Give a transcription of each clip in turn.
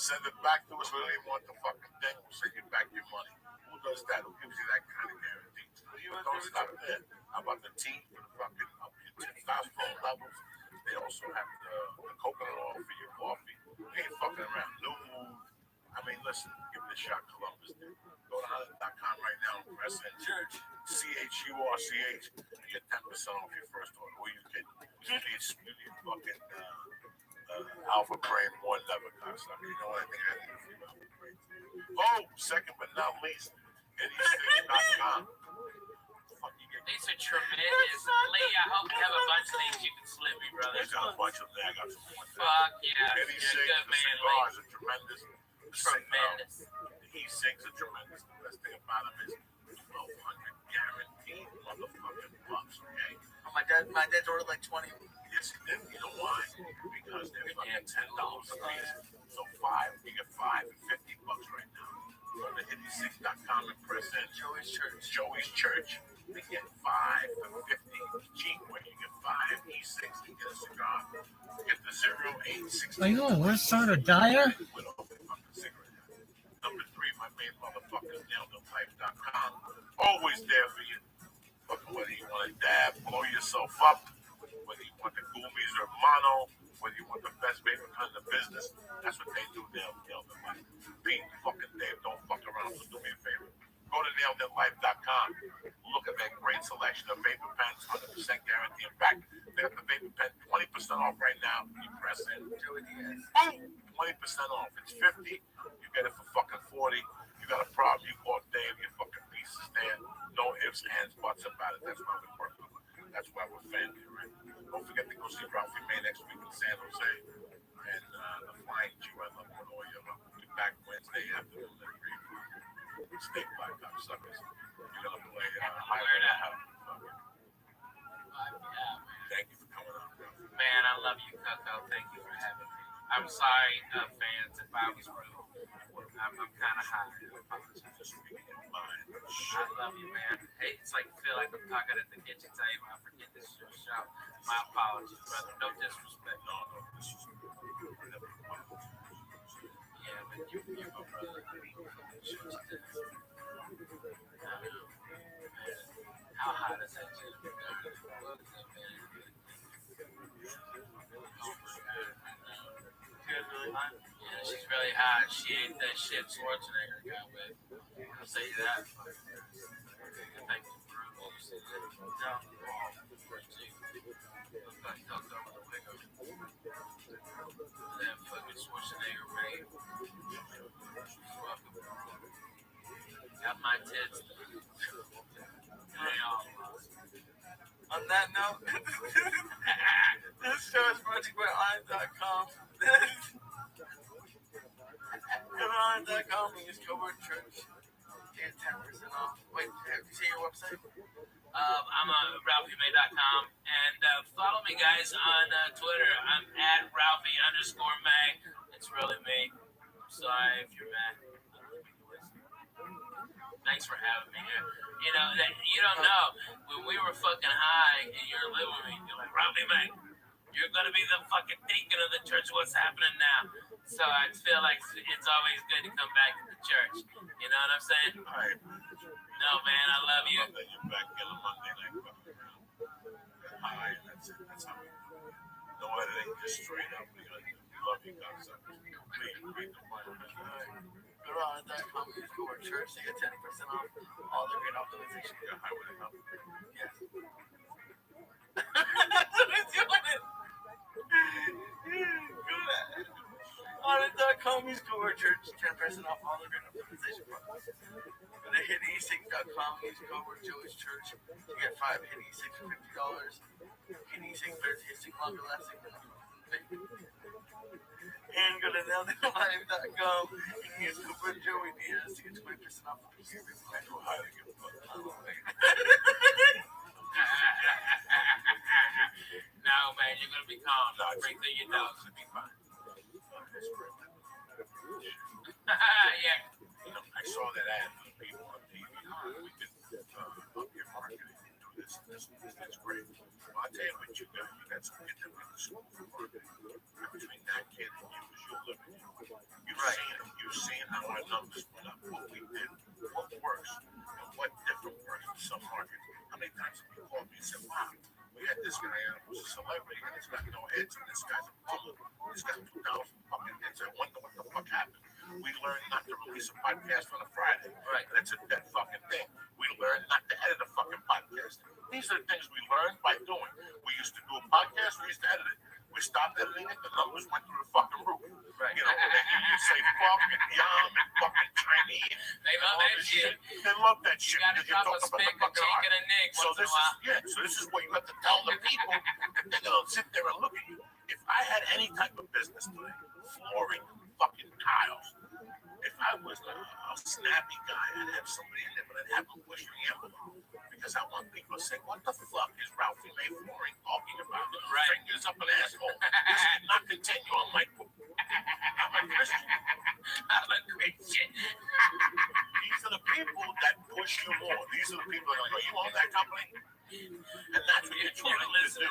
Send it back to us. We don't even want the fucking thing. We'll send you back your money. Who does that? Who gives you that kind of guarantee? Don't stop there. How about the tea for the fucking up your testosterone levels? They also have the coconut oil for your coffee. They ain't fucking around. New Mood. I mean, listen, give it a shot, Columbus. Go to hunter.com right now and press in church. CHURCH. You get 10% off your first order. Or you get fucking Alpha Brain One Never Cocksucker. You know what I think? Oh, second but not least, EddieStick.com. These are tremendous. Lee, I hope you have a bunch of these you can slip me, brother. I got a bunch of them. I got some more. Fuck yeah. Eddie Sings, the cigars are tremendous. Tremendous. He sings are tremendous. The best thing about him is 1,200 guaranteed motherfucking bucks, okay? Oh, my dad's ordered like 20. Yes, he did. You know why? Because they're fucking $10 a piece. So you get 5 and $50 right now. Go to EddieStick.com and press in Joey's Church. They get 5 for 50 cheap when you get 5 E6 to get a cigar. Get the 0860. Are you on West Side of Dyer? Number 3, my main motherfucker, NailedItLife.com. Always there for you. Whether you want to dab, blow yourself up, whether you want the goomies or mono, whether you want the best baby cut in the business, that's what they do now. Nailed It Life. Pete, fucking Dave, don't fuck around, so do me a favor. Go to NailedItLife.com. Look at that great selection of vapor pens, 100% guarantee. In fact, they have the vapor pen 20% off right now. You press in. Boom! 20% off. It's 50. You get it for fucking 40. You got a problem, you call Dave, your fucking piece is there. No ifs, ands, buts about it. That's why we work with. That's why we're family, right? Don't forget to go see Ralphie May next week in San Jose. And the Flying Jew, I love one all year long. We'll be back Wednesday afternoon at 3 o'clock. Stay black, suckers. You're going to play Highway to Hell. Thank you for coming on, bro. Man, I love you, Coco. Thank you for having me. I'm sorry, fans, if I was rude. I'm kind of high. Just speaking your mind. I love you, man. Hey, it's like I feel like I'm talking at the kitchen table. I forget this is your show. My apologies, brother. No disrespect. No disrespect. Yeah, but you're my brother. How hot is that chick? Yeah, she's really hot. She ain't that shit Schwarzenegger got with. I'll say that. Thank you for down the wall. Looks like Coco with a wig on. That fucking Schwarzenegger made. Welcome. Got my tits. On that note, this show is brought to you by Online.com. Go to Online.com and use code word church. Get 10% off. Wait, have you seen your website? I'm on RalphieMay.com and follow me, guys, on Twitter. I'm at Ralphie_May. It's really me. I'm sorry if you're mad. Thanks for having me here. You know, you don't know. When we were fucking high and you're living with me, you're like, Ralphie May, you're going to be the fucking deacon of the church. What's happening now? So I feel like it's always good to come back to the church. You know what I'm saying? All right. No, man, I love you. I love that you're back in a Monday night fucking around. All right, that's it. That's how we do it. No editing, just straight up. We love you guys. Read the Bible. All right. Go to Online.com and use code word church to get 10% off all the great optimization. Yeah, Highway to Hell. Yes. What doing it? Go to Online.com, use code word church, 10% off all the great optimization products. Go to HitESync.com, use code word Joey's Church to get 5 Hit E6 for $50. Hit E6 bears hitting longer lasting than and go to NailedItLife.com and use code word Joey Diaz to get 20% off of the year. I know how to get fucked. No, man, you're going to be calm. Break through your nose. It'll be fine. Yeah. You know, I saw that ad for the people on TV. We can up your marketing and do this. That's great. Well, I'll tell you what you got. You got some kid that went to school for marketing. Between that kid and you, because you're living. You You've seen how our numbers went up. What we did, what works, and what different works in some markets. How many times have you called me and said, wow, we had this guy who's a celebrity and he's got no hits and this guy's a fool. He's got 2,000 fucking hits. I wonder what the fuck happened. We learned not to release a podcast on a Friday. Right. That's a dead fucking thing. We learned not to edit a fucking podcast. These are the things we learned by doing. We used to do a podcast, we used to edit it. We stopped editing it, the numbers went through the fucking roof. Right. You know, you say fuck and yum and fucking Chinese. They love that shit. They love that shit. You gotta drop a spick, a chick, and a nick So once in a this while. so this is what you have to tell the people that they're gonna sit there and look at you. If I had any type of business today, flooring, fucking tiles, if I was a snappy guy, I'd have somebody in there, but I'd have a pushing envelope. Because I want people to say, what the fuck is Ralphie May Flooring talking about? Right. Fingers up an asshole. This did not continue on my book. I'm a Christian. I'm a Christian. These are the people that push you more. These are the people that are like, oh, you own that company? And that's what you're trying to do.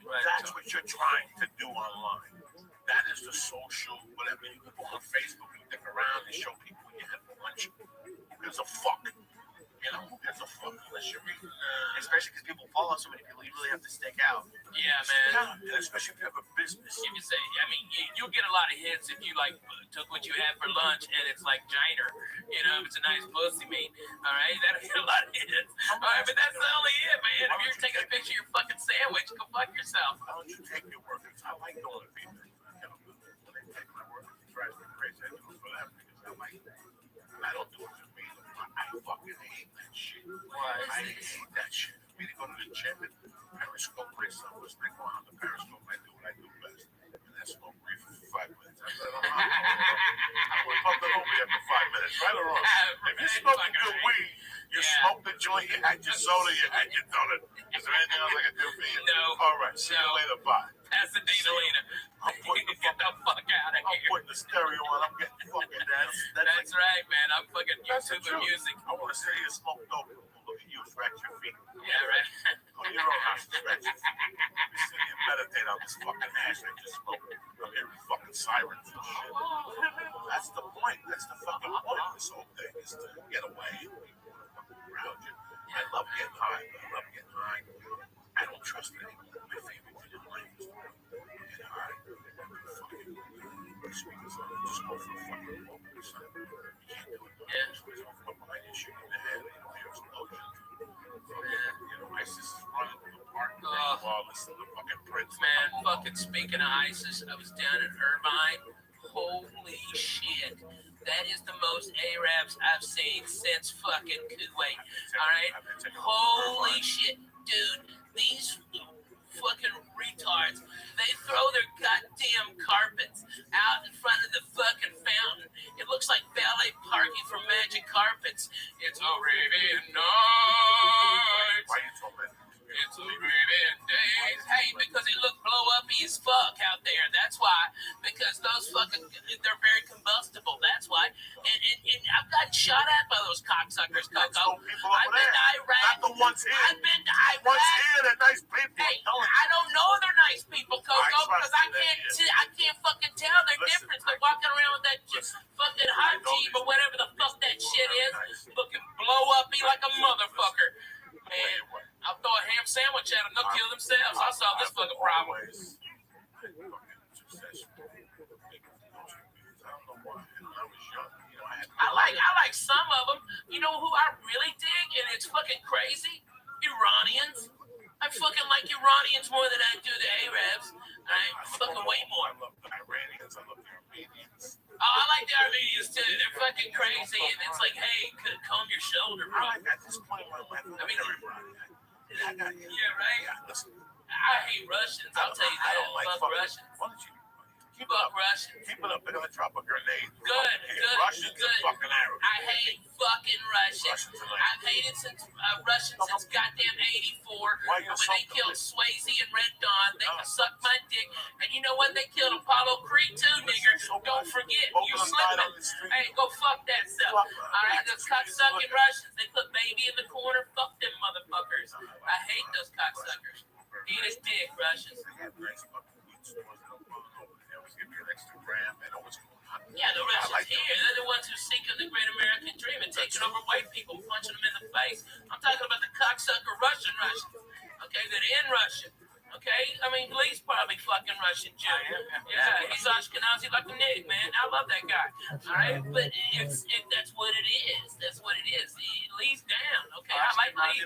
Right. That's what you're trying to do online. That is the social, whatever. You can go on Facebook and dick around and show people when you had lunch. Who gives a fuck? You know, who gives a fuck unless you're reading? Especially because people follow so many people, you really have to stick out. Yeah, man. Yeah, especially if you have a business. You can say, I mean, you'll get a lot of hits if you like took what you had for lunch and it's like Giner. You know, if it's a nice pussy meat. All right, that'll get a lot of hits. All right, but that's only it, man. If you're taking a picture of your fucking sandwich, go fuck yourself. Why don't you take your workers? I like going to people. You know, when they take my workers, it drives me crazy. I do it for them because I like it. I don't do it for me. I fucking hate that shit. Why? I hate that shit. For me to go to the gym and periscope myself, was like going on the periscope. I do what I do best. And that's smoke brief for 5 minutes. I would fuck it over after 5 minutes. Right or wrong? If you smoke a good weed, you smoke the joint, you had your soda, you had your donut. Is there anything else I can do for you? No. All right. See you later. Bye. Pasadena. I'm putting the Get the fuck out of I'm here. putting the stereo on. I'm getting fucking That's right, man. I'm fucking That's the YouTube and truth. music. I want to say you smoke dope. Look at you, scratch your feet. Yeah, right. Go to your own house, scratch your feet. You sit here and meditate on this fucking ash that you smoke. I'm hearing fucking sirens and shit. That's the point. That's the fucking point of this whole thing is to get away. Around you. I love getting high. I don't trust anyone. My favorite thing in life is to get high. Fucking speakers on. Just go for a fucking walk. You can't do it. Yeah. Just go behind you, shoot in the head. You don't hear explosions. You know, ISIS is running through the park while listening to fucking Prince. Man, fucking speaking of ISIS, I was down in Irvine. Holy shit. That is the most Arabs I've seen since fucking Kuwait. Alright? Holy shit. Dude, these fucking retards, they throw their goddamn carpets out in front of the fucking fountain. It looks like valet parking for Magic Carpets. It's Arabian Nights. Why are you talking? It's Arabian Days. Hey, because they look blow up as fuck out there. That's why. Because those fucking, they're very combustible. That's why. And I've gotten shot at by those cocksuckers, Coco. I've been to Iraq. Not the ones here. I've been to Iraq. Ones here, they're nice people. Hey, I don't know they're nice people, Coco, because I can't fucking tell their difference. They're walking around with that fucking hot team or whatever the fuck that shit is, looking blow uppy like a motherfucker. Man, I'll throw a ham sandwich at them. They'll kill themselves. I'll solve this fucking problem. I like some of them. You know who I really dig, and it's fucking crazy? Iranians. I fucking like Iranians more than I do the Arabs. Fucking way more. I love the Iranians. I love the Armenians. Oh, I like the Armenians too. They're fucking crazy, and it's like, hey, comb your shoulder, bro. I got this point in my life. I mean, everybody. Yeah, right. Listen, I hate Russians. I'll tell you that. I don't like Fuck Russians. Why don't you keep it Fuck up? Russians. Keep it up. They're gonna drop a grenade. Good. Russians and fucking Arabs. I hate fucking Russians. I've hated Russians since goddamn '84 when they killed Swayze and Red Dawn. They sucked my dick. And you know what? They killed Apollo Creed too, nigger. Don't forget. You slipping. Hey, go fuck that stuff. Alright, those cocksucking Russians. They put baby in the corner. Fuck them motherfuckers. I hate those cocksuckers. Eat his dick, Russians. Yeah, the Yeah, the Russians reaching over white people, punching them in the face. I'm talking about the cocksucker Russians. Okay, that in Russia. Okay, I mean, Lee's probably fucking Russian Jew. Yeah, he's Ashkenazi like a nig, man. I love that guy. All right, but that's what it is. That's what it is. Lee's down. Okay, I like Lee.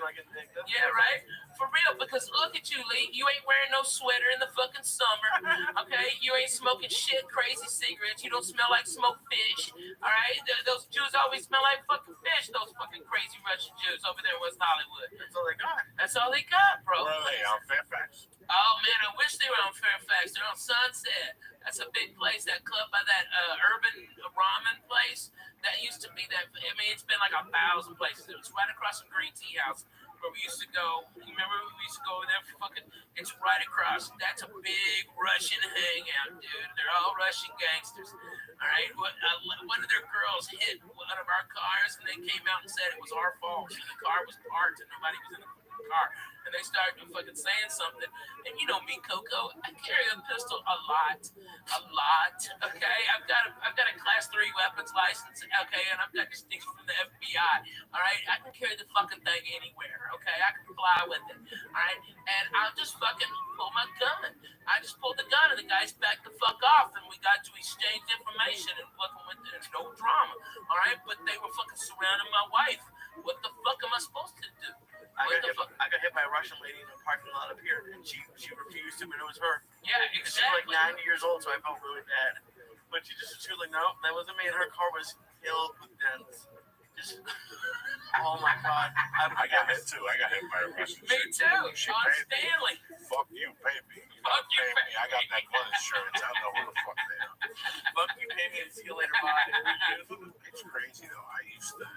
Yeah, right. For real, because look at you, Lee. You ain't wearing no sweater in the fucking summer. Okay, you ain't smoking shit, crazy cigarettes. You don't smell like smoked fish. All right, those Jews always smell like fucking fish. Those fucking crazy Russian Jews over there in West Hollywood. That's all they got. That's all they got, bro. Where are they? On Fairfax? Oh man, I wish they were on Fairfax. They're on Sunset. That's a big place. That club by that urban ramen place. That used to be that. I mean, it's been like 1,000 places. It was right across from Green Tea House where we used to go. You remember we used to go over there for fucking? It's right across. That's a big Russian hangout, dude. They're all Russian gangsters. All right. One of their girls hit one of our cars, and they came out and said it was our fault. The car was parked, and nobody was in the car. And they started fucking saying something. And you know me, Coco, I carry a pistol a lot. Okay, I've got a class 3 weapons license. Okay, and I've got distinction from the FBI. All right, I can carry the fucking thing anywhere. Okay, I can fly with it. All right, and I'll just fucking pull my gun. I just pulled the gun, and the guys backed the fuck off, and we got to exchange information and fucking went there. No drama. All right, but they were fucking surrounding my wife. What the fuck am I supposed to do? I got hit by a Russian lady in a parking lot up here, and she refused to, but it was her. Yeah, exactly. She was like 90 years old, so I felt really bad. But she was like, no, that wasn't me, and her car was filled with dents. Just, oh my God. I got hit too. I got hit by a Russian. Me too. She Sean paid Stanley. me. Fuck you, pay me. Fuck you, pay me. I got that gun insurance. I don't know who the fuck they are. Fuck you, pay me, and see you later, bye. It's crazy though. I used to,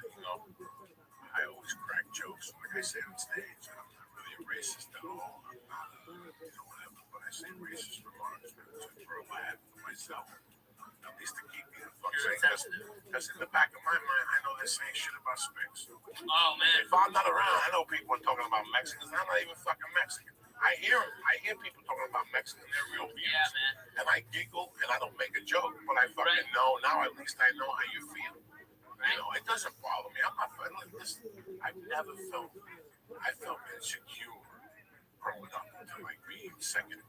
I always crack jokes. Like I say on stage, I'm not really a racist at all. I'm not, whatever. But I say racist remarks to throw a laugh for myself. At least to keep me the fuck saying. Because in the back of my mind, I know they're saying shit about Spics. Oh man. If I'm not around, I know people are talking about Mexicans. I'm not even fucking Mexican. I hear people talking about Mexicans, their real views. Yeah, man. And I giggle and I don't make a joke, but I fucking know now. At least I know how you feel. It doesn't bother me. I'm not like this. I felt insecure growing up until like being second,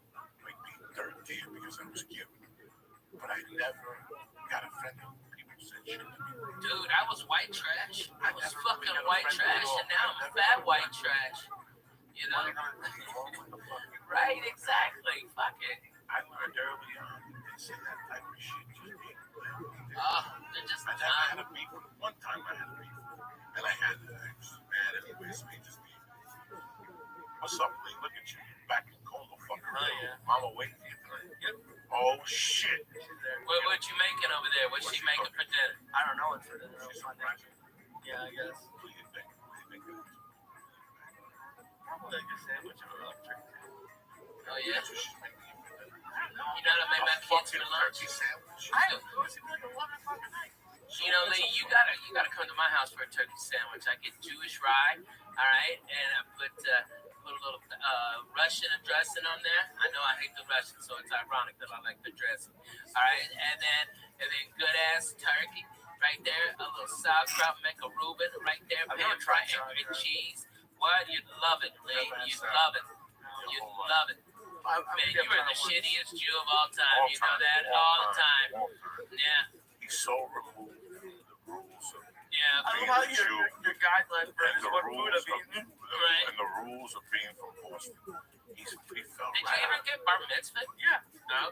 like being third tier because I was cute. But I never got offended when people said shit to me. Dude, I was white trash. I was fucking white trash, and now I'm fat white trash. You know? Right, exactly. Fuck it. I learned early on they say that type of shit just being oh, they're just I never had a beef. One time I had a beef. And I was mad anyway, so he just beat me. What's up, Lee? Look at you. Back in Congo, fucking yeah. Mama waiting for you tonight. Yep. Oh, shit. What you making over there? What's she making for dinner? I don't know what's for dinner. She's surprising. Yeah, I guess. What do you think? Probably like a sandwich or a turkey. Oh, yeah? That's what she's making you for dinner. I don't know. You know what I made my kids Fucking for lunch? turkey sandwich. I of course it's like 11 o'clock at night. You know, Lee, you gotta come to my house for a turkey sandwich. I get Jewish rye, all right, and I put a little Russian dressing on there. I know I hate the Russians, so it's ironic that I like the dressing. All right, and then good ass turkey right there, a little sauerkraut, make a Reuben right there, pan fried and cheese. What? You'd love it, Lee. You'd love it. You'd love it. Man, you are the shittiest Jew of all time. You know that all the time. Yeah. He's so removed from the rules of Yeah. I don't know your guidelines for what food I've eaten. Right. And the rules of being from Boston. He felt Did you right. ever get bar mitzvah? Yeah.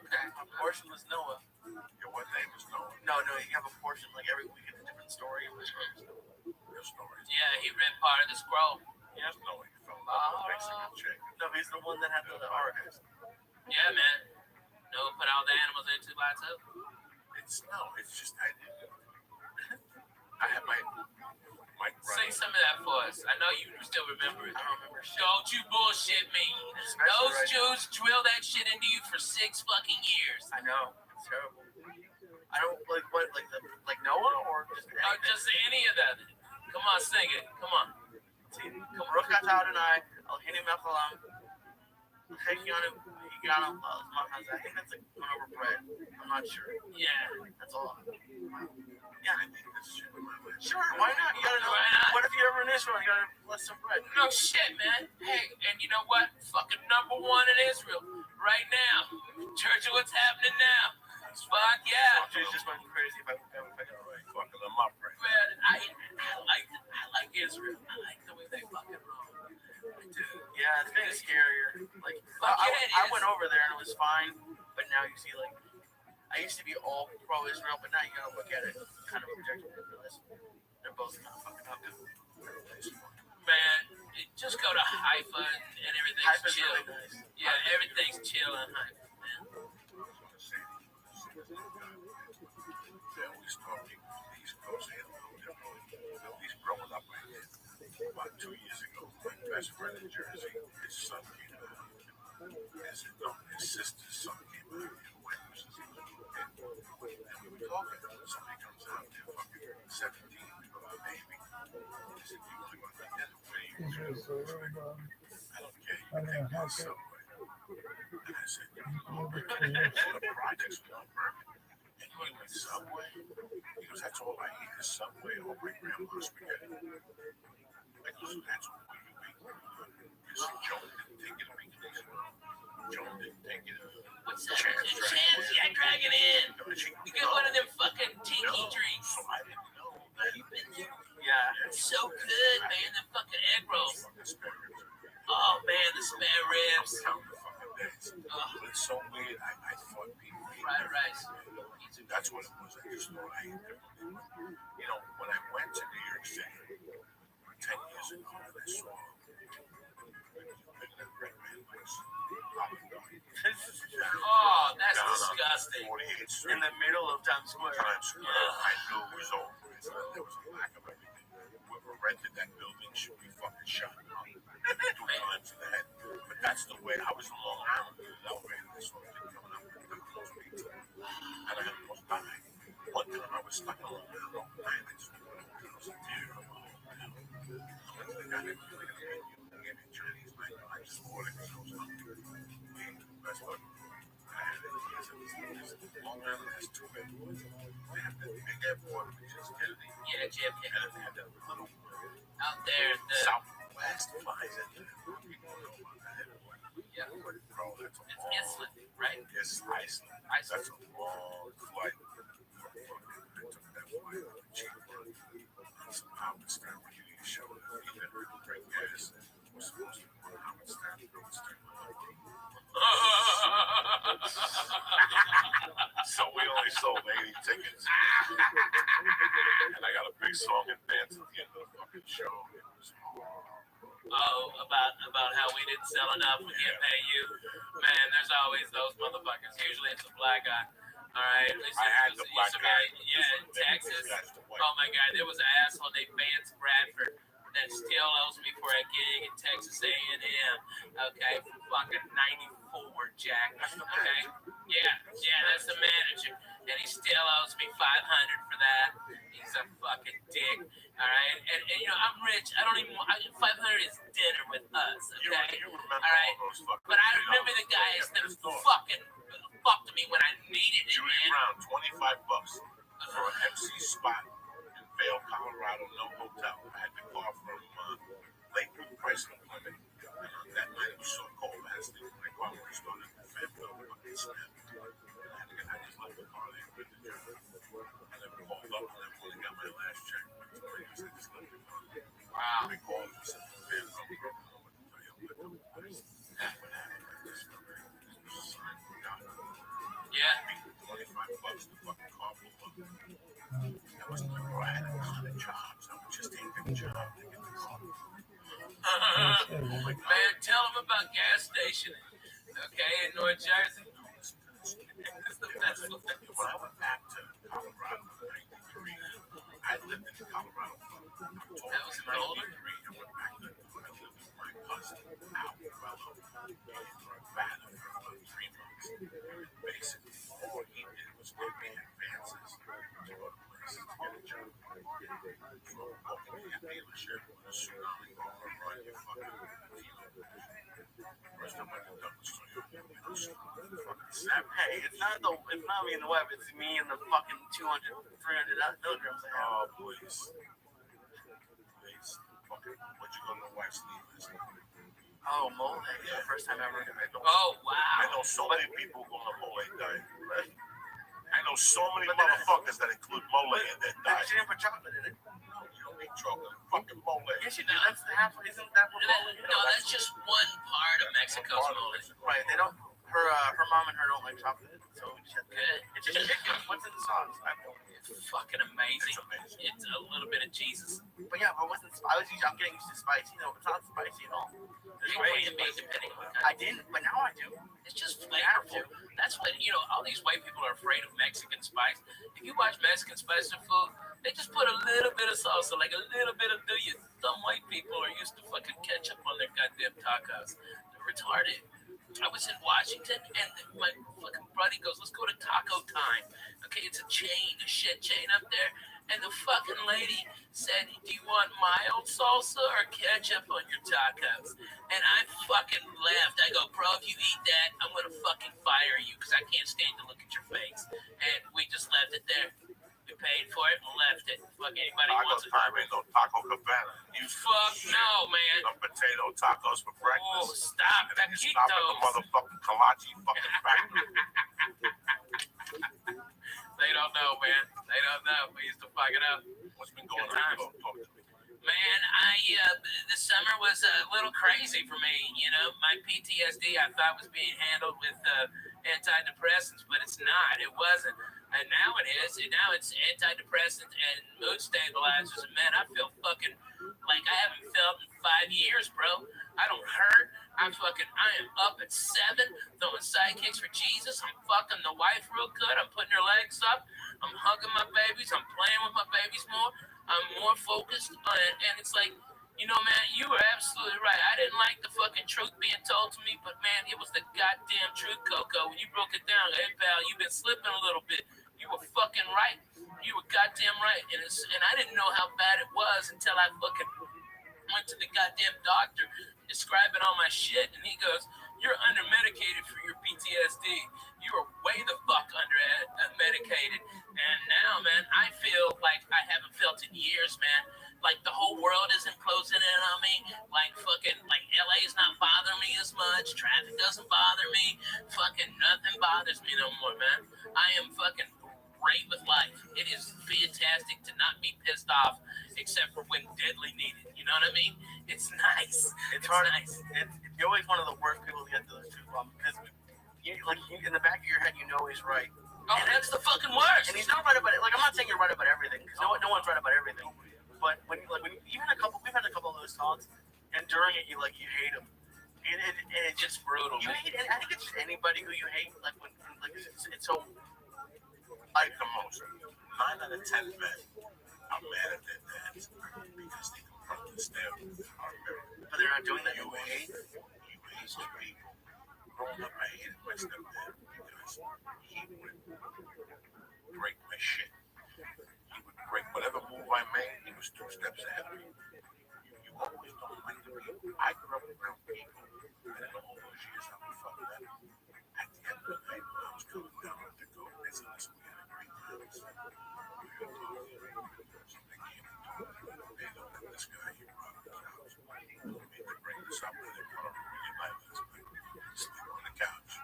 Okay. A portion was Noah. Yeah, what name is Noah? No, you have a portion like every week it's a different story. Your stories. Yeah, he read part of the scroll. Yes, Noah. He fell in love with a Mexican chick. No, he's the one that had the ark. Yeah, man. Noah put all the animals into by too. It's just I had my Sing some of that for us. I know you still remember it. I don't remember shit. Don't you bullshit me. Those Jews drill that shit into you for 6 fucking years. I know. It's terrible. I don't like Noah or just Oh, just any of that. Come on, sing it. Come on. Baruch atah Adonai, Eloheinu melech haolam, Chekiyanu higanu l'zman hazeh. I think that's like going over bread. I'm not sure. Yeah. That's all. yeah, I think that's shit in my life. Sure, why not? You gotta know. Why not? What if you're ever in Israel? You gotta bless some bread. No shit, man. Hey, and you know what? Fucking number one in Israel right now. Church of what's happening now. Fuck yeah. Dude, just went crazy if I got away. Fucking them up right Man, I like Israel. I like the way they fucking roll. I do. Yeah, it's getting scarier. Like, Fuck yeah, it I is. went over there and it was fine, but now you see, like, I used to be all pro-Israel, but now you gotta look at it kind of objectively and realize they're both kind of fucking up. Man, just go to Haifa and everything's Haifa's chill. really nice. Yeah, everything's chill in Haifa, man. They always talk people from the East Coast, they don't know, at least growing up right here. About 2 years ago, my best friend in Jersey, his son came out. His sister's son came out. And we were talking. Somebody comes out, they're fucking 17, we got a baby. He said, "You want to go to dinner? Where are you going?" I don't care. You can take me to Subway. And I said, the projects were on Berman. And he went, Subway? He goes, that's all I eat is Subway or my grandma's spaghetti. I goes, that's what you eat. You see, Joan didn't take it a week ago. Joan didn't take it. What's that? Chance, yeah, drag it in. You get one of them fucking tiki drinks. So I didn't know that. Yeah. It's so good, man. The fucking egg rolls. Oh, man, the spare ribs. But it's so weird. I thought people ate Fried rice. That's what it was. I just thought I ate differently. You know, when I went to New York City 10 years ago, and I saw Oh, that's disgusting. 48th Street. In the middle of Times Square. I knew it was over. There was a lack of everything. Whoever rented that building should be fucking shot. 2 times in the head. But that's the way I was in Long Island. The elevator, this one thing coming up. And I almost died. One time I was stuck on Long Island overnight. I just went to the house and tear up. I got it. Chinese night. I just ordered it. I was hungry. Best one. I had it. Long Island has 2 airports. They have that big airport, which is Kennedy. Yeah, JFK. And then they have that little Out there, the Southwest flies in there. yeah, Bro, that's a it's long, Iceland, right? it's Iceland. That's a long flight. I took that flight on a cheap one. Some Howard Stern when you need to show it. You never drink gas. We're supposed to go to Howard Stern. So we only sold 80 tickets. And I got a big song and dance at the end of the fucking show. It was Oh, about how we didn't sell enough, we can't pay you. Man, there's always those motherfuckers. Usually it's a black guy. All right, at least I had the black guy. Yeah, in Texas. Oh my God, there was an asshole named Vance Bradford that still owes me for a gig in Texas A&M. Okay, from fucking '94, Jack. Okay, yeah, that's the manager, and he still owes me $500 for that. He's a fucking dick. All right, and you know I'm rich. I don't even. $500 is dinner with us. Okay, You remember all right. all those fucking But I remember the guys that fucking fucked me when I needed it, Judy man. Brown, $25 for an MC spot in Vail, Colorado, no hotel. I had to call from Lakewood Price and Plymouth. That night it was so cold, I had to sleep in my car when I started in the family. I just left the car there with the job. I never called up, and I only got my last check. I just left the car. Wow. They called and said, man, I'm going to tell you what happened. I just signed for God. Yeah. $25 the fucking car blew up. That was my bro. I had to go to the jobs. I would just take the job to get the car. Man, tell them about gas station. Okay, in North Jersey. It's the best one. When I went back to Colorado in '93, I lived in Colorado from October That was colder. '93. I went back to I lived with my cousin Al Fellow in Nevada for about 3 months. Basically, all he did was give me advances to go to places to get a job. You know, walking in a dealership with a tsunami going around your fucking First time I did that was Toyota. It was fucking Snap. Hey, it's not me in the web. It's me and the fucking 200, 300 milligrams I have. Oh, please. Please. Fucking, what'd you go to the wife's sleep last night? Oh, mole day. Yeah. First time ever. Oh, wow. I know so many people who go on a mole diet, right? I know so many motherfuckers that include mole in their diet. She didn't put chocolate in it. No, you don't need chocolate. Fucking mole. Yes, you do. That's the half. Isn't that what mole is? No, that's just one part of Mexico's mole. Right. They don't. Her mom and her don't like chocolate, so we just have to. Good. It's just chicken. What's in the sauce? It's fucking amazing. It's a little bit of Jesus. But yeah, but it wasn't. I'm getting used to spicy. No, it's not spicy at all. You wait me depending on I didn't, but now I do. It's just flavorful. That's what, all these white people are afraid of Mexican spice. If you watch Mexican spice food, they just put a little bit of salsa, like a little bit of Some white people are used to fucking ketchup on their goddamn tacos. They're retarded. I was in Washington, and my fucking buddy goes, let's go to Taco Time. Okay, it's a shit chain up there. And the fucking lady said, do you want mild salsa or ketchup on your tacos? And I fucking laughed. I go, bro, if you eat that, I'm going to fucking fire you because I can't stand to look at your face. And we just left it there. We paid for it and left it. Fuck anybody wants it. Taco time ain't no Taco Cabana. You fuck no, man. Some potato tacos for breakfast. Oh, stop. And then you stop at the motherfucking Kalachi fucking factory. They don't know, man. They don't know. We used to fuck it up. What's been going on? Man, the summer was a little crazy for me. My PTSD I thought was being handled with antidepressants, but it's not. It wasn't. And now it is. And now it's antidepressants and mood stabilizers. And man, I feel fucking like I haven't felt in 5 years, bro. I don't hurt. I am up at 7, throwing sidekicks for Jesus. I'm fucking the wife real good. I'm putting her legs up. I'm hugging my babies. I'm playing with my babies more. I'm more focused on it. And it's like, man, you were absolutely right. I didn't like the fucking truth being told to me, but man, it was the goddamn truth, Coco. When you broke it down, hey, pal, you've been slipping a little bit. You were fucking right. You were goddamn right. And I didn't know how bad it was until I fucking went to the goddamn doctor describing all my shit, and he goes, you're under-medicated for your PTSD. You are way the fuck under-medicated. And now, man, I feel like I haven't felt in years, man. Like the whole world isn't closing in on me. Like LA is not bothering me as much. Traffic doesn't bother me. Fucking nothing bothers me no more, man. I am fucking great with life. It is fantastic to not be pissed off, except for when deadly needed. You know what I mean? It's nice. It's hard. Nice. You're always one of the worst people to get those two from because, in the back of your head, you know he's right. Oh, and that's the fucking worst. And he's not right about it. Like, I'm not saying you're right about everything because no one's right about everything. But when we've had a couple of those talks, and during it, you hate him. And it's just brutal. You hate. I think it's just anybody who you hate. It's so. Like the most. 9 out of 10 men are mad at their dads because they confront them. But they're not doing that. You hate some people. Growing up, I hated my stepdad because he would break my shit. He would break whatever move I made. He was 2 steps ahead of me. You always don't like the people. I grew up around people, and in all those years, I would fuck them. At the end of the night, when I was coming down to go, they said, listen, we had a great time. So they came and told me, they know that this guy here brought him to the house. He told me to bring this up, and they put him really my husband, sleep on the couch.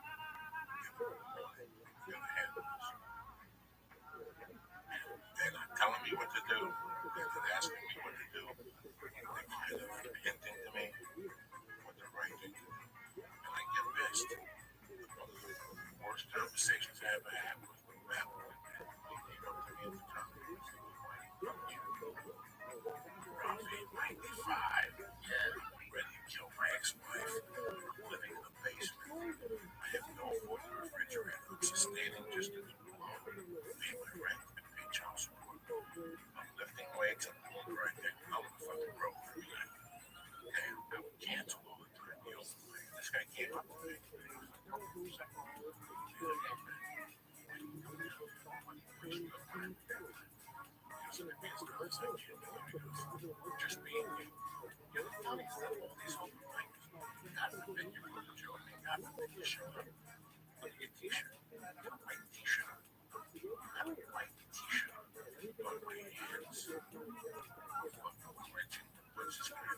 They're not telling me what to do. They're not asking me what to do. They're kind of hinting to me what the right thing to do. And I get pissed. One of the worst conversations I ever had was with Matt. He came up to me at the time. He said, Rafi, 95. Ready to kill my ex-wife. I'm living in the basement. I have no food in the refrigerator. I'm sustaining just a little longer. Pay my rent and pay child support. I'm lifting weights. I'm doing the right thing. I'm fucking broke for you. Damn, I would cancel all the time. This guy came up to me. Just being you. You're the funniest of all these open mics. God forbid you put a joke in. God forbid you show up. Look at your t-shirt. You got a white t-shirt on. You got a white t-shirt on. Look at your hands. Fucking wrenching the pussy screen.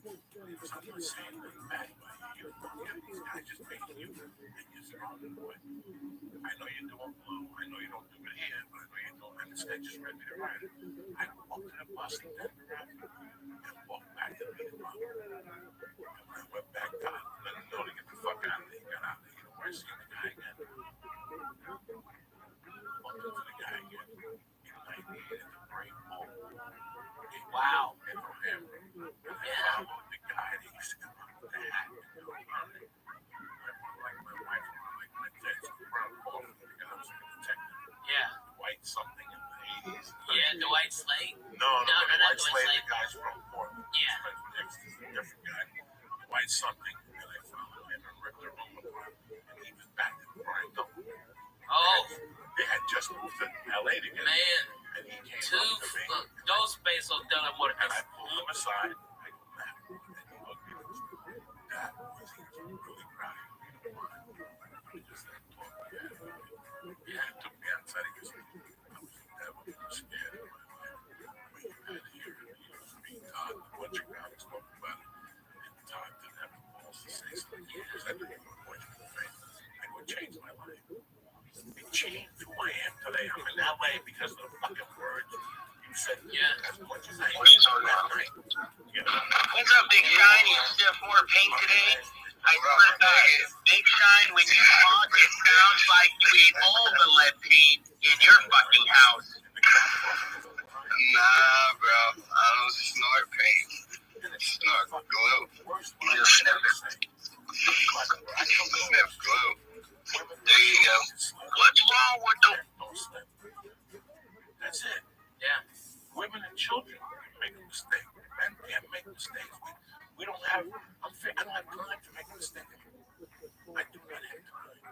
I'm not saying nothing bad about you. These guys just making you and you're throwing it away. I know you don't blow. I know you don't do it here, but I know you don't. And this guy just read me the writer. I walked to the bus and then and walked back to the meeting room. And when I went back down, let him know to get the fuck out of there. He got out of there. You know where I seen the guy again? Walked up to the guy again. He hit the brain ball. Wow. And on him. And I followed the guy that used to come out with the hat. Like my wife, like my dad's brown ball. Because I was a detective. Yeah. Dwight something in the 80s. Yeah, Dwight Slade. No, not Dwight Dwight Slade. Slade. The guy's from Portland. Yeah. Next is a different guy. Dwight something. And I followed him and ripped the room apart. And he was back in Brian Double. Oh. They had just moved to LA together. Man. And he came up to me. Dos pesos del amor. And I pulled him aside. I go, Matt. And he looked at me. That was really proud of you. You know why? We just had talk like that. Yeah, it took me outside. He goes, I was never scared of my life. When you had here, you was being taught a bunch of guys talking about it. And Todd didn't have the balls to say something. Because I didn't want to point you in the face. I go, change my life. It changed who I am today. I'm in LA because of the fucking words you said. Yeah. As much as I hate you that night. You know? What's up, Big Shine? You still more paint today? I swear to God, Big Shine, when you talk, it sounds like you ate all the lead paint in your fucking house. Nah, bro. I don't snort paint. I snort glue. Just sniff it. Sniff glue. There you go. What's wrong with the... That's it. Yeah. Women and children make a mistake. Men can't make mistakes. We don't have... I don't have time to make a mistake. I do not have time to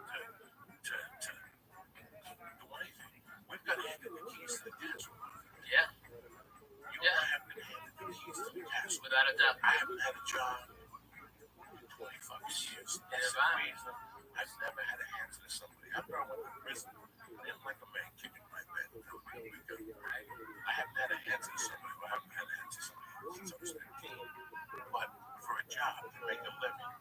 do anything. We've got to hand the keys to the gas. Yeah. You and I have been handed the keys to the gas. Without a doubt. I haven't had a job in 25 years. That's right. I've never had to answer to somebody. After I went to prison, I didn't like a man kicking my bed. I haven't had to answer to somebody. I haven't had to answer to somebody since I was 15. But for a job, to make a living,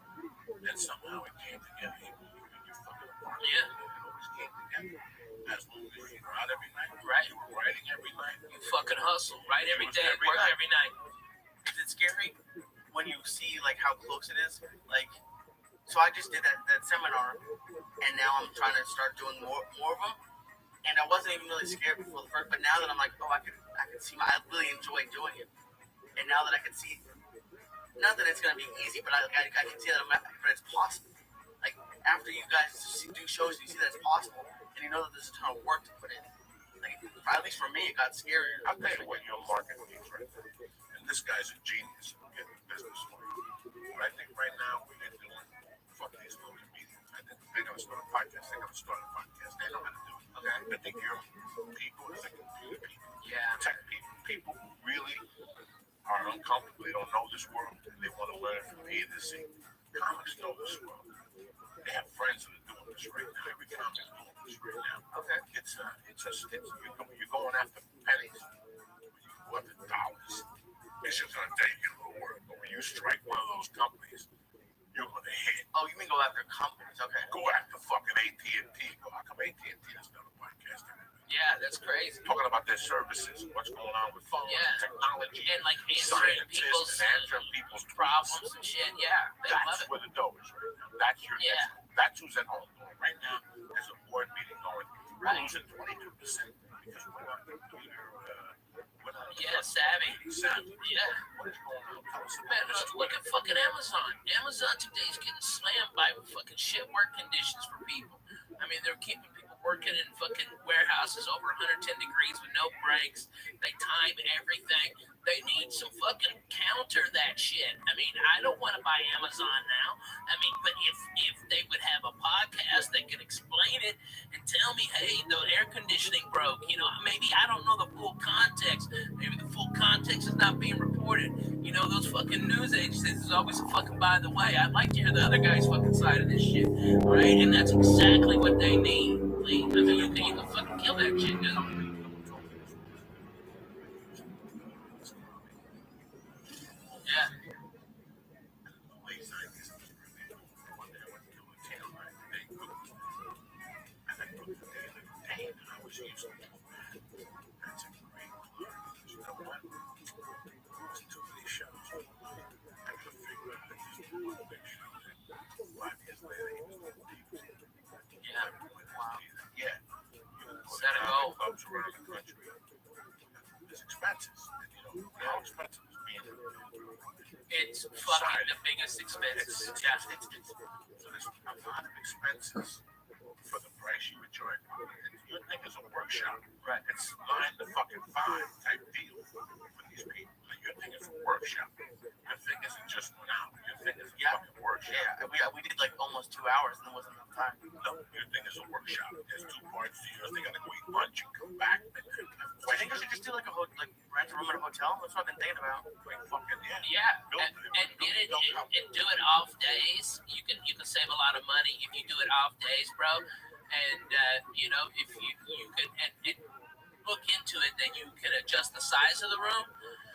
and somehow it came together. Even in your fucking apartment. Yeah. It always came together. As long as you were out every night. Right. You were writing every night. You fucking hustle. Right every day. Work every night. Is it scary when you see like how close it is? Like, so I just did that seminar, and now I'm trying to start doing more of them. And I wasn't even really scared before the first, but now that I'm like, oh, I can see I really enjoy doing it. And now that I can see, not that it's gonna be easy, but I can see that but it's possible. Like after you guys do shows, and you see that it's possible, and you know that there's a ton of work to put in. Like at least for me, it got scarier. I'll tell you what your market needs right now. And this guy's a genius at getting business money. But I think right now what they're doing, fuck these little meetings. I think they're gonna start a podcast. They're gonna start a podcast. They know how to do it. Okay. I think you're people, it's like computer people. Yeah. Tech people. People who really are uncomfortable. They don't know this world. And they want to learn from A to Z. Comics know this world. They have friends that are doing this right now. Every comic is doing this right now. Okay. You're going after pennies. You go after dollars. It's just gonna take you a little work. But when you strike one of those companies, you're gonna hit. Oh, you mean go after companies? Okay. Go after fucking AT&T. How come AT&T doesn't have a podcast? Yeah, that's crazy. Talking about their services, what's going on with phones, technology, and like answering people's problems and shit. Yeah, they love that's it. where the dough is right now. That's your that's who's at home right now. There's a board meeting going. We're losing 22% because we're not computer. Savvy. Yeah. What is going on? Tell us Man, about this. look at fucking Amazon. Amazon today is getting slammed by fucking shit work conditions for people. I mean, they're keeping people working in fucking warehouses over 110 degrees with no breaks. They time everything. They need some fucking counter that shit. I mean, I don't want to buy Amazon now. I mean, but if they would have a podcast that could explain it and tell me, hey, the air conditioning broke. You know, maybe I don't know the full context. Maybe the full context is not being reported. You know, know, those fucking news agencies is always a fucking by the way. I'd like to hear the other guy's fucking side of this shit, right? And that's exactly what they need. Lee. I mean, you can fucking kill that shit, dude. Yeah. Yeah. Set a goal. Clubs around the country. There's expenses. How expensive is being in It's fucking the biggest expenses. Yeah. So there's a lot of expenses for the price you enjoy. Your thing is a workshop. Right. It's 9 to fucking 5 type deal for these people. Your thing is a workshop. Your thing isn't just 1 hour. Your thing is a fucking workshop. Yeah, we did like almost 2 hours and there wasn't enough time. No, your thing is a workshop. There's 2 parts to yours. They gotta go eat lunch and come back. I think I should just do like rent a room at a hotel. That's what I've been thinking about. Yeah, and do it off days. You can save a lot of money if you do it off days, bro. And you know, if you could and look into it, then you can adjust the size of the room.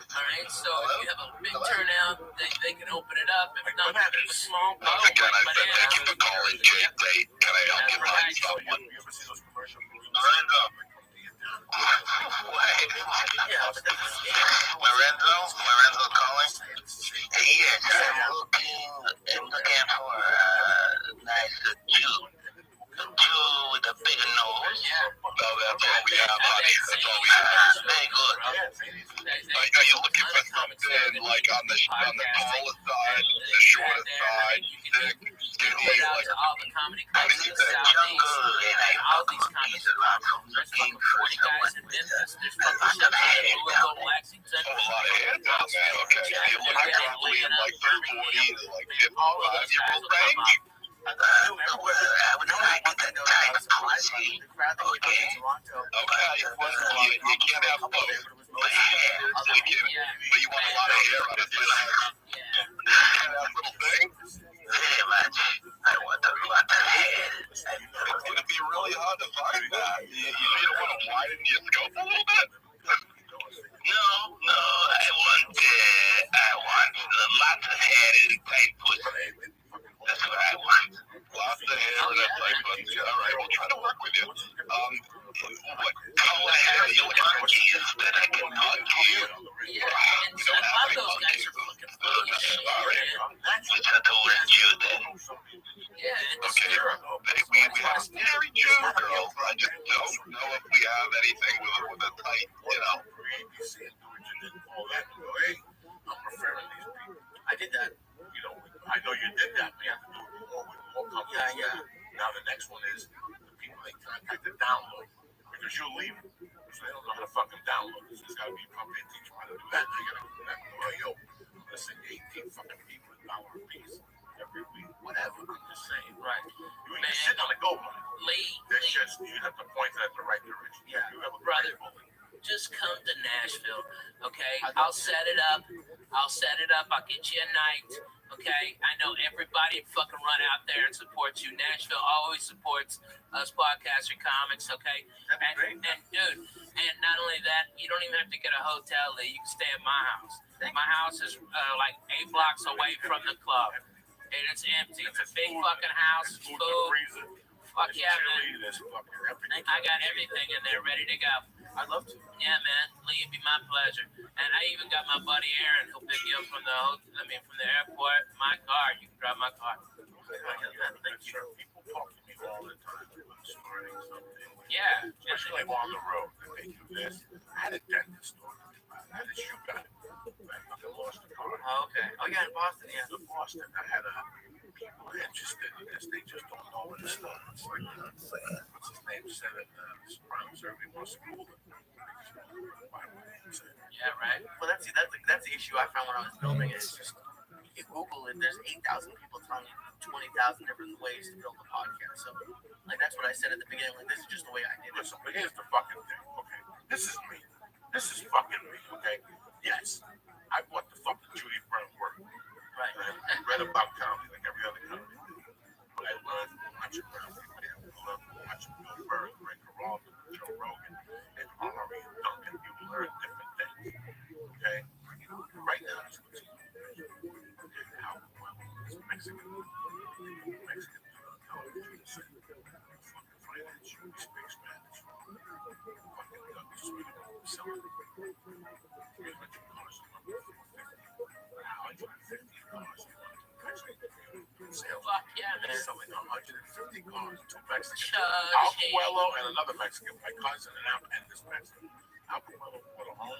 All right, so if you have a big turnout, they can open it up. If not, keep a small boat. Once again, I said thank you for calling J-Date. Can I help you find someone? You ever see those commercials? Lorenzo. Wait. Yeah, but that's a scam. Lorenzo calling? Yes, I'm looking for a nice Jew. A Jew with a bigger nose. No, that's all we have, honey. That's all we have. Very good. Are you looking for something like on the taller side, the shorter side, thick, skinny, like all the comedy clubs in the anything? Southeast, all these comedy clubs. There's fucking 40 guys in Memphis. There's fucking stuff in Louisville, Lexington. Oh, a lot of hair down there. Okay, so you're looking probably in like 30 to like 55-year-old range. I would like to know that I was surprised by the crowd that came out in Toronto. Okay, you can't have both. But you want a lot of hair on it. You can't have little things. Very much. I want a lot of hair. It's going to be really hard to find that. You don't want to widen your scope a little bit? No, I want lots of hair in tight pussy. That's what I want. Lots of hair in a tight pussy. All right, we'll try to work with you. What color hair you want to use that I can talk to you? Yeah, and a lot of those guys are fucking funny as shit, man. Which I told you then. Yeah, and Okay, we have scary Jew girls. I just don't know if we have anything with a tight, I did that. I know you did that. We have to do it more with more companies. Yeah. Now the next one is the people they contact to download. Because you're leaving. So they don't know how to fucking download. So there's gotta be a company that teach you how to do that. Now you gotta go back and go, yo, I'm gonna send 18 fucking people $1 a piece every week. Whatever. I'm just saying. right. You ain't sitting on a go line. Lee, Just you have to point it at the right direction. Yeah. You have a brother, just come to Nashville, okay? I'll set it up. I'll get you a night, okay? I know everybody fucking run out there and supports you. Nashville always supports us podcaster comics, okay? And dude, and not only that, you don't even have to get a hotel there. You can stay at my house. My house is like 8 blocks away from the club, and it's empty. It's a big fucking house, food. Fuck yeah, man. I got everything in there ready to go. I'd love to. Yeah, man. Lee, it'd be my pleasure. And I even got my buddy Aaron who'll pick you up from the airport. My car. You can drive my car. Thank you. People talk to me all the time about starting something. Yeah. Especially like on the road. They do this. I had a dentist talking about it. I had a shoe guy. I fucking lost the car. Oh, okay. Oh, yeah, in Boston, yeah. In Boston, I had people interested in this. They just don't know where to start. It's like, what's his name? Said it. Sopranos. Everybody wants to Google it. Yeah, right. Well, that's the issue I found when I was filming it. It's just, you Google it, there's 8,000 people telling you 20,000 different ways to build a podcast. So, like, that's what I said at the beginning. Like, this is just the way I did it. Listen, but here's the fucking thing, okay? This is me. This is fucking me, okay? Yes, I bought the fucking Judy forget about comedy like every other comedy. But I learned watching Ralphie Van Winkler, watching Bill Burr, Greg Giraldo, Joe Rogan, and Ari and Duncan. You learn different things. Okay? Right now, it's what's how Mexican dude on television saying fucking finance, you speak Spanish. Fucking Douglas Sweeter, selling 300 cars a month for 450. How I drive 15 cars a month. Sales. Fuck yeah, man. Selling 150 cars. Two Mexicans. Al Coelho and another Mexican. My cousin and this Mexican. Al Coelho bought a home.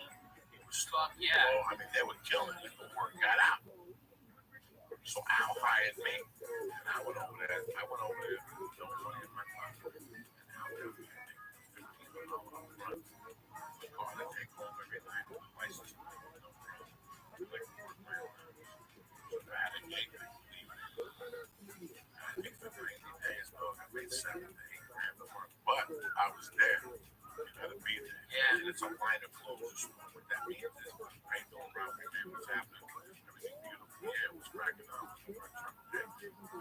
He was Fuck yeah. I mean, they were killing it. The work got out. So Al hired me. And I went over there. No money in my pocket. And Al gave me $1,500 up front. The car to take home every night. The license plate, no problem. Like 4 grand. So I had to take it. I think for 90 days, bro, I made 7 to 8 grand to work. But I was there. You gotta be there. Yeah. And it's a line of clothes. What that means is I ain't going around with what's happening. Everything beautiful. Yeah, it was cracking up. We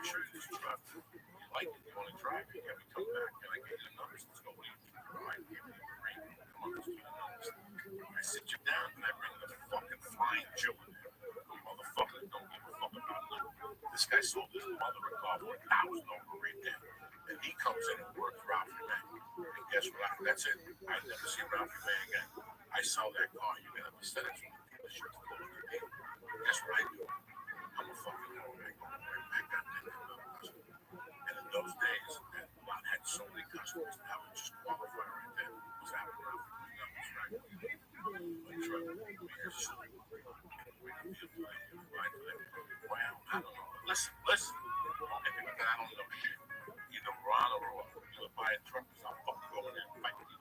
show you this truck. You like it, you want to drive it. Yeah, we come back. Can I get you the numbers? Let's go. What do you think? All right, give me the ring. Come on, let's do the numbers. I sit you down and I bring another fucking flying Jew in there. Motherfucker, don't give a fuck about nothing. This guy sold his mother a car for $1,000 right there. And he comes in and works Ralphie May. And guess what? That's it. I never see Ralphie May again. I sell that car. You're going to be sending it to the dealership to close the deal. Guess what I do? I'm a fucking owner. I go right back out there. And in those days, that lot had so many customers that would just qualify right there. It was out of Ralphie May numbers, right? Wow, I don't know. Listen. Okay, because I don't know shit. Either Ron or Roy. You'll buy a truck because I'll fucking go in there and fight with you.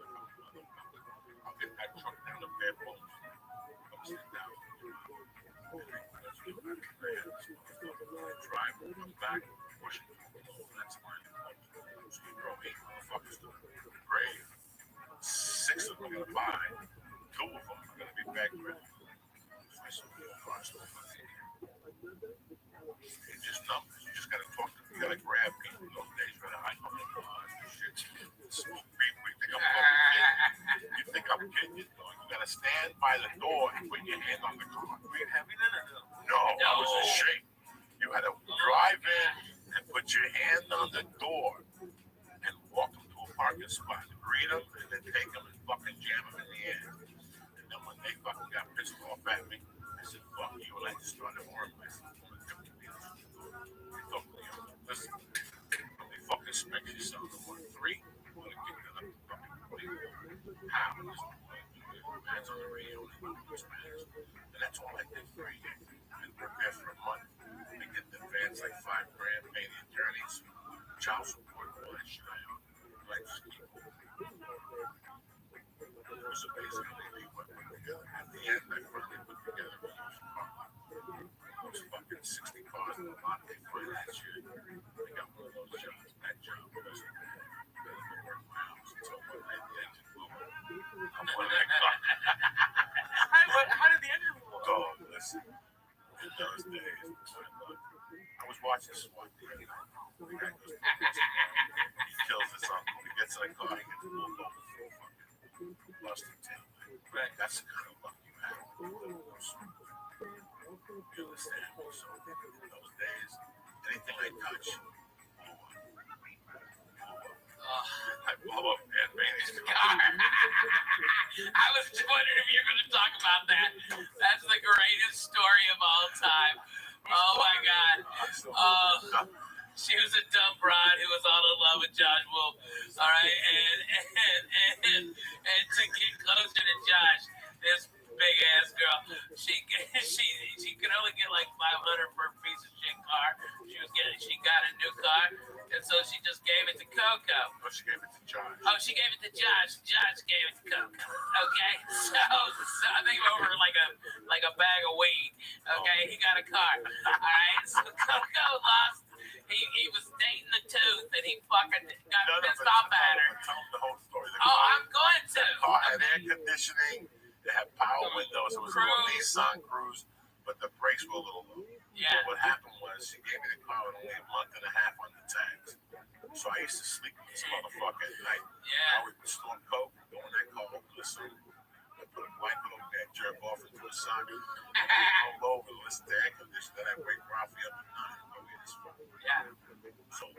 I'll get that truck down to bare bones. Come sit down. Drive, come back, push it. That's fine. So you throw 8 motherfuckers to the grave. 6 of them are going to buy. 2 of them are going to be back ready. It's just numbers. You just got to talk to them. You got to grab people in those days. You got to hide behind cars and shit. You think I'm kidding? You got to stand by the door and put your hand on the car. Were you having it or no? No, I was ashamed. You had to drive in and put your hand on the door and walk them to a parking spot, greet them, and then take them and fucking jam them in the air. And then when they fucking got pissed off at me, I said, fuck you, and I just started working myself. They told me, listen, they fucking smack yourself in 1-3. I'm going to kick it up fucking how? Man's on the radio, and that's all I did for a year. I worked there for a month. I get the advance like $5 grand, pay the attorneys, child support, all that shit I owe. Like, so basically, we went together. At the end, I finally put together a huge car lot. Those fucking 60 cars in the lot they put that shit. I got one of those jobs. That job was work my house until one day the engine blew up. I'm one of that car. How did the engine blow up? Oh, listen. In those days, I was watching SWAT the other night. The guy goes, he kills his uncle. He gets in a car, he gets pulled over for a fucking busted tail. Right. That's the kind of luck you have. You understand? So, in those days, anything I touch, I blow up Aunt Manny's car. I was just wondering if you're going to talk about that. That's the greatest story of all time. Oh my God. She was a dumb broad who was all in love with Josh Wolf. All right, and to get closer to Josh, this big ass girl, she could only get like $500 for a piece of shit car. She got a new car, and so she just gave it to Coco. Oh, she gave it to Josh. Oh, she gave it to Josh. Josh gave it to Coco. Okay, so I think over like a bag of weed. Okay, he got a car. All right, so Coco lost. He was dating the tooth, and he fucking got pissed off at her. Tell him the whole story. I'm going to. The car had air conditioning. They had power windows. It was a Nissan Cruise. but the brakes were a little low. Yeah. What happened was she gave me the car with only a month and a half on the tags. So I used to sleep with this motherfucker at night. Yeah. I would storm coke, go in that car, open the sun, I put a blanket over there, jerk off into a socket, roll over, listen to air conditioning, then I wake Ralphie up at 9. Go get his phone. Yeah. So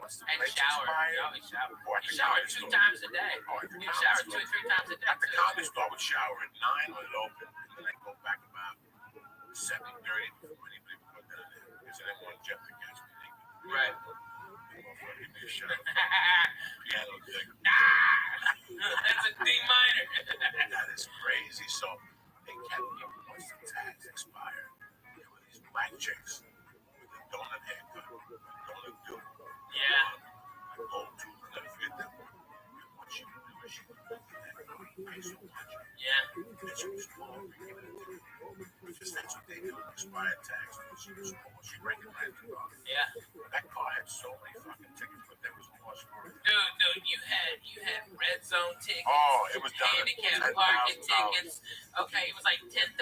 once the And brakes shower. expired, You always shower. or at You the shower comedy 2 store. times a day. Oh, at the You comedy shower store. 2 or 3 times a day. At the too. comedy store, I would shower at 9 when it opened, and then I go back about 7:30 before anybody would go down there because I didn't want Jeff to catch me naked. Right. Give me a shot. Piano thing. That's a D minor. That is crazy. So they kept me once the tags expired. There were these black chicks with a donut haircut, a donut do. Yeah. I go to never forget that one. And what she would do is she would look at that phone, pay so much. Yeah. And she was calling me, giving it to me. Because that's what they do with expired tags. She was calling, she recognized the car. Yeah. That car had so many fucking tickets, but there was more for it. Dude, you had red zone tickets. Oh, it was down handicap at parking $10,000. tickets. Okay, it was like $10,000.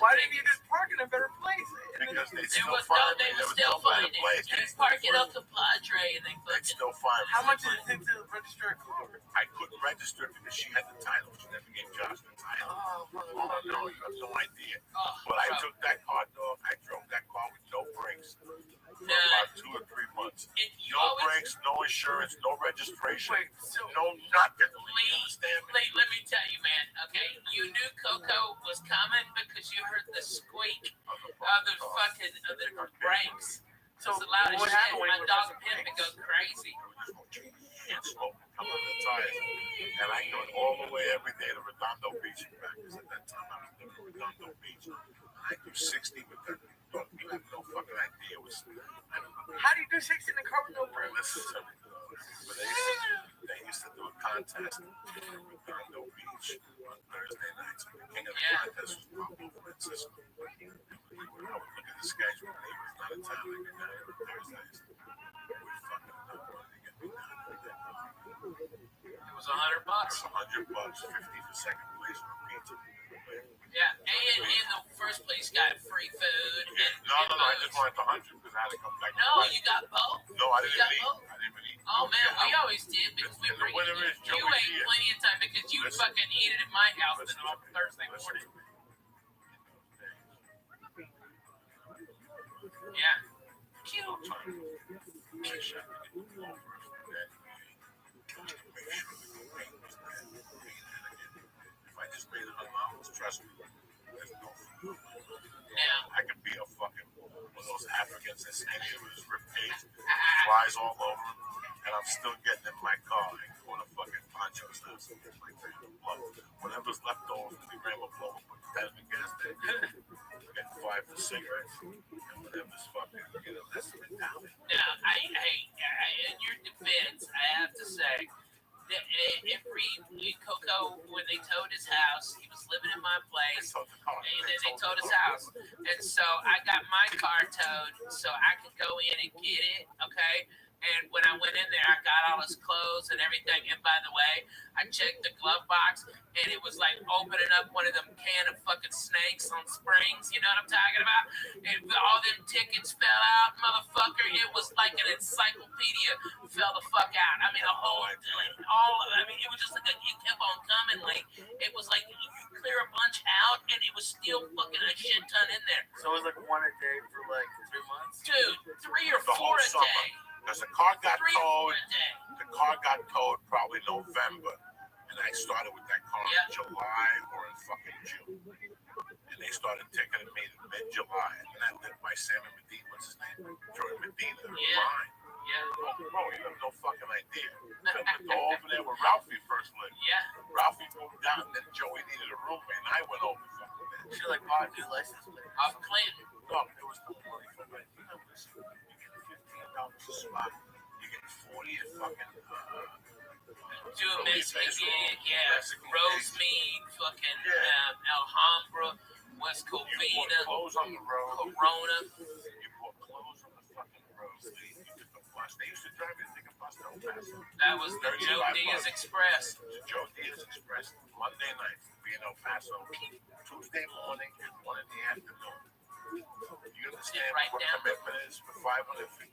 Why didn't you just park in a better place? Because they It still was find they me. were There was still no better finding. place. You park it up to Padre and they They'd fucking. still find me. How much did it take to register a car? I couldn't register it because she had the title. She never gave Josh the title. Oh, Oh, no, you have no idea. Oh, But I bro. took that car, dog. I drove that car with no brakes for Nah. about 2 or 3 months. And you No always brakes, no insurance, no registration, Wait, so no nothing. You Lee, understand me? Lee, let me tell you, man. Okay, you knew Coco was coming because you heard the squeak of the fucking of the brakes. So It's a lot of what shit. happened when My you were dog pressing Pimp would go brakes? crazy. And smoke come on the tires. And I go all the way every day to Redondo Beach and back. Because at that time I was living in Redondo Beach. And I do 60 with that. You have no fucking idea. It was, How do you do 60 in the car with no brakes? listen to me. But they used to do a contest in Redondo Beach on Thursday nights. And the king of the contest was Pablo Francisco. I would look at the schedule and he was not in town. They get down here on Thursdays. We fucking not wanted to get me down. It was $100. It's $100, 50 for second place for pizza. Yeah, and in the first place, got free food. And, No, and I booze. just wanted the 100 because I had to come back. No, you got both. No, I You didn't got even eat. both? I didn't even eat. Oh man, we always did because we And were the winner is you Joey ate Diaz. plenty of time because you Listen. fucking eat it at my house Listen on to me. Thursday Listen morning. to me. Yeah. Cute. I'm trying to make sure I can get the law first from that. Just to make sure the cocaine was there. If I just made $100, trust me, there's no food. Now, I could be a fucking one of those Africans that's skinny with his ribcage, flies all over him, and I'm still getting in my car and going to fucking Pancho's house and get my blow. Whatever's left over from the grandma blow, put that in the gas tank, get 5 for cigarettes, and whatever's fucking, get a lesson down. now, I, in your defense, I have to say that Coco, when they towed his house, he was living in my place. And then they towed his house. And so I got my car towed so I could go in and get it, okay? And when I went in there, I got all his clothes and everything. And by the way, I checked the glove box, and it was like opening up one of them can of fucking snakes on springs. You know what I'm talking about? And all them tickets fell out, motherfucker. It was like an encyclopedia fell the fuck out. I mean, it was just like it kept on coming. Like, it was like you clear a bunch out, and it was still fucking a shit ton in there. So it was like one a day for like 3 months? Dude, 3 or The 4 whole a summer. day. Because the car got 3 or 4 towed. a day. The car got towed probably November, and I started with that car in July or in fucking June. And they started taking me in mid-July, and then I lived by Sam and Medina. What's his name? Jordan Medina. Mine. Yeah. Oh, bro, you have no fucking idea. To go over there where Ralphie first lived. Yeah. Ralphie moved out, and then Joey needed a roommate, and I went over fucking there. She like bought a new license plate. Off Clinton. No, there was no money for rent. You know, listen, you get $15 a spot. You get 40 at fucking, Dude, Mexican, yeah. Mexican Rosemead, fucking Alhambra, West You Covina, put clothes on the road. Corona. You put clothes on the fucking road. You took the bus. They used to drive you to take a bus to El Paso. That was the Joe 35 Diaz bucks. Express. The Joe Diaz Express, Monday night, be in El Paso Tuesday morning and 1 in the afternoon. You understand Right what down. commitment is for $550?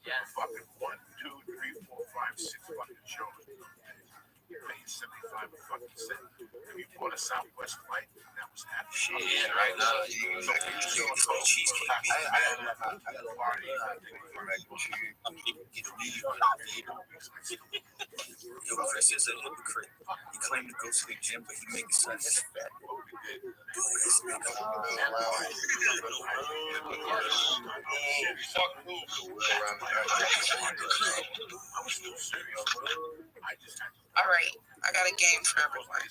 Yeah. Fucking 1, 2, 3, 4, 5, 6 fucking shows. You're paying 75 a fucking cent. If you bought a Southwest flight, that was half. Shit, right now, you So can you get go cheesecake. I Yo, Chris is a hypocrite. He claimed to go to the gym, but he make his son as fat. Dude, this nigga. All right, I got a game for everyone.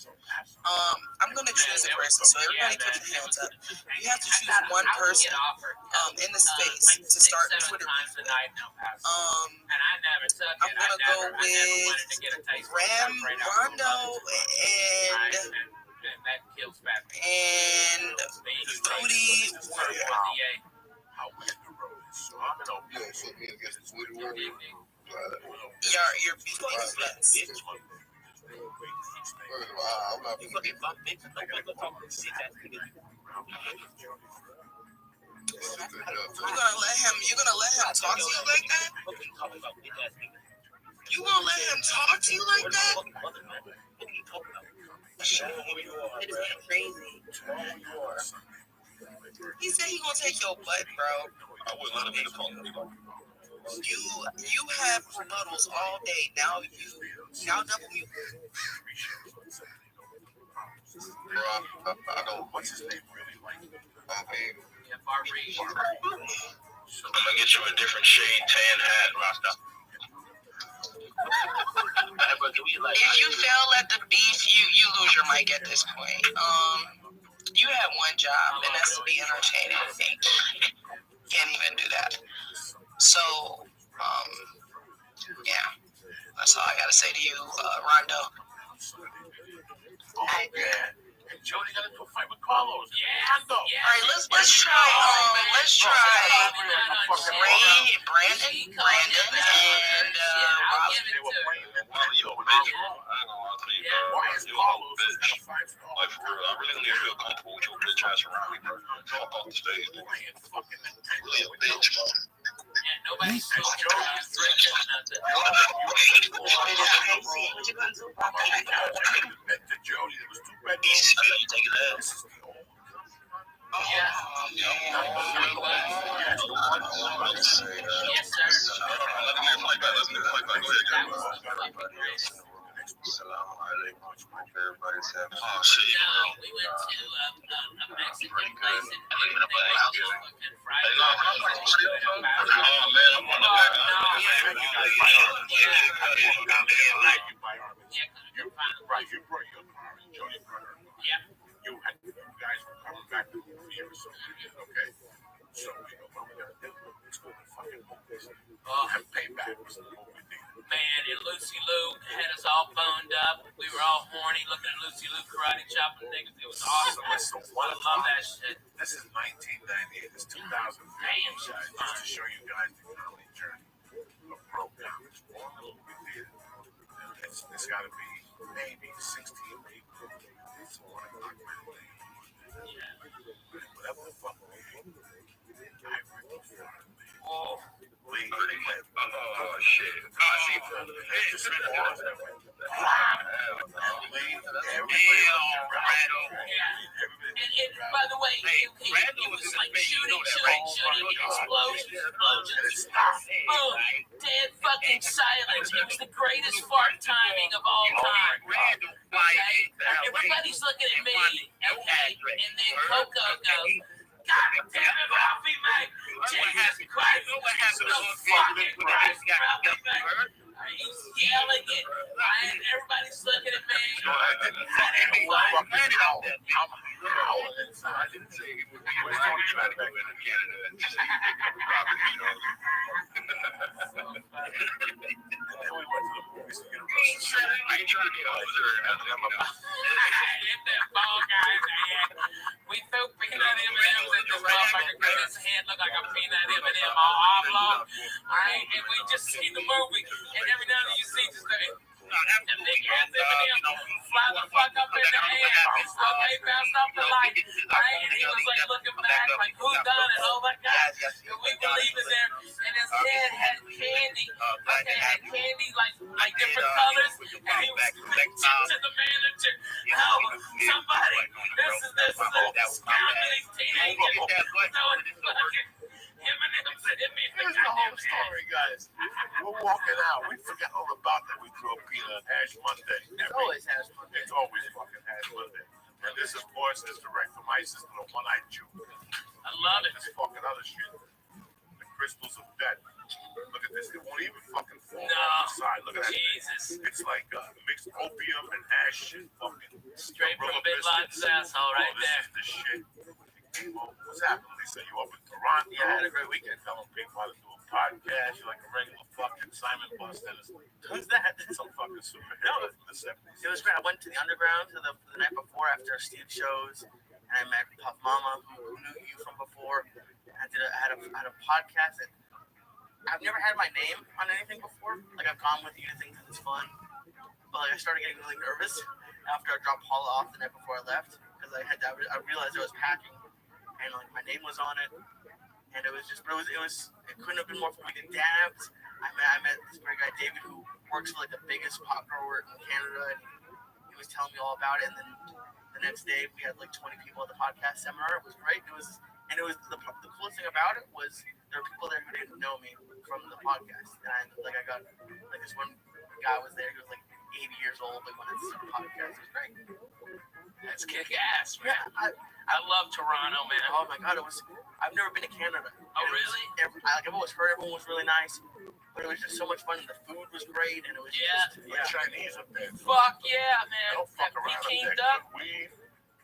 I'm gonna choose a person, so everybody put your hands up. You have to choose one person in the space to start Twitter beef with. I'm gonna go with Rondo and Booty Warrior. You're beefing nuts. You're gonna let him talk to you like that? You gonna let him talk to you like that? Crazy. He said he gonna take your butt, bro. I wouldn't let him in the phone. You have rebuttals all day. Now double mute. Bro, I don't. What's his name really like? Okay. I'm gonna get you a different shade tan hat, Rasta. If you fail at the beef, you lose your mic at this point. You have one job, and that's to be entertaining. Can't even do that. So, yeah, that's all I gotta say to you, Rondo. Oh, yeah. And Jody got into a fight with Carlos. Yeah, All right, let's try Brandon, and Robin. Why is Carlos bitch? Like, for real, I really don't even feel comfortable with your bitch ass around me, bro. Fuck off the stage, dude. Really a bitch, bro. Nobody's talking about Everybody's having oh shit. we went to a Mexican place and fried. Oh man, I'm on the back. Right, you brought your car and Jody brought her car. Yeah. You guys were coming back to the year or so. Okay. So, what we're gonna do, let's go to fucking movies. Have payback was the movie thing. Man, and Lucy Lou had us all boned up. We were all horny looking at Lucy Lou karate chopping niggas. It was awesome. I love that shit. This is 1998. It's 2003. Just to show you guys the comedy journey of Pro Comics. One little movie theater. It's got to be maybe 16 people. It's 1 o'clock midday. Whatever the fuck we do. I really fun. Oh. Oh shit. And by the way, it was like shooting, explosions, boom, dead fucking silence. It was the greatest fart timing of all time. Okay? Everybody's looking at me, okay? And then Coco goes, God damn it, Ralphie, mate! Jesus Christ! The fucking Christ, Ralphie, mate! He's yelling it, and everybody's looking at me. I didn't say it was trying to go into Canada. And we went to the movies to get a Russian. I ain't trying to get over there. Hit that ball guy's head. We threw peanut M&Ms at this motherfucker because his head looked like a peanut M&M all oblong. Alright, and we just see the movie, and every now and then you see just the big ass M&M fly the fuck up in the air. So they bounced off the light. Right? And he was like looking back, like, who done it? Oh my God. And we believe in there. And his head had candy. Okay, had candy like different colors. And he was preaching to the manager. Help, somebody. This is a scam to these teenagers. So it's fucking M&M's hit me in the Here's the whole goddamn story, guys. We're walking out. We forgot all about that. We threw a peanut on Hash Monday. It's always Hash Monday. It's always fucking Hash Monday. And this, of course, is direct from ISIS to the one-eyed Jew. I love it. This fucking other shit. The crystals of death. Look at this. It won't even fucking fall No. off the side. Look at that. Jesus. It's like mixed opium and hash shit. Fucking Straight from gorilla Bin Laden's biscuits. asshole right Oh, there. This is the shit. Well, what's happening, Lisa? You up in Toronto? Yeah, I had a great weekend. Telling people how to do a podcast. You're like a regular fucking Simon Busted. Who's that? Some fucking superhero from the 70s. It was great. I went to the underground the night before after Steve shows, and I met Puff Mama, who knew you from before. I had a podcast that I've never had my name on anything before. Like, I've gone with you to things that it's fun, but like I started getting really nervous after I dropped Paula off the night before I left, because I realized I was packing, and like my name was on it, and it couldn't have been more fun. We did dabs. I met this great guy David, who works for like the biggest pot grower in Canada, and he was telling me all about it. And then the next day we had like 20 people at the podcast seminar. It was great. It was the coolest thing about it was there were people there who didn't know me from the podcast, and I got like this one guy was there who was like 80 years old, like when it's a podcast. It was great. That's kick ass, man. Yeah, I love Toronto, man. oh my God, I've never been to Canada. Oh, really? I've always heard everyone was really nice, but it was just so much fun. And the food was great, and it was The Chinese up there. Fuck yeah, They man. don't fuck That around Peking up there. duck. Good weed.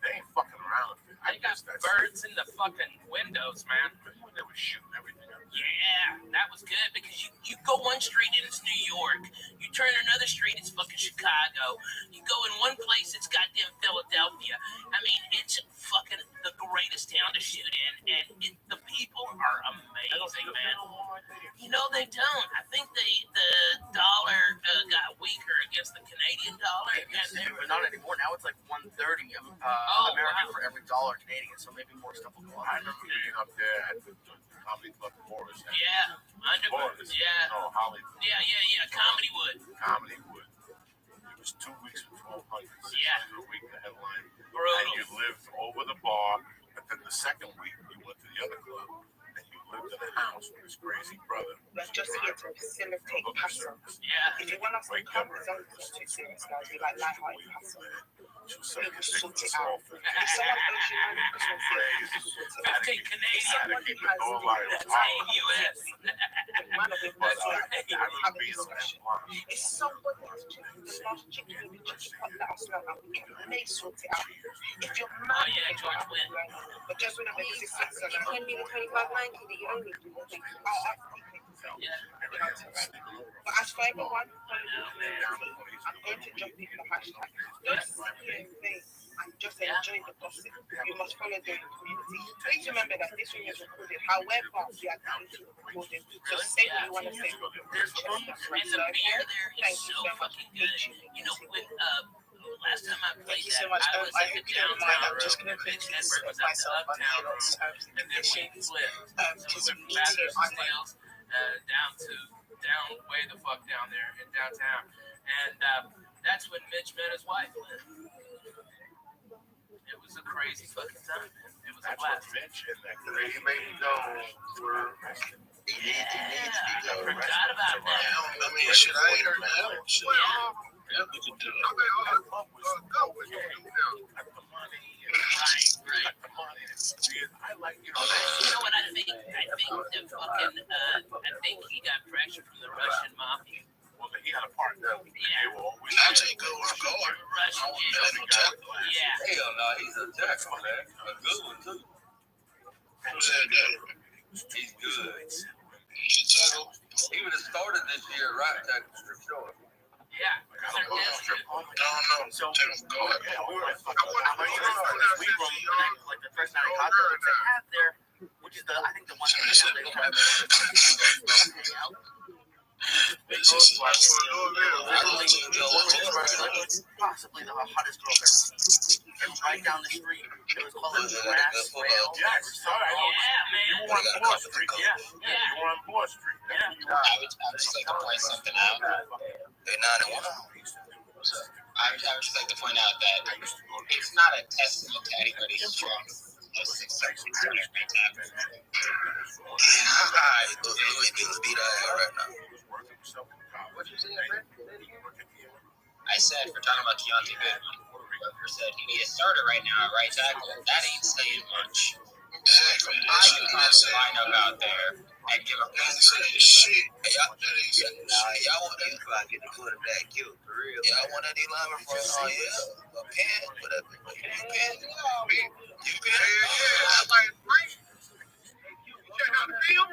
They ain't fucking around. They got birds in the fucking windows, man. They were shooting everything up. Yeah, that was good because you go one street and it's New York. You turn another street, it's fucking Chicago. You go in one place, it's goddamn Philadelphia. I mean, it's fucking the greatest town to shoot in, and the people are amazing, man. You know, they don't. I think the dollar got weaker against the Canadian dollar. But not anymore. Now it's like 130 American wow. for every dollar Canadian. So maybe more stuff will go I on. remember being up there at the Comedy Club Forest. Yeah, Underwood. Yeah. No, Hollywood. Yeah. Comedywood. Comedywood. It was 2 weeks for 1200. Yeah. A week the headline. Brutal. And you lived over the bar, but then the second week you went to the other club and you lived in a house with his crazy brother. We're just here to facilitate hustle. Yeah. If you want us to come, it's only too serious, guys. We like lighthearted hustle. She was We sucking will dick sort with it out. herself. If someone owes you money, we will feel it. 15 Canadian. Had to keep the door locked. That's in US. Man of it, But so I have remember a being on that discussion. block. If somebody has chicken, the last chicken, the chicken pot, let us know, and we may sort it out. If you're mad, yeah, George Wynn. but just remember, this is success. You can be the 2590 that you only do. Yeah. But as for everyone, I'm going to jump in the hashtag. Don't sit here and say, and just enjoy the gossip. You must follow the community. Please remember that this room is recorded. However, we are going to record it. So say what you want to say. There's room, and the beer there is so fucking good. You know, when last time I played Thank you so that, much. I was I at the hope you don't mind. downtown I'm just room. going to Mitch quickly Hedberg was put at the myself on uptown the room, terms and and then we conditions. flipped. Because So of we me went too, from I'm Steels down way the fuck down there in downtown, and that's when Mitch met his wife. It was a crazy fucking time, man. It was a That's what blast. Mitch and that crazy baby doll were arrested. Yeah, I forgot about that. I mean, shit, I ain't heard that. Shit. Yeah, we could do it. Okay, that club was at the money. Right. At the money. I like, You know what I think? I think the fucking I think he got pressure from the Russian mafia. well, he had a partner. Yeah. They were always I'll take over going. Russian yeah. Hell no, he's a jackal, man. A good one, too. Who said that? He's good. Chicago. He would have started this year right tackle for sure. Yeah. Don't know. So, Take him go. yeah, we were we room like the first night I got there, which they have there, which is I think the one thing they have. Possibly the hottest girl I've ever seen. And right down the street, it was called a grass rail. Yes, sorry. Yeah, man. You were on Bloor Street. Yeah, you were on Bloor Street. I would just like to point something out. I would just like to point out that it's not a testament to anybody's strength. Just accept it. I said, for talking about Keontae Goodwin, whoever said he needs a starter right now at right tackle, that ain't saying much. I can toss a lineup out there and give a shit. Y'all want these guys get the quarterback killed for real. Y'all want that lineman from a pen, whatever. You pen? You pen? I'm like, great. You check out the field?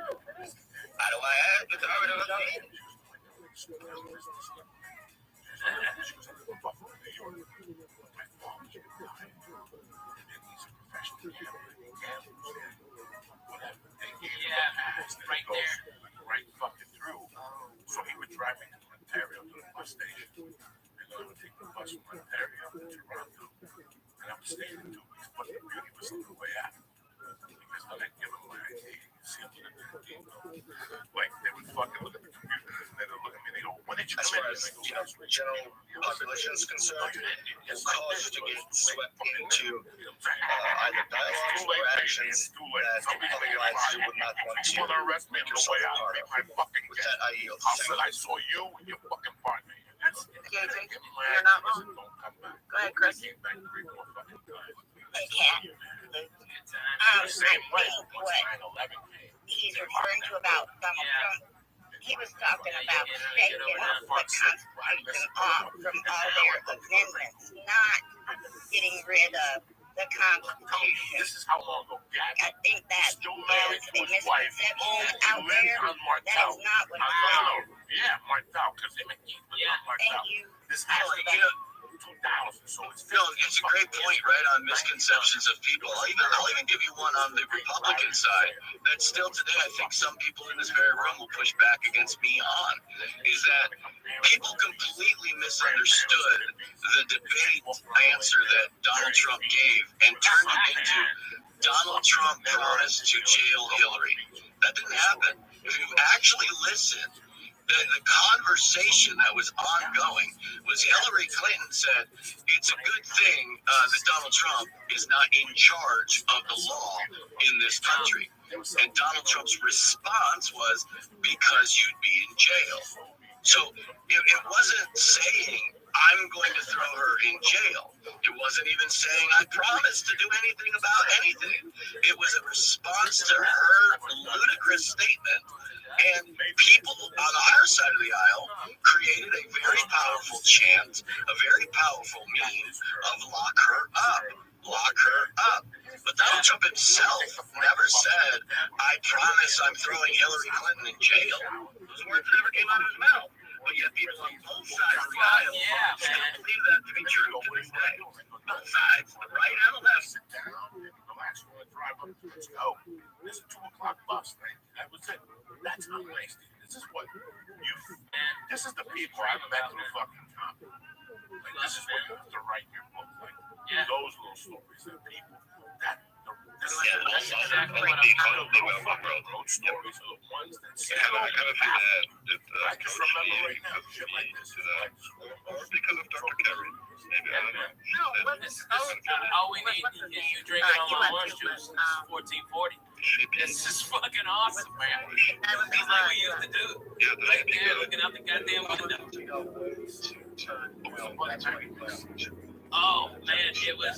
How do I add? Look at the right there. Right fucking through. So he would drive me to Ontario to the bus station. And I would take the bus from Ontario to Toronto. And I'm staying in 2 weeks. But the beauty was on the way out. Because when I give him my ID, see him in the game. Like, they would fucking look at the computer and they would look at me and they go, when did you come in? As far as, general population is concerned, will cause you to get swept into either dialogues or actions that otherwise you would not want to arrest me on the way out. with that ideal. I saw you and your fucking partner. Yeah, Jake, you're not wrong. Go ahead, Chris. Hey, Kat. I think what he's referring to about Donald Trump, he was talking about taking the Constitution off from all their amendments, not getting rid of the Constitution. This is how long ago I think that is a misconception out there. That is not what I'm saying. Yeah, Martel, because him and Keith was not Martel. Thank you. This has to be 2000, so it's Phil, it's a great point, right, on misconceptions of people. I'll even give you one on the Republican side that still today I think some people in this very room will push back against me on, is that people completely misunderstood the debate answer that Donald Trump gave and turned it into Donald Trump promised to jail Hillary. That didn't happen. If you actually listened, the conversation that was ongoing was Hillary Clinton said it's a good thing that Donald Trump is not in charge of the law in this country. And Donald Trump's response was, because you'd be in jail. So it wasn't saying, I'm going to throw her in jail. It wasn't even saying, I promise to do anything about anything. It was a response to her ludicrous statement. And people on our side of the aisle created a very powerful chant, a very powerful meme of lock her up, lock her up. But Donald Trump himself never said, I promise I'm throwing Hillary Clinton in jail. Those words never came out of his mouth. But yet people on both sides of the aisle still believe that to be true to this day. Both sides, the right and the left. Sit down, relax, we're gonna drive up, let's go. This is 2 o'clock bus, right? That was it. That's not nice. This is what this is the people I've met through fucking time. Like, this is what you have to write your book. Like, those little stories of people. That's exactly what I'm talking about. Road stories are the ones that say, I have a feeling that I just remember right now, shit like this. because of Dr. Kerry. Maybe I don't know. All we need is you drinking all my orange juice. 1440. This is fucking awesome, man. It's like we used to do. Right there, looking out the goddamn window. Oh, man, it was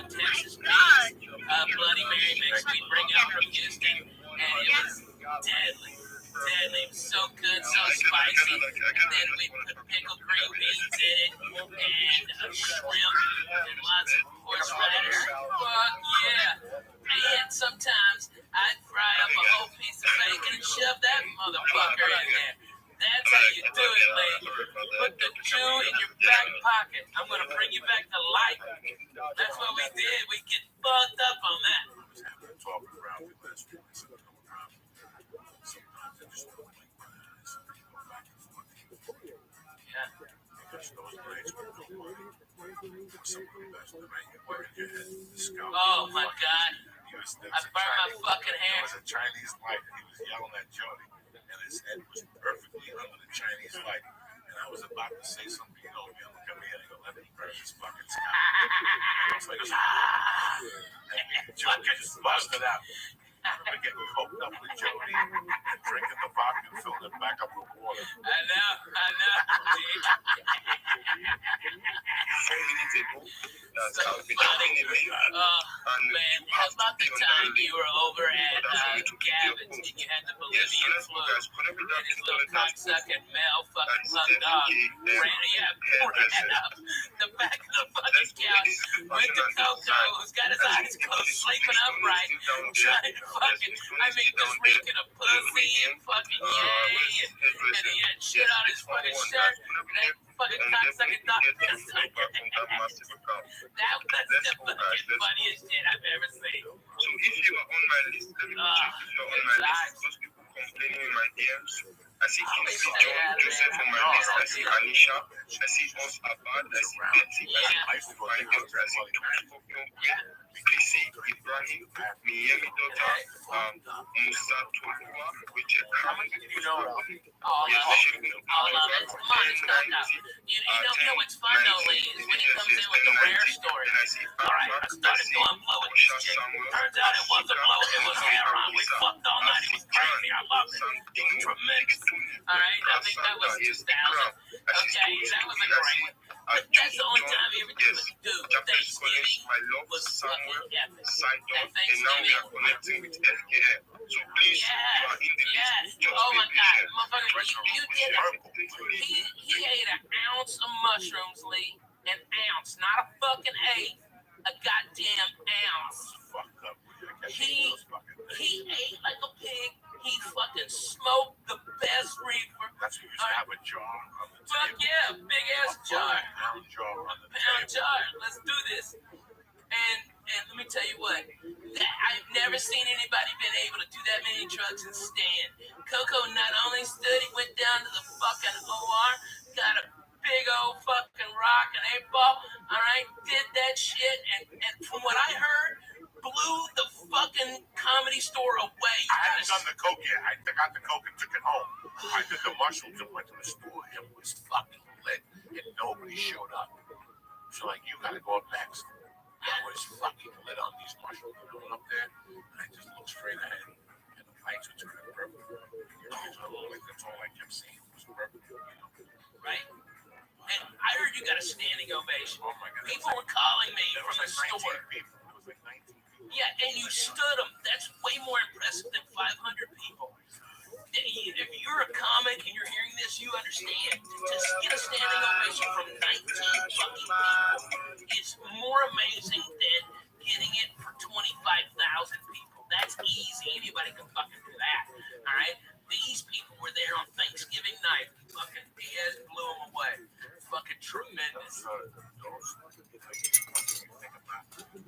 Texas Beach, Bloody Mary mix we bring out from Houston, and it was deadly. Deadly. It was so good, so spicy. And then we put pickled green beans in it, and shrimp, and lots of horseradish. Fuck yeah. And sometimes I'd fry up a whole piece of bacon and shove that motherfucker in there. That's how you do it, lady. Put the Jew in your back pocket. I'm going to bring you back to life. That's what we did. We get fucked up on that. had the scout. Oh my God. He was, I burned my fucking hair. There was a Chinese light, and he was yelling at Jody, and his head was perfectly under the Chinese light. And I was about to say something, you know, man, look at me, and I go, let me burn this fucking scout. And I was like, and Jody just busted out. I remember getting coked up with Jody and drinking the vodka and filling it back up with water. I know. So many people that have been Funny. talking to me, and Man, you how have to about be the on time that you were over at Gavin's and you had the Yes, Bolivian let's flu go, guys. Whenever that and his is little done, cocksucking male that fucking is pug the dog hairdresser. ran up the back of the fucking couch with the Coco who's got his eyes closed, sleeping upright, trying to fucking, just reeking of pussy and fucking yay, and he had shit on his fucking shirt, and that fucking cocksucking dog pissed on your head. That was the fucking funniest shit I've ever seen. So if you are on my list, let me check if you're on my list. Those people complaining in my DMs. I see Kingsley John, Joseph on my list. I see Anisha. I see Os Abad. I see Betsy. I see Find Girls. I see Tokyo. I see Ibrahim, Miami Daughter, Musa Tolua, Richard Khan. You know, all of it. Money's not enough. You know what's fun though, Lee, is when he comes in with the rare story. Alright, I started doing blow with this chick. Turns out it wasn't blow, it was heroin. We fucked all night. It was crazy. I loved it. It was tremendous. Alright, I think that was 2000. Okay, that was a great one. But that's the only time he ever did what he do. Thanksgiving was fucking epic. That Thanksgiving. With FKM. So please, you are in the list. Just Oh be my God, patient. motherfucker, you did it. He ate an ounce of mushrooms, Lee. An ounce, not a fucking eighth. A goddamn ounce. He ate like a pig. He fucking smoked the best reefer. That's what you used to have a jar on the Fuck table. yeah, big ass jar. Pound jar on the Pound table. jar. Let's do this. And let me tell you what, I've never seen anybody been able to do that many drugs and stand. Coco not only stood, he went down to the fucking OR, got a big old fucking rock and 8-ball, alright, did that shit, and from what I heard, blew the fucking Comedy Store away. I hadn't done the coke yet. I got the coke and took it home. I did the mushrooms and went to the store. It was fucking lit, and nobody showed up. So like, you gotta go up next. I was fucking lit on these mushrooms. I went up there, and I just looked straight ahead, and the lights were turning purple. That's all I kept seeing was purple. Right? And I heard you got a standing ovation. Oh my God. People were calling me There from was the like 19 store. people. There was like 19 people. Yeah, and you stood them. That's way more impressive than 500 people. If you're a comic and you're hearing this, you understand. To get a standing ovation from 19 fucking people is more amazing than getting it for 25,000 people. That's easy. Anybody can fucking do that. All right? These people were there on Thanksgiving night. Fucking Diaz blew them away. Fucking tremendous.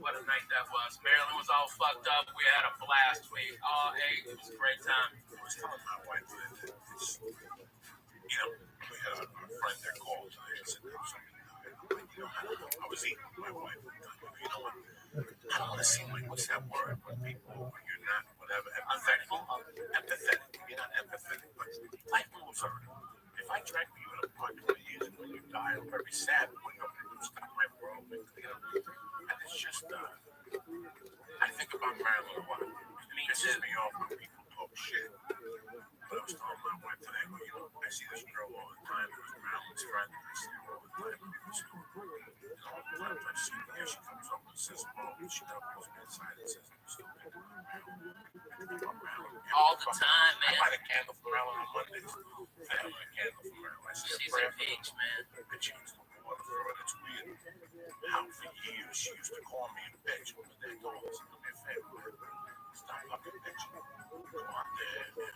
What a night that was. Maryland was all fucked up. We had a blast. We all ate. It was a great time. I was telling my wife that it's, we had a friend there called today and said there was something. I was eating with my wife. You know what? I don't want to seem like, what's that word when you're not, whatever, empathetic. You're not empathetic, but life moves on. If I drank with you in a park 20 years and when you die, I'm very sad. What are you going to do? Stop my world? And it's just, I think about Maryland a lot. It pisses me off when people talk shit. But I was telling my wife today, I see this girl all the time. It was Maryland's friend. I see her all the time. All the time I see her, she comes up and says, she goes inside and says, All the time, man. I light a candle for Maryland on Mondays. I have a candle for Maryland. I say a She's prayer a bitch, man. I changed the water for her. It's weird how for years she used to call me a bitch when they told us to do me a favor. Stop fucking bitching. Go out there and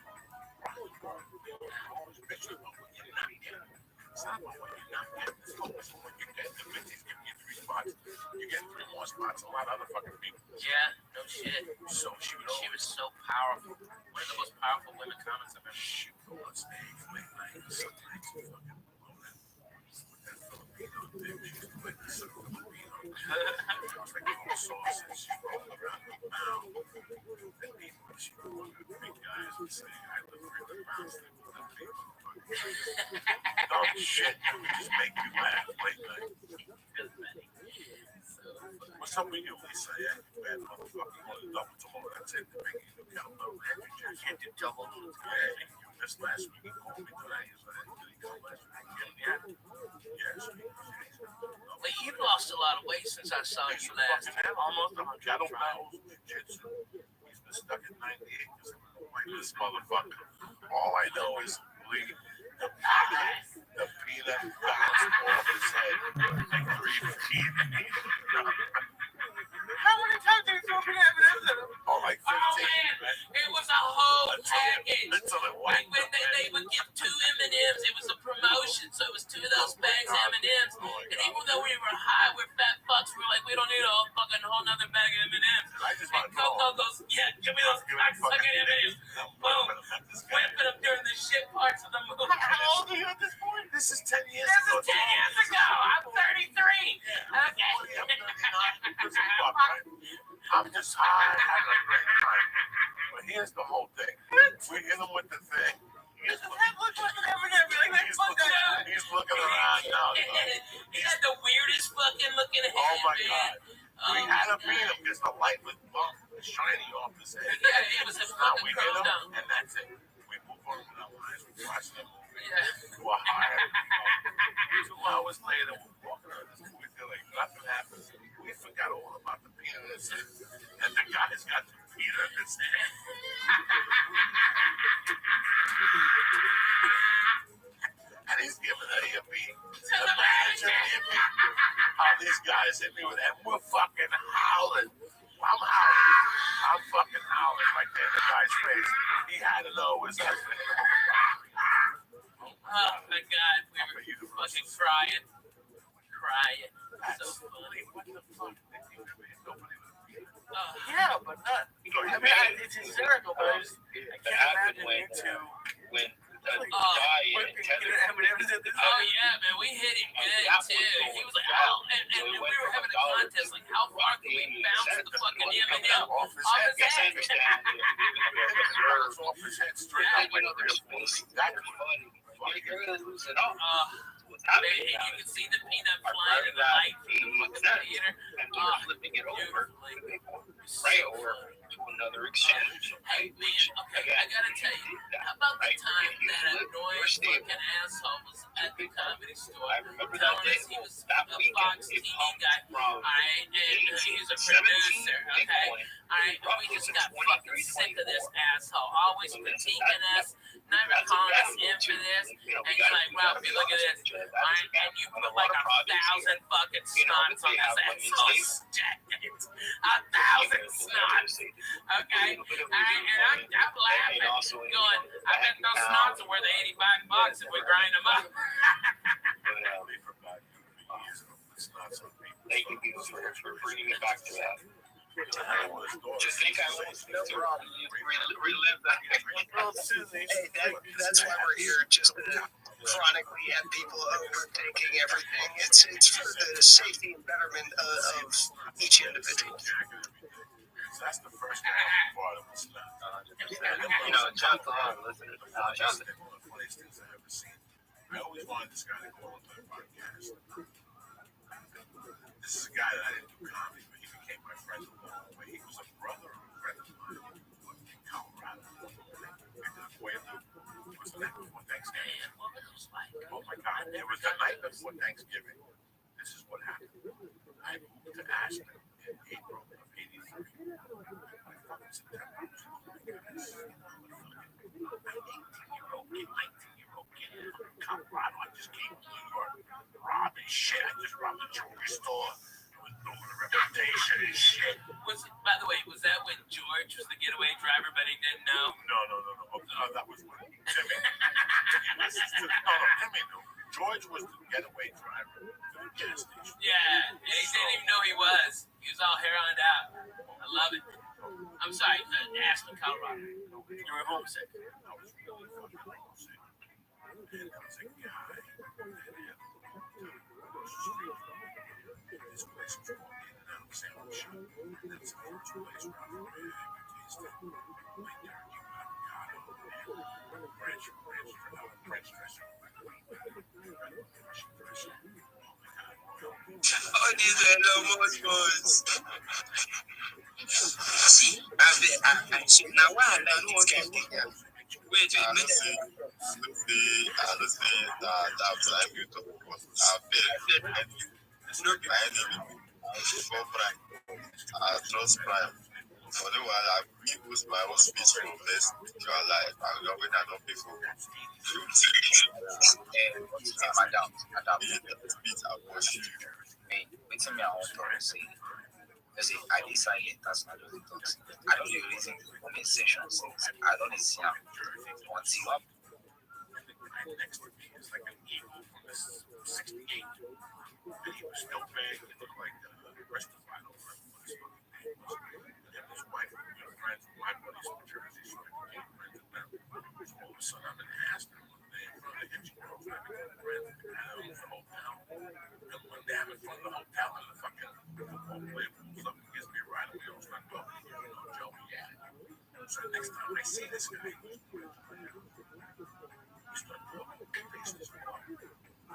rock. Always bitching about what you're not getting. It's not about what you're not getting. It's focus on what you're getting. The bitches giving you 3 spots. You get 3 more spots. A lot of other fucking people. Yeah, no shit. So she was so powerful. One of the most powerful women comics I've ever seen. She would stay late night. Some nights fucking blow that Filipino thing. She used to witness a Filipino. like all sauces. She rolled around the mouth. And she was one of the big guys and saying, I live 300 pounds. Dumb shit. Just make you laugh late night. What's up with you, Lisa? Yeah, you bad motherfucker. You want to double tomorrow? That's it. The biggie, you count double. I can't do double. Yeah, you missed last week. You called me today. So I didn't come last week. Yeah. Yes. But you've lost a lot of weight since I saw you last. Almost 100 kettlebells, jiu-jitsu. He's been stuck at 98 because I'm like this motherfucker. All I know is the peanut bounced off his head like 3 feet. How many times did you throw M&M's at him? Oh, like 15. Oh, man. It was a whole package. Until it Like went. when they would give 2 M&Ms, it was a promotion. So it was 2 of those bags of M&Ms. And even though we were high, we're fat fucks, we were like, we don't need a whole nother bag of M&Ms. And Coco goes, yeah, give me those cocksucking M&Ms. Boom. Whipping them during the shit parts of the movie. How old are you at this point? This is 10 years This ago. is 10 years ago. I'm 33. Okay. I'm just high, having a great time. But here's the whole thing. We hit him with the thing. His head looks like an M&M. He's looking around now. He had the weirdest fucking looking head, Oh my man. God. We had to beat him because the light was shiny off his head. Yeah, it was a Now fucking we hit him, chrome. and that's it. We move on with our lives. We watch the movie. Yeah. To a higher. 2 hours later, we're walking around this movie. Feel like nothing happened. We forgot all about the peanut in his head. And the guy's got the peanut in his head. And he's giving a hippie. Imagine hippie. How these guys hit me with that. We're fucking howling. I'm howling. I'm fucking howling right there in the guy's face. He had to know it was us. Oh my God, we were fucking crying. So funny. What the fuck? Yeah, but not. I mean, it's hysterical, but I can't imagine you two. When the Like, guy whipping tethered M&M's at this Oh yeah, man, we hit him good too. He was like, "How?" And we were having a contest, like, how far can we bounce the fucking M&M off his head? Yes, I understand. Off his head straight Yeah, up. you know, there's that funny. You're really losing out. What's And happening you now can is see the peanut our flying in the brother light from the fucking theater. and we're flipping it over, right over to another exchange. Hey man, okay, I gotta tell you, how about the time that annoying fucking asshole was at the comedy store I remember that telling day. us he was That a weekend, Fox it TV pumped guy, from alright, and he's a 17 producer, okay? Bitcoin Alright, and we just got fucking sick of this asshole, always critiquing us, never calling us in for this, and you're like, Ralphie, look at this, alright, and you put like 1,000 fucking snots on this asshole's jacket, 1,000 snots, okay? Alright, and I'm laughing, going, I bet those snots are worth $85 if we grind them up. Thank you for bringing me back to that. Just think I won't relive that. Hey, that's why we're here, just to chronically have people overthinking everything. It's for the safety and betterment of each individual. That's the first part of it. You know, John Thalon, listen to That's one of the funniest things I've ever seen. I always wanted this guy to go on the podcast. This is a guy that I didn't do comedy, but he became my friend along the way. He was a brother of a friend of mine in Colorado. I did a Quaalude. It was the night before Thanksgiving. Oh my God, it was the night before Thanksgiving. This is what happened. I moved to Ashland in April of '83. My fucking September. Colorado. I just came to New York, robbing shit. I just robbed a jewelry store. It was doing a reputation and shit. By the way, was that when George was the getaway driver, but he didn't know? No. That was when Timmy. Timmy knew. George was the getaway driver to the gas station. Yeah, and he didn't even know he was. He was all hair on out. I love it. I'm sorry, Ashland, Colorado. You were homesick. I was really fucking homesick. And I was like, yeah, This place was walking in and out of sandwich shop. And then some other place around the way. White turkey, avocado, French dressing. Oh, these are no more ones. See, now why I know these guys think that? Wait, I don't see that I'm going to work. I've been my enemy. Before Prime. I trust Prime. For the while I use my own speech for this your life. I'm not going to know people. Madam, Speech I watch you. wait till me, I want to say. You see, I decide that's not really talks. I don't really reason the comment section says. I don't see how once you up. Next to me is like an eagle from the 68. And he was still big. He looked like Restified over his fucking name. And his wife was good friends with my buddies from Jersey, so I became friends with them. So all of a sudden, I'm in Aston one day in front of the hitching girls. I became friends with them in the hotel. And one day I'm in front of the hotel and the fucking football player pulls up and gives me a ride. And we all start talking. Joey, yeah. So the next time I see this guy, we start talking. Face this wall.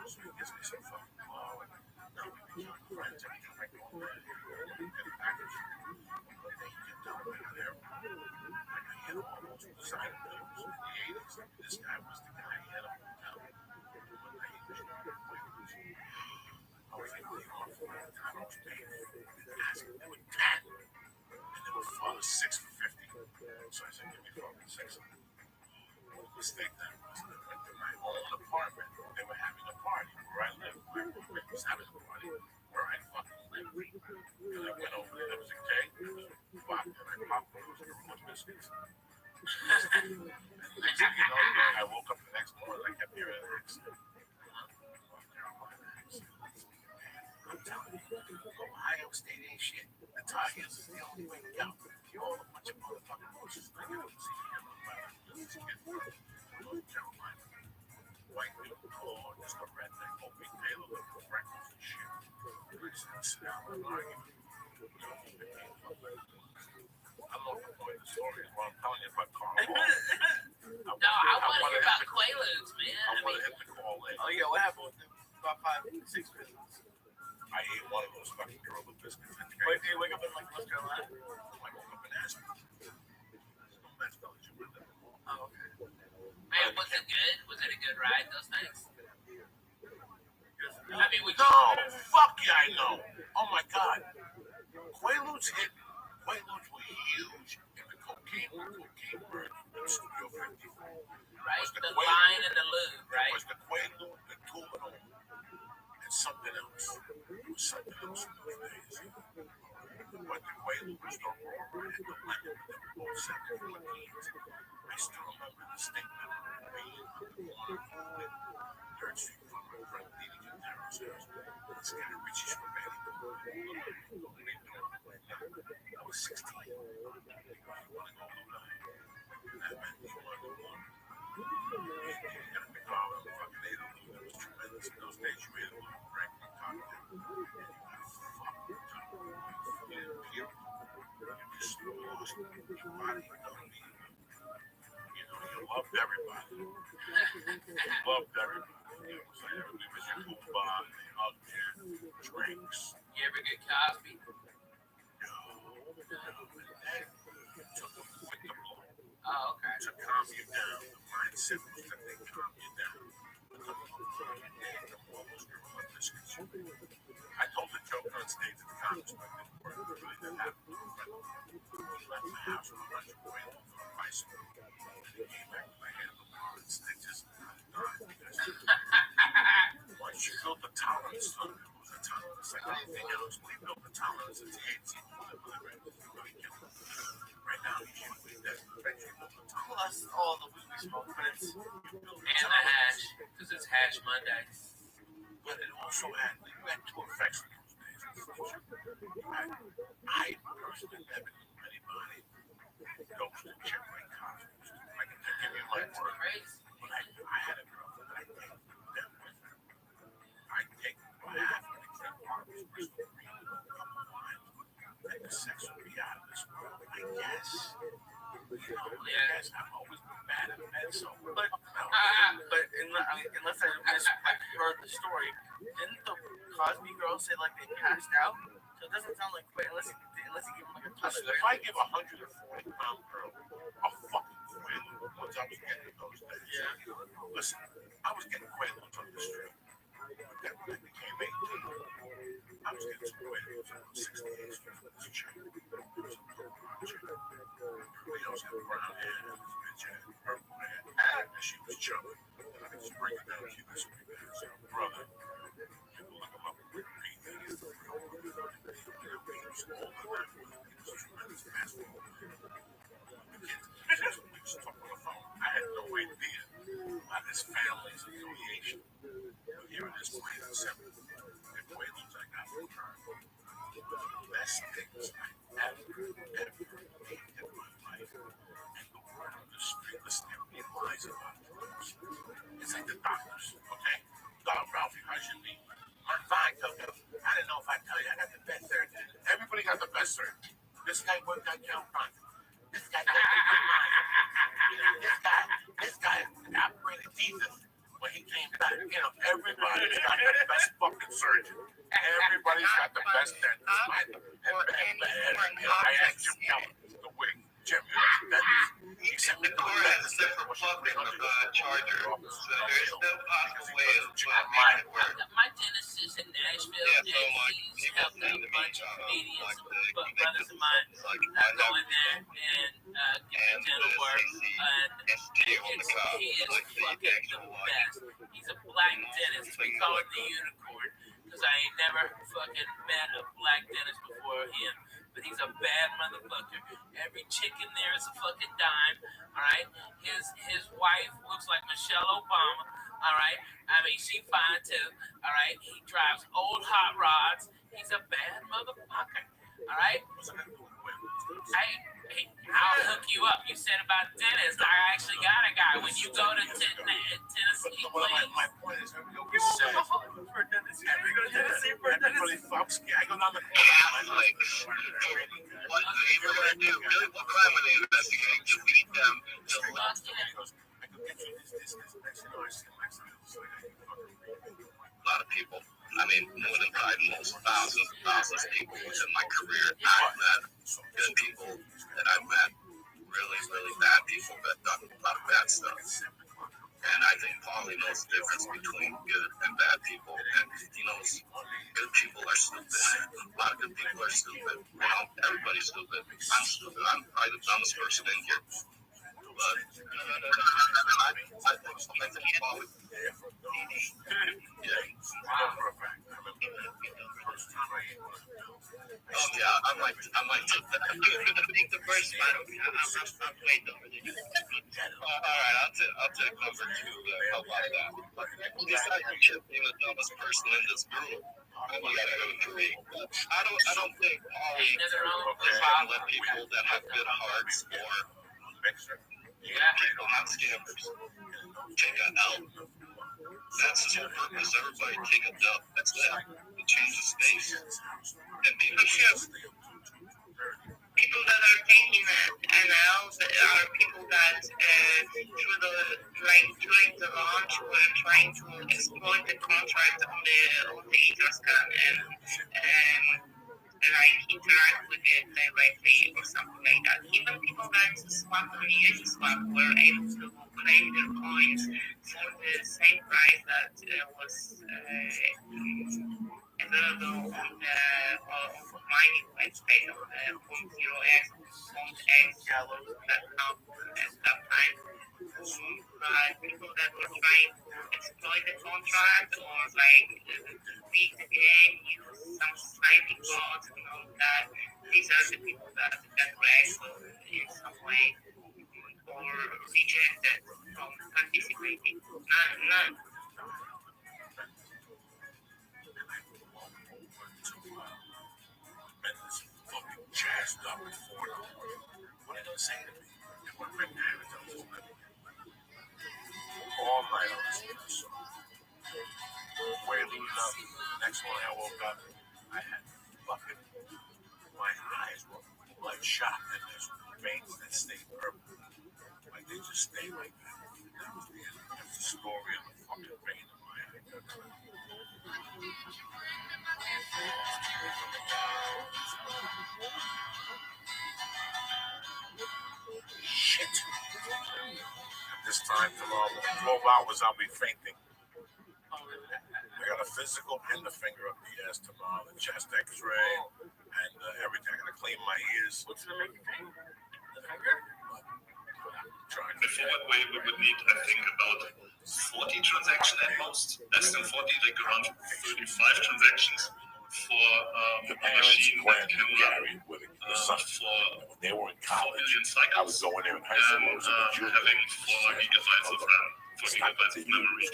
So he gives me some fucking blow. And now we become friends. Every time I go in there, get a package. One day he came down right there. Like I had all those designer clothes in the 80s. This guy was the guy. He had a hotel. One day he was I was like, what are you on for? I don't pay. Asking, they were 10. And they were for 6 for 50. So I said, give me fucking 6 of them. What mistake that was. I went to my own apartment. They were having a party where I lived. My roommate was having a party where I fucking lived. And I went over there. There was a cake. There was a vodka. And I popped those and everyone's biscuits. And next thing you know, I woke up the next morning. I kept hearing an accent. I'm telling you, Ohio State ain't shit. The Tigers is the only way to go. You're all a bunch of motherfucking horses. I get to see you on North Carolina. White people, oh, just a redneck, hoping Taylor looked for breakfast and shit. Sit down and argue. I'm not the point of the story. Is what I'm telling you about Carl. No, I want to hear about Quaaludes, man. I want to hit the call in. Oh yeah, what happened with them? About 5, 6 minutes. I ate one of those fucking gorilla biscuits. Wait, did you wake up in like North Carolina? I woke up in Aspen. There's no Mets Village with them. Oh, okay. Man, was it good? Was it a good ride, those things? I mean, No, fuck yeah, I know. Oh my god. Quaaludes hit. Quaaludes were huge in the cocaine bird Studio 50. Right? The line and the lube, right? It was the Quaalude, the Tuminal, and something else. It was something else in those days. But the Quaalude was the roar and the lemon. They were both separate cookies. I still remember the stick that being on Third Street from my friend leading to Darrow's house. This guy, Richie Scribetti, I was 16. You want to go tonight? That meant you want to go. You got a big car, fucking ate a little. It was tremendous. In those days, you ate a little Franklin cocktail. You didn't puke. You just lost your body. You loved everybody. You loved everybody. It was like everybody was your cool bar. They hugged you. Drinks. You ever get Cosby? Oh, okay. To calm you down. The mindset was that they calm you down. I told the joke on stage at the conference, but it didn't work. It really didn't happen. He left my house with a bunch of oil on a bicycle. He came back with my hand on the bar and stitches. Once you build the tolerance, it was a tolerance like anything else. We built the tolerance at the 18th. Right now, you can't believe that. Plus all the weed we smoke, but it's... And the hash, because it's Hash Monday. But it also had two effects in those days. I personally never knew anybody goes to check my costumes. I can give you my word. When I had a girlfriend, I take them with her. I take them by half and I drink bottles of green. like the sex would be out of this world. I guess. Yes, I've always been bad at men, so. But unless I heard the story, didn't the Cosby girl say like they passed out? So it doesn't sound like quit unless you give them like a ton Listen, of if I give a 140-pound girl a fucking quaalude, once I was getting those days. Yeah. Listen, I was getting quaaludes on the street. But then when I became 18, I was getting some quaaludes on 68th Street from this chick. Leo's got brown hair, and this bitch had purple hair, and she was chubby. And I just bring it down to you this way, man. So, brother, you can look him up and repeat that. He's the real one. He was older than that. He was a tremendous basketball player. We used to talk on the phone. I had no idea about this family's affiliation. But here in this place, the quaaludes I got from her were the best things I ever ate in my life. And the word on the street, listen, everybody lies about drugs. It's like the doctors, okay? Ralphie, how's your knee? I'm fine, Coco. I didn't know if I tell you, I got the best surgeon. Everybody got the best surgeon. This guy worked out Count Fine. This guy operated Jesus when he came back. You know, everybody's got the best fucking surgeon. Everybody's got the best dentist. The wig. Jim, Except the core has a separate plug in the charger, so there's no possible way of making it work. My dentist is in Nashville, and he's helping a bunch of comedians, brothers of mine, go in there and get dental work. He is fucking the best. He's a black dentist. We call him the unicorn, because I ain't never fucking met a black dentist before him. But he's a bad motherfucker. Every chick in there is a fucking dime. All right. His wife looks like Michelle Obama. All right. I mean, she fine too. All right. He drives old hot rods. He's a bad motherfucker. All right. I'll hook you up. You said about dentists. I actually got a guy. When you go to Tennessee, my point is, everybody says for a dentist. Yeah, we go to Tennessee for a everybody dentist. fucks. I go down the What they were going to do, really, what crime were they investigating to beat them to I could get you this. Next thing I see a lot of people. I mean, more than probably most thousands of people within my career. I've met good people, and I've met really, really bad people that done a lot of bad stuff. And I think Paulie knows the difference between good and bad people. And he knows good people are stupid. A lot of good people are stupid. You know, everybody's stupid. I'm stupid. I'm probably the dumbest person in here. But I think Paulie. Oh yeah, I might take that. I think the first one, I'm way dumber than you. All right, I'll take number two. How about that? Besides being the dumbest person in this group, I'm gonna go three. I don't think Paulie is gonna let people that have good hearts or people, not scammers, take an L. That's his whole purpose. Everybody take a dub. That's it. To change the space. And people that are taking NLs are people that during the launch were trying to exploit the contract on the igers and like interact with it directly or something like that. Even people that swap on Uniswap were able to claim their coins for the same price that was available on the mining website of the 0x.gallows.com at that time. But people that were trying to exploit the contract or like beat the game, use some sniping bots and all that, these are the people that were able in some way or rejected from participating. None. Jazzed up before them. What are they saying to me? They want to make damage on this living. All night on this episode. Way losing up. Next morning I woke up. I had fucking my eyes bloodshot, and there's veins that stay purple. Like they just stay like that. That was the end. That's the story of the fucking vein in my eye. Shit. At this time tomorrow, 12 hours, I'll be fainting. I got a physical and the finger up the ass tomorrow, the chest x-ray, and everything. I gotta clean my ears. What's gonna make you faint? The finger? Before we would need, I think, about 40 transactions at most. Less than 40, like around 35 transactions for the a machine that can run with it. For when they were in 4 college, billion cycles, I was going there in high school. I was having 4 gigabytes of RAM, 4 gigabytes of memory.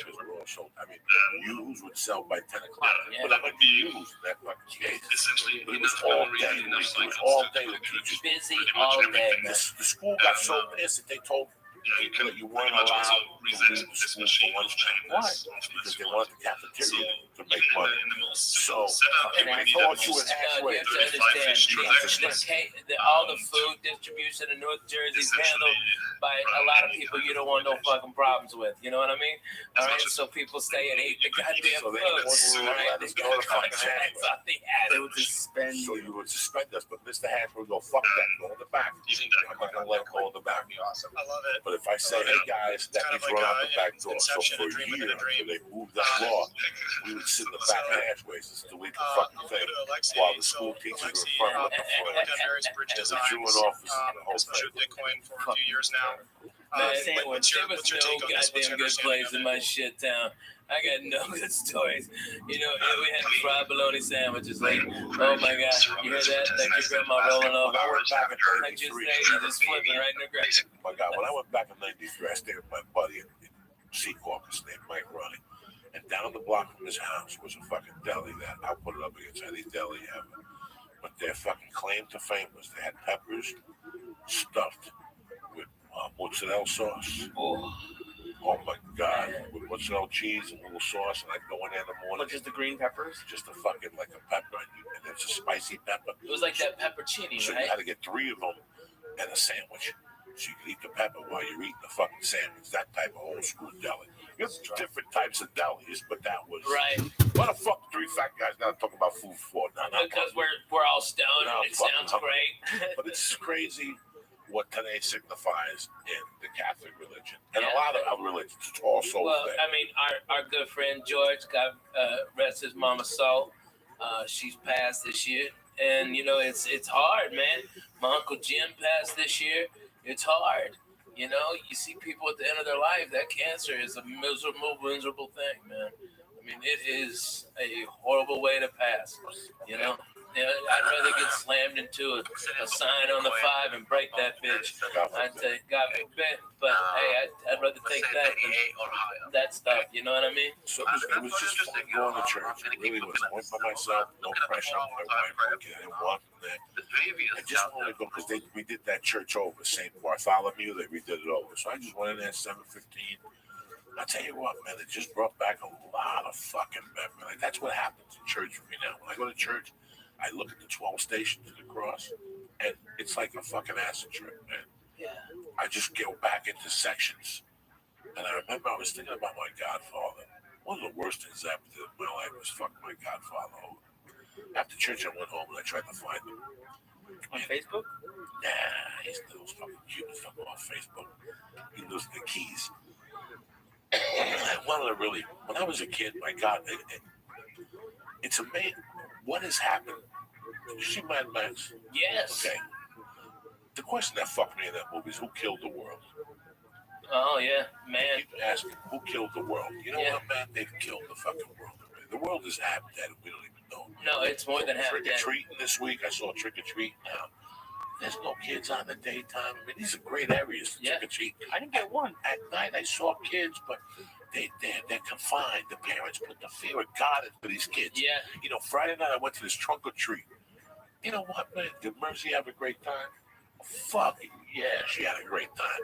I mean, used would sell by 10 o'clock. Yeah. But that would be used that fucking case. Essentially, But it was all day. It was all day. Busy all day. The school got so pissed that they told people that you weren't allowed to leave the school for lunchtime. Why? Because they wanted the cafeteria to make money. So, And I thought you would halfway. you have to understand, all the food distribution in North Jersey is handled by a lot of people you don't want no fucking problems with. You know what I mean? All right, so people stay and eat the goddamn food. All right, they got contracts on the They would suspend So you would suspend us, but Mr. Hatch would go, fuck that, go in the back. I'm not going to let him go in the back. Awesome. I love it. But if I say, hey guys, that means run out the back door. So for a year, until they moved that law, we would sit in the back hatchways until we could fucking thing. While the school teachers were in front of the We've done various bridge designs, especially with Bitcoin for a few years now. Man, there was no goddamn good place in my shit town. I got no good stories. You know, we had fried bologna sandwiches. Like, oh my God, you hear that? Like your grandma rolling over. Like just flipping right in the ground. My God, when I went back in '93, I stayed with my buddy in Sea Caucus named Mike Ronnie. And down the block from his house was a fucking deli that I'll put it up against any deli ever. But their fucking claim to fame was they had peppers stuffed with mozzarella sauce. Oh my God, with mozzarella cheese and a little sauce, and I'd go in there in the morning. What, just the green peppers? Just a fucking like a pepper, and it's a spicy pepper. It was like that peppercini, so right? you had to get 3 of them and a sandwich, so you could eat the pepper while you're eating the fucking sandwich. That type of old school deli. There's different types of delis, but that was right. What the fuck, 3 fat guys now talking about food for? Because we're all stoned. No, it sounds great. But it's crazy what today signifies in the Catholic religion and a lot of other religions also. Well, I mean, our good friend George, God rest his mama's soul. She's passed this year, and you know it's hard, man. My Uncle Jim passed this year. It's hard. You know, you see people at the end of their life. That cancer is a miserable thing, man. I mean, it is a horrible way to pass. You know. Yeah, I'd rather get slammed into a sign on the 5 and break that bitch. I'd say, God forbid, but hey, I'd rather take that than that stuff. You know what I mean? So it was just fun going to church. It really was. I went by myself, no pressure. My wife, I didn't walk from there. I just wanted to go because we did that church over, St. Bartholomew. They redid it over. So I just went in there at 7:15. I tell you what, man, it just brought back a lot of fucking memories. Like, that's what happens in church for me now. When I go to church, I look at the 12 stations of the cross, and it's like a fucking acid trip, man. Yeah. I just go back into sections. And I remember I was thinking about my godfather. One of the worst things I ever did in my life was fuck my godfather over. After church, I went home and I tried to find him. On Facebook? Nah, he's those fucking Cubans fucking off Facebook. He loses the keys. And one of the really, when I was a kid, my God, it's amazing what has happened. Did you see Mad Max? Yes. Okay. The question that fucked me in that movie is who killed the world? Oh, yeah, man. I keep asking, who killed the world? You know what, man? They've killed the fucking world already. The world is half dead and we don't even know. No, it's more than half dead. Trick-or-treating this week. I saw trick-or-treat now. There's no kids on the daytime. I mean, these are great areas for trick-or-treat. I didn't get one. At night, I saw kids, but they're confined. The parents put the fear of God into these kids. Yeah. You know, Friday night, I went to this trunk-or-treat. You know what, man? Did Mercy have a great time? Fuck yeah, she had a great time.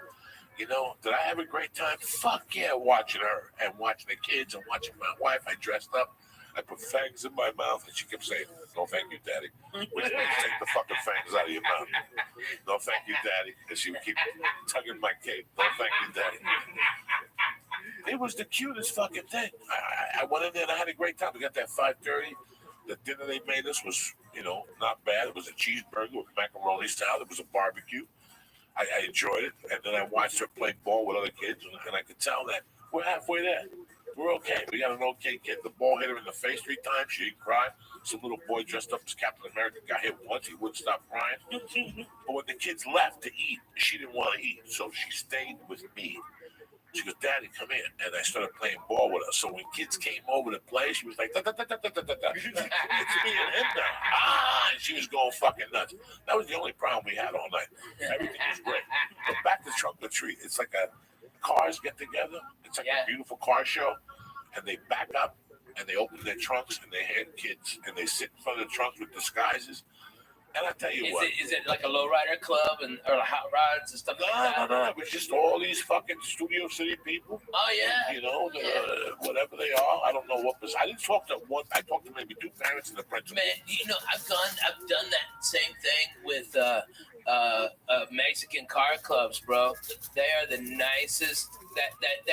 You know, did I have a great time? Fuck yeah, watching her and watching the kids and watching my wife. I dressed up. I put fangs in my mouth, and she kept saying, "No, thank you, Daddy." Which means take the fucking fangs out of your mouth. No, thank you, Daddy. And she would keep tugging my cape. No, thank you, Daddy. It was the cutest fucking thing. I went in there and I had a great time. We got that 5:30. The dinner they made us was, not bad. It was a cheeseburger with macaroni salad. It was a barbecue. I enjoyed it. And then I watched her play ball with other kids, and I could tell that we're halfway there. We're okay. We got an okay kid. The ball hit her in the face 3 times. She didn't cry. Some little boy dressed up as Captain America got hit once. He wouldn't stop crying. But when the kids left to eat, she didn't want to eat. So she stayed with me. She goes, "Daddy, come in." And I started playing ball with her. So when kids came over to play, she was like, "Da, da, da, da, da, da, da. It's me and him now." And she was going fucking nuts. That was the only problem we had all night. Everything was great. But back to Trunk or Treat. It's like cars get together. It's like a beautiful car show. And they back up and they open their trunks and they hand kids and they sit in front of the trunks with disguises. And I tell you what. Is it like a lowrider club or hot rods and stuff like that? No. It was just all these fucking Studio City people. Oh, yeah. Whatever they are. I don't know what was. I didn't talk to one. I talked to maybe 2 parents and the principal. Man, I've done that same thing with Mexican car clubs, bro. They are the nicest. That they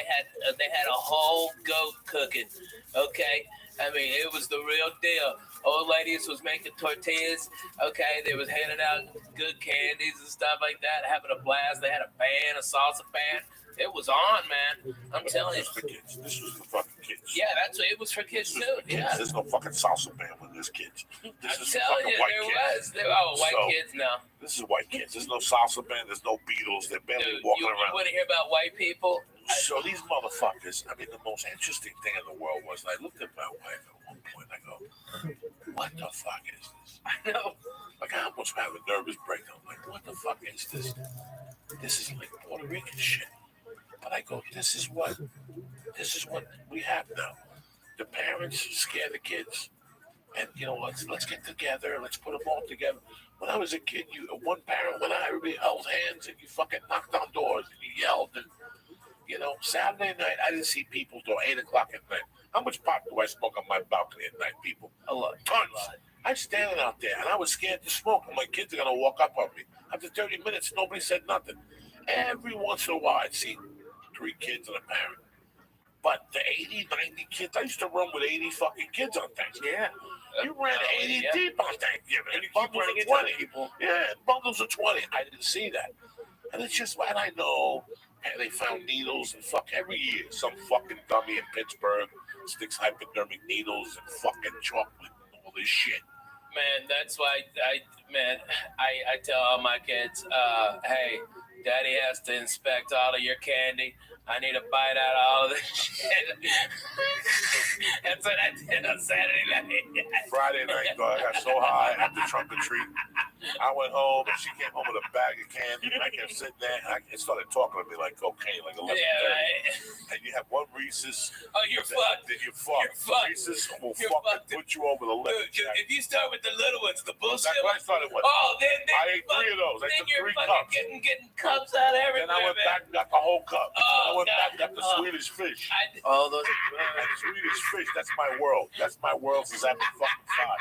had a whole goat cooking. Okay, I mean it was the real deal. Old ladies was making tortillas. Okay, they was handing out good candies and stuff like that, having a blast. They had a band, a salsa band. It was on, man. I'm telling you. For kids. This was for fucking kids. Yeah, that's what it was for kids too. Yeah. There's no fucking salsa band when there's kids. This is telling fucking you, white kids. White kids now. This is white kids. There's no salsa band. There's no Beatles. They're barely walking around. You want to hear about white people? So these motherfuckers, I mean, the most interesting thing in the world was I looked at my wife at one point. I go, "What the fuck is this?" I know. Like, I almost have a nervous breakdown. Like, what the fuck is this? This is like Puerto Rican shit. But I go, this is what we have now. The parents scare the kids. And, let's get together. Let's put them all together. When I was a kid, one parent went out, everybody held hands, and you fucking knocked on doors, and you yelled. And, Saturday night, I didn't see people till 8 o'clock at night. How much pot do I smoke on my balcony at night, people? A lot. Tons. I'm standing out there, and I was scared to smoke, and my kids are going to walk up on me. After 30 minutes, nobody said nothing. Every once in a while, I'd see 3 kids and a parent. But the 80, 90 kids, I used to run with 80 fucking kids on Thanksgiving. Yeah. You ran 80 deep on Thanksgiving. And you keep bundles running of into 20 people. Yeah, bundles of 20. I didn't see that. And it's just, and I know, they found needles and every year. Some fucking dummy in Pittsburgh sticks hypodermic needles and fucking chocolate and all this shit. Man, that's why I tell all my kids, hey, Daddy has to inspect all of your candy. I need to bite out all of this shit. That's what I did on Saturday night. Friday night, though, I got so high at the Trunk or Treat. I went home, and she came home with a bag of candy, and I kept sitting there, and it started talking to me like cocaine, like 11:30. Yeah, right. And you have one Reese's. Oh, you're fucked. Then you're fucked. Reese's will fucking put you over the limit. Dude, if you start with the little ones, the bullshit That's what I started with. Oh, then I ate 3 of those. I took 3 cups. Getting cups out everywhere. Then I went back and got the whole cup. Oh, I went back and got the Swedish fish. All those. Swedish fish. That's my world. That's my world since I've been fucking 5.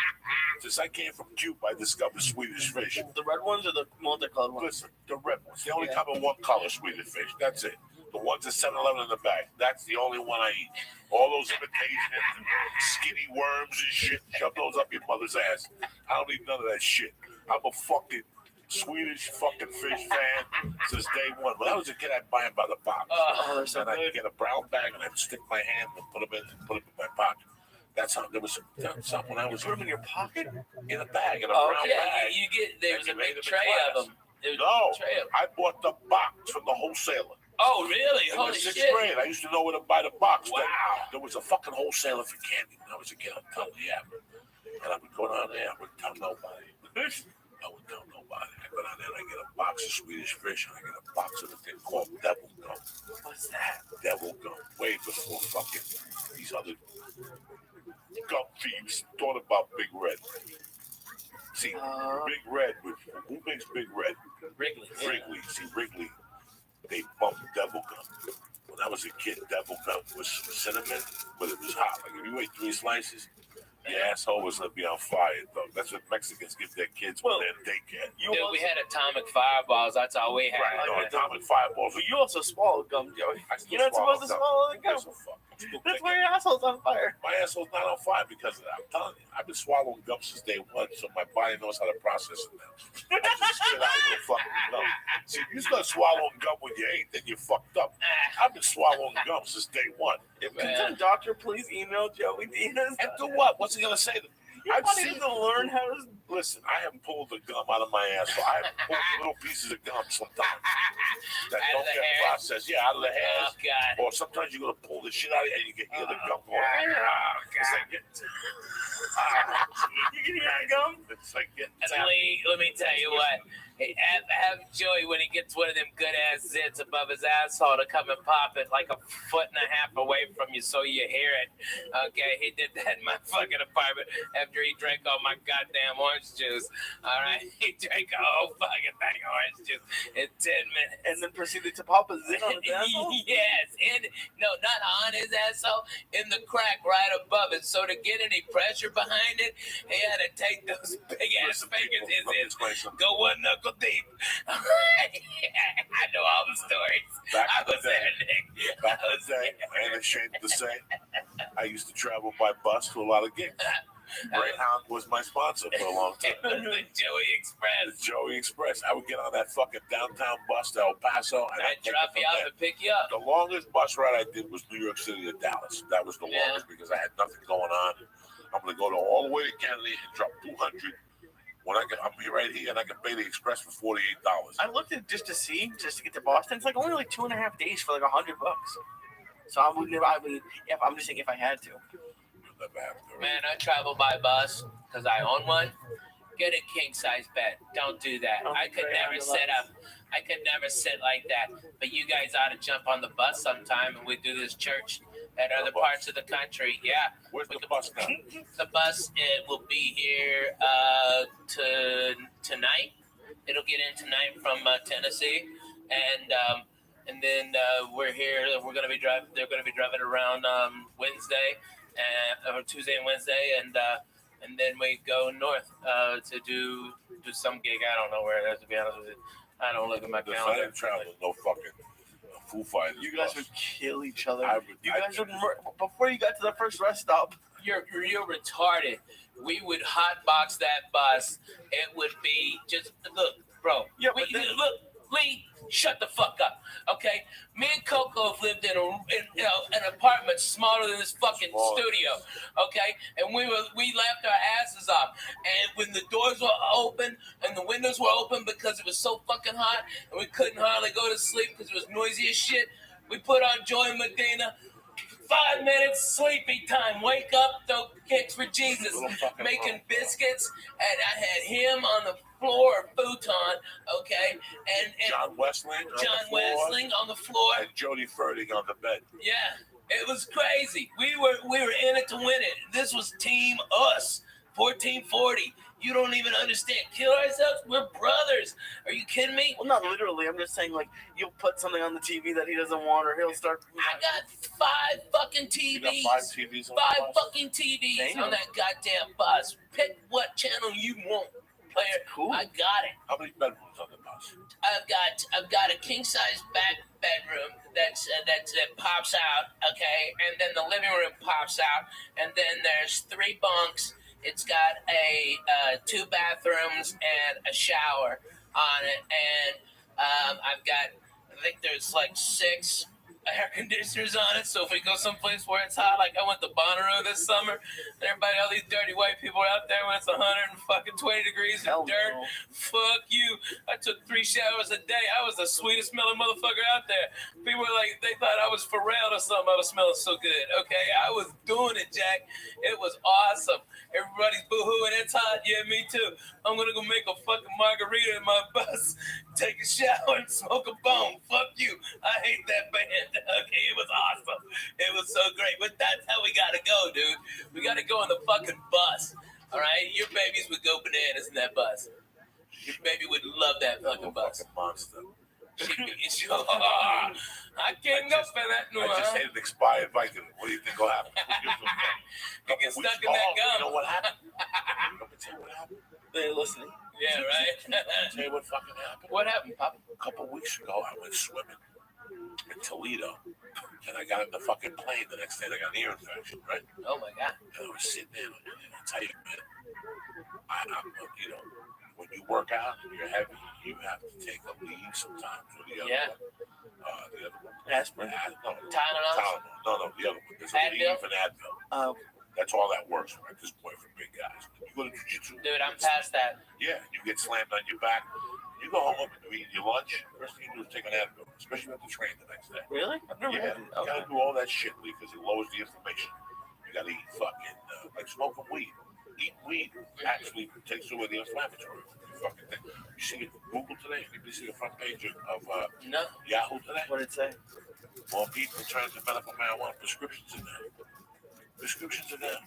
Since I came from Cuba, I discovered Swedish fish. The red ones or the multicolored ones? Listen, the red ones. They only come in one color, Swedish fish. That's it. The ones at 7-Eleven in the bag. That's the only one I eat. All those imitations, skinny worms and shit, shove those up your mother's ass. I don't eat none of that shit. I'm a fucking Swedish fucking fish fan since day one. When I was a kid, I'd buy them by the box. And I'd get a brown bag and I'd stick my hand and put them in my pocket. That's how there was some when I was. Put them in your pocket? In a bag, in a brown bag. You get there's a big tray of them. No, I bought the box from the wholesaler. Oh, really? In Holy the 6th shit. grade, I used to know where to buy the box. Wow. There was a fucking wholesaler for candy when I was a kid. I'm telling you, and I would go down there. I wouldn't tell nobody. I wouldn't tell nobody. I go down there and I get a box of Swedish fish and I get a box of a thing called devil gum. What's that? Devil gum. Way before fucking these other gum thieves thought about Big Red. See, Big Red, who makes Big Red? Wrigley. Wrigley. See, Wrigley, they bumped devil gum. When I was a kid, devil gum was cinnamon, but it was hot. Like if you ate 3 slices, Your asshole was gonna be on fire, though. That's what Mexicans give their kids when they're in daycare. Dude, we had atomic fireballs. That's all we had. Right, no, atomic fireballs. But you also swallowed gum, Joey. You're not supposed to swallow the gum. That's why your asshole's on fire. My asshole's not on fire because of that. I'm telling you, I've been swallowing gum since day one, so my body knows how to process it now. I just spit out little fucking gum. See, if you start swallowing gum when you ate, then you're fucked up. I've been swallowing gum since day one. Can some doctor please email Joey Diaz? And do what? What's he gonna say to me? I've seen to learn how to. Listen, I have pulled the gum out of my asshole. I have pulled little pieces of gum sometimes that don't get processed. Yeah, out of the hairs. Oh, God. Or sometimes you're gonna pull the shit out of it and you can hear the gum going. It's like getting. You can hear that gum? It's like getting. Let me tell you what. Hey, have Joey, when he gets one of them good ass zits above his asshole, to come and pop it like 1.5 feet away from you so you hear it. Okay, he did that in my fucking apartment after he drank all my goddamn orange juice. All right, he drank a whole fucking thing of orange juice in 10 minutes. And then proceeded to pop a zit on his asshole? Yes, no, not on his asshole, in the crack right above it. So to get any pressure behind it, he had to take those big ass fingers in his, go one knuckle deep. I know all the stories. I was there, Nick. Back in the day, I ain't ashamed to say, I used to travel by bus to a lot of gigs. Greyhound was my sponsor for a long time. The Joey Express. The Joey Express. I would get on that fucking downtown bus to El Paso. And I'd drop you off and pick you up. The longest bus ride I did was New York City to Dallas. That was the longest because I had nothing going on. I'm going to go all the way to Kennedy and drop 200. When I'll be right here and I can pay the express for $48. I looked at just to get to Boston. It's like only like 2.5 days for like $100. So I would, if I'm just saying if I had to. Man, I travel by bus because I own one. Get a king size bed. Don't do that. I could never sit up. I could never sit like that. But you guys ought to jump on the bus sometime and we do this church at other parts of the country. Yeah. Where's the bus now? The bus, it will be here tonight. It'll get in tonight from Tennessee, and then we're here. We're gonna be driving. They're gonna be driving around Wednesday, or Tuesday and Wednesday, and then we go north to do some gig. I don't know where it is, to be honest with you. I don't look at my calendar. I didn't travel no fucking Foo Fighters. You guys would kill each other. You guys would before you got to the first rest stop. You're retarded. We would hotbox that bus. It would be just look, bro. Yeah, look, Lee. Shut the fuck up, okay? Me and Coco have lived in an apartment smaller than this fucking studio, okay? And we laughed our asses off. And when the doors were open and the windows were open because it was so fucking hot and we couldn't hardly go to sleep because it was noisy as shit, we put on Joy Medina. 5 minutes sleepy time. Wake up, throw kicks for Jesus. Making biscuits, and I had him on the floor, futon, okay, and John Westling on the floor, and Jody Ferding on the bed. Yeah, it was crazy. We were in it to win it. This was Team Us, 1440. You don't even understand. Kill ourselves? We're brothers. Are you kidding me? Well, not literally. I'm just saying, like, you'll put something on the TV that he doesn't want, or he'll start. I got 5 fucking TVs. You got 5 TVs on 5 the bus? fucking TVs on that goddamn bus. Pick what channel you want. Player, cool. I got it. How many bedrooms on the bus? I've got a king size back bedroom that pops out, okay, and then the living room pops out, and then there's 3 bunks. It's got 2 bathrooms and a shower on it, and I think there's like 6 air conditioners on it, so if we go someplace where it's hot, like I went to Bonnaroo this summer, and everybody, all these dirty white people are out there when it's 120 degrees and dirt. No. Fuck you. I took 3 showers a day. I was the sweetest smelling motherfucker out there. People were like, they thought I was Pharrell or something. I was smelling so good. Okay, I was doing it, Jack. It was awesome. Everybody's boo-hooing. It's hot. Yeah, me too. I'm gonna go make a fucking margarita in my bus, take a shower, and smoke a bone. Fuck you. I hate that band. Okay, it was awesome. It was so great. But that's how we gotta go, dude. We gotta go on the fucking bus. All right? Your babies would go bananas in that bus. Your baby would love that fucking bus. Fucking monster. I can't go for that no. I just ate an expired Viking. What do you think will happen? You get stuck in that gum. You know what happened? Let me tell you what happened. They're listening. Yeah, right. Tell you what fucking happened. What happened, Papa? A couple weeks ago, I went swimming in Toledo, and I got in the fucking plane the next day. I got an ear infection, right? Oh my God. And I was sitting there, and I tell you, man, you know, when you work out and you're heavy, you have to take a leave sometimes. Or the other one. The other one. Aspirin. Tylenol. No, the other one. There's a leave and Advil. Oh. That's all that works at this point for big guys. You go to jiu-jitsu. Dude, I'm past that. Yeah, you get slammed on your back. You go home and you eat your lunch. First thing you do is take an Advil, especially when you train the next day. Really? I've never had it. You gotta do all that shit because it lowers the inflammation. You gotta eat fucking like smoking weed. Eat weed actually takes away the inflammatory fucking thing. You see Google today? You see the front page of No. Yahoo today? What did it say? More people turn to medical marijuana. Prescriptions in there. Prescriptions are down.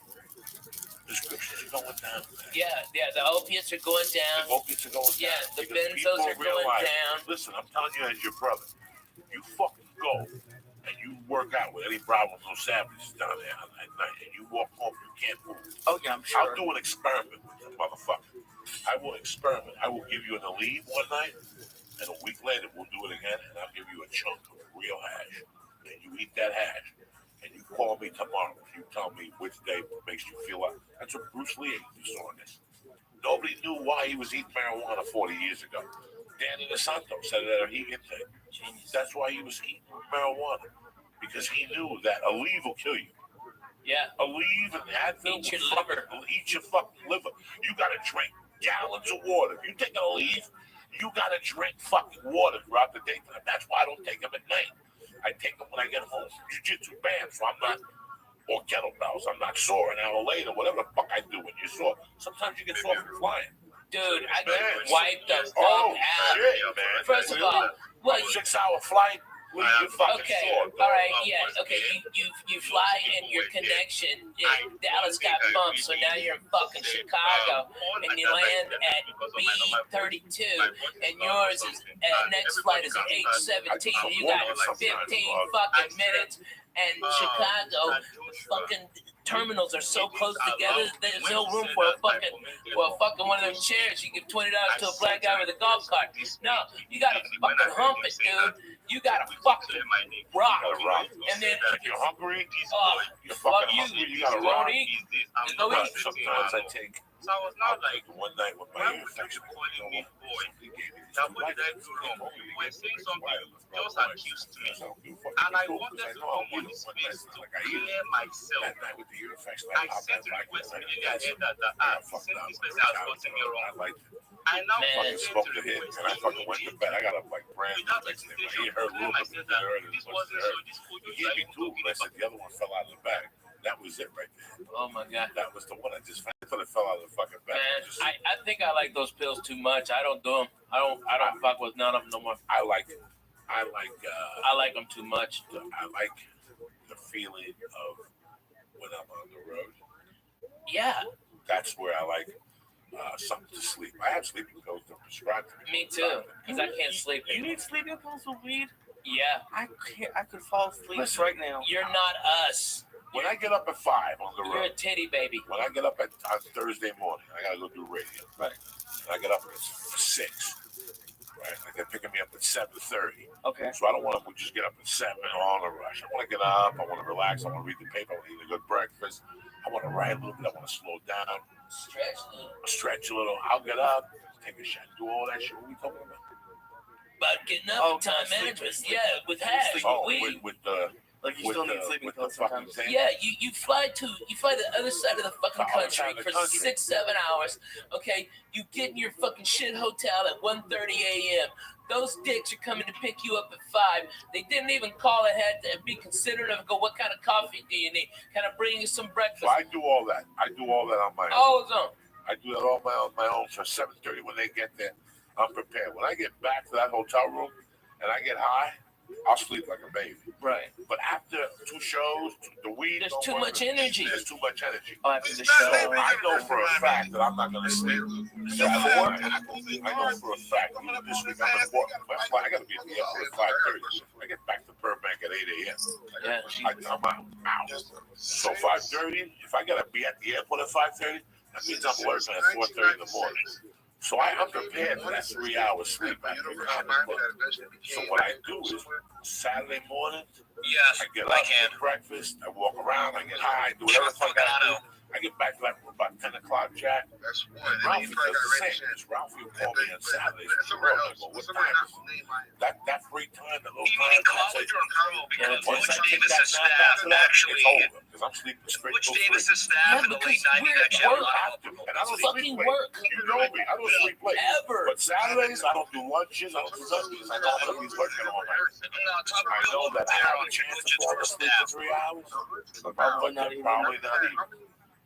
Prescriptions are going down. Yeah, the opiates are going down. The opiates are going down. Yeah, the Because benzos are people going realize, down. Listen, I'm telling you as your brother, you fucking go and you work out with any problems, no savages down there at night, and you walk home, you can't move. Oh, yeah, I'm sure. I'll do an experiment with the motherfucker. I will experiment. I will give you an Aleve one night, and a week later we'll do it again, and I'll give you a chunk of real hash. And you eat that hash, and you call me tomorrow. You tell me which day makes you feel like. That's what Bruce Lee you saw in this. Nobody knew why he was eating marijuana 40 years ago. Danny DeSanto said it at a heat intake. That's why he was eating marijuana. Because he knew that Aleve will kill you. Yeah. Aleve and Advil Eat your will eat your fucking liver. You gotta drink gallons of water. If you take an Aleve, you gotta drink fucking water throughout the daytime. That's why I don't take them at night. I take them when I get home from jiu-jitsu band, so I'm not, or kettlebells, I'm not sore an hour later, whatever the fuck I do when you're sore. Sometimes you get sore from flying. Dude, I get wiped the fuck Oh, out. shit, man. First of all, well, 6-hour flight, you're fucking okay, sore. all right, yeah, okay, you fly and your connection in Dallas got bumped, so now you're in fucking Chicago, and you land at B32, and yours is, next flight is H17, you got 15 fucking minutes, and Chicago, fucking terminals are so close together, there's no room for a fucking one of them chairs. You give $20 to a black guy with a golf cart. No, you gotta fucking hump it, dude. You gotta fucking rock. And then if you're hungry, you're fuck fucking you. hungry, you You gotta rock. don't eat. Just go eat. Sometimes I take So I was not like, one night with my why ear would you infection. be calling me boy? That what did I do wrong? You were saying something just accused me. And I wanted to come on this space to clear myself. I sent a request immediately ahead that since this person has gotten me wrong, I now fucking sent spoke a to him, request and I fucking went to bed. I got up like brand new without next day. hesitation. He heard To room, them I said that this wasn't so, this photo he gave me two, but I said the other one fell out of the bag. That was it right there. Oh my God. That was the one I just found. I thought it fell out of the fucking bag. Man, I think I like those pills too much. I don't do them. I don't fuck with none of them no more. I like them too much. I like the feeling of when I'm on the road. Yeah. That's where I like something to sleep. I have sleeping pills that are prescribed to me. Me too, because I can't sleep. You need sleeping pills with weed? Yeah. I can't. I could fall asleep right now. You're not us. When I get up at 5 on the You're a road, titty baby. when I get up on Thursday morning, I gotta go do radio. Right. And I get up at 6. Right. Like they're picking me up at 7:30. Okay. So I don't want to just get up at 7 all in a rush. I want to get up. I want to relax. I want to read the paper. I want to eat a good breakfast. I want to write a little bit. I want to slow down. Stretch a little. I'll get up, take a shot, do all that shit. What are we talking about? About getting up, time management. Yeah, with hash. With the. Like you still need sleeping pills sometimes. Yeah, you fly the other side of the fucking country for 6-7 hours. Okay, you get in your fucking shit hotel at 1:30 a.m. Those dicks are coming to pick you up at 5. They didn't even call ahead to be considerate of go, what kind of coffee do you need? Can I bring you some breakfast? So I do all that. I do all that on my own. Oh, I do that all on my own. So 7:30 when they get there, I'm prepared. When I get back to that hotel room and I get high, I'll sleep like a baby. Right. But after 2 shows, the weed. There's too much energy. There's too much energy. Oh, after the So show. I know for a fact that I'm not going to sleep. I know for a fact that this week I'm going to work. I got to be at the airport at 5:30. I get back to Burbank at 8 a.m. Yeah. I'm out. So 5:30. If I got to be at the airport at 5:30, that means I'm working at 4:30 in the morning. So I'm prepared for that 3 hours sleep. So what I do is Saturday morning, Yes, I get up, get breakfast, I walk around, I get high, do whatever I gotta do. I get back like about 10 o'clock, Jack. And Ralphie does the same. Ralphie will call me on Saturdays. What time is it? That free time, that little time. In college or in pro? Because Once I Butch take Davis' that nap staff after that, actually. it's over. Because I'm sleeping straight. Butch Davis' staff in the late 90s actually had a lot of And I don't Fucking sleep late. work. You know me. I don't sleep late. Ever. But Saturdays, I don't do lunches. I don't do nothing because I know I'm going to be working all night. I know that I have a chance to fall asleep for 3 hours. But probably not even.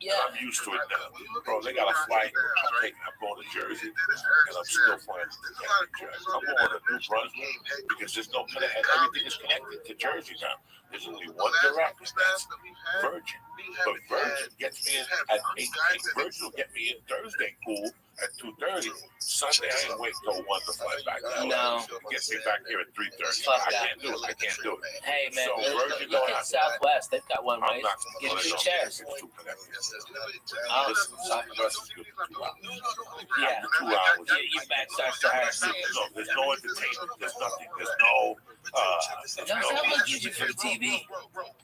Yeah. I'm used to it now. Bro, they got a flight. I'm going to Jersey, and I'm still flying to Jersey. I'm going to New Brunswick because there's no connect. Everything is connected to Jersey now. There's only one direct. That's Virgin. But Virgin gets me in at 8. Virgin will get me in Thursday cool at 2:30. Sunday, I ain't wait till 1 to fly back down. No. It gets me back here at 3:30. Fuck I that. can't do it. I can't do it. Hey, man, So Virgin look don't at have Southwest. They've got one, I'm right? not Get going to 2 know. chairs. It's too connected. Oh. Listen, Southwest is good for 2 hours. Yeah. After 2 hours, Your back starts to hurt. no, there's no entertainment. There's nothing. There's no. Someone gives you free TV.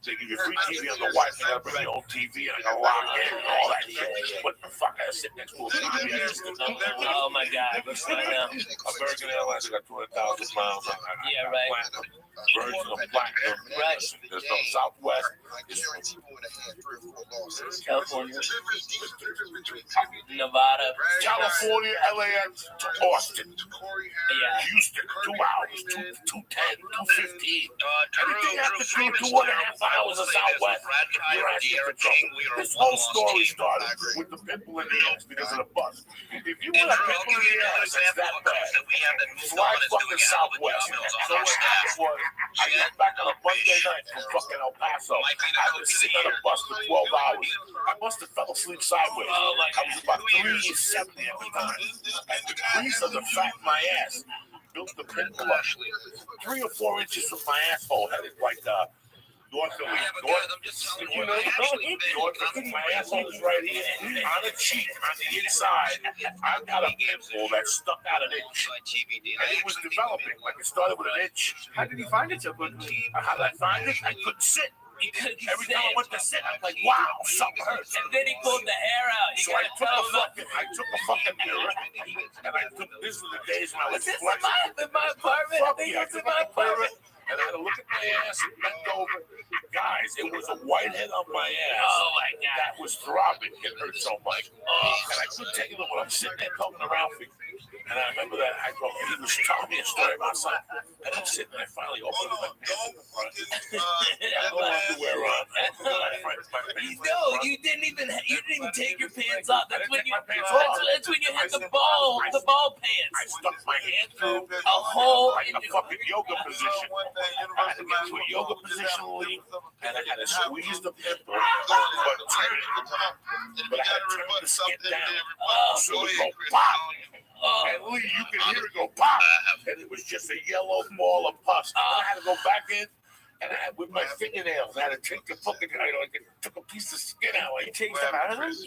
They give you free TV on the Wi-Fi. You gotta bring your own TV and I gotta lock in and all that shit. What the fuck? I gotta sit next to a TV. Oh my God. I know. American Airlines got 200,000 miles on that. Yeah, right. Virgin of Platinum. Right. There's no Southwest. California. Nevada. California, LAX to Austin. Yeah. Houston, 2 hours, 2:10, 2:15. Everything after 2.5 hours of Southwest. You're asking for trouble. This whole story started with the pimple in the ass because of the bus. If you want a pimple in the ass, it's that bad. Fly fucking Southwest. So what happened was, I got back on a Monday night from fucking El Paso. I was sitting on a bus for 12 hours. I must have fell asleep sideways. I was about 370 at the time. And the grease of the fat in my ass built the pimple up. 3 or 4 inches from my asshole headed like north of my asshole is right here. On the cheek, on the inside, I've got a pimple that stuck out an inch. And it was developing. Like it started with an inch. How did you find it so quickly? How did I find it? I couldn't sit. Every time I went to sit, I'm like, wow, something hurts. And then he pulled the hair out. So I took a fucking mirror, and I took, this was the days when I was in my apartment? I think it's in my apartment. And I had to look at my ass and bend over. Guys, it was a whitehead on my ass. Oh my God. That was throbbing. It hurt so much. And I couldn't take it when I'm sitting there talking to Ralphie. And I remember that he was telling me a story about something. And I'm sitting there, I finally opened my pants in the front. I had no underwear on. No, you didn't even take your pants off. That's when you had the ball pants. I stuck my hand through a hole like a fucking yoga position. I had to get to a yoga position, Lee, and I had to squeeze the pimple, but I had to turn the skin down. So it would go pop. And Lee, you can hear it go pop. And it was just a yellow ball of pus. I had to go back in. And I had with my fingernails, I had to take the fucking, took a piece of skin out. Like, take them out of this?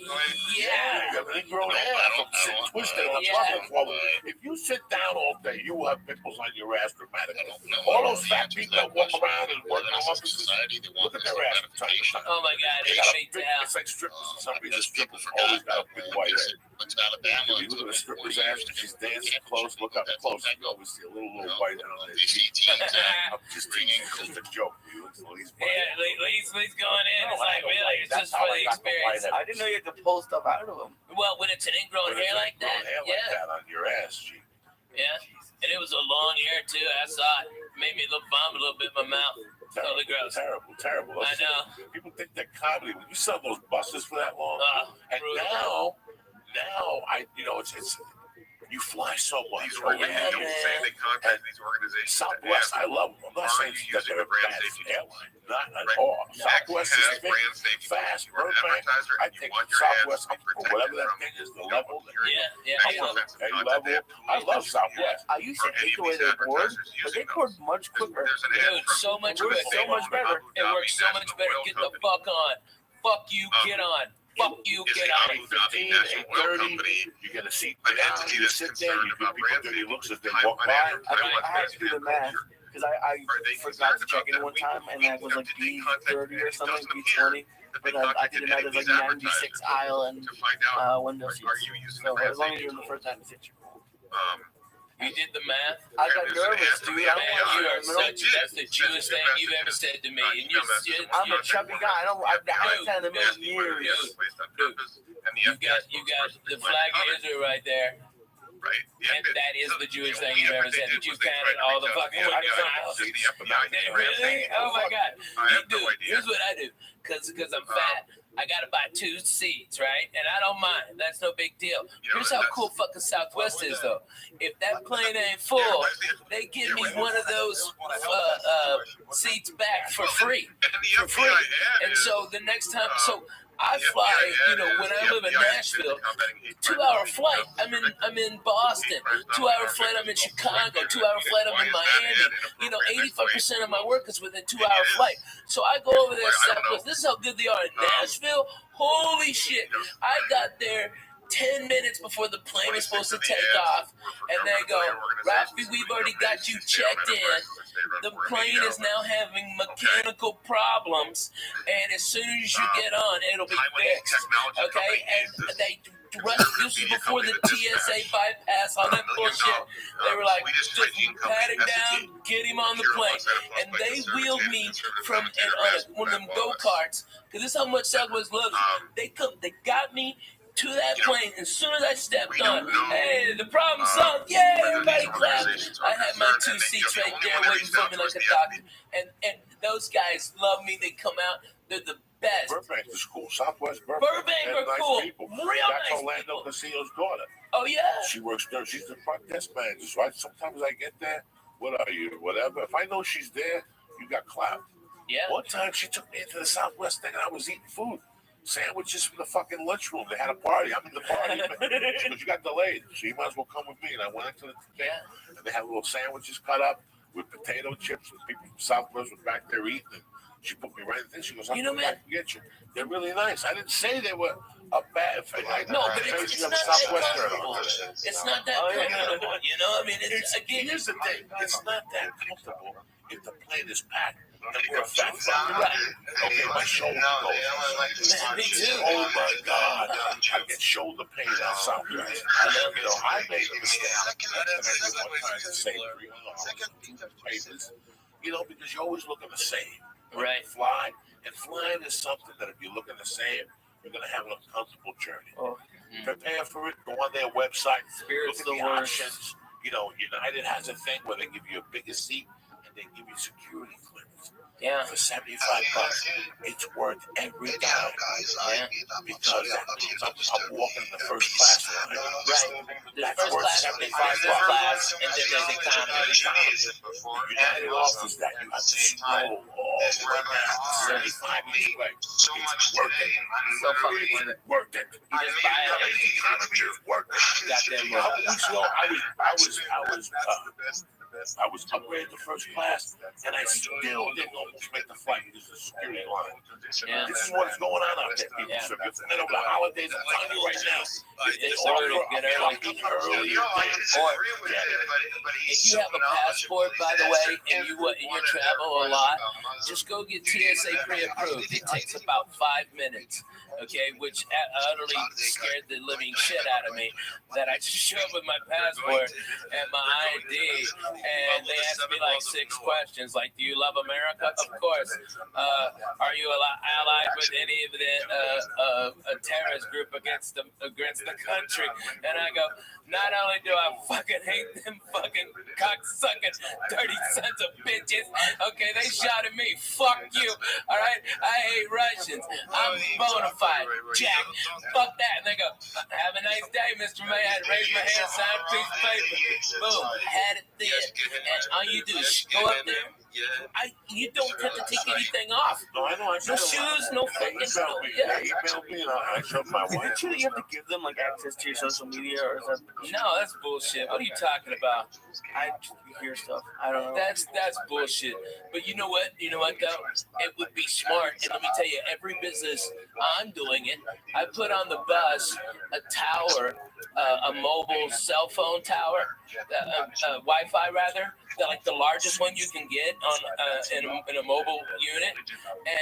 Yeah. They grow hair from sitting twisted on a problem. If you sit down all day, you will have pimples on your ass dramatically. All those fat people that walk around and work in offices, look at their ass from time to time. Oh my God, it's like strippers. Some reason strippers always got a big white head. If you look at a stripper's ass when she's dancing close, look up close, you always see a little white head on their cheek. I'm just teasing, just a joke. Lee's going in. It's like, really, it's just for the experience. I didn't know you had to pull stuff out of them. Well, when it's an ingrown hair like that, yeah. On your ass, G. Yeah, and it was a long hair too. I saw it. Made me vomit a little bit in my mouth. Totally gross. Terrible. I know. People think that comedy, when you sell those buses for that long, and now, it's You fly so much. These organizations don't say they contact these organizations. Southwest, I love them. I'm not saying that they're a bad airline. Not at all. Southwest is big, fast, Burbank. I think Southwest, or whatever that thing is, the level. I love Southwest. I used to hate the way they board, but they board much quicker. Dude, so much quicker. So much better. It works so much better. Get the fuck on. Fuck you, get on. Fuck you, get on. 8:15, 8:30, you get a seat down, you sit there, you give people dirty looks as they walk by. I had to do the math because I forgot to check in one time and I was like B30 or something, B20. But I did it out of like 96 aisle and window seats. So as long as you're in the first 96, you're cool. You did the math? I got nervous, dude. Man, you are such, that's the Jewish thing you've ever said to me. And I'm a chubby guy. I've had a million years. Dude, you got the flag of Israel right there. Right. And that is the Jewish thing you've ever said. That you counted all the fucking windows aisles. Really? Oh my God. Dude, here's what I do. Because I'm fat. I gotta buy 2 seats, right? And I don't mind. That's no big deal. Here's how cool fucking Southwest is, though. If that plane ain't full, they give me one of those seats back for free. And so the next time, so I fly, when I live in Nashville, 2-hour flight, I'm in Boston. 2-hour flight, I'm in Chicago. 2-hour flight, I'm in Miami. 85% of my work is within 2-hour flight. So I go over there Southwest. This is how good they are in Nashville. Holy shit. I got there 10 minutes before the plane was supposed to take off, and they go, Rabbi, we've already got you checked in. The plane is now having mechanical problems, and as soon as you get on, it'll be fixed. Okay? And they this is before the TSA bypass on that bullshit. They were like, just pat him down, get him on the plane. And they wheeled me from one of them go-karts, because this is how much Southwest loves me. They got me to that plane. As soon as I stepped on, hey, the problem solved. Yay, everybody clapped. I had my 2 seats right there waiting for me like a doctor. And those guys love me. They come out. They're the best. Burbank is cool. Southwest Burbank are nice cool. People. Real That's nice Orlando people. Casino's daughter. Oh, yeah? She works there. She's the front desk manager. So sometimes I get there. What are you? Whatever. If I know she's there, you got clapped. Yeah. One time she took me into the Southwest thing and I was eating food. Sandwiches from the fucking lunchroom. They had a party. I'm in the party. She goes, you got delayed, so you might as well come with me. And I went into the thing, and they had little sandwiches cut up with potato chips. And people from Southwest were back there eating. And she put me right in there. She goes, I'm going to get you. They're really nice. I didn't say they were a bad thing. No, but it's not that comfortable. It's not that comfortable. Here's the thing. It's not that comfortable if the plane is packed. And we're a fat fucking right. Okay, my shoulder goes. Me too. Oh my God. I get shoulder pain on Southwest. I made a mistake. Papers, because you're always looking the same. Right. And flying is something that if you're looking the same, you're going to have an uncomfortable journey. Prepare for it. Go on their website. Look at the options. United has a thing where they give you a bigger seat and they give you security clearance. Yeah. For $75, it's worth every dime. Because I'm walking in the first class line. Right. That's worth $75. And then there's economy. United offers that. You have to scroll all the way down. $75 each way. It's worth it. So fucking worth it. You just buy it. Worth it. Goddamn A couple weeks ago, I was upgraded to first class, and I still didn't almost make the flight because of the security line. Yeah. This is what's going on out there, people. So if you're flying over the holidays, I'm telling you right now, Get early. Or if you have a passport, by the way, and you travel a lot, just go get TSA pre-approved. It takes about 5 minutes. Okay, which utterly scared the living shit out of me. That I just show up with my passport and my ID, and they asked me like 6 questions, like, do you love America? Of course. Are you allied with any of the terrorist group against the country? And I go, not only do I fucking hate them fucking cocksucking dirty sons of bitches, okay, they shot at me. Fuck you. All right, I hate Russians. I'm bona fide, Jack. Fuck that. And they go, have a nice day, Mr. May. I had to raise my hand, sign a piece of paper. Boom, had it there. And all you do is go up there. You don't have to take anything off. No, I know. No shoes, no fucking stuff. Yeah. Email me and I showed my Is it wife. true that you have to give them like access to your social media, or is that? No, that's bullshit. What are you talking about? I hear stuff. I don't know. That's bullshit. But you know what? You know what though? It would be smart. And let me tell you, every business I'm doing it. I put on the bus a tower, a mobile cell phone tower, Wi-Fi rather, like the largest one you can get on in a mobile unit.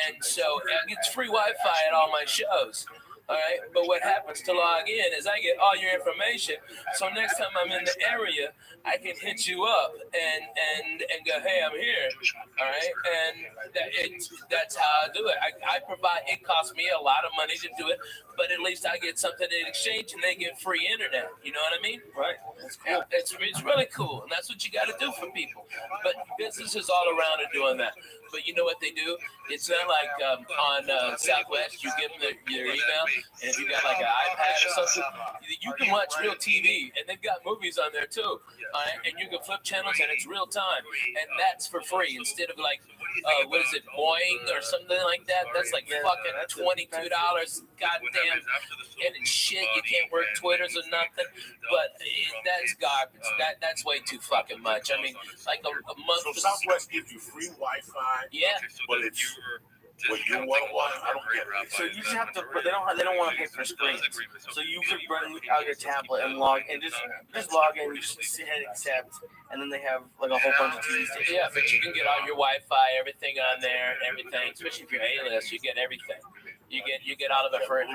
And so it's free Wi-Fi at all my shows. All right, but what happens to log in is I get all your information. So next time I'm in the area, I can hit you up and go, hey, I'm here. All right, and that's how I do it. I provide. It costs me a lot of money to do it, but at least I get something in exchange, and they get free internet. You know what I mean? Right. That's cool. It's really cool, and that's what you got to do for people. But businesses all around are doing that. But you know what they do? It's not like on Southwest, you give them your email, and if you got like an iPad or something, you can watch real TV, and they've got movies on there too. And you can flip channels, and it's real time, and that's for free instead of like, what is it, Boeing or something like that? That's like fucking $22. Goddamn, and it's shit. You can't work Twitters or nothing. But that's garbage. That's way too fucking much. I mean, like a month. So Southwest gives you free Wi-Fi. Yeah. But it's what you want to watch. I don't get it. So you just have to. But they don't want to pay for screens. So you could bring out your tablet and log and just log in. You just hit accept, and then they have like a whole bunch of TV stations. Yeah, but you can get all your Wi-Fi, everything on there, everything. Especially if you're A-list, you get everything. You get all of it for free.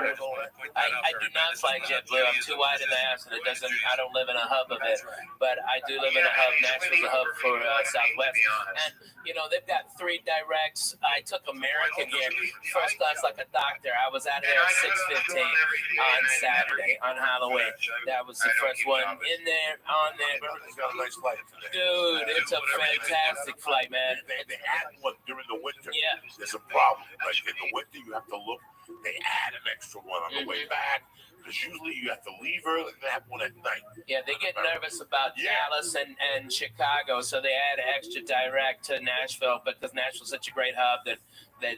I do not fly JetBlue. I'm too wide in the ass, and I don't live in a hub of it. But I do live in a hub. Nashville's a hub for Southwest. And, you know, they've got 3 directs. I took American here, first class like a doctor. I was out of there at 6:15 on Saturday, on Halloween. That was the first one in there, on there. You got a nice flight today. Dude, it's a fantastic flight, man. They add one during the winter. Yeah. There's a problem. Like in the winter, you have to look. They add an extra one on the way back. Because usually you have to leave early and they have one at night. Yeah, they get nervous about Dallas and Chicago, so they add extra direct to Nashville because Nashville's such a great hub that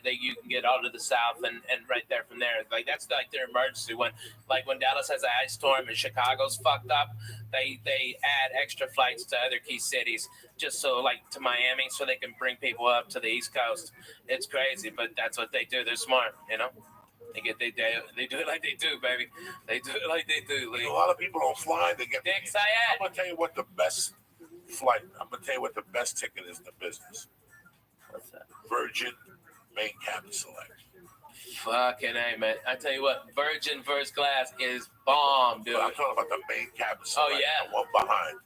you can get all to the south and right there from there. Like that's like their emergency one. Like when Dallas has an ice storm and Chicago's fucked up, they add extra flights to other key cities just so like to Miami so they can bring people up to the East Coast. It's crazy, but that's what they do. They're smart, you know. They do it like they do, baby. They do it like they do. Lee. A lot of people don't fly. They get. Dick Syed. I'm gonna tell you what the best flight. I'm gonna tell you what the best ticket is in the business. What's that? Virgin Main Cabin Select. Fucking A, man. I tell you what, Virgin first class is bomb, dude. But I'm talking about the Main Cabin Select. Oh yeah. The one behind.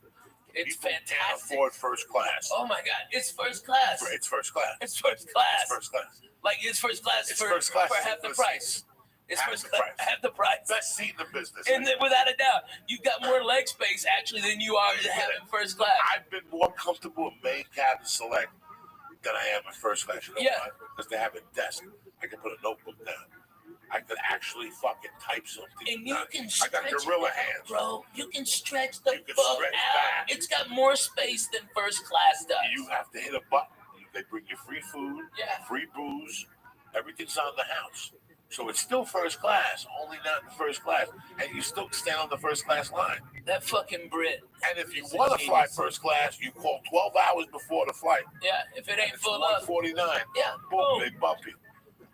It's People can't fantastic. afford first class. Oh my God, it's first class. It's first class. It's first class. It's first class. Like it's first class, It's for, first class. for half the price. It's Half first the class, price. half the price. Best seat in the business. And then, without a doubt, you've got more leg space actually than you are to have in first class. I've been more comfortable in Main Cabin Select than I am in first class. You know why? Because they have a desk. I can put a notebook down. I could actually fucking type something. And you can I stretch got gorilla hands. bro. You can stretch the You can fuck stretch out. back. It's got more space than first class does. You have to hit a button. They bring you free food, Yeah. free booze. Everything's on the house. So it's still first class, only not in first class. And you still stand on the first class line. That fucking Brit. And if you want to fly first class, you call 12 hours before the flight. Yeah, if it ain't It's full up. 149. Yeah, Boom, boom. they bump you.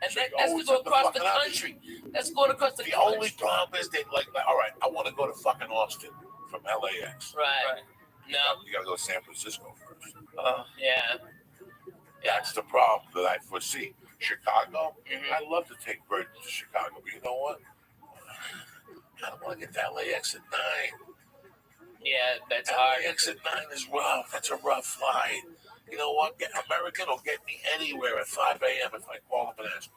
And So that, you that's to always go have to across the fucking country. That's going across the The country. only problem is that, like, all right, I want to go to fucking Austin from LAX. Right. No. You got to go to San Francisco first. Yeah. That's the problem that I foresee. Chicago, Mhm. I'd love to take Virgin to Chicago, but you know what? I don't want to get to LAX at 9. Yeah, that's hard. LAX at 9 is rough. That's a rough flight. You know what? American will get me anywhere at 5 a.m. if I call them and ask.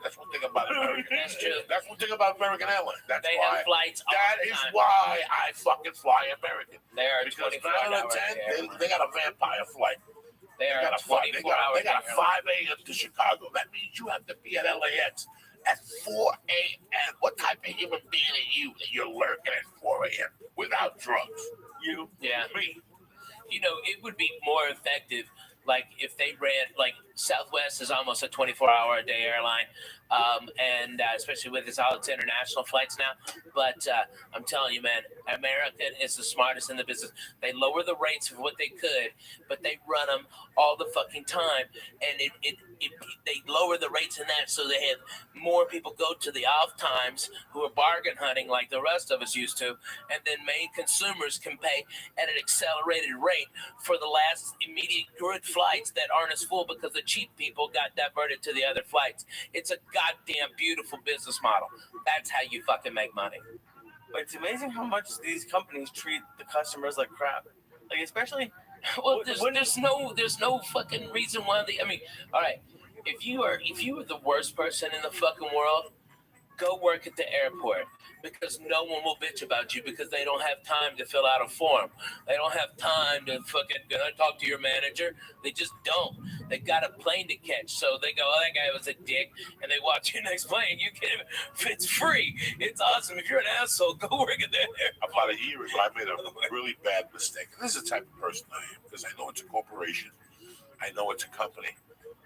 That's one thing about American. That's true. That's one thing about American Airlines. That's They why. have flights all That the is time. why I fucking fly American. They are Because 24 9 out of hours 10, they got a vampire flight. They are got a 24 hours. They got a 5 a.m. to Chicago. That means you have to be at LAX at 4 a.m. What type of human being are you that you're lurking at 4 a.m. without drugs? You, Yeah. me. You know, it would be more effective, like if they ran, like Southwest is almost a 24-hour a day airline, and especially with all its international flights now. But I'm telling you, man, American is the smartest in the business. They lower the rates of what they could, but they run them all the fucking time, and they lower the rates in that so they have more people go to the off times who are bargain hunting like the rest of us used to, and then main consumers can pay at an accelerated rate for the last immediate good flights that aren't as full because the cheap people got diverted to the other flights. It's a goddamn beautiful business model. That's how you fucking make money. But it's amazing how much these companies treat the customers like crap. Like, especially, well, there's no fucking reason why I mean, all right, if you are the worst person in the fucking world, go work at the airport, because no one will bitch about you because they don't have time to fill out a form. They don't have time to fucking talk to your manager. They just don't. They got a plane to catch, so they go, "Oh, that guy was a dick," and they watch your next plane. You can, it's free. It's awesome. If you're an asshole, go work at the airport. About a year ago, I made a really bad mistake. This is the type of person I am because I know it's a corporation, I know it's a company,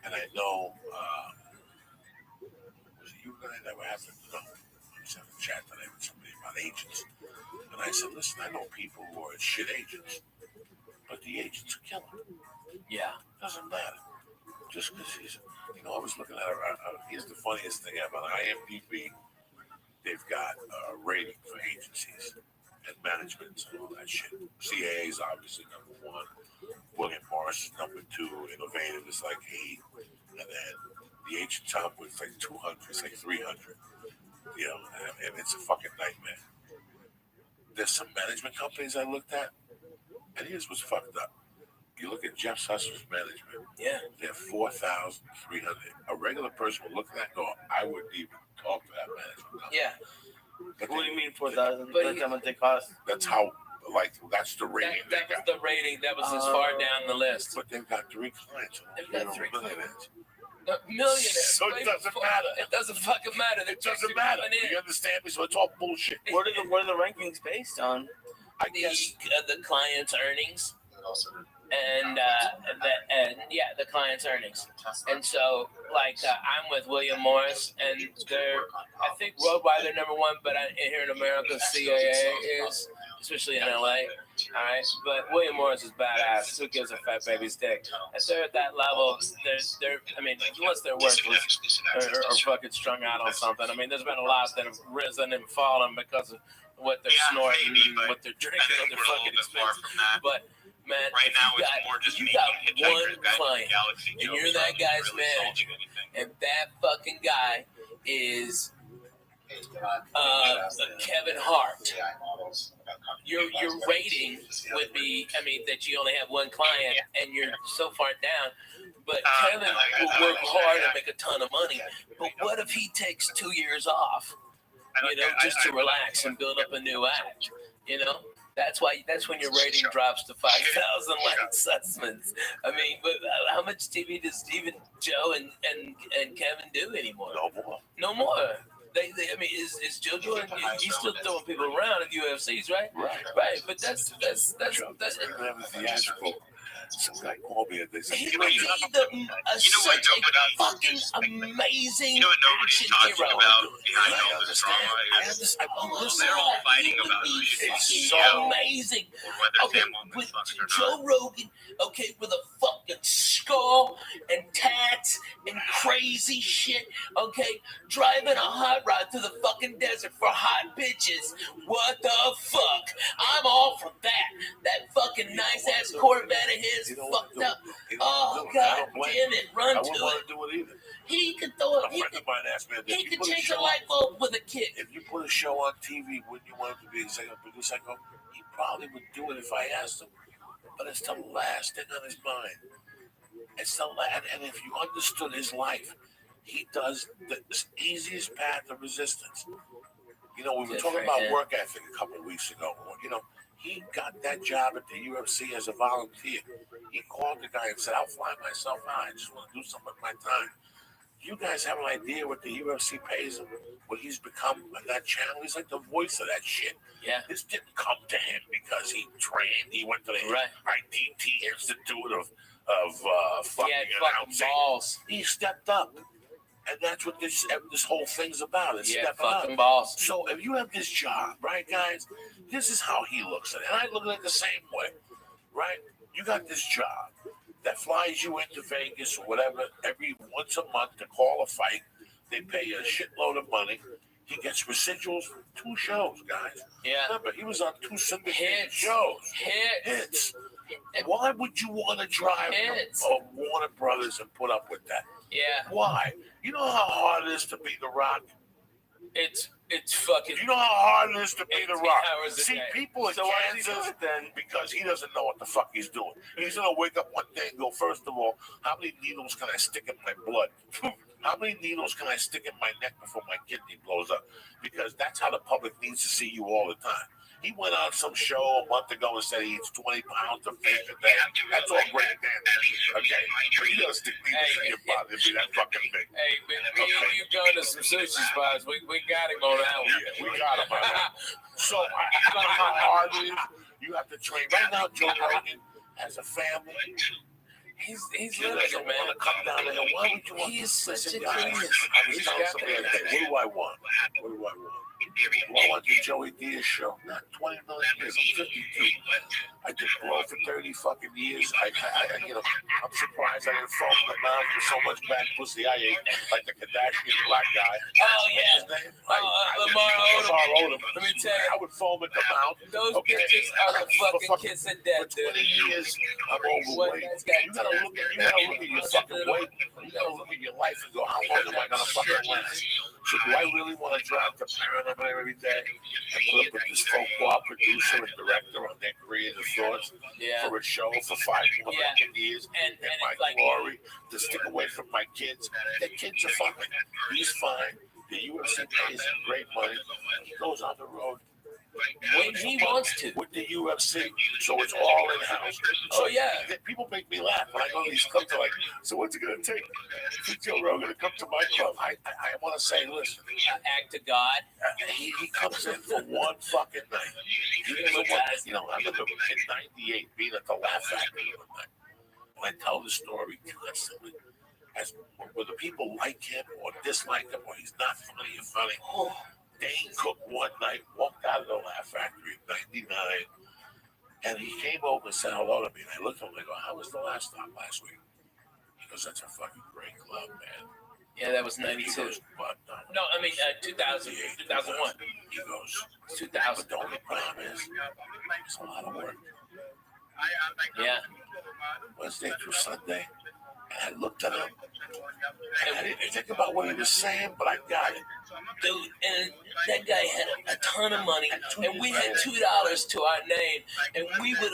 and I know. Was it you and I that were having? No, I was having a chat today with somebody about agents, and I said, "Listen, I know people who are shit agents, but the agents are killing. Yeah, doesn't matter. Just because he's, I was looking at her. Here's the funniest thing ever. On IMDb, they've got a rating for agencies and managements and all that shit. CAA is obviously number 1. William Morris is number 2. Innovative is like 8. And then the agent top was like 200. It's like 300. And it's a fucking nightmare. There's some management companies I looked at, and here's what's fucked up. You look at Jeff Susser's management. Yeah. They're 4,300. A regular person would look at that and go, I wouldn't even talk to that management company. Yeah. But what do you mean 4,000? That's how much they cost. That's how, that's the rating. That was the rating. That was as far down the list. But they've got 3 clients. They've got 3 millionaires. Millionaires. So it doesn't matter. It doesn't fucking matter. It doesn't matter. You understand me? So it's all bullshit. What are the rankings based on? I guess the client's earnings. And the client's earnings. And so, I'm with William Morris, and I think worldwide they're number 1, but here in America, CAA is, especially in LA. All right, but William Morris is badass. Who gives a fat baby's dick? If they're at that level, unless they're worthless or fucking strung out on something. I mean, there's been a lot that have risen and fallen because of what they're snorting, what they're drinking, what they're fucking expensive. But man, right now it's more just you got one client, and you're that guy's manager, and that fucking guy is Kevin Hart. Your rating would be, that you only have one client and you're so far down. But Kevin will work hard and make a ton of money. But what if he takes 2 years off, just to relax and build up a new act, That's when your rating drops to 5,000 like assessments. But how much TV does Stephen, Joe, and Kevin do anymore? No more. Is JoJo? He's still throwing people around at UFCs, right? Right. But that's theatrical. Some guy called me and they said, he would be such a fucking amazing nobody's talking hero. about behind all this drama. They're all fighting about who should It's so amazing. With Joe Rogan, with a fucking skull and tats and crazy shit, driving a hot rod through the fucking desert for hot bitches. What the fuck? I'm all for that. That fucking nice ass Corvette of his fucked up. Oh god damn it! Run to it. He could throw it. He could change a light bulb with a kick. If you put a show on TV, wouldn't you want it to be executive producer? I go, he probably would do it if I asked him, but it's the last thing on his mind. It's the last, and if you understood his life, he does the easiest path of resistance. You know, we were talking about work ethic a couple of weeks ago. You know, he got that job at the UFC as a volunteer. He called the guy and said, I'll fly myself out. I just want to do something with my time. You guys have an idea what the UFC pays him? What he's become on that channel? He's like the voice of that shit. Yeah. This didn't come to him because he trained. He went to the IDT Institute of fucking balls. He stepped up. And that's what this whole thing's about. It's stepping fucking up. balls. So if you have this job, right, guys, this is how he looks at it. And I look at it the same way, right? You got this job that flies you into Vegas or whatever every once a month to call a fight. They pay you a shitload of money. He gets residuals from 2 shows, guys. Yeah. Remember, he was on 2 syndicated shows. Hits. Why would you want to drive Warner Brothers and put up with that? Yeah. Why? You know how hard it is to be The Rock? It's fucking. You know how hard it is to be The Rock? See, people in So why does he do Kansas, it then? because he doesn't know what the fuck he's doing. He's going to wake up one day and go, first of all, how many needles can I stick in my blood? How many needles can I stick in my neck before my kidney blows up? Because that's how the public needs to see you all the time. He went on some show a month ago and said he eats 20 pounds of fish a day. That's all great and dandy. Okay. But you gotta stick needles in your body to be that fucking big. Hey, me and you going to some sushi spots. We got him on that one. Yeah, we got him on that. So, you know how hard it is? You have to train. Right now, Joe Rogan has a family. He's He living doesn't it, man. want to come down there. Why would you want He is such a guys, genius. I was telling somebody the other day, what do I want? What do I want? Well, I want the Joey Diaz show. Not 20 million years. I'm 52. I did blow for 30 fucking years. I you know, I'm surprised I didn't foam the mouth with so much bad pussy I ate, like the Kardashian black guy. Oh, yeah. His name? Lamar Odom. Odom. Let me tell you. I would foam at the mouth. Those bitches are the fucking kiss of death, For 20 dude. years, I'm overweight. You gotta look at your fucking weight. You gotta look at your life and go, how long am I gonna fucking last? So do I really want to drive to Paramount every day and put up with this folklore producer and director on their creative thoughts for a show for 5 more fucking years and my glory to stick away from my kids? The kids are fine. He's fine. The UFC pays him great money. He goes on the road When he wants to. with the UFC, so it's all in house. Oh, yeah. People make me laugh when I go to these clubs. They're like, so what's it gonna take for Joe Rogan to come to my club? I want to say, listen, Act to God. he comes in for one fucking night. You know, I remember in '98 being at the Laugh Factory one night. When I tell the story constantly, as whether people like him or dislike him or he's not funny or funny. Dane Cook one night walked out of the Laugh Factory in '99, and he came over and said hello to me. And I looked at him and I go, "How was the last stop last week?" He goes, "That's a fucking great club, man." Yeah, that was And he 92. goes, "But No, I mean 2000, 2001. He goes, 2000. "But the only problem is it's a lot of work." Yeah. Wednesday through Sunday, and I looked at him, and I didn't think about what he was saying, but I got it. Dude, and that guy had a ton of money, and we had $2 to our name, and we would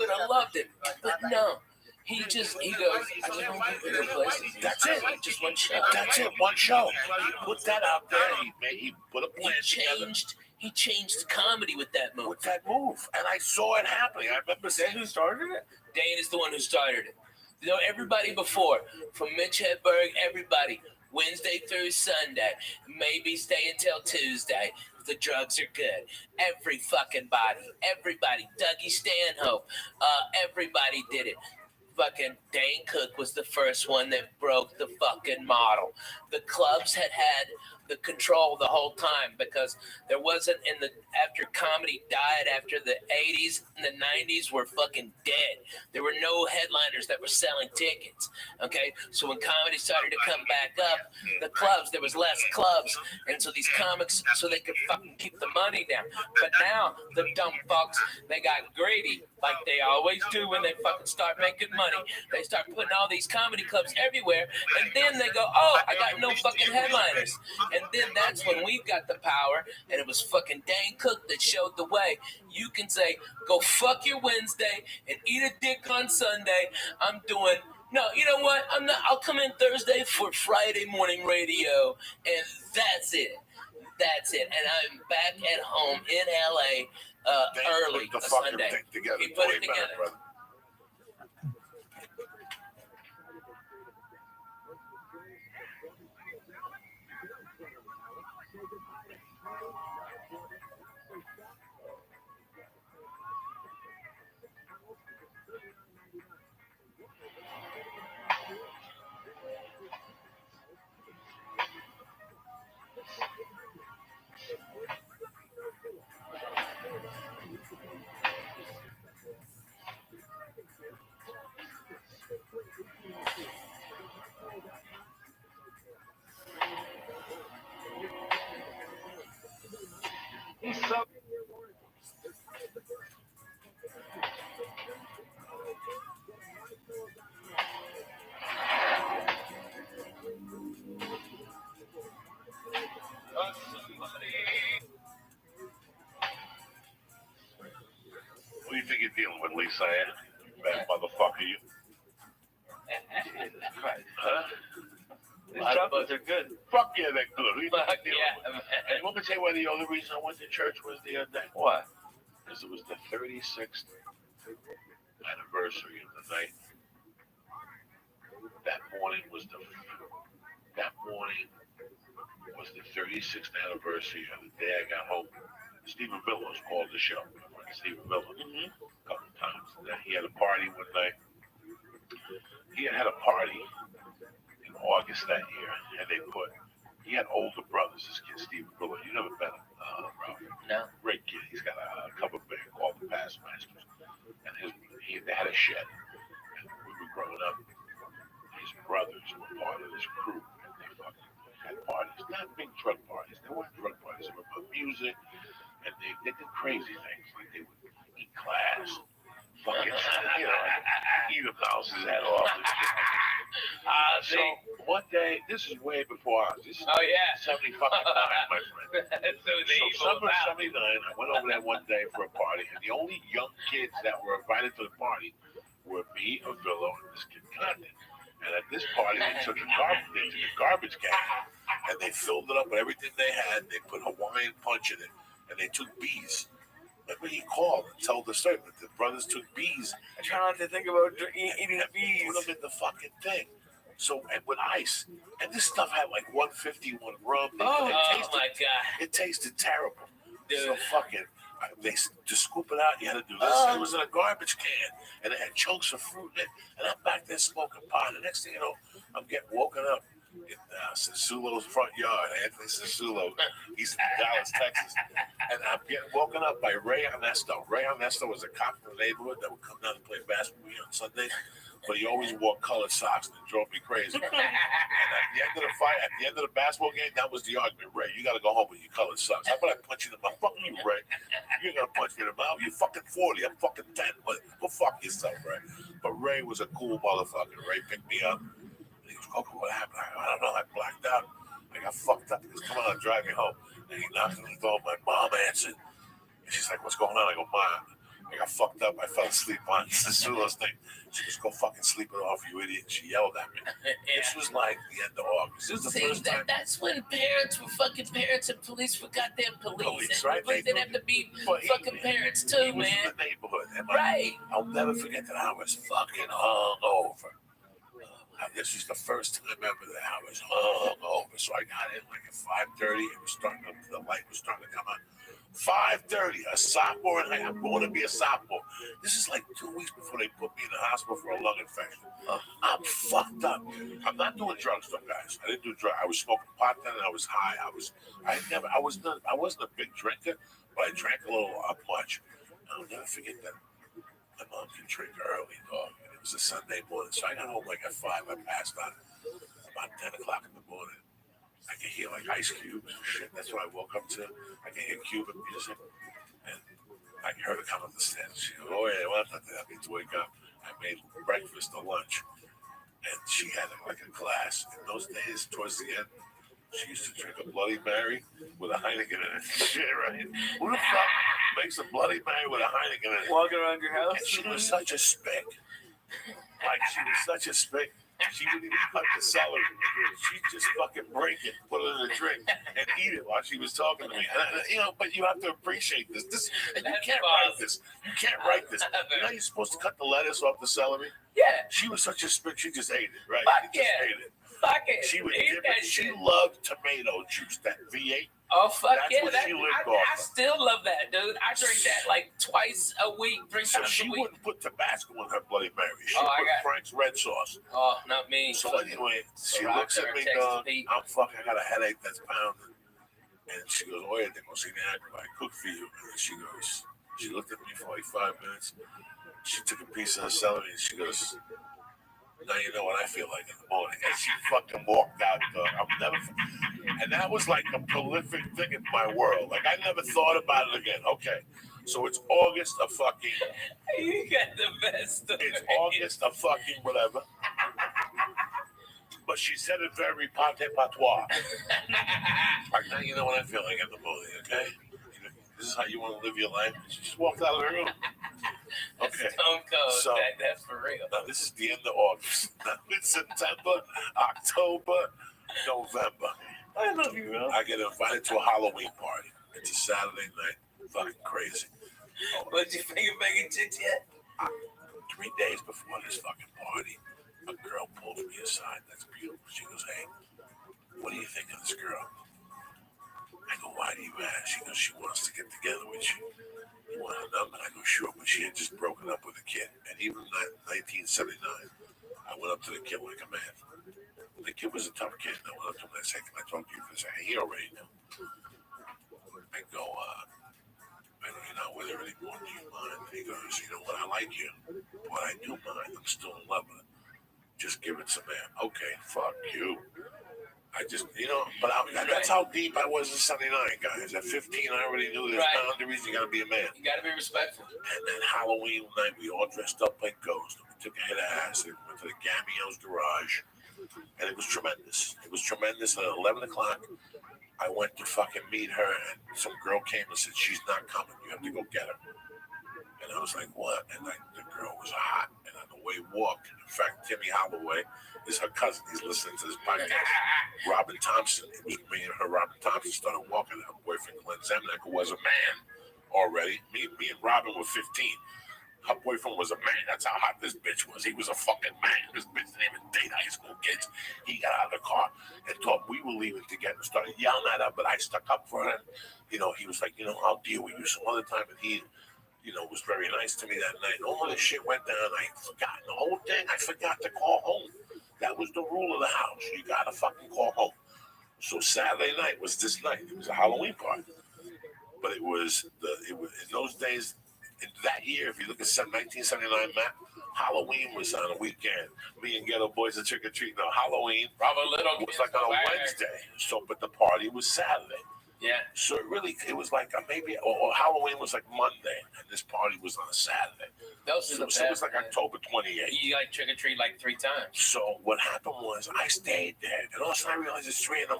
have loved it. But no, he goes, I just want to go to places. That's it. Just one show. That's it. One show. He put that out there. He put a plan together. He changed comedy with that move. With that move, and I saw it happening. I remember saying, "Who started it?" Dane is the one who started it. You know, everybody before, from Mitch Hedberg, everybody, Wednesday through Sunday, maybe stay until Tuesday. The drugs are good. Everybody, Dougie Stanhope, everybody did it. Fucking Dane Cook was the first one that broke the fucking model. The clubs had the control the whole time because there wasn't after comedy died after the 80s and the 90s were fucking dead. There were no headliners that were selling tickets. Okay, so when comedy started to come back up, the clubs, there was less clubs, and so these comics, so they could fucking keep the money down. But now the dumb fucks, they got greedy like they always do when they fucking start making money. money. They start putting all these comedy clubs everywhere, and then they go, oh, I got no fucking headliners. And then that's when we got the power, and it was fucking Dane Cook that showed the way. You can say, go fuck your Wednesday and eat a dick on Sunday. I'm doing... No, you know what? I'll come in Thursday for Friday morning radio, and that's it. That's it. And I'm back at home in LA early put the Sunday. fucking thing together. He put it Way back, together. brother. What do you think you're dealing with, Lisa? Bad motherfucker, you. Huh? These chocolates are good. Fuck yeah, they're good. Who you think Fuck you're dealing yeah, with? man. And you want me to tell you why the only reason I went to church was the other day? Why? Because it was the 36th anniversary of the night. That morning was the 36th anniversary of the day I got home. Stephen Billows called the show. Stephen Billows, a couple of times. He had a party one night. He had a party in August that year, and he had older brothers. This kid, Stephen Billows. You never met him, Rabbi? No. Great kid. He's got a cover band called the Passmasters, and they had a shed. And we were growing up. His brothers were part of this crew, and they fucking had parties. Not big drug parties. They weren't drug parties. They were about music, and they did crazy things. Like they would eat glass, fucking, eat a mouse's head off. So one day, this is way before us. This is 70 fucking 9, my friend. So summer 79, I went over there one day for a party, and the only young kids that were invited to the party were me, Avillo, and this kid Condon. And at this party, they took a garbage can, and they filled it up with everything they had. They put Hawaiian punch in it, and they took bees. Remember, he called and told the story that the brothers took bees. I try not to think about eating bees. Put them in the fucking thing. So, and with ice. And this stuff had like 151 rum. Oh my God. It tasted terrible. Dude. So fucking, to scoop it out, you had to do this. It was in a garbage can, and it had chunks of fruit in it. And I'm back there smoking pot. The next thing you know, I'm getting woken up in Sasulo's front yard. Anthony Sasulo, he's in Dallas, Texas. And I'm getting woken up by Ray Ernesto. Ray Ernesto was a cop from the neighborhood that would come down and play basketball with me on Sundays. But he always wore colored socks, and it drove me crazy. And at the end of the fight, at the end of the basketball game, that was the argument. Ray, you got to go home with your colored socks. How about I punch you in the mouth? Fuck you, Ray. You're going to punch me in the mouth. You're fucking 40. I'm fucking 10. But go fuck yourself, Ray. But Ray was a cool motherfucker. Ray picked me up. And he goes, okay, what happened? I don't know. I blacked out. I got fucked up. He goes, come on, drive me home. And he knocked on the door. My mom answered. And she's like, what's going on? I go, Mom, I got fucked up. I fell asleep on Sasulo's thing. She goes, go fucking sleep it off, you idiot. She yelled at me. This was like the end of August. This is the first time. That's when parents were fucking parents and police were goddamn police. Right? They didn't have to be fucking parents too, he was man. in the neighborhood. And Right. I'll never forget that I was fucking hungover. This was the first time ever that I was hungover. So I got in like at 5:30. It was starting to, the light was starting to come on. 5:30, a sophomore, and I'm going to be a sophomore. This is like 2 weeks before they put me in the hospital for a lung infection. I'm fucked up. I'm not doing drugs, though, guys. I didn't do drugs. I was smoking pot then, and I was high. I wasn't a big drinker, but I drank a little much. I'll never forget that. My mom can drink early, dog. And it was a Sunday morning, so I got home like at 5. I passed out about 10 o'clock in the morning. I can hear like Ice Cubes and shit. That's what I woke up to. I can hear Cuban music. And I heard her come up the stairs. She goes, oh, yeah, well, that means wake up. I made breakfast or lunch, and she had like a glass. In those days, towards the end, she used to drink a Bloody Mary with a Heineken in it. Shit, right? Who the fuck makes a Bloody Mary with a Heineken in it? Walking around your house? And she was such a spick. Like, she was such a spick. She wouldn't even cut the celery. She'd just fucking break it, put it in a drink, and eat it while she was talking to me. And, but you have to appreciate this. You can't write this. You can't write this. You know you're supposed to cut the lettuce off the celery? Yeah. She was such a spick, she just ate it, right? Fuck She just yeah. ate it. Fuck it. She would Eat dip that it. She shit. loved tomato juice, that V8. Oh, fuck That's yeah. what she lived I off of. still love that, dude. I drink that like twice a week, 3 So times she a week. wouldn't put Tabasco in her Bloody Mary. She Oh, I put got- Frank's red sauce. Oh, not me. So Fuck. anyway, she Rock looks at Center, me, Texas dog. Pete. I'm fucking, I got a headache that's pounding. And she goes, oye, tengo sin agua. I cook for you. And she goes, she looked at me for like 5 minutes. She took a piece of the celery and she goes, now you know what I feel like in the morning. And she fucking walked out, dog. And that was like a prolific thing in my world. Like, I never thought about it again. Okay, so it's August of fucking... You got the best story. It's August of fucking whatever. But she said it very pate patois. Like, now you know what I feel like in the morning, okay? This is how you want to live your life. She just walked out of the room. Okay. Stone cold. So, That's for real. now this is the end of August. Now it's September, October, November. I love you, bro. I get invited to a Halloween party. It's a Saturday night. Fucking crazy. But you finger banging chicks yet? 3 days before this fucking party, a girl pulls me aside. That's beautiful. She goes, hey, what do you think of this girl? I go, why do you ask? She goes, she wants to get together with you. You want her number? I go, sure. But she had just broken up with a kid. And even in 1979, I went up to the kid like a man. The kid was a tough kid. I went up to him and I said, can I talk to you for a second? He already knew. I go, you're not with her anymore. Do you mind? And he goes, you know what? I like you. But I do mind. I'm still in love with her. Just give it some air. Okay, fuck you. I just, but that's how deep I was in 79, guys. At 15, I already knew there's boundaries. You gotta be a man. You gotta be respectful. And then Halloween night, we all dressed up like ghosts. We took a hit of acid, went to the Gamio's garage, and it was tremendous. It was tremendous. And at 11 o'clock, I went to fucking meet her, and some girl came and said, she's not coming. You have to go get her. And I was like, what? And the girl was hot. And on the way walked, in fact, Timmy Holloway is her cousin. He's listening to this podcast. Robin Thompson. It was me and her. Robin Thompson started walking. Her boyfriend, Glenn Zemnick, who was a man already. Me and Robin were 15. Her boyfriend was a man. That's how hot this bitch was. He was a fucking man. This bitch didn't even date high school kids. He got out of the car and thought we were leaving together. Started yelling at her, but I stuck up for him. He was like, I'll deal with you some other time. And he, was very nice to me that night. All this shit went down. I forgot the whole thing. I forgot to call home. That was the rule of the house. You gotta fucking call home. So Saturday night was this night. It was a Halloween party. But it was in those days, in that year, if you look at 1979 map, Halloween was on a weekend. Me and Ghetto Boys are trick or treating. No, Halloween was like on a Wednesday. So, but the party was Saturday. Yeah. So it was like maybe, or Halloween was like Monday, and this party was on a Saturday. So it was like October 28th. You like trick or treat like 3 times. So what happened was I stayed there, and all of a sudden I realized it's 3 a.m.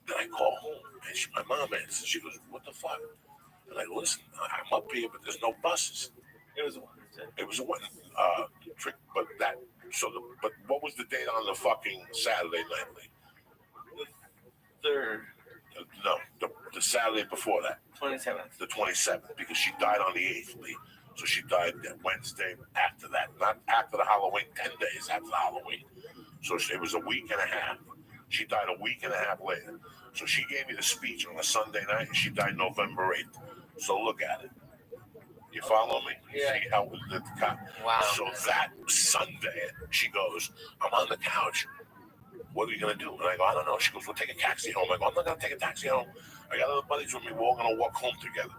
Then I call home, and my mom answers. She goes, "What the fuck?" And I go, "Listen, I'm up here, but there's no buses." It was a trick, but but what was the date on the fucking Saturday night, Lee? The 3rd. No, the Saturday before that. 27th. The 27th, because she died on the 8th, Lee. So she died that Wednesday after that, not after the Halloween, 10 days after the Halloween. So it was a week and a half. She died a week and a half later. So she gave me the speech on a Sunday night, and she died November 8th. So look at it. You follow me? Yeah. See how the cop. Wow. So that Sunday, she goes, I'm on the couch. What are you going to do? And I go, I don't know. She goes, we'll take a taxi home. I go, I'm not going to take a taxi home. I got other buddies with me. We're all going to walk home together.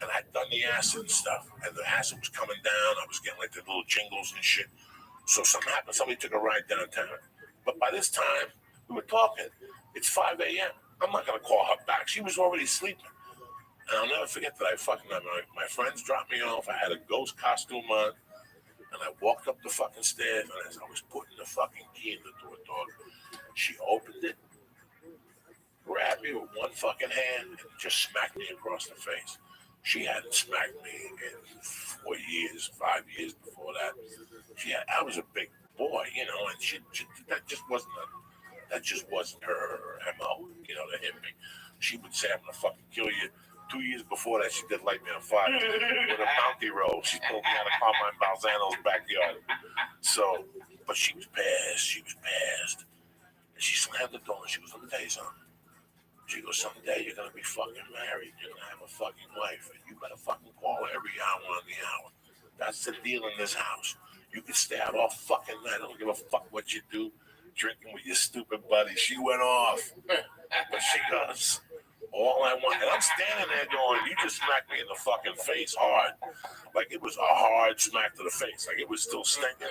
And I'd done the acid and stuff. And the acid was coming down. I was getting like the little jingles and shit. So something happened. Somebody took a ride downtown. But by this time, we were talking. It's 5 a.m. I'm not going to call her back. She was already sleeping. And I'll never forget that my friends dropped me off. I had a ghost costume on. And I walked up the fucking stairs, and as I was putting the fucking key in the door, dog, she opened it, grabbed me with one fucking hand, and just smacked me across the face. She hadn't smacked me in 4 years, 5 years before that. I was a big boy, you know, and that just wasn't her MO, you know, to hit me. She would say, "I'm gonna fucking kill you." 2 years before that, she did light me on fire with a bounty roll. She told me how to call my Balzano's backyard. So, but she was pissed. And she slammed the door and she goes, "Let me tell you something." She goes, "Someday you're gonna be fucking married. You're gonna have a fucking wife, and you better fucking call her every hour on the hour. That's the deal in this house. You can stay out all fucking night. I don't give a fuck what you do, drinking with your stupid buddy." She went off, but she goes, "All I want," and I'm standing there going, "You just smacked me in the fucking face hard." Like it was a hard smack to the face. Like it was still stinking.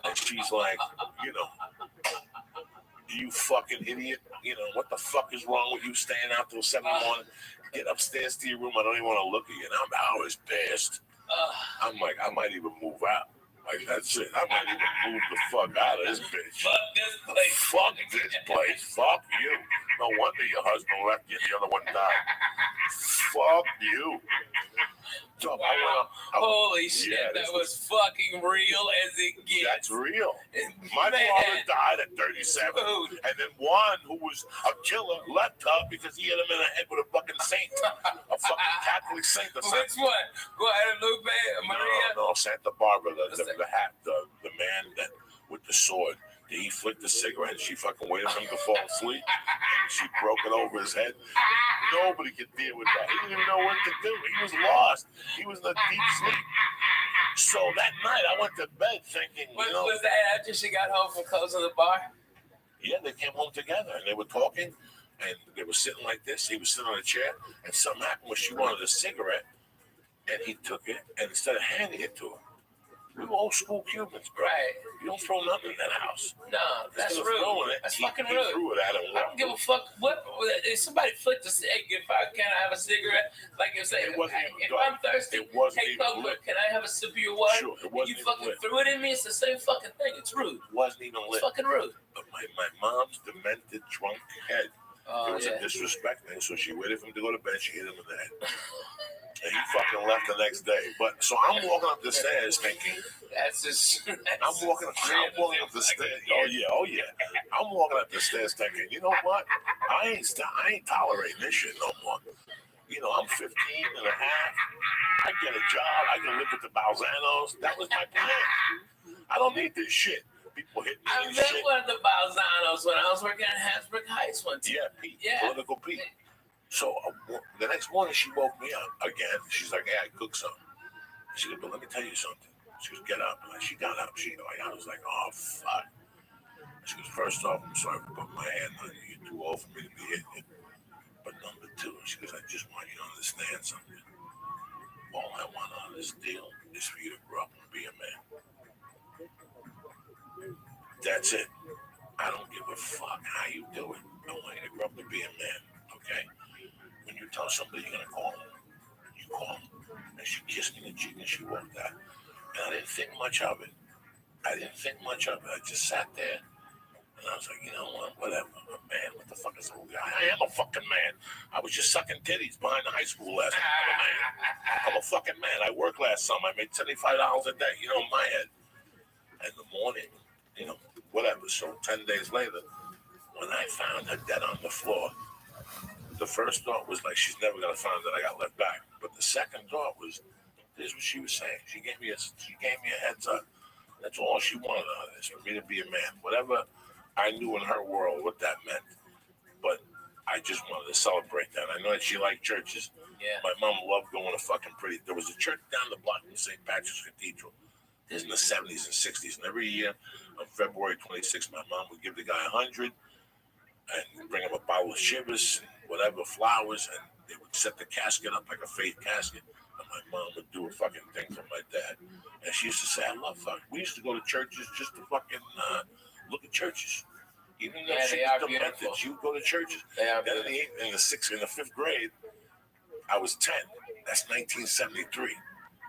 And she's like, you know, "You fucking idiot. You know, what the fuck is wrong with you staying out till 7 in the morning? Get upstairs to your room. I don't even want to look at you." And I was pissed. I'm like, I might even move out. Like, that's it. I might even move the fuck out of this bitch. Fuck this place. Fuck this place. Fuck you. No wonder your husband left you and the other one died. Fuck you. So Wow. Holy shit, that was fucking real as it gets. That's real. My father died at 37. Dude. And then one who was a killer left her because he hit him in the head with a fucking saint. A fucking Catholic saint or something. Which one? Guadalupe, Maria? No, Santa Barbara, the man that with the sword. He flicked the cigarette and she fucking waited for him to fall asleep. And she broke it over his head. Nobody could deal with that. He didn't even know what to do. He was lost. He was in a deep sleep. So that night I went to bed thinking, Was that after she got home from closing the bar? Yeah, they came home together and they were talking and they were sitting like this. He was sitting on a chair and something happened where she wanted a cigarette and he took it and instead of handing it to her, we were old school Cubans, bro. Right. You don't throw nothing in that house. No, that's rude. That's fucking rude. He threw it at him. I don't give a fuck. What if somebody flicked a cig? If I can I have a cigarette? Like if I'm thirsty, hey Coco, can I have a sip of your water? Sure, it wasn't you fucking threw it in me. It's the same fucking thing. It's rude. It wasn't even lit. It's fucking rude. But my mom's demented drunk head. It was a disrespect thing. So she waited for him to go to bed. She hit him in the head. And he fucking left the next day. But so I'm walking up the stairs thinking, I'm walking up the stairs. Oh yeah. I'm walking up the stairs thinking, you know what? I ain't tolerating this shit no more. You know, I'm 15 and a half. I get a job. I can live with the Balzanos. That was my plan. I don't need this shit. People hit me. I met one of the Balzanos when I was working at Hasbrook Heights one time. Yeah, Pete. Yeah. Political Pete. So the next morning she woke me up again. She's like, "Hey, I cooked something." She goes, "But let me tell you something." She goes, "Get up." And she got up. I was like, "Oh fuck." She goes, "First off, I'm sorry for putting my hand on you. You're too old for me to be hitting you. But number two," she goes, "I just want you to understand something. All I want on this deal is for you to grow up and be a man. That's it. I don't give a fuck how you do it. I want you to grow up and be a man, okay? When you tell somebody you're gonna call them, you call them." And she kissed me in the cheek and she walked out. And I didn't think much of it. I just sat there and I was like, you know what, whatever. I'm a man. What the fuck is a guy? I am a fucking man. I was just sucking titties behind the high school last night. I'm a man. I'm a fucking man. I worked last summer. I made $75 a day, you know, in my head. And in the morning, you know, whatever. So 10 days later, when I found her dead on the floor, the first thought was like, she's never gonna find that I got left back. But the second thought was, this is what she was saying. She gave me a heads up. That's all she wanted out of this, for me to be a man. Whatever I knew in her world what that meant. But I just wanted to celebrate that. I know that she liked churches. Yeah. My mom loved going to fucking pretty. There was a church down the block in St. Patrick's Cathedral. This is in the 70s and 60s. And every year on February 26th, my mom would give the guy $100 and bring him a bottle of shivers, whatever, flowers, and they would set the casket up like a faith casket. And my mom would do a fucking thing for my dad. And she used to say, I love fucking. We used to go to churches just to fucking look at churches. Even though she was demented, she would go to churches. Then in the fifth grade, I was 10. That's 1973.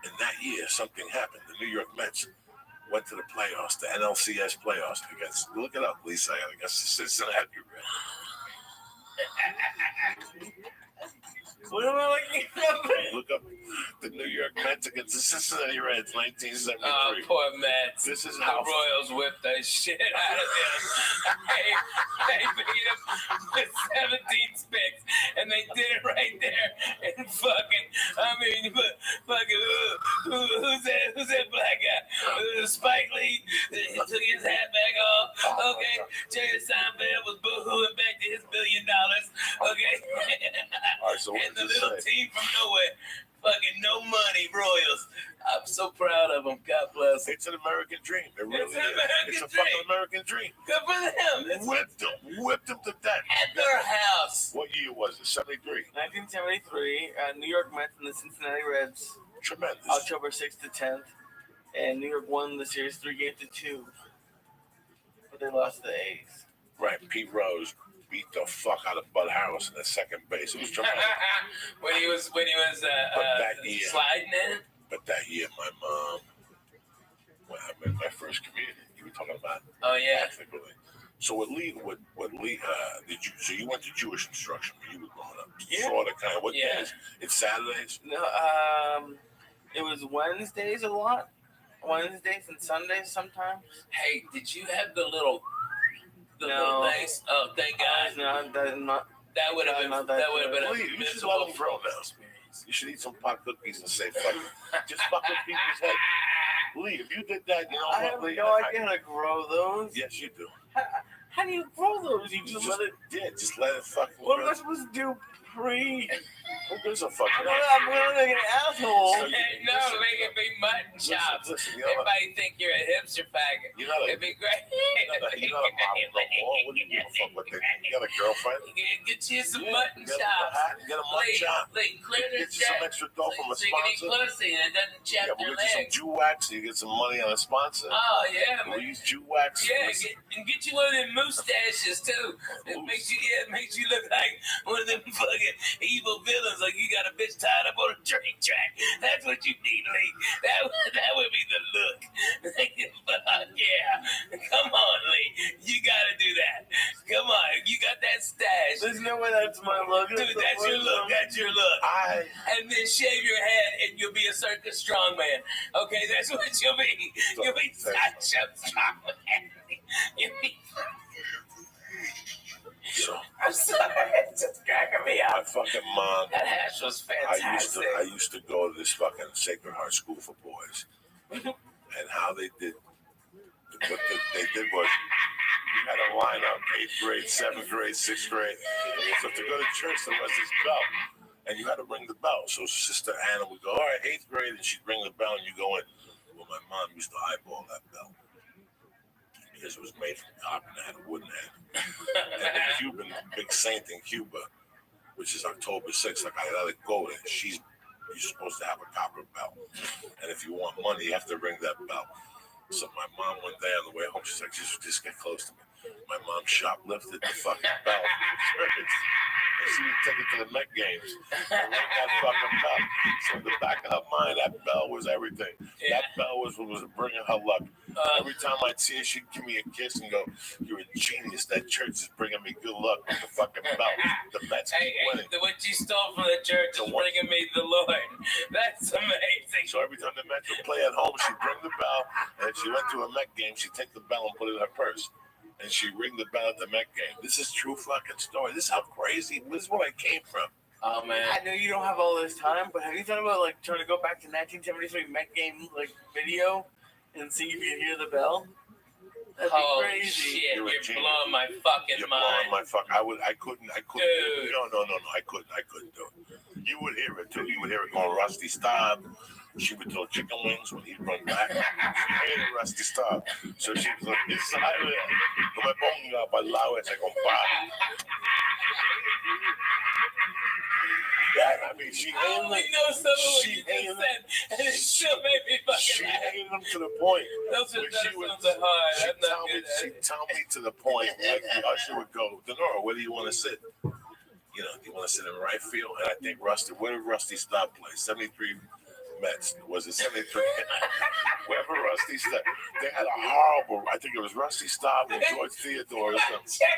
And that year, something happened. The New York Mets went to the playoffs, the NLCS playoffs against. Look it up, Lisa. I guess Cincinnati. What am I looking up? Look up the New York Mets against the Cincinnati Reds, 1973. Oh, poor Mets. This is the how Royals whipped the shit out of them. They beat them with 17 spicks, and they did it right there. And fucking, who's that black guy? Spike Lee took his hat back off. Okay, Jerry Seinfeld was boo-hooing back to his $1 billion. Okay, All right, so and the little team from nowhere. Fucking no money Royals. I'm so proud of them. God bless. It's an American dream. It really It's an American It's a dream. fucking American dream. Good for them. Whipped them to death. At their house. What year was it? 73. 1973, New York Mets and the Cincinnati Reds. Tremendous. October 6th to 10th. And New York won the series 3-2. But they lost to the A's. Right. Pete Rose beat the fuck out of Bud Harris in the second base. It was tremendous. when he was that year, sliding in. But that year, my mom, when I made my first communion, you were talking about. Oh yeah. Catholic religion. So what did you? So you went to Jewish instruction when you were growing up? Yeah. Sort of, kind of. What Yeah. days? It's Saturdays. No, it was Wednesdays a lot. Wednesdays and Sundays sometimes. Hey, did you have the little No. bass? Oh, thank God. No, that's not. That would have been Not that a Lee, you should miserable let them grow now. experience. You should eat some pot cookies and say fuck it. Just fuck with people's head. Lee, if you did that, you know I what, have Lee? no idea how to grow those. Yes, you do. How do you grow those? You just let it. Yeah, just let it fucking. What am I supposed to do pre? Who gives a fuck? I'm gonna make an asshole. Hey, no, make it be mutton chops. Listen, you know what? Everybody think you're a hipster faggot. You got a, It'd be great. you got a model no more. What do you give a fuck what they think? You got a girlfriend? Get you some mutton You got a chops. hat, you got a mutton chop. Clear Get this you some deck. extra dough from a So you can eat sponsor. pussy and it doesn't chap Yeah, we'll your get you some legs. Jew wax so you get some money on a sponsor. Oh, yeah, man. Louise Jew wax. Yeah, get you one of them mustaches too. It makes you look like one of them fucking evil villains. Like you got a bitch tied up on a train track. That's what you need, Lee. That would be the look. Fuck yeah! Come on, Lee. You gotta do that. Come on, you got that stash. There's no way that's my look. Dude, that's your look. That's your look. And then shave your head, and you'll be a circus strongman. Okay, that's what you'll be. You'll be such a strongman. You'll be. So, I'm sorry, it's just cracking me my up. fucking mom. That hash was fantastic. I used to go to this fucking Sacred Heart School for Boys, and how they did. What they did was you had to line up 8th grade, 7th grade, 6th grade. So to go to church, there was this bell, and you had to ring the bell. So Sister Anna would go, all right, 8th grade, and she'd ring the bell, and you go in. Well, my mom used to eyeball that bell because it was made from copper and had a wooden head. And the Cuban big saint in Cuba, which is October 6th, like I let it go there. You're supposed to have a copper bell, and if you want money, you have to ring that bell. So my mom one day on the way home, she's like, just get close to me. My mom shoplifted the fucking bell from the church. And she would take it to the Met games and ring that fucking bell. So in the back of her mind, that bell was everything. Yeah. That bell was what was bringing her luck. Every time I'd see her, she'd give me a kiss and go, you're a genius. That church is bringing me good luck with the fucking bell. The Mets keep winning. What you stole from the church is bringing me the Lord. That's amazing. So every time the Mets would play at home, she'd ring the bell, and if she went to a Met game, she'd take the bell and put it in her purse. And she'd ring the bell at the Met game. This is true fucking story. This is how crazy, this is where I came from. Oh, man. I know you don't have all this time, but have you thought about like trying to go back to 1973 Met game like video and see if you can hear the bell? That'd be Holy crazy. shit, You're you're a genius. blowing my fucking You're mind. blowing my fuck. I couldn't. Dude. No, I couldn't do it. You would hear it too. You would hear it going Rusty Stop. She would throw chicken wings when he'd run back. She hated Rusty Stop. So she was like, this side of it. No me ponga palabras, compadre. Yeah, I mean, she I hated only him. know some of what She you just hated said, and it still made me She fucking laugh. hated him to the point. Those are When she would- sounds like hard. She'd I'm not tell me, good at she'd it. tell me to the point, like the usher would go, Denora, where do you want to sit? You know, do you want to sit in right field? And I think Rusty, where did Rusty Stop play? 73 Mets. Was it 73? Wherever Rusty stopped. They had a horrible, I think it was Rusty Staub and George Theodore or something.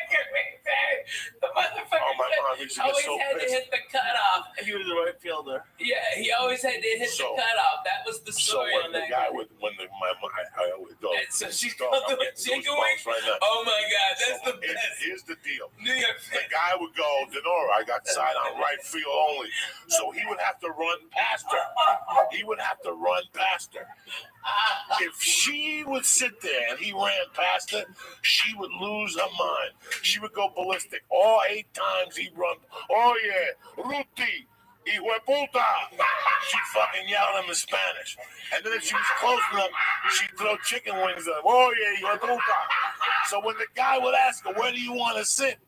The motherfucker Oh, my mom used to get always so had to pissed. hit the cutoff. He was the right fielder. Yeah, he always had to hit the cutoff. That was the So story when on the that guy would, when the, my mom, I always go. And so she's Dog, going I'm to getting chicken goosebumps wings. right now. Oh my God, that's So the best. Here's the deal. New York The guy would go, Denora, I got side on right field only. So he would have to run past her. He would have to run past her. If she would sit there and he ran past her, she would lose her mind. She would go ballistic. All 8 times he'd run. Oh yeah, Ruti, hijo de puta. She'd fucking yell at him in Spanish. And then if she was close enough, she'd throw chicken wings at him. Oh yeah, hijo de puta. So when the guy would ask her, where do you want to sit?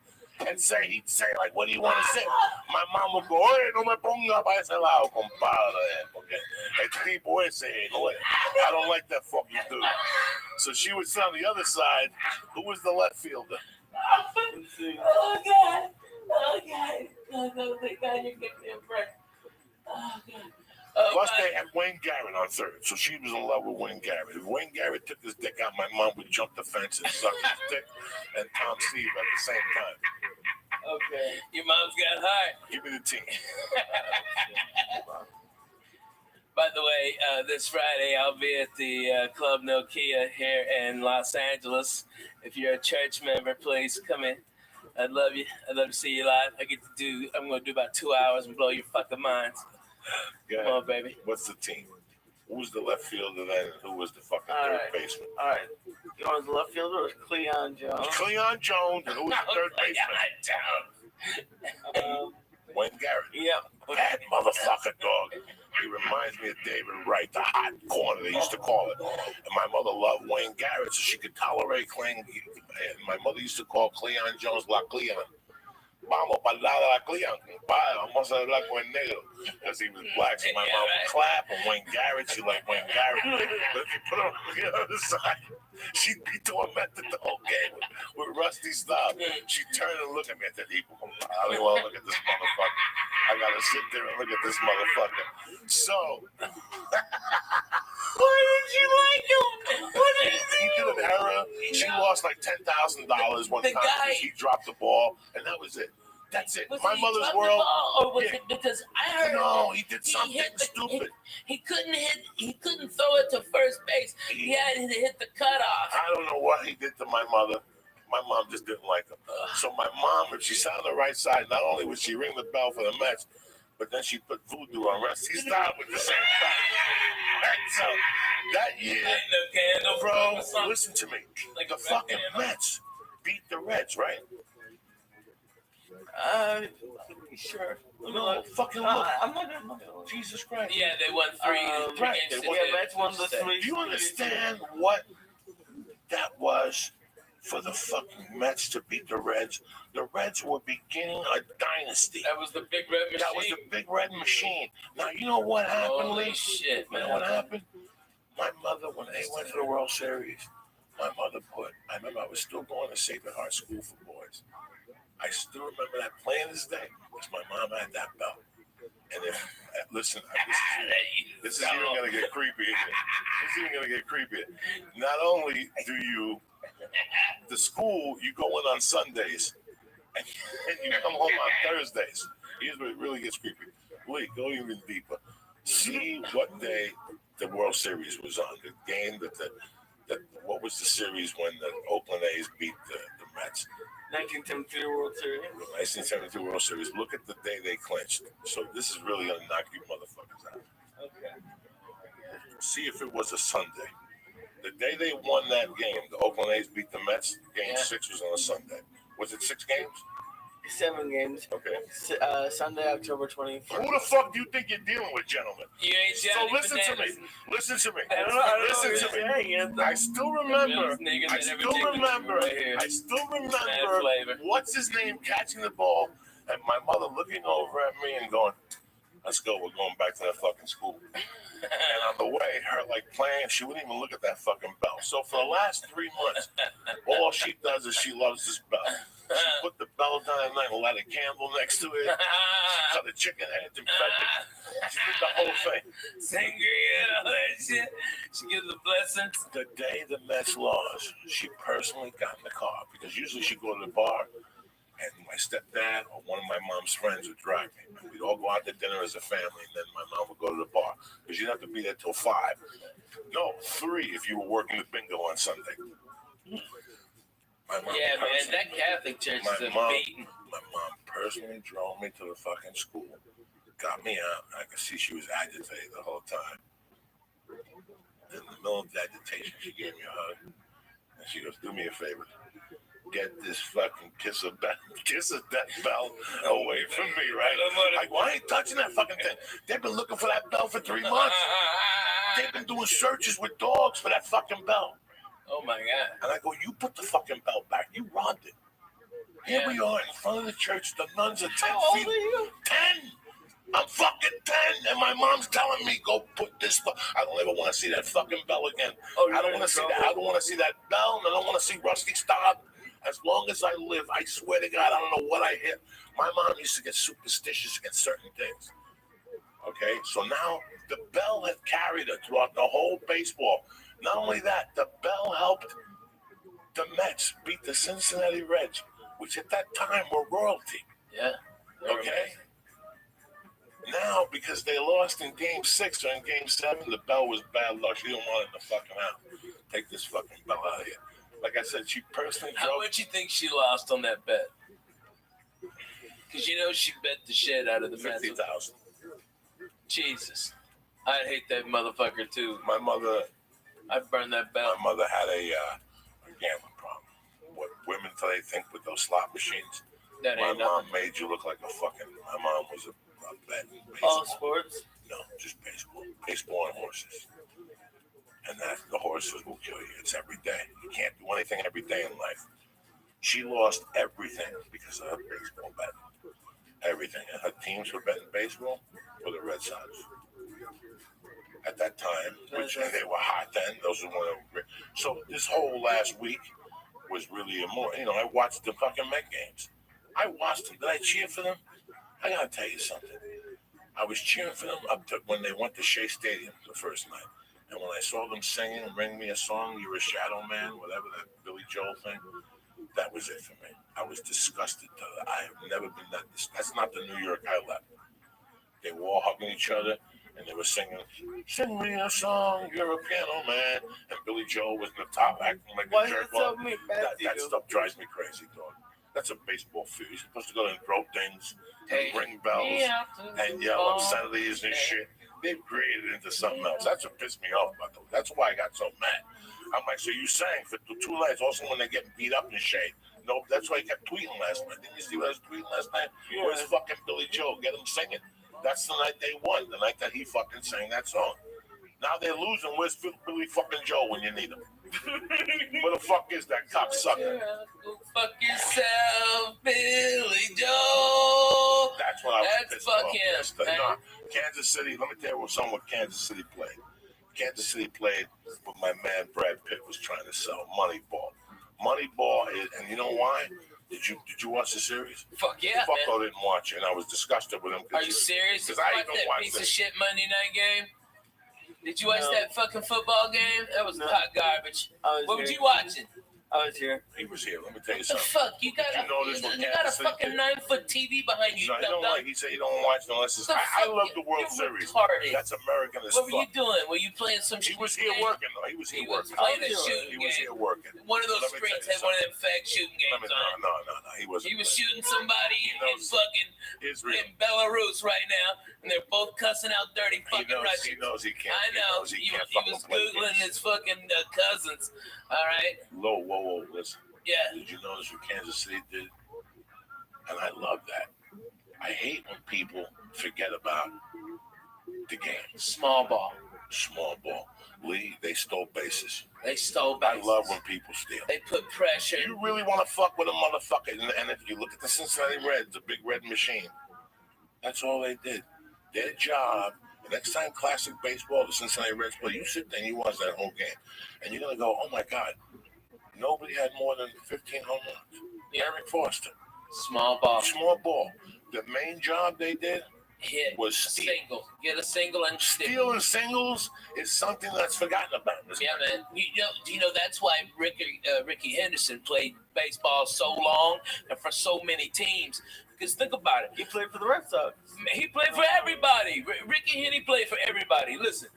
And he'd say, like, what do you want to sit? My mom would go, oye, no me ponga para ese lado, compadre. Porque el tipo ese, I don't like that fucking dude. So she would sit on the other side. Who was the left fielder? Oh God. Oh God. Oh thank God you get me a break. Oh God. Plus, they had Wayne Garrett on third, so she was in love with Wayne Garrett. If Wayne Garrett took his dick out, my mom would jump the fence and suck his dick, and Tom Steve at the same time. Okay. Your mom's got hard. Give me the team. By the way, this Friday I'll be at the Club Nokia here in Los Angeles. If you're a church member, please come in. I'd love you. I'd love to see you live. I'm going to do about 2 hours and blow your fucking minds. Come on, baby. What's the team? Who was the left fielder then, and who was the fucking third baseman? All right. You want the left fielder or Cleon Jones? Cleon Jones, and who was the third baseman? Wayne Garrett. Yep. Bad motherfucker dog. He reminds me of David Wright, the hot corner, they used to call it. And my mother loved Wayne Garrett, so she could tolerate Cleon. And my mother used to call Cleon Jones La Cleon. Vamos para el lado de la Cleon, compadre. Vamos a hablar con el negro. Because he was black, so my mom would clap. And Wayne Garrett, she liked Wayne Garrett. But if you put her on the other side, she'd be tormented the whole game with Rusty Staub. She'd turn and look at me and said, I don't want to look at this motherfucker. I got to sit there and look at this motherfucker. So, why did you like him? What did he did an error. She lost like $10,000 one time because he dropped the ball, and that was it. That's it. My mother's world. Or was it because I heard? No, he did something stupid. He couldn't throw it to first base. He had to hit the cutoff. I don't know what he did to my mother. My mom just didn't like him. So my mom, if she sat on the right side, not only would she ring the bell for the Mets, but then she put voodoo on Rusty Staub with the same thing. So that year, bro, listen to me. The fucking Mets beat the Reds, right? Sure. No, fucking look. I'm not gonna. Jesus Christ. Yeah, they won 3 right. games. Mets won the 3. Do you understand what that was for the fucking Mets to beat the Reds? The Reds were beginning a dynasty. That was the big red machine. That was the big red machine. Now, you know what happened, Holy Lee? shit, man. You know what happened? My mother, when they went to the World Series, my mother I remember I was still going to Sacred Heart School for Boys. I still remember that plain as day because my mom had that belt. And if, listen, this is even going to get creepy. This is even going to get creepy. Not only do you, the school, you go in on Sundays and you come home on Thursdays. Here's where it really gets creepy. Wait, go even deeper. See what day the World Series was on. The game what was the series when the Oakland A's beat the Mets? 1973 World Series. 1972 World Series. Look at the day they clinched. So this is really going to knock you motherfuckers out. Okay. See if it was a Sunday. The day they won that game, the Oakland A's beat the Mets, Game 6 was on a Sunday. Was it 6 games? 7 games. Okay. Sunday, October 24th. Who the fuck do you think you're dealing with, gentlemen? You ain't So listen to me. Listen to me. I don't know Listen to me. I still remember. I still remember what's his name catching the ball and my mother looking over at me and going, let's go, we're going back to that fucking school. And on the way, her like playing, she wouldn't even look at that fucking bell. So for the last 3 months, all she does is she loves this bell. She put the bell down at night and light a candle next to it. She cut the chicken heads and fed it. She did the whole thing. Sangria and all that shit. She gives the blessings. The day the Mets lost, she personally got in the car because usually she'd go to the bar and my stepdad or one of my mom's friends would drive me. And we'd all go out to dinner as a family and then my mom would go to the bar because you'd have to be there till 5. No, 3 if you were working the bingo on Sunday. Yeah, man, that Catholic church is a beating. My mom personally drove me to the fucking school, got me out. I could see she was agitated the whole time. In the middle of the agitation, she gave me a hug. And she goes, do me a favor. Get this fucking kiss of death bell away from me, right? I go, I ain't touching that fucking thing. They've been looking for that bell for 3 months. They've been doing searches with dogs for that fucking bell. Oh my God. And I go, you put the fucking bell back. You robbed it. Here we are in front of the church. The nuns are 10 How feet. old are you? 10. I'm fucking 10. And my mom's telling me, go put this. I don't ever want to see that fucking bell again. I don't want to see that. I don't want to see that bell. And I don't want to see Rusty stop. As long as I live, I swear to God, I don't know what I hit. My mom used to get superstitious against certain things. Okay, so now the bell had carried her throughout the whole baseball. Not only that, the bell helped the Mets beat the Cincinnati Reds, which at that time were royalty. Yeah. Okay? Now, because they lost in Game 6 or in Game 7, the bell was bad luck. She didn't want it to fucking out. Take this fucking bell out of here. Like I said, she personally drove. How much you think she lost on that bet? Because you know she bet the shit out of the Mets. 50,000. Jesus. I'd hate that motherfucker too. My mother... I'd burn that bell. My mother had a gambling problem. What women today think with those slot machines. That my ain't mom nothing. made you look like a fucking... My mom was a bet in baseball. All sports? No, just baseball. Baseball and horses. And that the horses will kill you. It's every day. You can't do anything every day in life. She lost everything because of her baseball bet. Everything. And her teams were betting baseball for the Red Sox. At that time, which they were hot then. Those were one of them. So this whole last week was really more. You know, I watched the fucking Met games. I watched them. Did I cheer for them? I gotta tell you something. I was cheering for them up to when they went to Shea Stadium the first night. And when I saw them singing "Ring Me a Song," "You're a Shadow Man," whatever that Billy Joel thing, that was it for me. I was disgusted. I have never been that. That's not the New York I left. They were all hugging each other. And they were singing, "Sing me a song, you're a piano man." And Billy Joel was in the top acting like a jerk. That stuff drives me crazy, dog. That's a baseball field. You're supposed to go and throw things, and ring bells, and yell obscenities and shit. They've created it into something else. That's what pissed me off, by the way. That's why I got so mad. I'm like, so you sang for 2 nights. Also, when they're getting beat up in shade. No, that's why I kept tweeting last night. Didn't you see what I was tweeting last night? Yeah. Where's fucking Billy Joel? Get him singing. That's the night they won, the night that he fucking sang that song. Now they're losing. Where's Billy fucking Joe when you need him? Where the fuck is that cocksucker? Go fuck yourself, Billy Joe. That's what I was pissed off yesterday. No, Kansas City, let me tell you something what Kansas City played. Kansas City played what my man Brad Pitt was trying to sell, Moneyball. Moneyball is, and you know why? Did you watch the series? Fuck yeah, Fucko man. didn't watch it, and I was disgusted with him. Are you serious? Because Did I you even watch that watched piece it. of shit Monday night game? Did you watch that fucking football game? That was hot garbage. What were you watching? I was here. He was here. Let me tell you The something. fuck? You got a fucking 9-foot TV behind you. No, he don't like. He said he don't watch unless it's. I love the World Series. Retarded. That's American as What fuck. were you doing? Were you playing some shit? He was here working though. He was here working. Playing a shooting He was game. here working. One of those screens had one of them fake shooting games on it. No. He wasn't. He was shooting somebody in fucking Israel. in Belarus right now, and they're both cussing out dirty fucking Russians. He knows he can't. I know. He was Googling his fucking cousins. All right. Whoa, listen. Yeah. Did you notice what Kansas City did? And I love that. I hate when people forget about the game. Small ball. Lee, they stole bases. They stole bases. I love when people steal. They put pressure. You really want to fuck with a motherfucker. And if you look at the Cincinnati Reds, the big red machine, that's all they did. Their job, the next time classic baseball, the Cincinnati Reds play, you sit there and you watch that whole game. And you're going to go, oh my God, nobody had more than 15 home runs. Eric Foster. Small ball. Small ball. The main job they did was single. Get a single and stealing singles is something that's forgotten about. Yeah, man. You know that's why Ricky Henderson played baseball so long and for so many teams. Because think about it. He played for the Red Sox. He played for everybody. Ricky Henny played for everybody. Listen,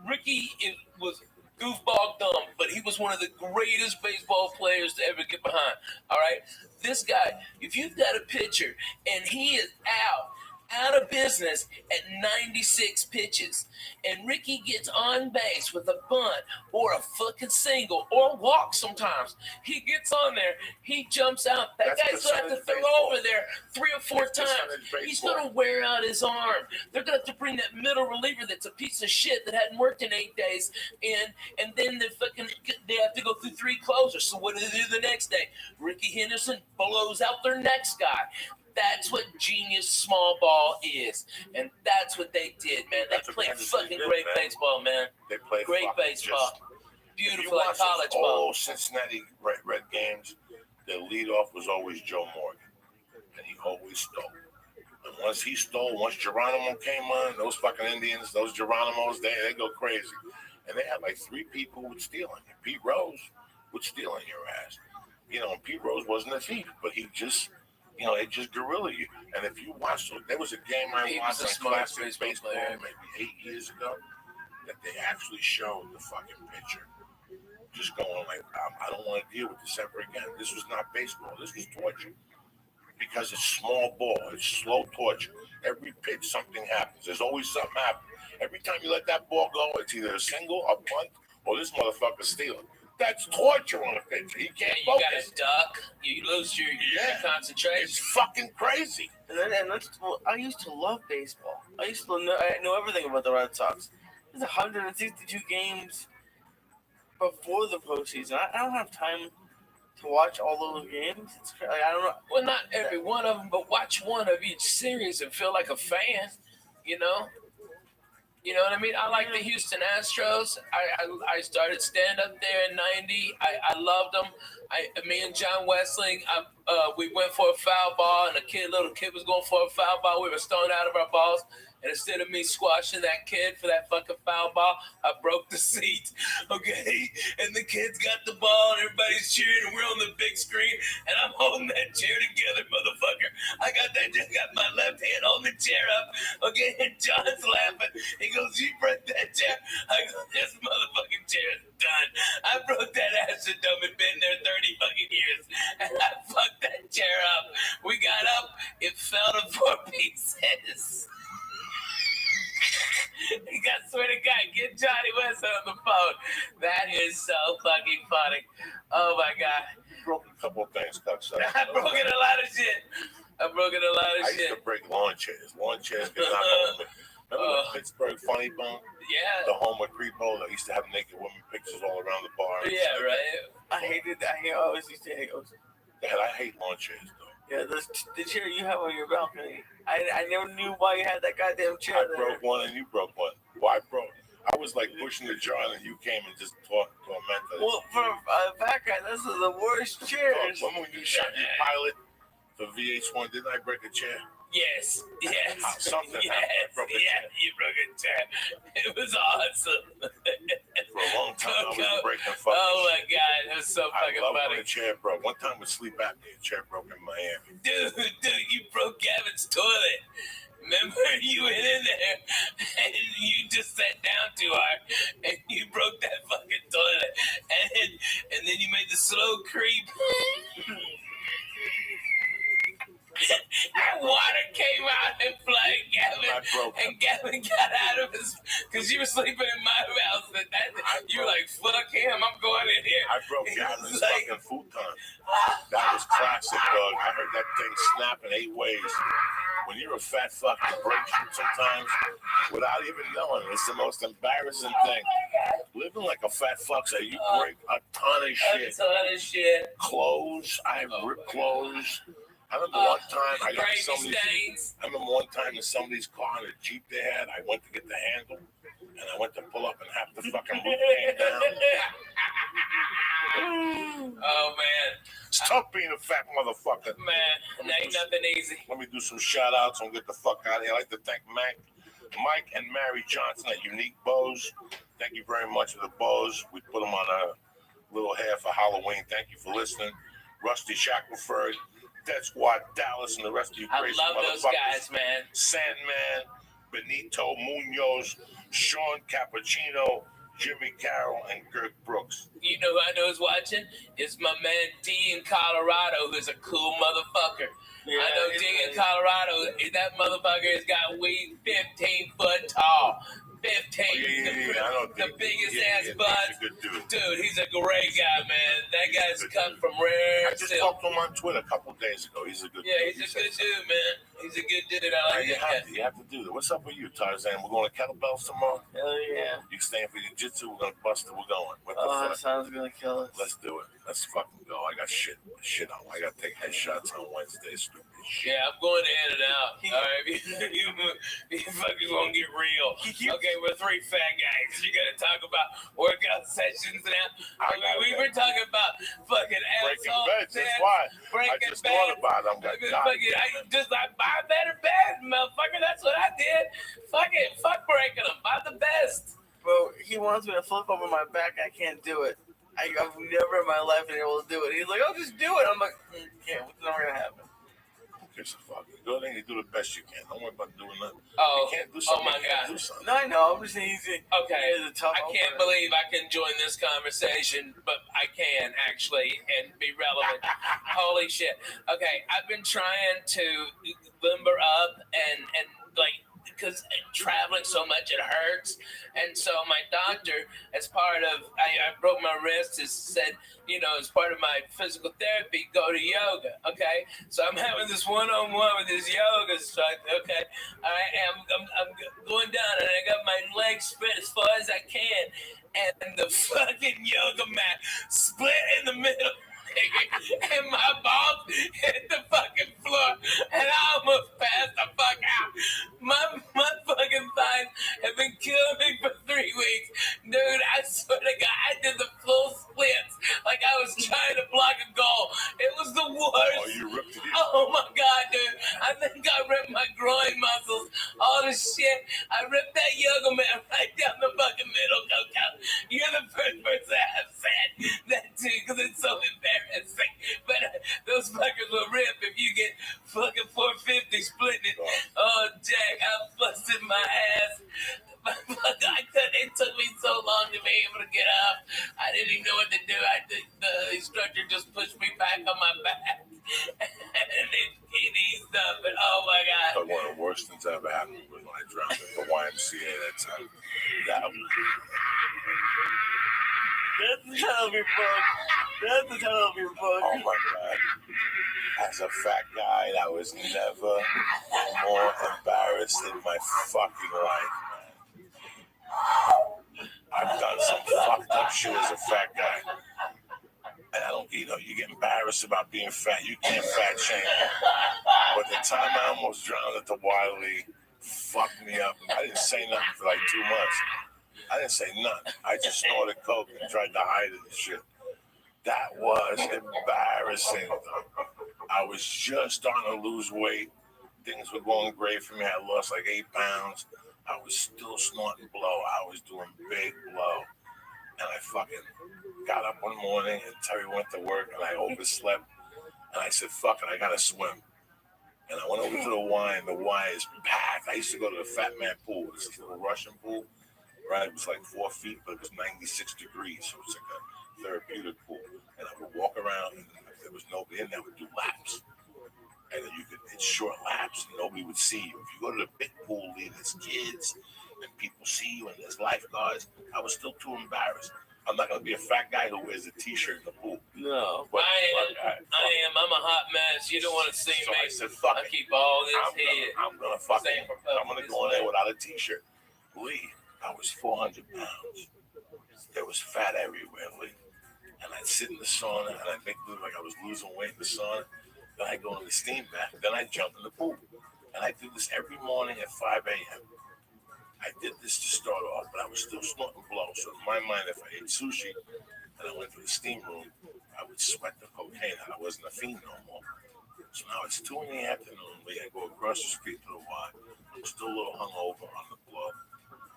Ricky was goofball dumb, but he was one of the greatest baseball players to ever get behind. All right? This guy, if you've got a pitcher and he is out of business at 96 pitches, and Ricky gets on base with a bunt or a fucking single or a walk sometimes, he gets on there, he jumps out. That guy's going to have to throw over there 3 or 4 times. He's going to wear out his arm. They're going to have to bring that middle reliever that's a piece of shit that hadn't worked in 8 days in, and then they have to go through 3 closers. So what do they do the next day? Ricky Henderson blows out their next guy. That's what genius small ball is. And that's what they did, man. They played fucking great baseball, man. They played great baseball. Beautiful like college ball. All Cincinnati Red games, their leadoff was always Joe Morgan. And he always stole. And once Geronimo came on, those fucking Indians, those Geronimos, they go crazy. And they had like 3 people would steal on you. Pete Rose would steal on your ass. You know, and Pete Rose wasn't a thief, but he just... You know, they just guerrilla you. And if you watch, there was a game I watched on Classic Baseball maybe 8 years ago that they actually showed the fucking pitcher just going like, I don't want to deal with this ever again. This was not baseball. This was torture. Because it's small ball. It's slow torture. Every pitch, something happens. There's always something happening. Every time you let that ball go, it's either a single, a bunt, or this motherfucker's stealing. That's torture on a pitcher. He can't focus. You got to duck. You lose your concentration. It's fucking crazy. I used to love baseball. I know everything about the Red Sox. There's 162 games before the postseason. I don't have time to watch all those games. It's like, I don't know. Well, not every one of them, but watch one of each series and feel like a fan. You know. You know what I mean? I like the Houston Astros. I started stand up there in '90. I loved them. Me and John Westling, we went for a foul ball, and little kid was going for a foul ball. We were stoned out of our balls. And instead of me squashing that kid for that fucking foul ball, I broke the seat, okay? And the kid's got the ball, and everybody's cheering, and we're on the big screen, and I'm holding that chair together, motherfucker. I got my left hand holding the chair up, okay? And John's laughing. He goes, "You broke that chair?" I go, "This motherfucking chair is done. I broke that ass and dumb and been there 30 fucking years, and I fucked that chair up." We got up, it fell to 4 pieces. I swear to God, get Johnny West on the phone. That is so fucking funny. Oh my God. You broke a couple of things, Coxside. I've broken a lot of shit. I used to break lawn chairs. Lawn chairs get knocked over. Remember the Pittsburgh Funny Bone? Yeah. The home with Creepo that used to have naked women pictures all around the bar. Yeah, right. I hated that. I always used to hate those. I hate lawn chairs, though. Yeah, the chair you have on your balcony. I never knew why you had that goddamn chair I broke one and you broke one. Well, I was like pushing the jar and you came and just tormented. Well, for a fat guy, this is the worst chairs. When you shot your pilot for VH1, didn't I break a chair? Yes. Something happened. I broke a chair. You broke a chair. It was awesome. For a long time, I was breaking fucking Oh my God, it was so fucking funny. funny. When a chair broke. One time with sleep apnea, a chair broke in Miami. Dude, you broke Gavin's toilet. Remember, you went in there and you just sat down too hard and you broke that fucking toilet. And then you made the slow creep. And water came out and flooded Gavin. And Gavin got out of his, because you were sleeping in my house. You were like, fuck him, I'm going in here. I broke Gavin's fucking futon. That was classic, dog. I heard that thing snap in 8 ways. When you're a fat fuck, you break shit sometimes without even knowing. It's the most embarrassing thing. Living like a fat fuck, so you break a ton of shit. A ton of shit. Clothes, I ripped clothes. I remember one time I got one time in somebody's car in a Jeep they had. I went to get the handle and I went to pull up and half the fucking roof came down. Oh, man. It's tough being a fat motherfucker. Man, ain't nothing easy. Let me do some shout outs and get the fuck out of here. I'd like to thank Mike and Mary Johnson at Unique Bows. Thank you very much for the bows. We put them on a little hair for Halloween. Thank you for listening. Rusty Shackelford, Dead Squad Dallas, and the rest of you crazy I love those guys, man. Sandman, Benito Munoz, Sean Cappuccino, Jimmy Carroll, and Kirk Brooks. You know who I know is watching? It's my man D in Colorado, who's a cool motherfucker. Yeah, I know D in Colorado. That motherfucker has got weed 15 foot tall. 15. I know the biggest ass butt. He's a good dude. Dude, he's a great guy, man. That guy's cut from rare. I just talked to him on Twitter a couple days ago. He's a good dude. Yeah, he's a good dude, man. He's a good dude. I like that. You have to do that. What's up with you, Tarzan? We're going to kettlebells tomorrow? Hell yeah. You staying for jiu-jitsu? We're going to bust it. We're going. What the fuck? That sounds going to kill us. Let's do it. Let's fucking go. I got shit on. I got to take headshots on Wednesday. Stupid shit. Yeah, I'm going to edit out. All right, you fucking gonna get real. Okay, we're three fat guys. You gotta talk about workout sessions now. We've been talking about fucking breaking beds. That's why. I just thought about it. I buy better beds, motherfucker. That's what I did. Fuck it. Fuck breaking them. Buy the best. Bro, he wants me to flip over my back. I can't do it. I've never in my life been able to do it. He's like, "Oh, just do it." I'm like, "Yeah, what's never gonna happen?" It's a fucking go there and you do the best you can. Don't worry about doing nothing. Oh, you can't do something. Oh my God. Do something. No, I know. I'm just easy. Okay. I can't believe I can join this conversation, but I can actually and be relevant. Holy shit. Okay, I've been trying to limber up and like, because traveling so much, it hurts. And so my doctor, as part of, I broke my wrist, has said, you know, as part of my physical therapy, go to yoga, okay? So I'm having this one-on-one with this yoga instructor, okay? I'm going down, and I got my legs spread as far as I can, and the fucking yoga mat split in the middle. And my balls hit the fucking floor, and I almost passed the fuck out. My fucking thighs have been killing me for 3 weeks. Dude, I swear to God, I did the full splits like I was trying to block a goal. It was the worst. Oh, you ripped it. Oh my God, dude. I think I ripped my groin muscles. All this shit. I ripped that yoga mat right down the fucking middle, Coco. You're the first person I have said that to, because it's so embarrassing. But those fuckers will rip if you get fucking 450 splitting it. Oh, Jack, I busted my ass. It took me so long to be able to get up. I didn't even know what to do. The instructor just pushed me back on my back. And it eased up. And oh my God. One of the worst things that ever happened was when I drowned at the YMCA that time. That's the title of your book. That's the title of your book. Oh my God. As a fat guy, I was never more embarrassed in my fucking life, man. I've done some fucked up shit as a fat guy. And I don't, you get embarrassed about being fat. You can't fat shame. But the time I almost drowned at the Wiley fucked me up. I didn't say nothing for like 2 months. I didn't say nothing. I just snorted coke and tried to hide it and shit. That was embarrassing. I was just starting to lose weight. Things were going great for me. I lost like 8 pounds. I was still snorting blow. I was doing big blow. And I fucking got up one morning and Terry went to work and I overslept. And I said, fuck it, I gotta swim. And I went over to the Y and the Y is packed. I used to go to the Fat Man pool. This is a Russian pool. Right, it was like 4 feet, but it was 96 degrees. So it was like a therapeutic pool. And I would walk around, and if there was nobody in there, I would do laps. And then it's short laps, and nobody would see you. If you go to the big pool, there's kids, and people see you, and there's lifeguards. I was still too embarrassed. I'm not going to be a fat guy who wears a T-shirt in the pool. No. But I am. I'm a hot mess. You don't want to see me. I said, fuck I keep all this head. I'm going to go in there without a T-shirt. Lee. I was 400 pounds. There was fat everywhere, Lee. And I'd sit in the sauna and I'd make it look like I was losing weight in the sauna. Then I'd go in the steam bath. Then I'd jump in the pool. And I did this every morning at 5 a.m. I did this to start off, but I was still snorting blow. So in my mind, if I ate sushi and and I went to the steam room, I would sweat the cocaine out. I wasn't a fiend no more. So now it's 2 in the afternoon. I go across the street to the Y. I'm still a little hungover on the blood,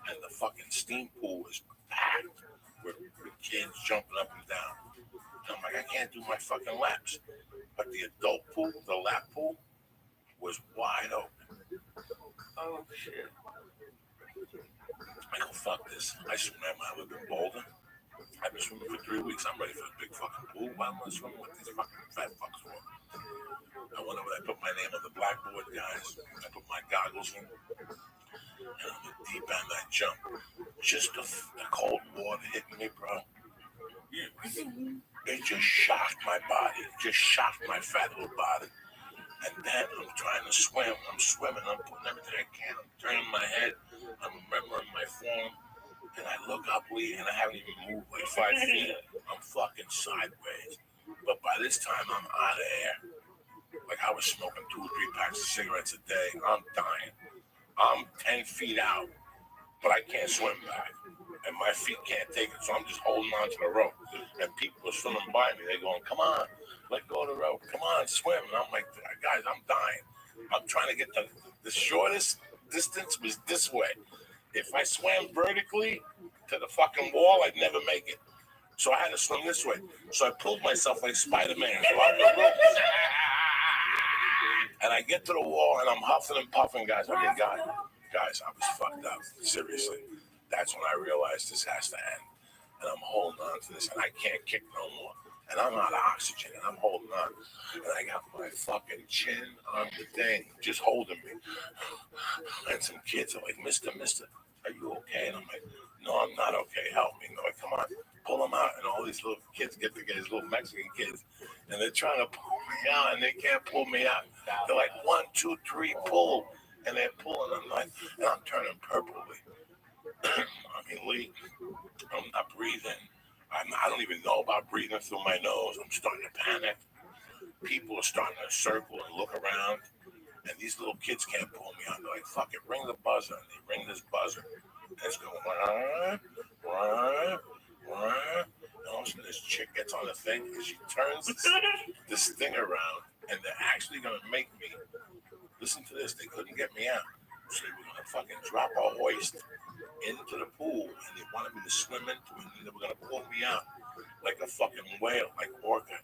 and the fucking steam pool is packed with kids jumping up and down. And I'm like, I can't do my fucking laps. But the adult pool, the lap pool, was wide open. Oh shit. I go, fuck this. I swim. I live in Boulder. I've been swimming for 3 weeks. I'm ready for the big fucking pool. Why am I swimming with these fucking fat fucks for? I went over there, I put my name on the blackboard, guys. I put my goggles in. And on the deep end, I jump. Just the cold water hitting me, bro. It just shocked my body. It just shocked my fat little body. And then I'm trying to swim. I'm swimming. I'm putting everything I can. I'm turning my head. I'm remembering my form. And I look up, Lee, and I haven't even moved like 5 feet. I'm fucking sideways. But by this time, I'm out of air. Like I was smoking 2 or 3 packs of cigarettes a day. I'm dying. I'm 10 feet out, but I can't swim back. And my feet can't take it, so I'm just holding on to the rope. And people are swimming by me. They're going, come on, let go of the rope. Come on, swim. And I'm like, guys, I'm dying. I'm trying to get the shortest distance was this way. If I swam vertically to the fucking wall, I'd never make it. So I had to swim this way. So I pulled myself like Spider-Man. So I'm the rope. And I get to the wall, and I'm huffing and puffing, guys. I mean, guys, I was fucked up. Seriously. That's when I realized this has to end. And I'm holding on to this, and I can't kick no more. And I'm out of oxygen, and I'm holding on. And I got my fucking chin on the thing, just holding me. And some kids are like, mister, are you okay? And I'm like, no, I'm not okay. Help me. And they're like, come on, pull them out. And all these little kids get together, these little Mexican kids, and they're trying to pull me out, and they can't pull me out. They're like, 1, 2, 3, pull. And they're pulling. I'm like, and I'm turning purple. I mean, Lee, I'm not breathing. I don't even know about breathing through my nose. I'm starting to panic. People are starting to circle and look around. And these little kids can't pull me out. They're like, fuck it, ring the buzzer. And they ring this buzzer. And it's going, and all of a sudden this chick gets on the thing and she turns this thing around. And they're actually going to make me, listen to this, they couldn't get me out. So they were going to fucking drop a hoist into the pool, and they wanted me to swim into it, and they were going to pull me out like a fucking whale, like orca.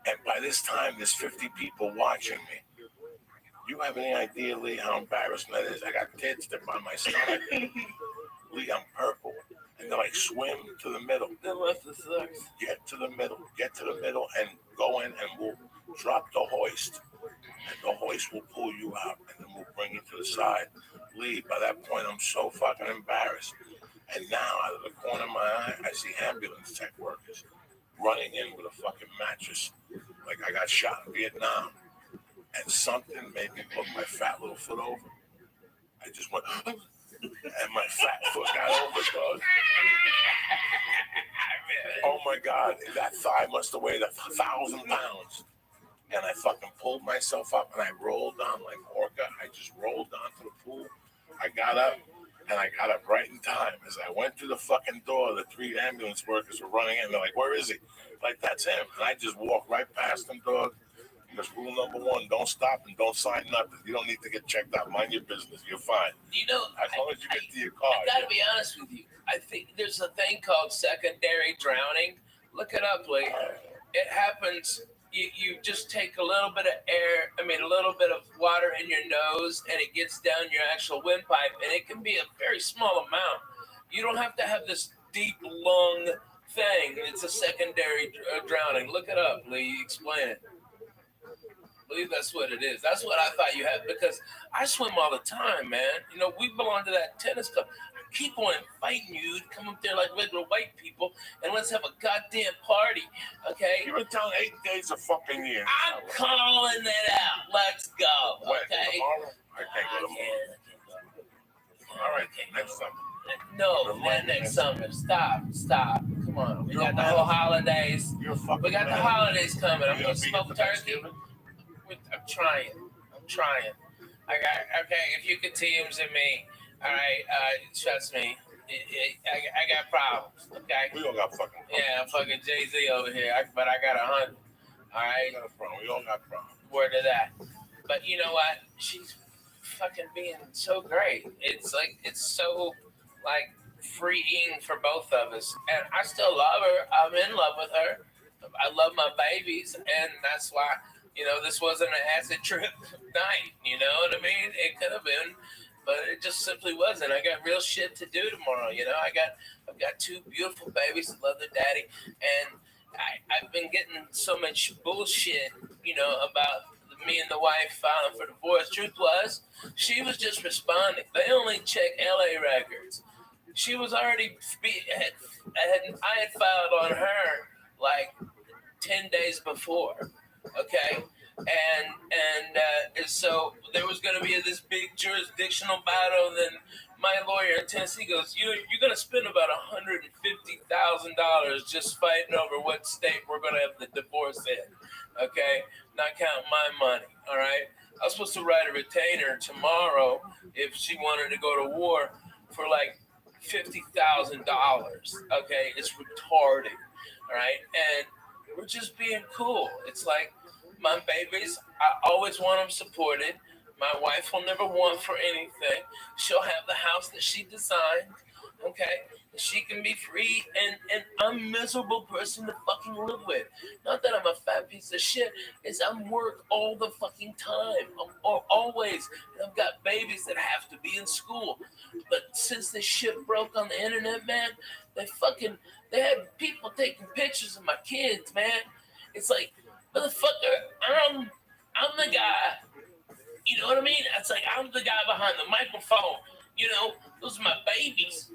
And by this time, there's 50 people watching me. You have any idea, Lee, how embarrassing that is? I got tits that on my stomach. Lee, I'm purple. And they're like, swim to the middle. That must have sucked. Get to the middle, and go in, and we'll drop the hoist. And the hoist will pull you out, and then we'll bring you to the side. Lee, by that point, I'm so fucking embarrassed. And now, out of the corner of my eye, I see ambulance tech workers running in with a fucking mattress. Like I got shot in Vietnam. And something made me put my fat little foot over. I just went, and my fat foot got over, dog. Oh my God, that thigh must have weighed 1,000 pounds. And I fucking pulled myself up and I rolled down like orca. I just rolled down to the pool. I got up and I got up right in time. As I went through the fucking door, the 3 ambulance workers were running in. They're like, where is he? Like, that's him. And I just walked right past them, dog. Because rule number 1, don't stop and don't sign nothing. You don't need to get checked out. Mind your business. You're fine. You know, as long as you get to your car. I gotta be honest with you. I think there's a thing called secondary drowning. Look it up, Lee. It happens. You just take a little bit of a little bit of water in your nose, and it gets down your actual windpipe, and it can be a very small amount. You don't have to have this deep lung thing. It's a secondary drowning. Look it up, Lee. Explain it. I believe that's what it is. That's what I thought you had, because I swim all the time, man. You know, we belong to that tennis club. I keep on inviting you to come up there like regular white people, and let's have a goddamn party, okay? You're in town 8 days a fucking year. I'm calling it out. Let's go, When? okay? Tomorrow? I can't go tomorrow. All right, next summer. No, not next summer. Stop. Come on. We got the whole holidays. We got the holidays coming. I'm going to smoke turkey. I'm trying. Okay, if you could TMZ me, all right, trust me. I got problems. Okay. We all got fucking problems. Yeah, I'm fucking Jay-Z over here, but I got 100. All right. We got a problem. We all got problems. Word of that. But you know what? She's fucking being so great. It's like it's so like freeing for both of us, and I still love her. I'm in love with her. I love my babies, and that's why this wasn't an acid trip night. You know what I mean? It could have been, but it just simply wasn't. I got real shit to do tomorrow. I've got two beautiful babies that love their daddy, and I've been getting so much bullshit, about me and the wife filing for divorce. Truth was, she was just responding. They only check LA records. She was already I had filed on her like 10 days before. Okay. And so there was going to be this big jurisdictional battle. And then my lawyer in Tennessee goes, you're going to spend about $150,000 just fighting over what state we're going to have the divorce in. Okay. Not counting my money. All right. I was supposed to write a retainer tomorrow if she wanted to go to war for like $50,000. Okay. It's retarded. All right. And we're just being cool. It's like, my babies, I always want them supported. My wife will never want for anything. She'll have the house that she designed, okay? She can be free and I'm a miserable person to fucking live with. Not that I'm a fat piece of shit, it's I'm work all the fucking time. Always. And I've got babies that have to be in school. But since this shit broke on the internet, man, they had people taking pictures of my kids, man. It's like, motherfucker, I'm the guy. You know what I mean? It's like I'm the guy behind the microphone. Those are my babies.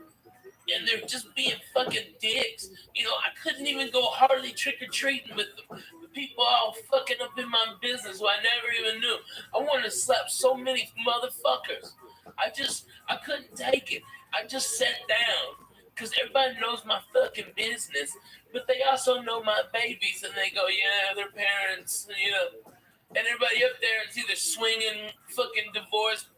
And they're just being fucking dicks. I couldn't even go hardly trick-or-treating with them. The people all fucking up in my business who I never even knew. I wanted to slap so many motherfuckers. I couldn't take it. I just sat down. Because everybody knows my fucking business, but they also know my babies, and they go, yeah, their parents, and everybody up there is either swinging, fucking divorced,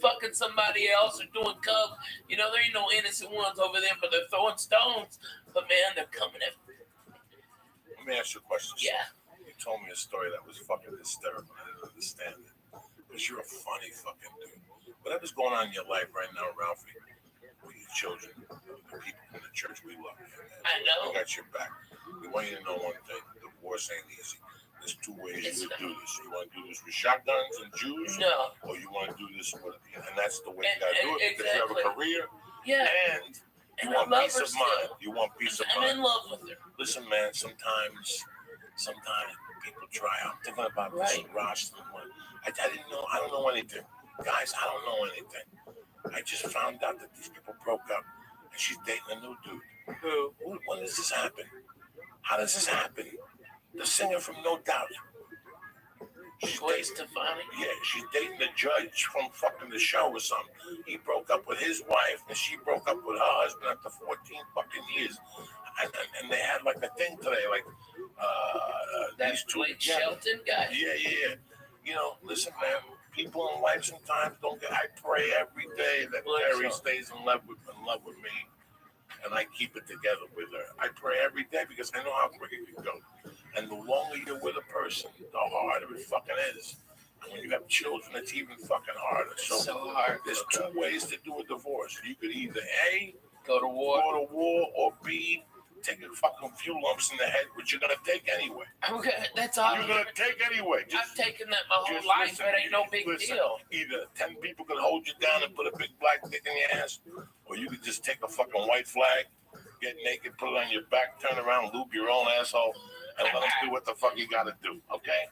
fucking somebody else, or doing coke. There ain't no innocent ones over there, but they're throwing stones. But man, they're coming at me. Let me ask you a question. Yeah. You told me a story that was fucking hysterical. I didn't understand it. Because you're a funny fucking dude. Whatever's going on in your life right now, Ralphie, with your children, the people in the church, we love you. I know. We got your back. We want you to know one thing. Divorce ain't easy. There's two ways you can do this. You want to do this with shotguns and Jews? No. Or you want to do this with, and that's the way you got to do it. Because exactly. you have a career. Yeah. And you want peace of mind. You want peace of mind. I'm in love with her. Listen, man, sometimes people try. I'm thinking about this Rosalind one. I didn't know. I don't know anything. Guys, I don't know anything. I just found out that these people broke up and she's dating a new dude. Who? When does this happen? How does this happen? The singer from No Doubt. Stefani? Yeah, she's dating the judge from fucking the show or something. He broke up with his wife and she broke up with her husband after 14 fucking years. And they had like a thing today, like these two Blake Shelton guy? Yeah. Listen, man, people in life sometimes don't get. I pray every day that Terry stays in love with me, and I keep it together with her. I pray every day because I know how quick it can go. And the longer you're with a person, the harder it fucking is. And when you have children, it's even fucking harder. So hard. There's two ways to do a divorce. You could either A, go to war, or B, take a fucking few lumps in the head, which you're gonna take anyway. Okay, that's all. You're gonna take anyway. I've taken that my whole life. It ain't no big deal. Either 10 people can hold you down and put a big black dick in your ass, or you could just take a fucking white flag, get naked, put it on your back, turn around, lube your own asshole, and let them do what the fuck you gotta do. Okay?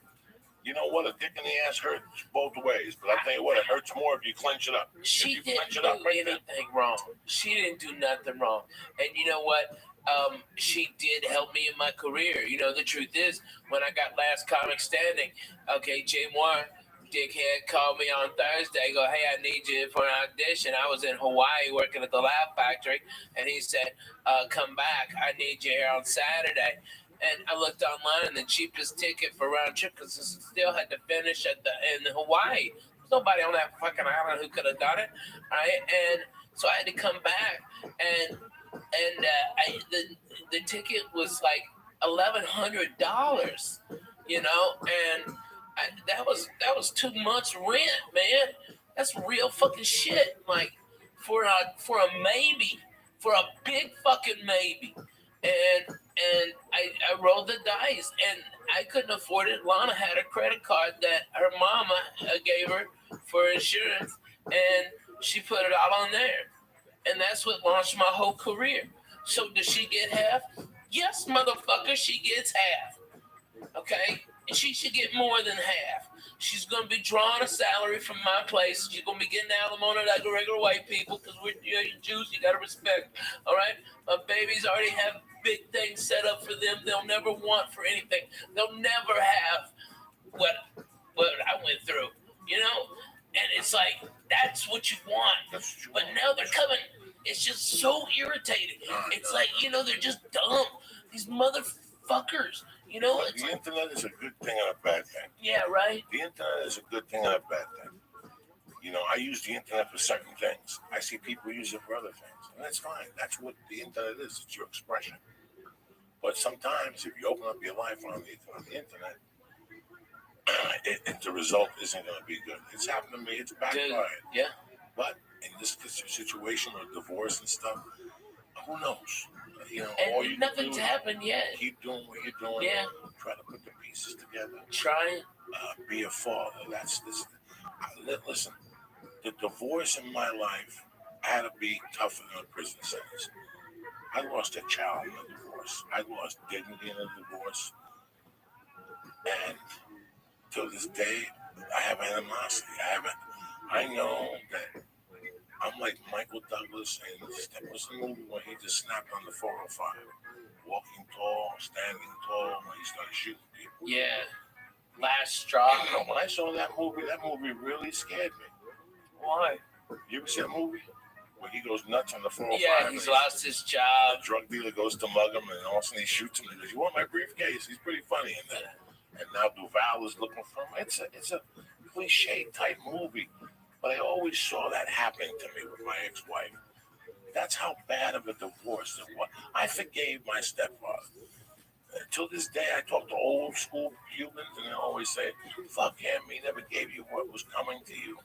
You know what? A dick in the ass hurts both ways, but I tell you what, it hurts more if you clench it up. She didn't do anything wrong. She didn't do nothing wrong. And you know what? She did help me in my career. The truth is, when I got Last Comic Standing, okay, Jay Moore, dickhead, called me on Thursday, go, hey, I need you for an audition. I was in Hawaii working at the Laugh Factory, and he said, come back. I need you here on Saturday. And I looked online, and the cheapest ticket for round trip, because I still had to finish in Hawaii. There's nobody on that fucking island who could have done it, right? And So I had to come back, and the ticket was like $1,100, and that was 2 months rent, man. That's real fucking shit. Like for a maybe, for a big fucking maybe, and I rolled the dice, and I couldn't afford it. Lana had a credit card that her mama gave her for insurance, and she put it all on there, and that's what launched my whole career. So does she get half? Yes, motherfucker, she gets half. Okay? And she should get more than half. She's gonna be drawing a salary from my place. She's gonna be getting alimony like regular white people, because we're Jews. You gotta respect. All right? My babies already have big things set up for them. They'll never want for anything. They'll never have what I went through. And it's like that's what you want. But now they're coming. It's just so irritating. It's like they're just dumb. These motherfuckers. The internet is a good thing and a bad thing. Yeah, right. The internet is a good thing and a bad thing. I use the internet for certain things. I see people use it for other things, and that's fine. That's what the internet is. It's your expression. But sometimes, if you open up your life on the internet, the result isn't going to be good. It's happened to me. It's backfired. Yeah. But in this situation of divorce and stuff, who knows? And nothing's happened yet. Keep doing what you're doing. Yeah. Try to put the pieces together. Try. Be a father. Listen, the divorce in my life had to be tougher than a prison sentence. I lost a child in a divorce. I lost dignity in a divorce. And till this day, I have animosity. I know that I'm like Michael Douglas, and that was the movie when he just snapped on the 405. Walking tall, standing tall, when he started shooting people. Yeah. Last straw. When I saw that movie really scared me. Why? You ever see that movie? When he goes nuts on the 405. Yeah, he's lost his job. The drug dealer goes to mug him, and all of a sudden he shoots him. He goes, "You want my briefcase?" He's pretty funny in that. And now Duval is looking for him. It's a cliche type movie. But I always saw that happening to me with my ex-wife. That's how bad of a divorce it was. I forgave my stepfather. Till this day, I talk to old school Cubans, and they always say, "Fuck him, he never gave you what was coming to you."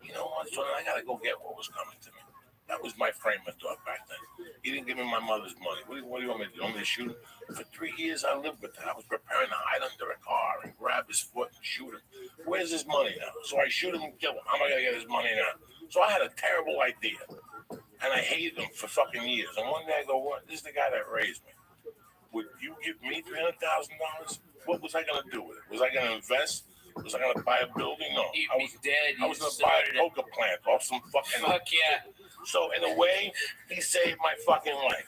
You know what? So I got to go get what was coming to me. That was my frame of thought back then. He didn't give me my mother's money. What do you want me to do? You want me to shoot him? For 3 years, I lived with that. I was preparing to hide under a car and grab his foot and shoot him. Where's his money now? So I shoot him and kill him. How am I going to get his money now? So I had a terrible idea. And I hated him for fucking years. And one day I go, "What? This is the guy that raised me. Would you give me $300,000? What was I going to do with it? Was I going to invest? Was I going to buy a building? No. You'd I be dead. was going to buy a poker plant off some fucking... Fuck yeah. So in a way, he saved my fucking life,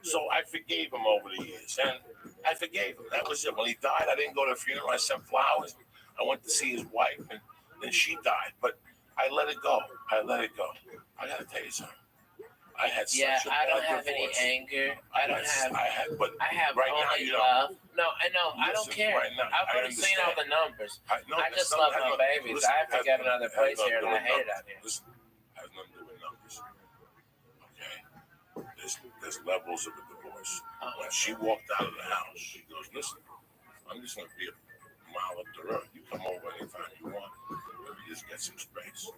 So I forgave him over the years. And I forgave him. That was it. When he died, I didn't go to the funeral. I sent flowers. I went to see his wife, and then she died. But I let it go. I got to tell you something. I had such a I don't bad have divorce. any anger. I have right only now, love. No, I know. I don't Listen, care. right now, I've I already seen all the numbers. I just listen, love my babies. listen, I have to get another place here, and I hate it out here. Listen, has nothing to do with numbers. Okay? There's levels of a divorce. When she walked out of the house, she goes, "Listen, I'm just going to be a mile up the road. You come over anytime you want. Let me just get some space."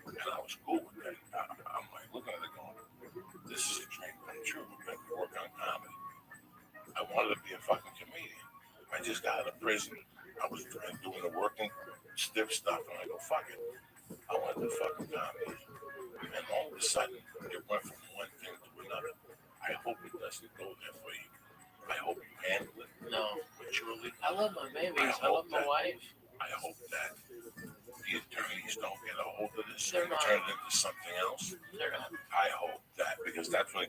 And I was cool with that. I'm like looking at it going, "This is a dream come true. I can work on comedy." I wanted to be a fucking comedian. I just got out of prison. I was doing the working stiff stuff, and I go, "Fuck it. I want to do fucking comedy." And all of a sudden, it went from one thing to another. I hope it doesn't go there for you. I hope you handle it maturely. I love my babies. I love my wife. I hope that the attorneys don't get a hold of this They're and not. turn it into something else. They're not. I hope that, because that's what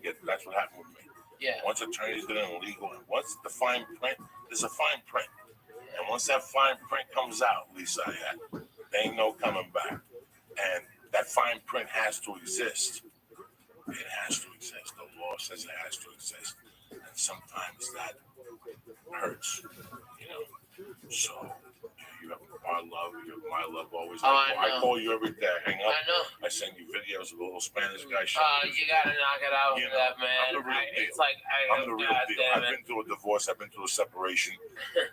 happened with me. Yeah. Once attorneys get in legal, and once the fine print, there's a fine print. And once that fine print comes out, Lisa, there ain't no coming back. And that fine print has to exist. It has to exist. The law says it has to exist. And sometimes that hurts, So you have our love, you have I love always. I call you every day. I hang up. I know. I send you videos of a little Spanish guy. You gotta knock it out with that, man. I'm the real deal. It's like I'm the real deal. I've been through a divorce. I've been through a separation.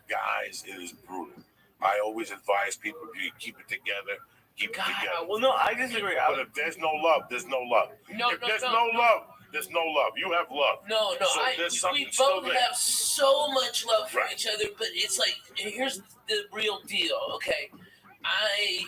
Guys, it is brutal. I always advise people to keep it together. Keep it together. Well, no, I disagree. But if there's no love, there's no love. If there's no love, there's no love. You have love. No. So we both have so much love for each other, but it's like, here's the real deal, okay? I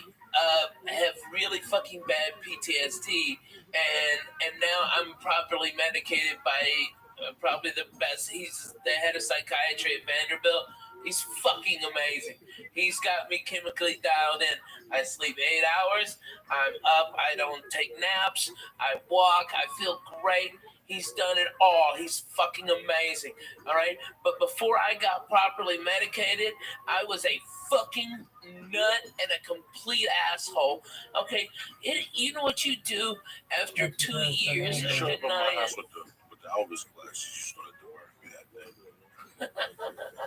have really fucking bad PTSD, and now I'm properly medicated by probably the best. He's the head of psychiatry at Vanderbilt. He's fucking amazing. He's got me chemically dialed in. I sleep 8 hours. I'm up. I don't take naps. I walk. I feel great. He's done it all. He's fucking amazing. All right? But before I got properly medicated, I was a fucking nut and a complete asshole. Okay? You know what you do after 2 years of denying? With the Elvis class, you started to work me that day.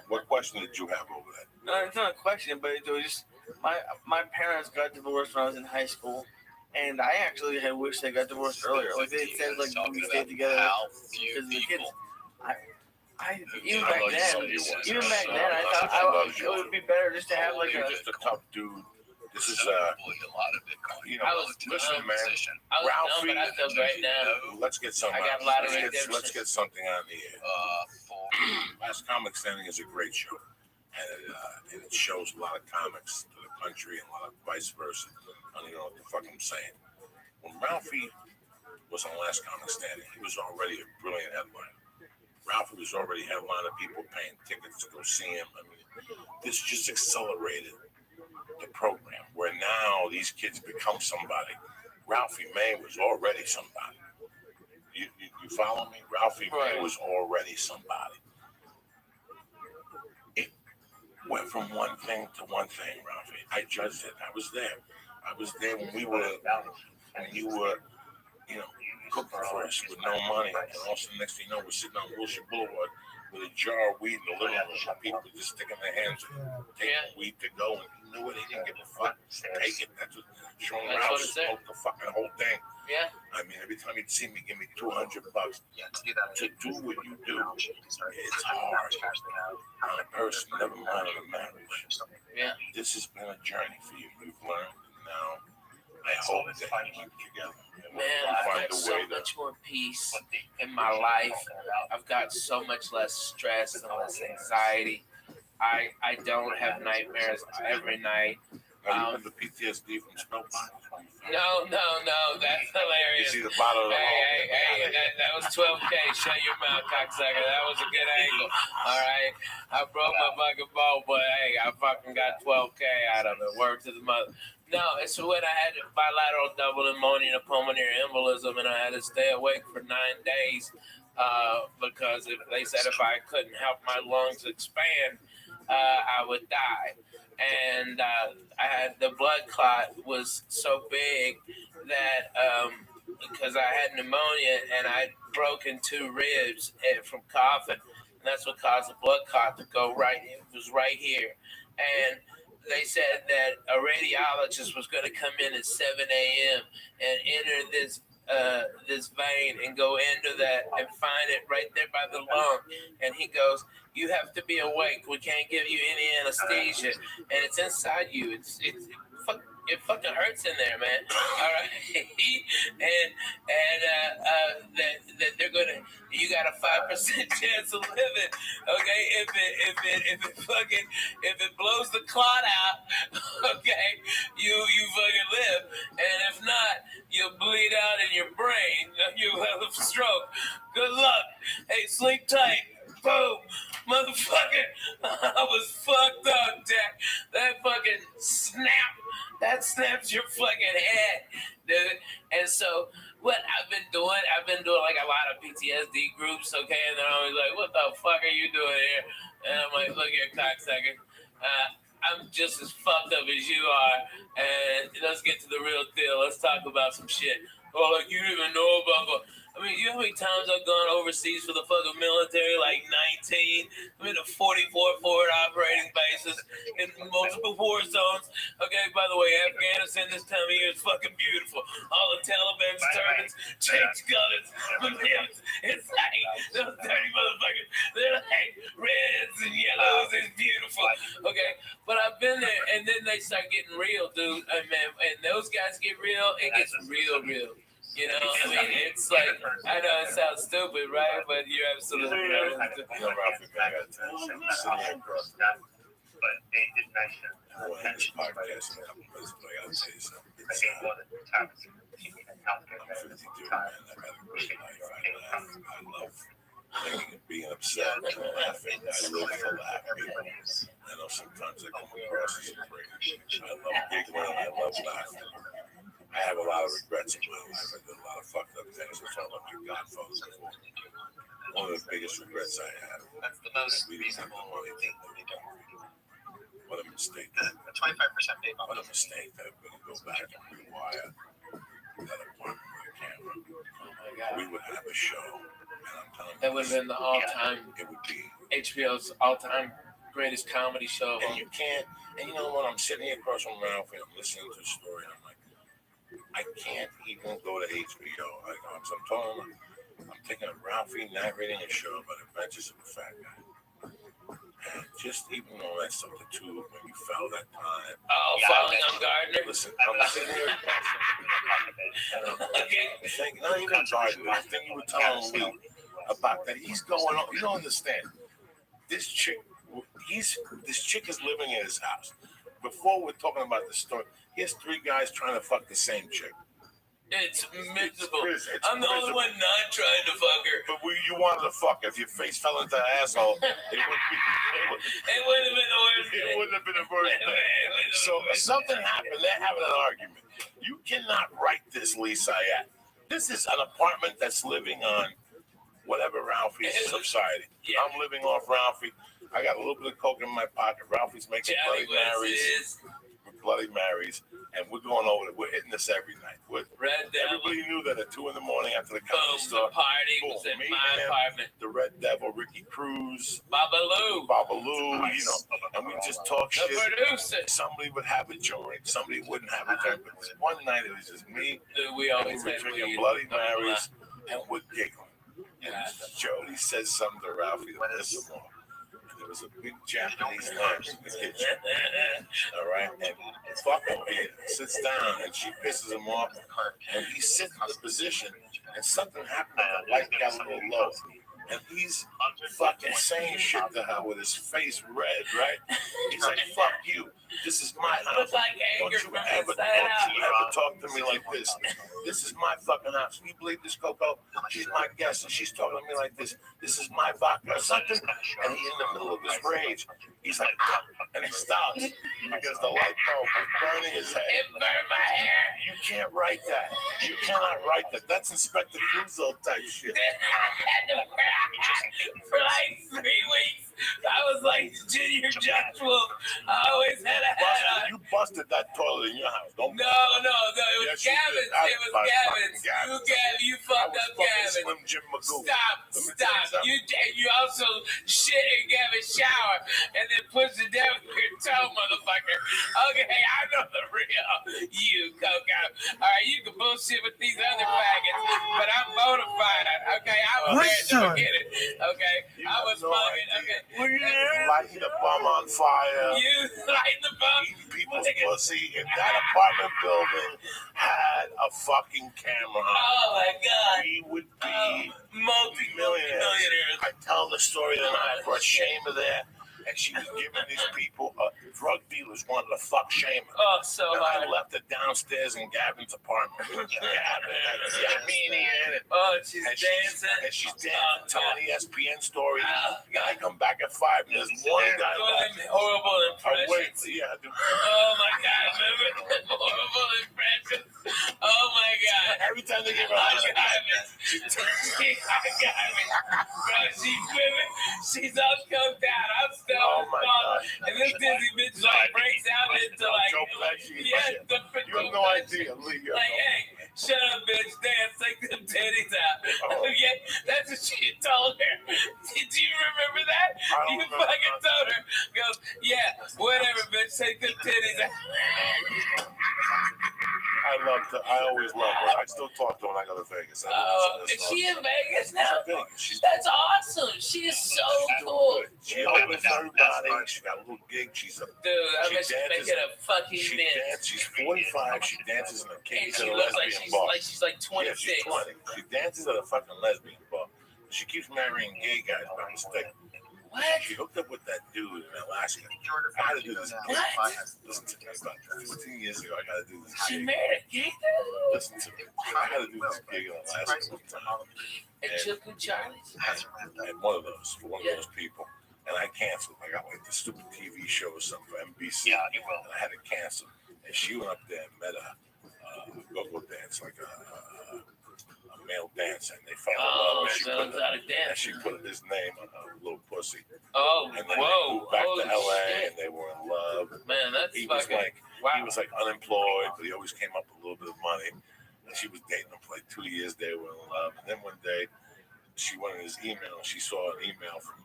What question did you have over that? No, it's not a question, but it was just my parents got divorced when I was in high school, and I actually had wished they got divorced earlier. Like they said, like we stayed together because of the kids. Even back then, I thought it would be better just to have like You're just a tough dude. This is listen, man. Ralphie, I feel great now. Let's get something. I got a lot of redemption. Let's get something on the air. Last Comic Standing is a great show, and it shows a lot of comics to the country and a lot of vice versa. I don't even know what the fuck I'm saying. When Ralphie was on Last Comic Standing, he was already a brilliant headliner. Ralphie was already headlining, people paying tickets to go see him. I mean, this just accelerated the program where now these kids become somebody. Ralphie May was already somebody. You follow me? Ralphie May was already somebody. It went from one thing to one thing, Ralphie. I judged it. I was there when you were, cooking for us with no money. And also the next thing you know, we're sitting on Wilshire Boulevard with a jar of weed in the living room. People just sticking their hands in, taking weed to go. And you knew it. He didn't give a fuck. Take it. That's what Sean Ralph smoked the fucking whole thing. Yeah. I mean, every time you'd see me, give me $200 to do what you do. It's hard on a person, never mind on a marriage. Yeah. This has been a journey for you. You've learned. Now, I hope that you keep it together. Man, I've got so much more peace in my life. I've got so much less stress and less anxiety. I don't have nightmares every night. Now, you have the PTSD from snowboarding? No, that's hilarious. You see the bottom of the Hey, that was 12K. Shut your mouth, cocksucker. That was a good angle. All right. I broke my fucking ball, but hey, I fucking got 12K out of it. Word to the mother. No, it's when I had bilateral double pneumonia and pulmonary embolism, and I had to stay awake for 9 days because they said if I couldn't help my lungs expand, I would die. And I had the blood clot was so big that because I had pneumonia and I'd broken 2 ribs from coughing, and that's what caused the blood clot to go right. It was right here, and they said that a radiologist was going to come in at 7 a.m. and enter this vein and go into that and find it right there by the lung. And he goes, "You have to be awake. We can't give you any anesthesia, and it's inside you. It fucking hurts in there, man. All right." that they're gonna, you got a 5% chance of living. Okay, if it blows the clot out, okay, you fucking live, and if not, you'll bleed out in your brain. You'll have a stroke. Good luck. Hey, sleep tight. Boom, motherfucker. I was fucked up, Jack. That fucking snap. That snaps your fucking head, dude. And so what I've been doing like a lot of PTSD groups, okay? And they're always like, "What the fuck are you doing here?" And I'm like, "Look here, cocksucker. I'm just as fucked up as you are. And let's get to the real deal. Let's talk about some shit." Oh, like you didn't even know about. I mean, you know how many times I've gone overseas for the fucking military? Like 19. I'm in a 44 forward operating base forces in multiple war zones. Okay, by the way, Afghanistan this time of year is fucking beautiful. All the Taliban's turbans, change colors, limbs. It's like those dirty motherfuckers. They're like reds and yellows. It's beautiful. Okay, but I've been there, and then they start getting real, dude. And those guys get real. It gets real. You know, I mean, it's like, I know it sounds stupid, right? But you're absolutely right. But they did mention podcast. I think one of the times healthcare being upset and laughing. I really feel happy. I know sometimes I come across as a prick. I love giggling. I love laughing. I have a lot of regrets in my life. I did a lot of fucked up things. I'm talking about my godfather before. One of the biggest regrets I have. That's the most reasonable thing to do. What a mistake. The 25% pay bump. What a mistake that I'm going to go back and rewire that apartment with a camera. Oh my God. We would have a show. And I'm telling you, that would have been the all-time, it would be HBO's all-time greatest comedy show. And you can't, and you know what? I'm sitting here across from Ralph and I'm listening to the story and I'm like, I can't even go to HBO. I'm thinking of Ralphie narrating a show about adventures of a fat guy. And just even all that stuff, the tube, when you fell that time. Oh, falling on Gardner? Listen, I'm sitting here not even Gardner. The thing you were telling me about that he's going on, you don't understand. This chick is living in his house. Before we're talking about the story, he has 3 guys trying to fuck the same chick. It's miserable. I'm the only one not trying to fuck her. But you wanted to fuck her. If your face fell into the asshole, it wouldn't have been the worst thing. It wouldn't have been the worst thing. So something happened. They're having an argument. You cannot write this, Lisa. This is an apartment that's living on whatever Ralphie's subsiding. Yeah. I'm living off Ralphie. I got a little bit of coke in my pocket. Ralphie's making Bloody Marys, and we're going over it. We're hitting this every night. Everybody knew that at 2 a.m. after the comedy store. The party was in my apartment. The Red Devil, Ricky Cruz, Babaloo, you know, and we just talk shit. Producer. Somebody would have a joint, somebody wouldn't have a joint. But one night it was just me. We always were drinking Bloody Marys, and we're giggling. And Jody says something to Ralphie to piss him off. There was a big Japanese nurse in the kitchen. All right, and fucking sits down and she pisses him off, and he sits in the position, and something happened. The light got a little low, and he's fucking saying shit to her with his face red, right? He's like, "Fuck you! This is my house. Don't you ever talk to me like this? This is my fucking house. You believe this, Coco? She's my guest, and she's talking to me like this. This is my vodka or something." And he, in the middle of his rage, he's like, and he stops because the light bulb is burning his head. It burned my hair. You can't write that. You cannot write that. That's Inspector Clouseau type shit. For like 3 weeks, I was like Junior Josh Wolf. I always had a hat on. You busted that toilet in your house. No, it was Gavin's. It was Gavin's. You fucked up Gavin's. Stop. You also shit in Gavin's shower and then pushed it down with your toe, motherfucker. Okay, I know the real you, Coco. All right, you can bullshit with these other faggots, but I'm bona fide. Okay, I was there to get it. Okay, I was fucking. Okay, lighting the bum on fire. You lighting the bum. Eating people's pussy in that apartment building had a fucking camera. Oh my God. We would be multi-millionaires. I tell the story tonight. I brought Shama there, and she was giving these people, drug dealers wanted to fuck Shama. Oh, so and hard. I left her downstairs in Gavin's apartment. She's dancing. And she's dancing, telling ESPN stories. And I come back at 5 minutes. One guy horrible impressions. Oh my God, remember the horrible impressions? Oh my God. Every time they give her she's women. She's all coked out. I'm still and this Disney bitch like breaks out into like you have no idea, Lee. Like, hey, Shut up, bitch. Dance, take them titties out. Okay, that's what she told her. Did you remember that? You fucking told her. Goes, yeah, whatever, bitch. Take them titties out. I always loved her. I still talk to her when I go to Vegas. Is she in Vegas now? That's awesome. She is so cool. She opens everybody. She got a little gig. She's a dude. I bet she make it a fucking mint. She's 45. She dances in a cage at a lesbian bar. She's like 26. Yeah, she's 20. She dances at a fucking lesbian bar. She keeps marrying gay guys by mistake. What? She hooked up with that dude in Alaska. I had to do this. What? Listen to me. About 15 years ago, I got to do this. She married a gay dude? Listen to me. I had to do this gig in Alaska one time. And Chuck and Charlie's? And one of those, for one of those people. And I canceled. I got like the stupid TV show or something for NBC. Yeah, you will. And I had to cancel. And she went up there and met a go-go dance, like a male dancer, and they fell in love. And she put his name on her little pussy. Oh, and then they moved back to LA, and they were in love. Man, that's he was like unemployed, but he always came up with a little bit of money. And she was dating him for like 2 years. They were in love, and then one day she went in his email, and she saw an email from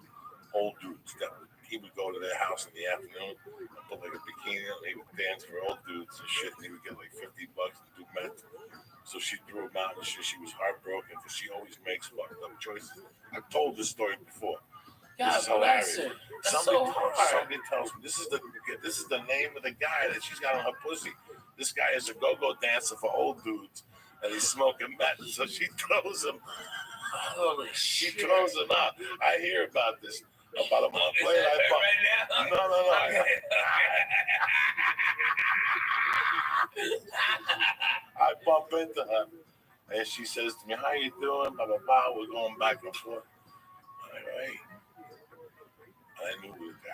old dudes that he would go to their house in the afternoon and put like a bikini on. He would dance for old dudes and shit, and he would get like $50 and do meth. So she threw him out and shit. She was heartbroken because she always makes fucked up choices. I've told this story before. God, this is hilarious. Somebody tells me this is the name of the guy that she's got on her pussy. This guy is a go-go dancer for old dudes, and he's smoking meth. So she throws him. Holy shit! She throws him out. I hear about this. About a month later, No. I bump into her, and she says to me, "How you doing?" Blah blah blah. We're going back and forth. I'm like, hey. I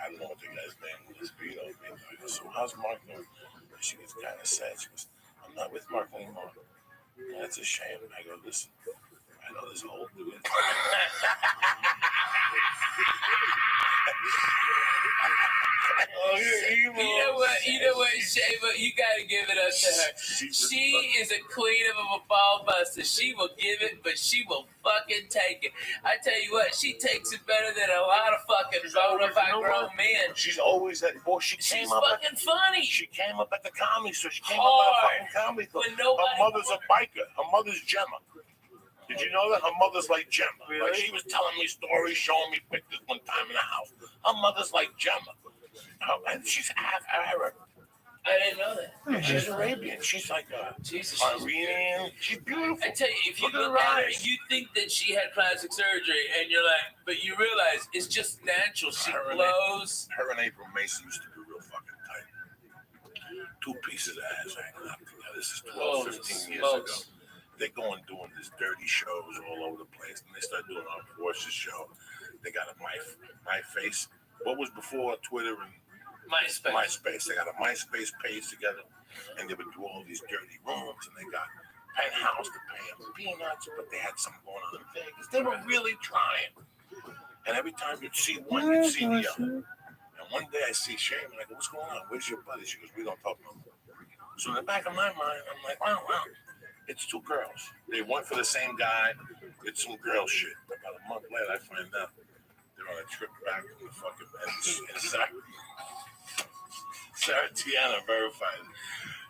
don't know what the guy's name was. But I go, so how's Mark doing? And she gets kind of sad. She goes, I'm not with Mark anymore. That's a shame. I go, listen, I know this old dude. You know what, Shava, you gotta give it up to her. She is a queen of a ball buster. She will give it, but she will fucking take it. I tell you what, she takes it better than a lot of fucking grown men. She's always that boy. She's fucking funny. She came up at the comedy store. She came up at the fucking comedy store. Her mother's a biker. Her mother's Gemma. Did you know that? Her mother's like Gemma. Really? Like she was telling me stories, showing me pictures one time in the house. Her mother's like Gemma. And she's half Arab. I didn't know that. She's Arabian. She's like Iranian. She's beautiful. I tell you, if you look at her, you think that she had plastic surgery, and you're like, but you realize it's just natural. She glows. Her and April Mason used to be real fucking tight. 2 pieces of ass hanging out together. This is 12, 15 years ago. They're going doing these dirty shows all over the place. And they start doing our Forces show. They got a My Face. What was before Twitter and MySpace. They got a MySpace page together. And they would do all these dirty rooms. And they got Penthouse to pay them peanuts. But they had something going on in Vegas. They were really trying. And every time you'd see one, you'd see the other. And one day I see Shane. And I go, what's going on? Where's your buddy? She goes, we don't talk no more. So in the back of my mind, I'm like, wow. It's 2 girls. They went for the same guy. It's some girl shit. About a month later, I find out they're on a trip back from the fucking and Sarah Tiana verified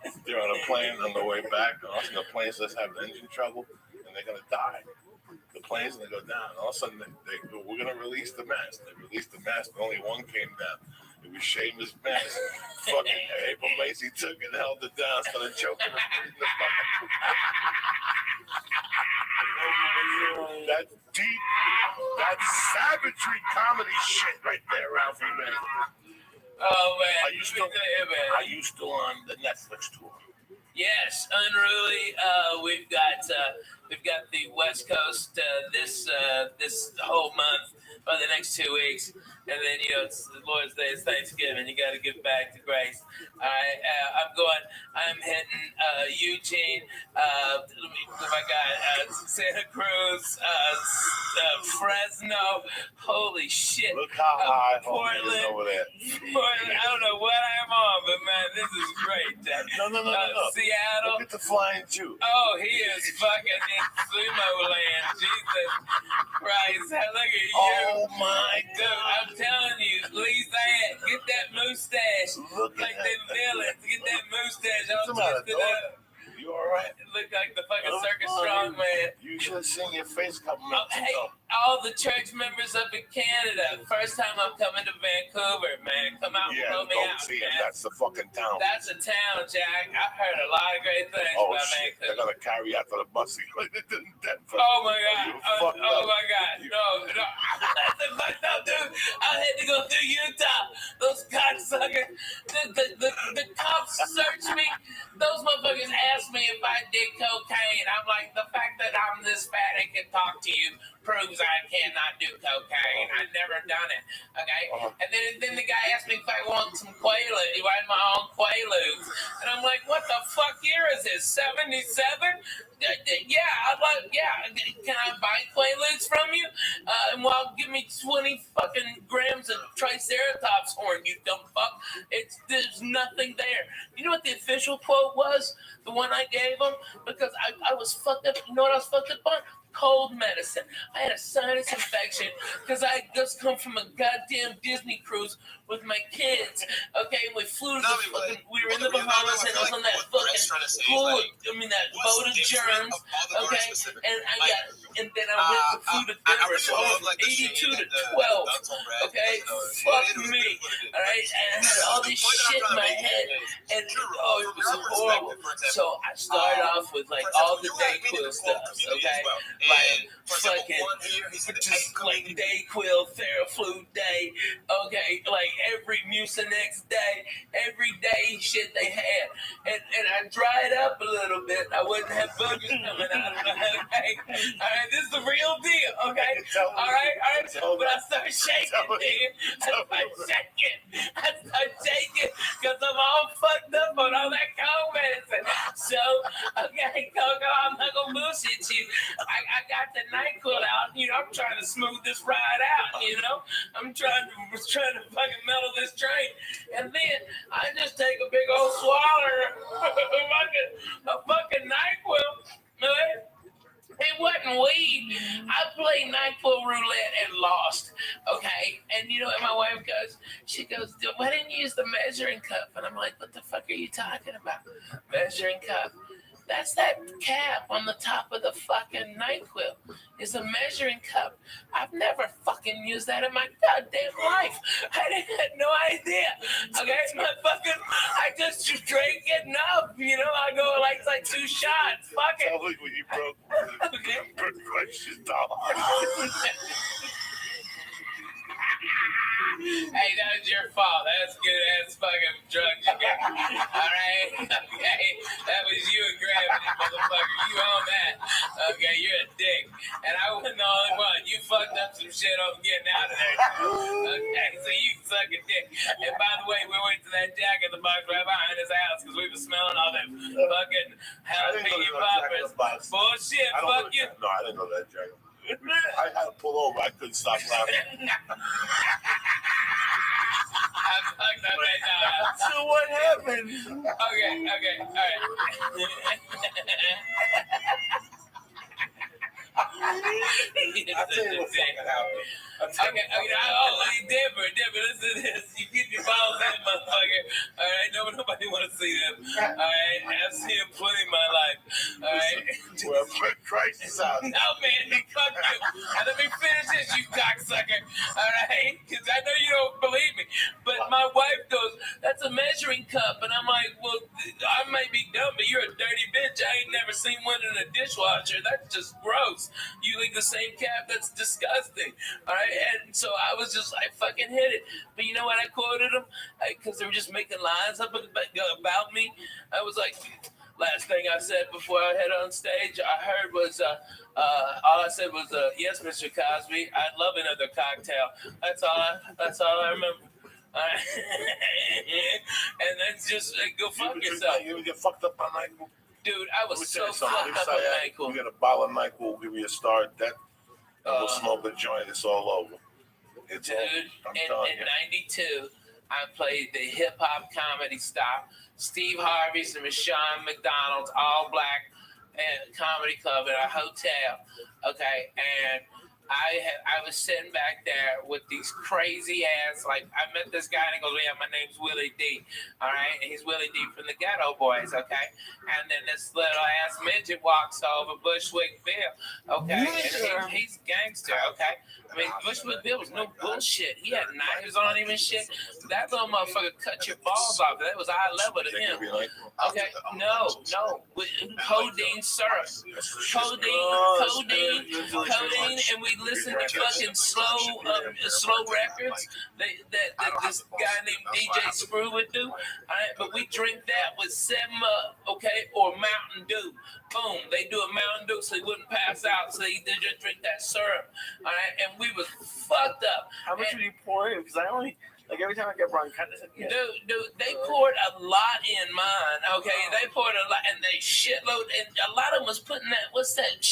it. They're on a plane on the way back. And the plane says have engine trouble, and they're gonna die. The plane's gonna go down. All of a sudden, they go, we're gonna release the mask. They released the mask, but only one came down. It was Seamus mask. Fucking April Macy took it, held it down, started choking her. That's deep. That's savagery comedy shit right there, Ralphie, man. Oh, man. Are you still on the Netflix tour? Yes, unruly. We've got the West Coast this whole month or the next 2 weeks, and then it's the Lord's Day, it's Thanksgiving. You got to give back to grace. I'm hitting Eugene. I got Santa Cruz, Fresno. Holy shit! Look how high Portland over there. Portland. I don't know what I'm on, but man, this is great, Jack. No. Seattle. Look at the flying Jew. Oh, he is fucking in sumo land. Jesus Christ. Look at you. Oh, my Dude, God. I'm telling you, leave that. Get that mustache. Look Like at them villains. Get that mustache What's all the matter, twisted dog? up. You all right? Look like the fucking Oh, circus oh, strongman. You should have seen your face a couple Oh, minutes hey, ago. all the church members up in Canada. First time I'm coming to Vancouver, man. Come out and Yeah, blow me don't out, see it. man. That's the fucking town. That's a town, Jack. I heard a lot of great things Oh, about shit. They're Vancouver. going to carry you out to the bus. Oh my God! You Oh fucked up. my God! No! That's fucked up, dude. I had to go through Utah. Those cocksuckers. The cops searched me. Those motherfuckers asked me if I did cocaine. I'm like, the fact that I'm this fat and can talk to you proves I cannot do cocaine. I've never done it. Okay? And then the guy asked me if I want some Quaaludes. He wanted my own Quaaludes. And I'm like, what the fuck year is this? 77? Yeah, I'm like, yeah. Can I buy Quaaludes from you? And well, give me 20 fucking grams of Triceratops horn, you dumb fuck. There's nothing there. You know what the official quote was? The one I gave him? Because I was fucked up. You know what I was fucked up on? Cold medicine. I had a sinus infection because I had just come from a goddamn Disney cruise with my kids. Okay, we flew to we were in the Bahamas and I was on that fucking boat. That boat of germs. Okay, and then I flew to Denver. So I was 82 to 12. Okay, fuck me. All right, and I had all this shit in my head, and it was horrible. So I started off with like all the Dayquil stuff. Okay. Like fucking just like Dayquil, Theraflu day, okay, like every Mucinex day, every day shit they had, and I dried up a little bit. I wouldn't have boogers coming out of my head. Okay, all right, this is the real deal. Okay, all right, but I started shaking, I started shaking because I'm all fucked up on all that cold medicine. So okay, Coco, I'm not gonna bullshit you. I got the NyQuil out. I'm trying to smooth this ride out. I'm trying to fucking mellow this train, and then I just take a big old swallow of fucking NyQuil. Okay? It wasn't weed. I played NyQuil roulette and lost. Okay, and you know what my wife goes? She goes, "Why didn't you use the measuring cup?" And I'm like, "What the fuck are you talking about? Measuring cup?" That's that cap on the top of the fucking NyQuil. It's a measuring cup. I've never fucking used that in my goddamn life. I had no idea. Okay, I just drank it enough. I go like 2 shots. Fuck it. Tell me when you broke. Okay. Christ's dollar. Hey, that was your fault. That's good ass fucking drugs you got. Alright? Okay. That was you and Gravity, motherfucker. You own that. Okay, you're a dick. And I wasn't the only one. You fucked up some shit on getting out of there. Okay, so you suck a dick. And by the way, we went to that Jack in the Box right behind his house because we were smelling all that fucking jalapeno poppers. Bullshit, fuck you. No, I didn't know that, Jack. I had to pull over. I couldn't stop laughing. So what happened? Okay, all right. I'll tell you what fucking happened. Denver, listen to this. You get your balls in, motherfucker. All right, nobody want to see them. All right, I've seen them plenty in my life. All right. Well, for Christ's sake. No, man, fuck you. Let me finish this, you cocksucker. All right, because I know you don't believe me, but my wife goes, "That's a measuring cup," and I'm like, "Well, I might be dumb, but you're a dirty bitch. I ain't never seen one in a dishwasher. That's just gross. You leave the same cap. That's disgusting." All right. And so I was just, I fucking hit it. But you know what I quoted them? Because they were just making lines up about me. I was like, last thing I said before I head on stage, I heard was, all I said was, "Yes, Mr. Cosby, I'd love another cocktail." That's all I remember. All right. And that's just, go fuck yourself. You ever get fucked up on NyQuil? Dude, I was so fucked up on NyQuil. We get a bottle of NyQuil, we'll give you a star at that. And we'll smoke the joint. It's all over. Dude, in 92, I played the hip hop comedy style. Steve Harvey's and Michonne McDonald's, all black, and comedy club at a hotel. Okay, and I was sitting back there with these crazy ass, like, I met this guy and he goes, yeah, my name's Willie D. All right, and he's Willie D from the Ghetto Boys. Okay, and then this little ass midget walks over, Bushwick Bill. Okay, and he's gangster. Okay, I mean, Bushwick Bill was no bullshit. He had knives on him and shit. That little motherfucker cut your balls off. That was eye level to him. Okay, no, codeine syrup, codeine, and we listen to fucking slow records that this guy named DJ Screw would do. All right, but we drink that with 7-Up, okay, or Mountain Dew. Boom, they do a Mountain Dew so he wouldn't pass out, so they just drink that syrup. All right, and we was fucked up. How much would you pour in? Because I only, like, every time I get bronchitis, dude, they poured a lot in mine. Okay, they poured a lot, and they shitload, and a lot of them was putting that. What's that?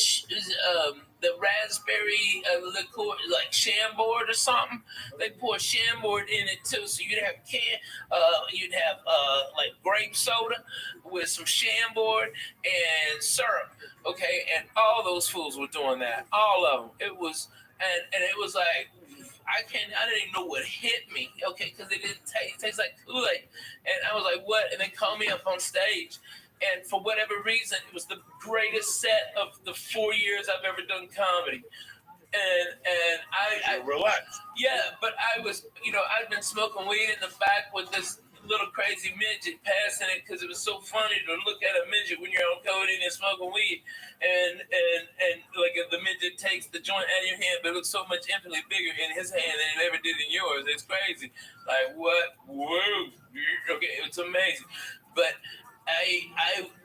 The raspberry liqueur, like Chambord or something. They pour Chambord in it too, so you'd have like grape soda with some Chambord and syrup. Okay, and all those fools were doing that. All of them. It was, and it was like. I didn't even know what hit me, okay, because it didn't taste like Kool-Aid. And I was like, what? And they called me up on stage. And for whatever reason, it was the greatest set of the 4 years I've ever done comedy. And I relaxed. Yeah, but I was, I'd been smoking weed in the back with this little crazy midget passing it because it was so funny to look at a midget when you're on codeine and smoking weed, and like if the midget takes the joint out of your hand, but it looks so much infinitely bigger in his hand than it ever did in yours. It's crazy. Like what? Whoa! Okay, it's amazing. But I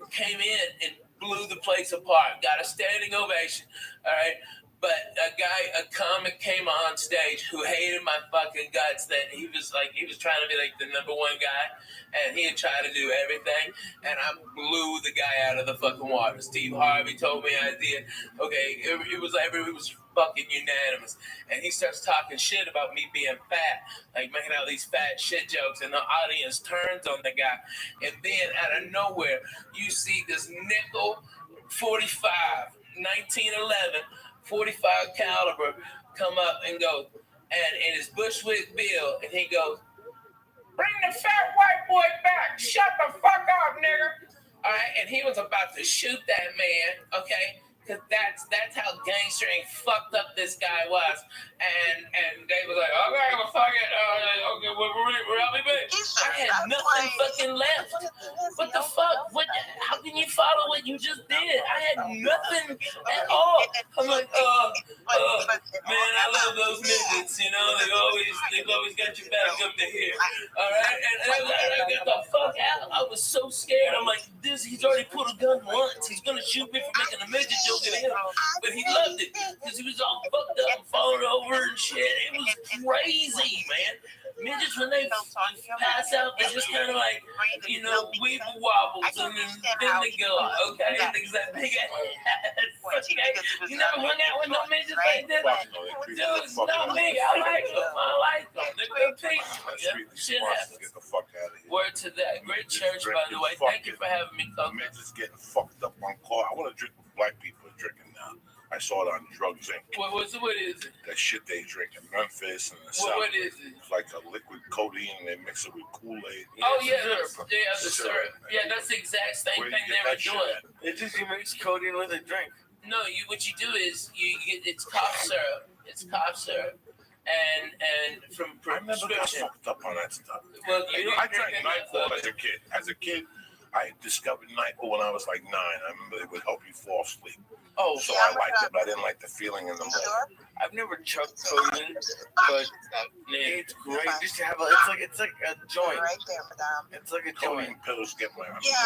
came in and blew the place apart. Got a standing ovation. All right. But a comic came on stage who hated my fucking guts. That he was trying to be like the number one guy, and he had tried to do everything, and I blew the guy out of the fucking water. Steve Harvey told me I did. Okay, it was fucking unanimous, and he starts talking shit about me being fat, like making all these fat shit jokes, and the audience turns on the guy, and then out of nowhere, you see this nickel 45, 1911. 45 caliber come up and go, and it's Bushwick Bill, and he goes, bring the fat white boy back, shut the fuck up, nigga. All right, and he was about to shoot that man, okay, because that's how gangster and fucked up this guy was, and they was like, okay, well, fuck it, okay, we're out of bed. I had nothing fucking left. What the fuck? How can you follow what you just did? I had nothing at all. I'm like, man, I love those midgets, they've always got your back up to here. All right, and I got the fuck out. I was so scared. I'm like, he's already pulled a gun once. He's gonna shoot me for making a midget joke at him. But he loved it because he was all fucked up and falling over and shit. It was crazy, man. Midgets, when they pass out, they just kind of like, weeble wobbles, and then they go, okay, things that big ass. Okay. You never hung out with no midgets like this? Dude, it's not me. I like them. They're good people. Shit happens. Get the fuck out of here. Word to that. Great church, by the way. Thank you for having me, Coco. Midgets getting fucked up on call. I want to drink what black people are drinking now. I saw it on Drugs Inc. What is it? That shit they drink in Memphis and the South. What is it? It's like a liquid codeine and they mix it with Kool-Aid. Oh, yeah. The syrup. Yeah, that's the exact same thing they were doing. It's just you mix codeine with a drink. No, what you do is it's cough syrup. It's cough syrup. And from prescription. I never got fucked up on that stuff. Well, I drank NyQuil as a kid. As a kid, I discovered NyQuil when I was like 9. I remember it would help you fall asleep. Oh, so I liked it, but I didn't like the feeling in the morning. I've never chugged codeine, but it's great just to have it's like a joint. Right there for them. It's like a joint. Codeine pills get my dude,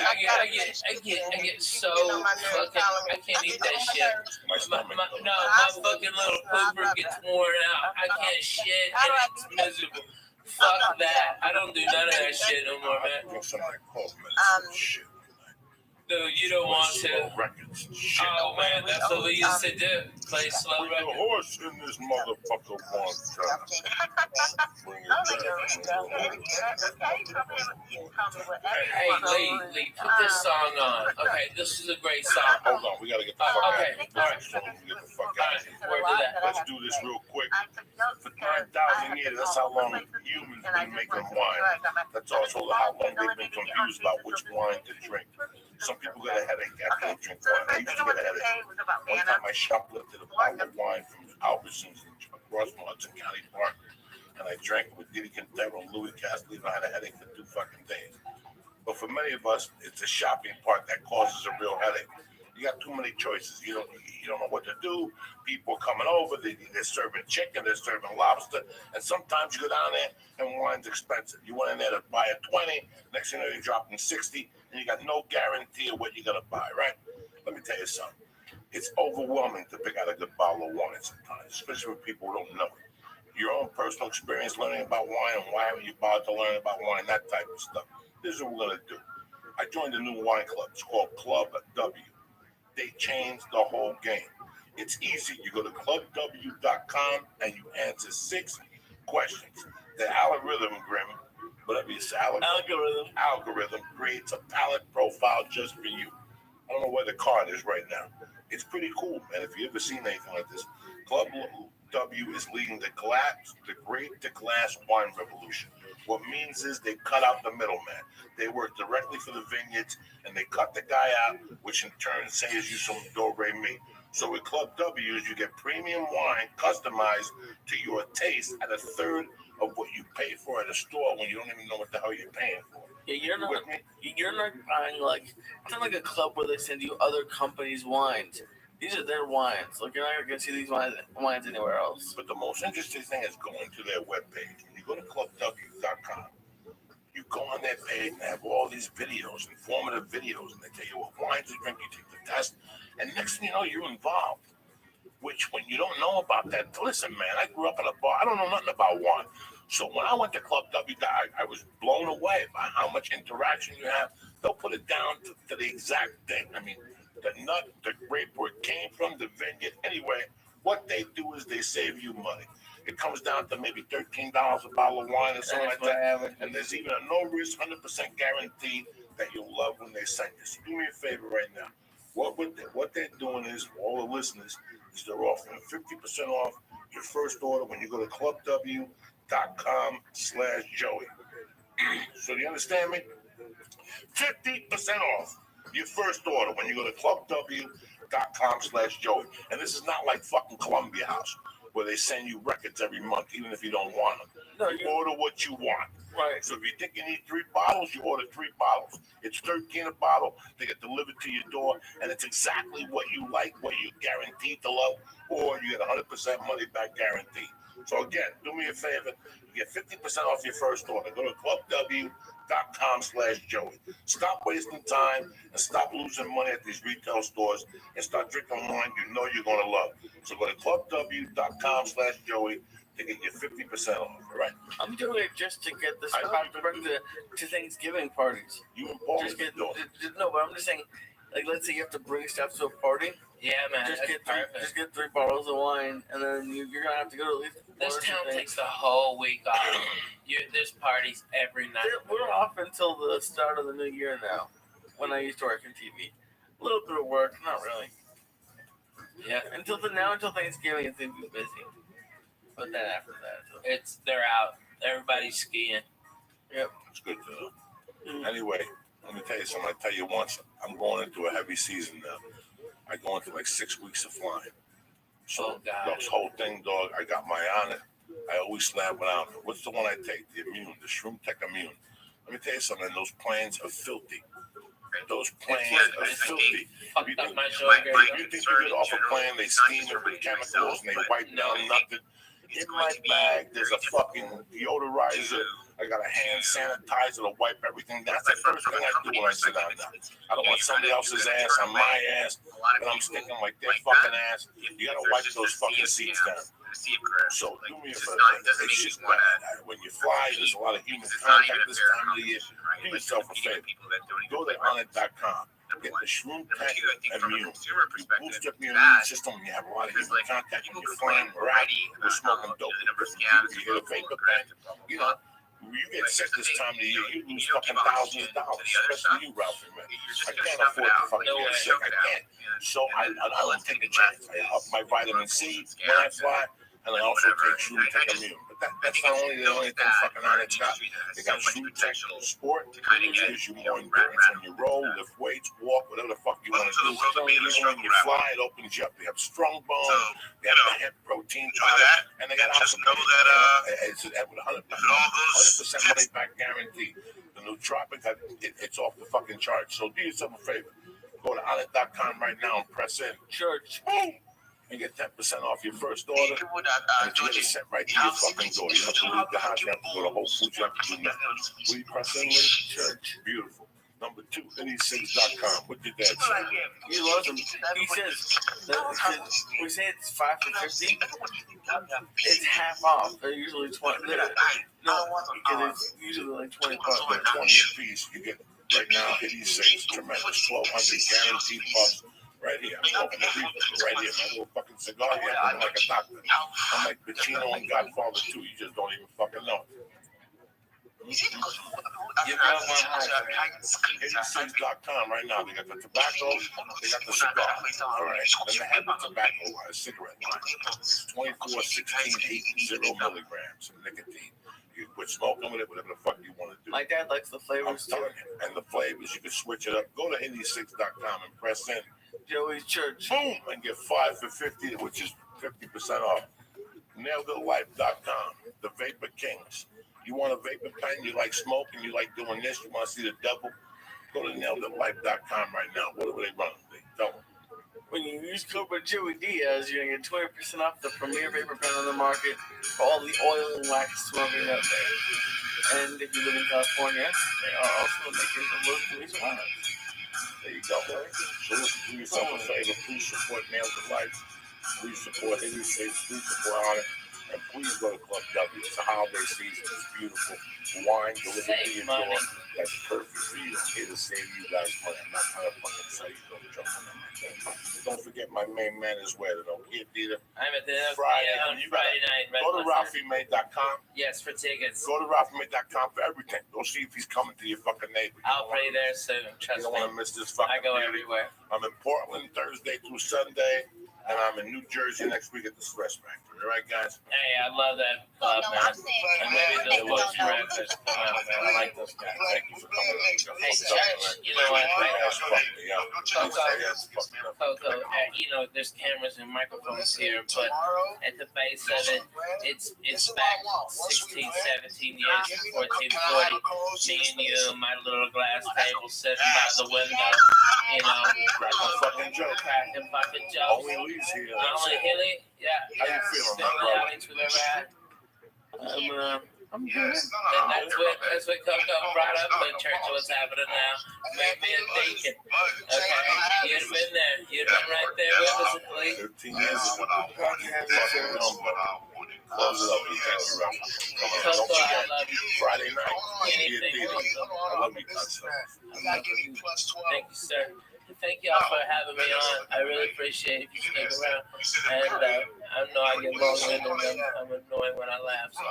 I get so fucking, I can't eat that shit. My fucking little pooper gets worn out. I can't shit and it's miserable. Fuck that. I don't do none of that shit no more, man. Drink some like cold medicine shit. Dude, you don't want Slow to. records. Shit. Oh man, that's what we used to do. Play slow Bring the records. horse in this motherfucker one time. Bring it back. Hey, Lee, put this song on. Okay, this is a great song. Hold on, we gotta get the fuck out of Okay, here. all right. Get the fuck out of here. Where did that? Let's do this real quick. For 9,000 years, that's how long humans been making wine. That's also how long they've been confused about which wine to drink. Some people get a headache after they drink wine. I used to get a headache. One time I shoplifted a bottle of wine from Albertsons across Hudson County Park, and I drank it with Diddy Quintero and Louis Castellino. I had a headache for 2 fucking days. But for many of us, it's the shopping part that causes a real headache. You got too many choices. You don't know what to do. People are coming over. They're serving chicken. They're serving lobster. And sometimes you go down there and wine's expensive. You went in there to buy a 20. Next thing you know, you're dropping 60, and you got no guarantee of what you're gonna buy. Right? Let me tell you something. It's overwhelming to pick out a good bottle of wine sometimes, especially when people don't know it. Your own personal experience learning about wine and why haven't you bothered to learn about wine, that type of stuff. This is what we're gonna do. I joined a new wine club. It's called Club W. They changed the whole game. It's easy. You go to clubw.com and you answer 6 questions. The algorithm, Grim, whatever you say, algorithm creates a palette profile just for you. I don't know where the card is right now. It's pretty cool, man. If you ever seen anything like this, Club W is leading the great to glass wine revolution. What means is they cut out the middleman. They work directly for the vineyards, and they cut the guy out, which in turn saves you some do-re-mi. So with Club W's, you get premium wine customized to your taste at a third of what you pay for at a store when you don't even know what the hell you're paying for. Yeah, you're not buying like, it's not like a club where they send you other companies' wines. These are their wines. Like, you're not going to see these wines anywhere else. But the most interesting thing is going to their webpage. When you go to clubw.com, you go on their page and they have all these videos, informative videos, and they tell you what wines to drink, you take the test, and next thing you know, you're involved. Which, when you don't know about that, listen, man, I grew up in a bar. I don't know nothing about wine. So when I went to Club W, I was blown away by how much interaction you have. They'll put it down to the exact thing. I mean, the nut, the grape, where it came from, the vineyard. Anyway, what they do is they save you money. It comes down to maybe $13 a bottle of wine or something like that. And there's even a no-risk, 100% guarantee that you'll love when they send you. So do me a favor right now. What they're doing is, for all the listeners, is they're offering 50% off your first order when you go to clubw.com/Joey. So do you understand me? 50% off your first order when you go to clubw.com/Joey. And this is not like fucking Columbia House, where they send you records every month, even if you don't want them. No, you order what you want. Right. So if you think you need 3 bottles, you order 3 bottles. It's $13 a bottle. They get delivered to your door, and it's exactly what you like, what you're guaranteed to love, or you get 100% money back guarantee. So again, do me a favor. You get 50% off your first order. Go to clubw.com/Joey. Stop wasting time and stop losing money at these retail stores and start drinking wine you know you're going to love. So go to clubw.com/Joey to get your 50% off, all right? I'm doing it just to get the stuff to bring to Thanksgiving parties. You and Paul just get no, but I'm just saying, like, let's say you have to bring stuff to a party. Yeah, man. Just get 3 bottles of wine, and then you're gonna have to go to at least. This town takes the whole week off. There's parties every night. We're off until the start of the new year now. When I used to work in TV, a little bit of work, not really. Yeah. Until Thanksgiving, it's gonna be busy. But then after that, they're out. Everybody's skiing. Yep. It's good to know. Anyway, let me tell you something. I tell you once, I'm going into a heavy season now. I go into like 6 weeks of flying. So this whole thing, dog, I got my on it. I always slam it out. What's the one I take? The Immune, the Shroom Tech Immune. Let me tell you something. Those planes are filthy. Those planes are filthy. You think you get off a plane, they steam it with chemicals and they wipe down nothing. In my bag, there's a fucking deodorizer. I got a hand sanitizer to wipe everything. That's the first thing I do when I sit down now. I don't want somebody else's ass on my ass, and I'm sticking like their fucking ass. You gotta wipe those fucking seats down. So do me a favor. It's just bad. When you fly, there's a lot of human contact this time of the year. Do yourself a favor. Go to onit.com. Get the shroom Number tech two, I think from a immune. consumer You perspective, boost up your bad. immune system when you have a lot of Because human like contact. people When you're complain flying around, already we're about smoking how dope. the number of scams You hit a vapor pen, you know. You get sick this time of the year, you lose fucking thousands of dollars, especially you, Ralphie, man. I can't afford to fucking get sick. I can't. So I don't take a chance. I up my vitamin C when I fly, and I also take Shroom Tech Immune. But that's not only the only thing fucking on it's got. They got Shroom Tech Sport, which gives you more endurance when you roll, lift weights, walk, whatever the fuck you want to do. Even when you fly, it opens you up. They have strong bone, they have the hemp protein powder, and they got just know that it's with 100% all those money back guarantee. The nootropic, it's off the fucking chart. So do yourself a favor. Go to outlet.com right now and press in church. And get 10% off your first order. And it's really sent right to your fucking door. You don't have to leave the house. You have to go to Whole Foods. You have to do nothing. Will you press in with it? Church. Beautiful. Number 2, IndySings.com. What did that say? He loves them. He says, we say it's 5 for 50. It's half off. They're usually 20. No, because it's usually like 20 bucks. They're 20 a piece. You get right now, IndySings, tremendous 1,200 guaranteed bucks. Right here, I'm smoking the reefer right here, my little fucking cigar here. I'm like a doctor. I'm like Pacino and Godfather too. You just don't even fucking know. IndySings.com right now. They got the tobacco, they got the cigar. All right, then they have the tobacco line, cigarette line. It's 24, 16, 80 milligrams of nicotine. You quit smoking with it, whatever the fuck you want to do. My dad likes the flavors too. And the flavors, you can switch it up. Go to IndySings.com and press in Joey's Church. Boom! And get 5 for 50, which is 50% off. NailedItLife.com. The Vapor Kings. You want a vapor pen? You like smoking? You like doing this? You want to see the devil? Go to NailedItLife.com right now. What are they running? They don't. When you use code Joey Diaz, you're gonna get 20% off the premier vapor pen on the market for all the oil and wax smoking out there. And if you live in California, they are also making the most police wines. There you go. So do yourself a favor. Please support Nailed It Life. Please support IndySings. Please support Honor. And please go to Club W. It's the holiday season. It's beautiful. Wine delivered to your door. That's perfect for you. I'm here to save you guys money. I'm not trying to fucking sell you. Don't jump on that. Don't forget my main man is where they don't get either. I'm at the Friday night. Go to RalphieMay.com. Yes, for tickets. Go to RalphieMay.com for everything. Go see if he's coming to your fucking neighbor. I'll pray there soon. Trust me. You don't want to miss this fucking I go beauty. everywhere. I'm in Portland Thursday through Sunday, and I'm in New Jersey next week at the Stress Factory. All right, guys? Hey, I love that club, man. And maybe those boys rappers come out, man. I like those guys. Thank you for coming. Hey, Church, you know what? Coco, you know, there's cameras and microphones here, but at the base of it, it's back 16, 17 years, 14, 40. Me and you, my little glass table sitting by the window, you know, Cracking fucking jokes. Only Lee's here. Only Hilly? Yeah. How you feeling, Still my the brother? audience we've ever had. I'm good. And that's what Coco brought up in church. What's happening now? Made me a deacon. Okay, you'd have been there. You'd have been right there with us at least. 15 years ago. Close it up. Coco, I love you. Friday night. Anything. I love you, Coco. Thank you, sir. Thank y'all for having me on. I really appreciate it if you stick around. And I know I get long-winded and I'm annoying when I laugh, so I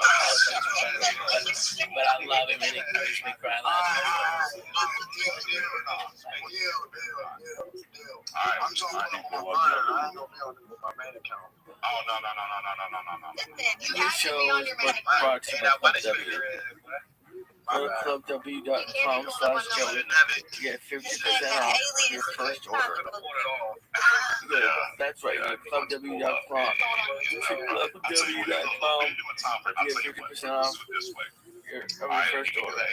apologize. But I love him and he makes me cry laughing. I'm talking This show is brought to you by Club W. Go to clubw.com/Joey to get 50% off your first order. Yeah, that's right. Clubw.com. Clubw.com to get 50% off your first order.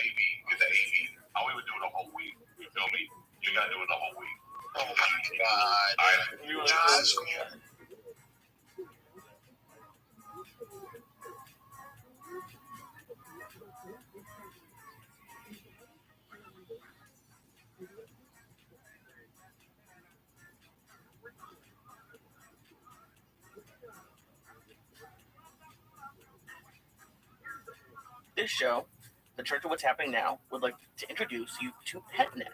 Oh, we would do it the whole week. You feel me? You gotta do it the whole week. Oh my God. This show, The Church of What's Happening Now, would like to introduce you to PetNet.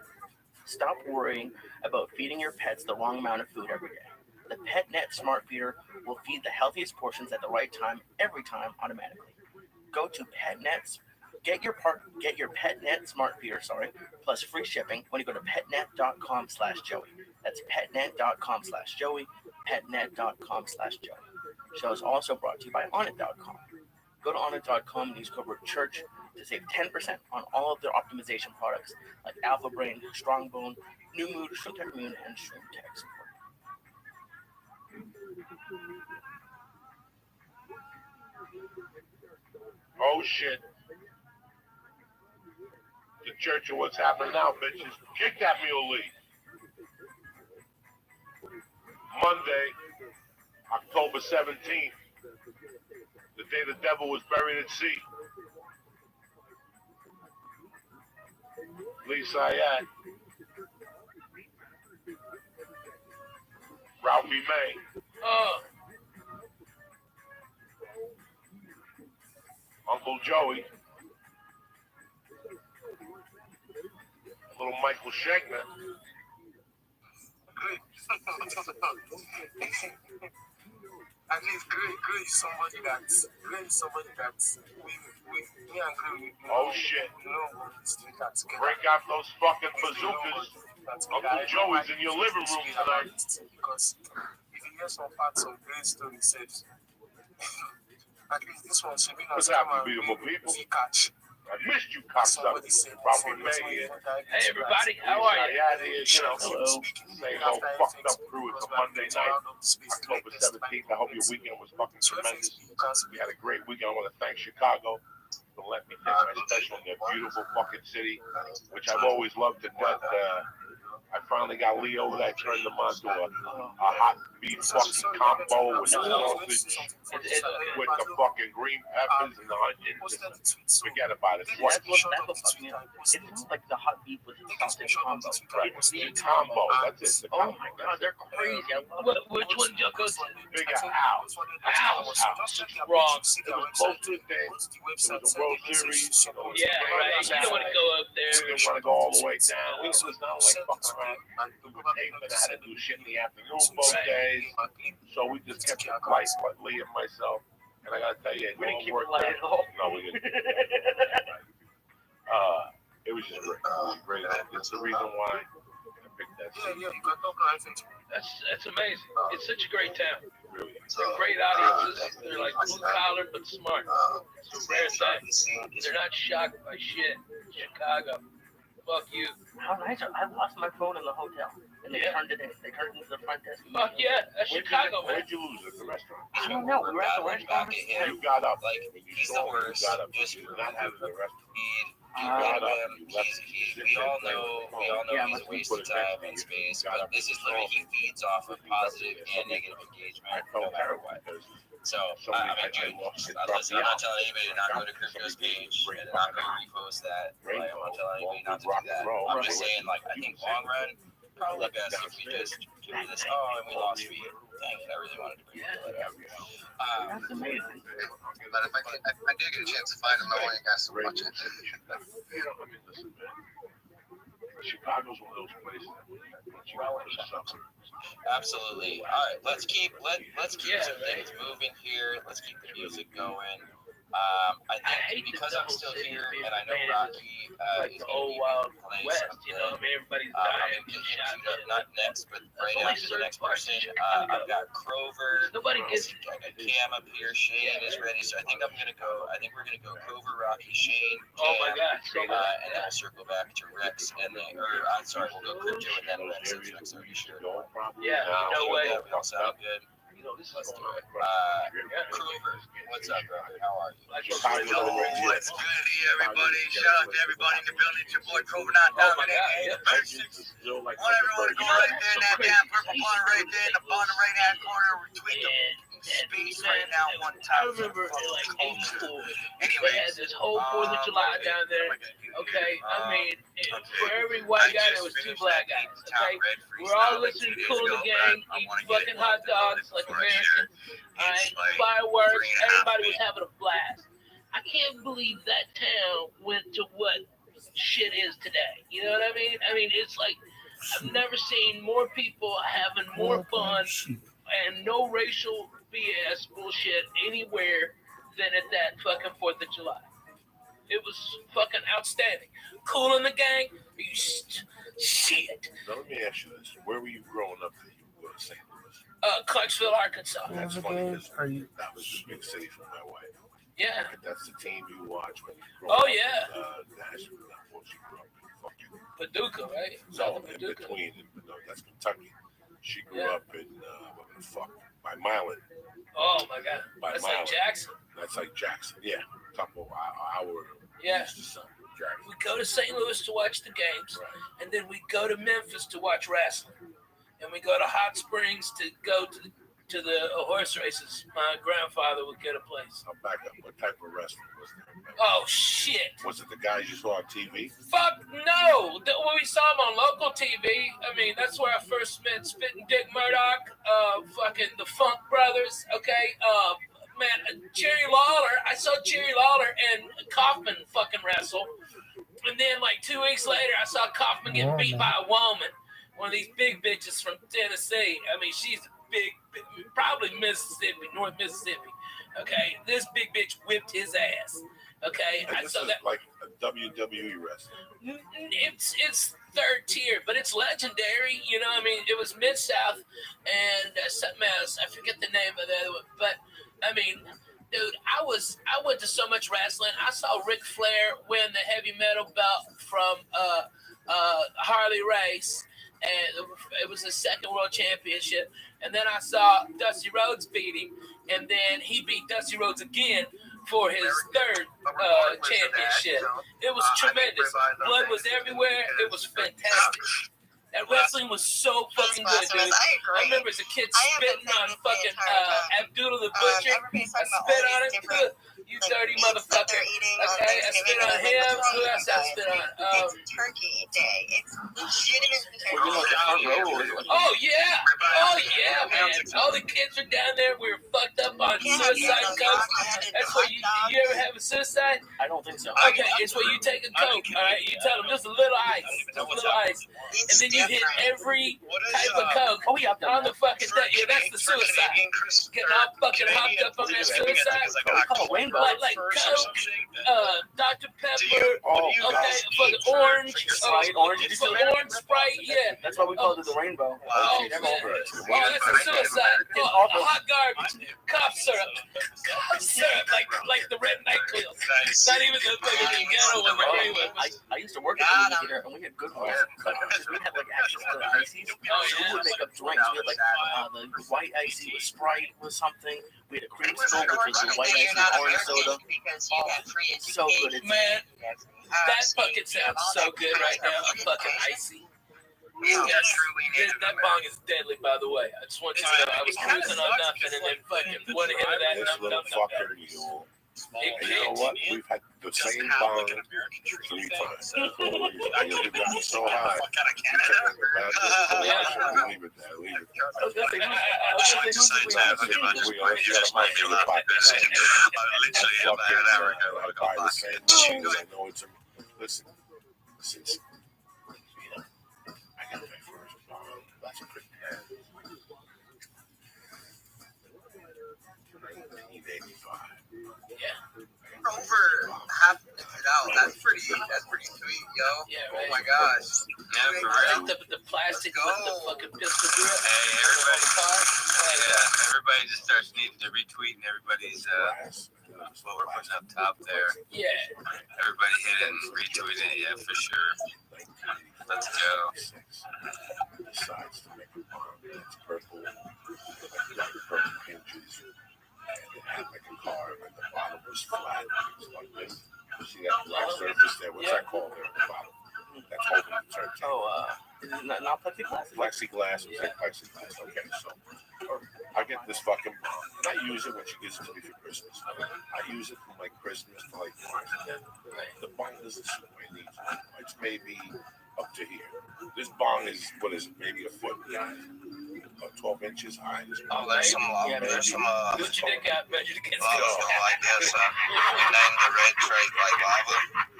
Stop worrying about feeding your pets the wrong amount of food every day. The PetNet Smart Feeder will feed the healthiest portions at the right time, every time, automatically. Go to PetNet, get your PetNet Smart Feeder, plus free shipping when you go to petnet.com/Joey. That's petnet.com/Joey, petnet.com/Joey. Show is also brought to you by Onnit.com. Go to Onnit.com and use code word CHURCH to save 10% on all of their optimization products like Alpha Brain, Strongbone, New Mood, ShroomTech Immune, and ShroomTech Support. Oh shit. The church of what's happening now, bitches. Kick that mule leaf. Monday, October 17th, the day the devil was buried at sea. Lisa Ayat, Rabbi May, Uncle Joey, little Michael Shankman. Great. At least great somebody that we me and Gray. Oh shit. Break out those fucking bazookas. Uncle Joey's in your living room tonight. Because if you hear some parts of Gray's story, said at least this one should be not What's happening, beautiful people? catch. I missed you, cocksucker. Rabbi May here. Hey, everybody, how are you? Hello. Same old fucked up crew. It's a Monday night, October 17th. I hope your weekend was fucking tremendous. We had a great weekend. I want to thank Chicago for letting me take my special in their beautiful fucking city, which I've always loved to death. I finally got Lee over there, turned them on to a hot beef fucking combo with sausage, with the fucking green peppers and the onions. Forget about it. That's what fucked me up. It's not like the hot beef with the sausage combo. It's the combo. That's it. Oh my god, they're crazy. I love it. Which one did y'all go to? Bigger Al. Wrong. It was close to the day. It was the World Series. Yeah, right. You don't want to go up there. We didn't want to go all the way down. It was not like fucking around. We were taping. I had to do shit in the afternoon both days. So we just kept it light, but Lee and myself. And I gotta tell you, we didn't keep it light at all. No, we didn't. It was just great. It was great. It's the reason why I picked that city. That's amazing. It's such a great town. Really. They're great audiences. They're like blue collar but smart. It's a rare thing. They're not shocked by shit. Chicago. Fuck you. How nice. I lost my phone in the hotel, and they turned it in. They turned it into the front desk. Fuck yeah, that's Chicago, man. Where'd you lose it? At the restaurant? I don't know. We were at the restaurant. You got up. Like, he's the worst. You got up. Just You did not have it at the restaurant. We all know he's a waste of time and space, but this is literally, he feeds off of positive and negative engagement no matter what. So, I mean, dude, listen, I'm not telling anybody to not go to Crypto's page and not go repost that. Like, I'm not telling anybody not to do that. I'm just saying, like, I think long run, probably best if we just do this. Oh, and we lost feed. Dang it, I really wanted to bring that up. That's amazing. But if I do get a chance to find him, I want you guys to watch it. I mean, listen, man. Chicago's one of those places that you want to suffer. Absolutely. All right, let's keep some things moving here. Let's keep the music going. I think because I'm still here and I know Rocky is going to be Wild playing West, something, you know, I mean, everybody's I'm dying. going to queue up, not next, but right after the next person. I've got Crover. Nobody gets. I got Cam up here. Shane is ready, so I think we're gonna go Crover, Rocky, Shane, Cam, Oh my God! and then we'll circle back to Rex, and then, I'm sorry, we'll go Crypto and then Rex. Since Rex already shared. Yeah, no way. That will sound good. Let's do it. Crover, what's up, brother? How are you? What's good here, everybody? Shout out to everybody in the building. It's your boy Crover, not dominating. Want everyone to go right there in that damn purple button right there in the bottom right-hand corner. Retweet the space right now one time. I remember in like '84, Anyway, they had this whole 4th of July down there. Okay, I mean, for every white guy, there was 2 black guys. Okay, we're all listening to Cool the Gang, eating fucking hot dogs like Americans. Alright, fireworks, everybody was having a blast. I can't believe that town went to what shit is today. You know what I mean? I mean, it's like I've never seen more people having more fun and no racial BS bullshit anywhere than at that fucking 4th of July. It was fucking outstanding. Cool in the Gang. Shit. Now let me ask you this: where were you growing up that you were to St. Louis? Clarksville, Arkansas. That's funny because that was the big city for my wife. Yeah. That's the team you watch when you grow Oh up. yeah. Nashville. Well, she grew up in fucking Paducah, right? No, in between. No, that's Kentucky. She grew up in what the fuck? By Milan. Oh my God. By That's Milan. like Jackson. That's like Jackson. Yeah, a couple hour. Yeah. East of something. Jackson. We go to St. Louis to watch the games, Right. and then we go to Memphis to watch wrestling, and we go to Hot Springs to go to the horse races. My grandfather would get a place. I'll back up. What type of wrestling was there? Oh shit! Was it the guys you saw on TV? Fuck no! When we saw him on local TV, I mean that's where I first met Spittin' Dick Murdoch, fucking the Funk Brothers. Okay, man, Jerry Lawler. I saw Jerry Lawler and Kaufman fucking wrestle, and then like 2 weeks later, I saw Kaufman get beat by a woman, one of these big bitches from Tennessee. I mean, she's big, probably Mississippi, North Mississippi. Okay, this big bitch whipped his ass. Okay, And I this saw is that. like a WWE wrestling. It's third tier, but it's legendary. You know, I mean, it was Mid South and something else. I forget the name of the other one, but I mean, dude, I went to so much wrestling. I saw Ric Flair win the heavy metal belt from Harley Race, and it was his second world championship. And then I saw Dusty Rhodes beat him, and then he beat Dusty Rhodes again for his third championship. It was tremendous. Blood was everywhere. It was fantastic. That wrestling was so fucking good, dude. I remember as a kid spitting on fucking Abdullah the Butcher. I spit on him. You dirty motherfucker. Okay, I spit on him. Who else I spit on? It's Turkey Day. It's legitimate. Oh yeah, man. All the kids are down there. We were fucked up on suicide coke. That's where you ever have a suicide? I don't think so. Okay, it's where you take a coke. All right, you tell them just a little ice, and then you hit every type of coke on the fucking day. Yeah, that's the suicide. Getting all fucking hopped up on that suicide. Like coke, Dr. Pepper. Okay, for the orange, for the orange Sprite. Yeah. That's why we called it the rainbow. Oh, man. That's a suicide. Hot garbage. Cough syrup. Like the red NyQuil. Not even the ghetto one. I used to work at the movie theater, and we had good ones. We had like access to the ices. So we would make up drinks. We had like the white icy with Sprite or something. We had a cream skull, which was the white ice with orange soda. So good. Man, that fucking sounds so good right now. I'm fucking icy. That bong is deadly, by the way. I just want you to know I was cruising on nothing, and then fucking one hit of that. This little fucker mule. And you know what? We've had the same bong 3 times. You've gotten so high. Leave it there. Leave it there. I decided to have a bunch of just my favorite partners. Literally, about an hour ago, I got back and I know it's a listen. I got my first bong. That's pretty bad. 1985. Over half it out. That's pretty sweet, yo. Yeah, oh right. my gosh. Yeah, for real. The plastic with the fucking pistol grip. Hey, everybody just starts needing to retweet everybody's what we're putting up top there. Yeah. Everybody hit it and retweet it, yeah, for sure. Let's go. Decides to make a bomb that's purple, like purple hinges. It had like a car, like the bottom was flat. It was like this. You see that black surface there? What's that called there at the bottom? That's holding the turntable. Is it not plexiglass? Plexiglass. It was like plexiglass. Okay, so I get this fucking bomb, and I use it when she gives it to me for Christmas. I use it from like Christmas to like March. The bomb doesn't suit my needs. It's maybe up to here. This bong is, what is it, maybe a foot, 12 inches high. There's some What you think got measured against I guess, name the red trait like lava.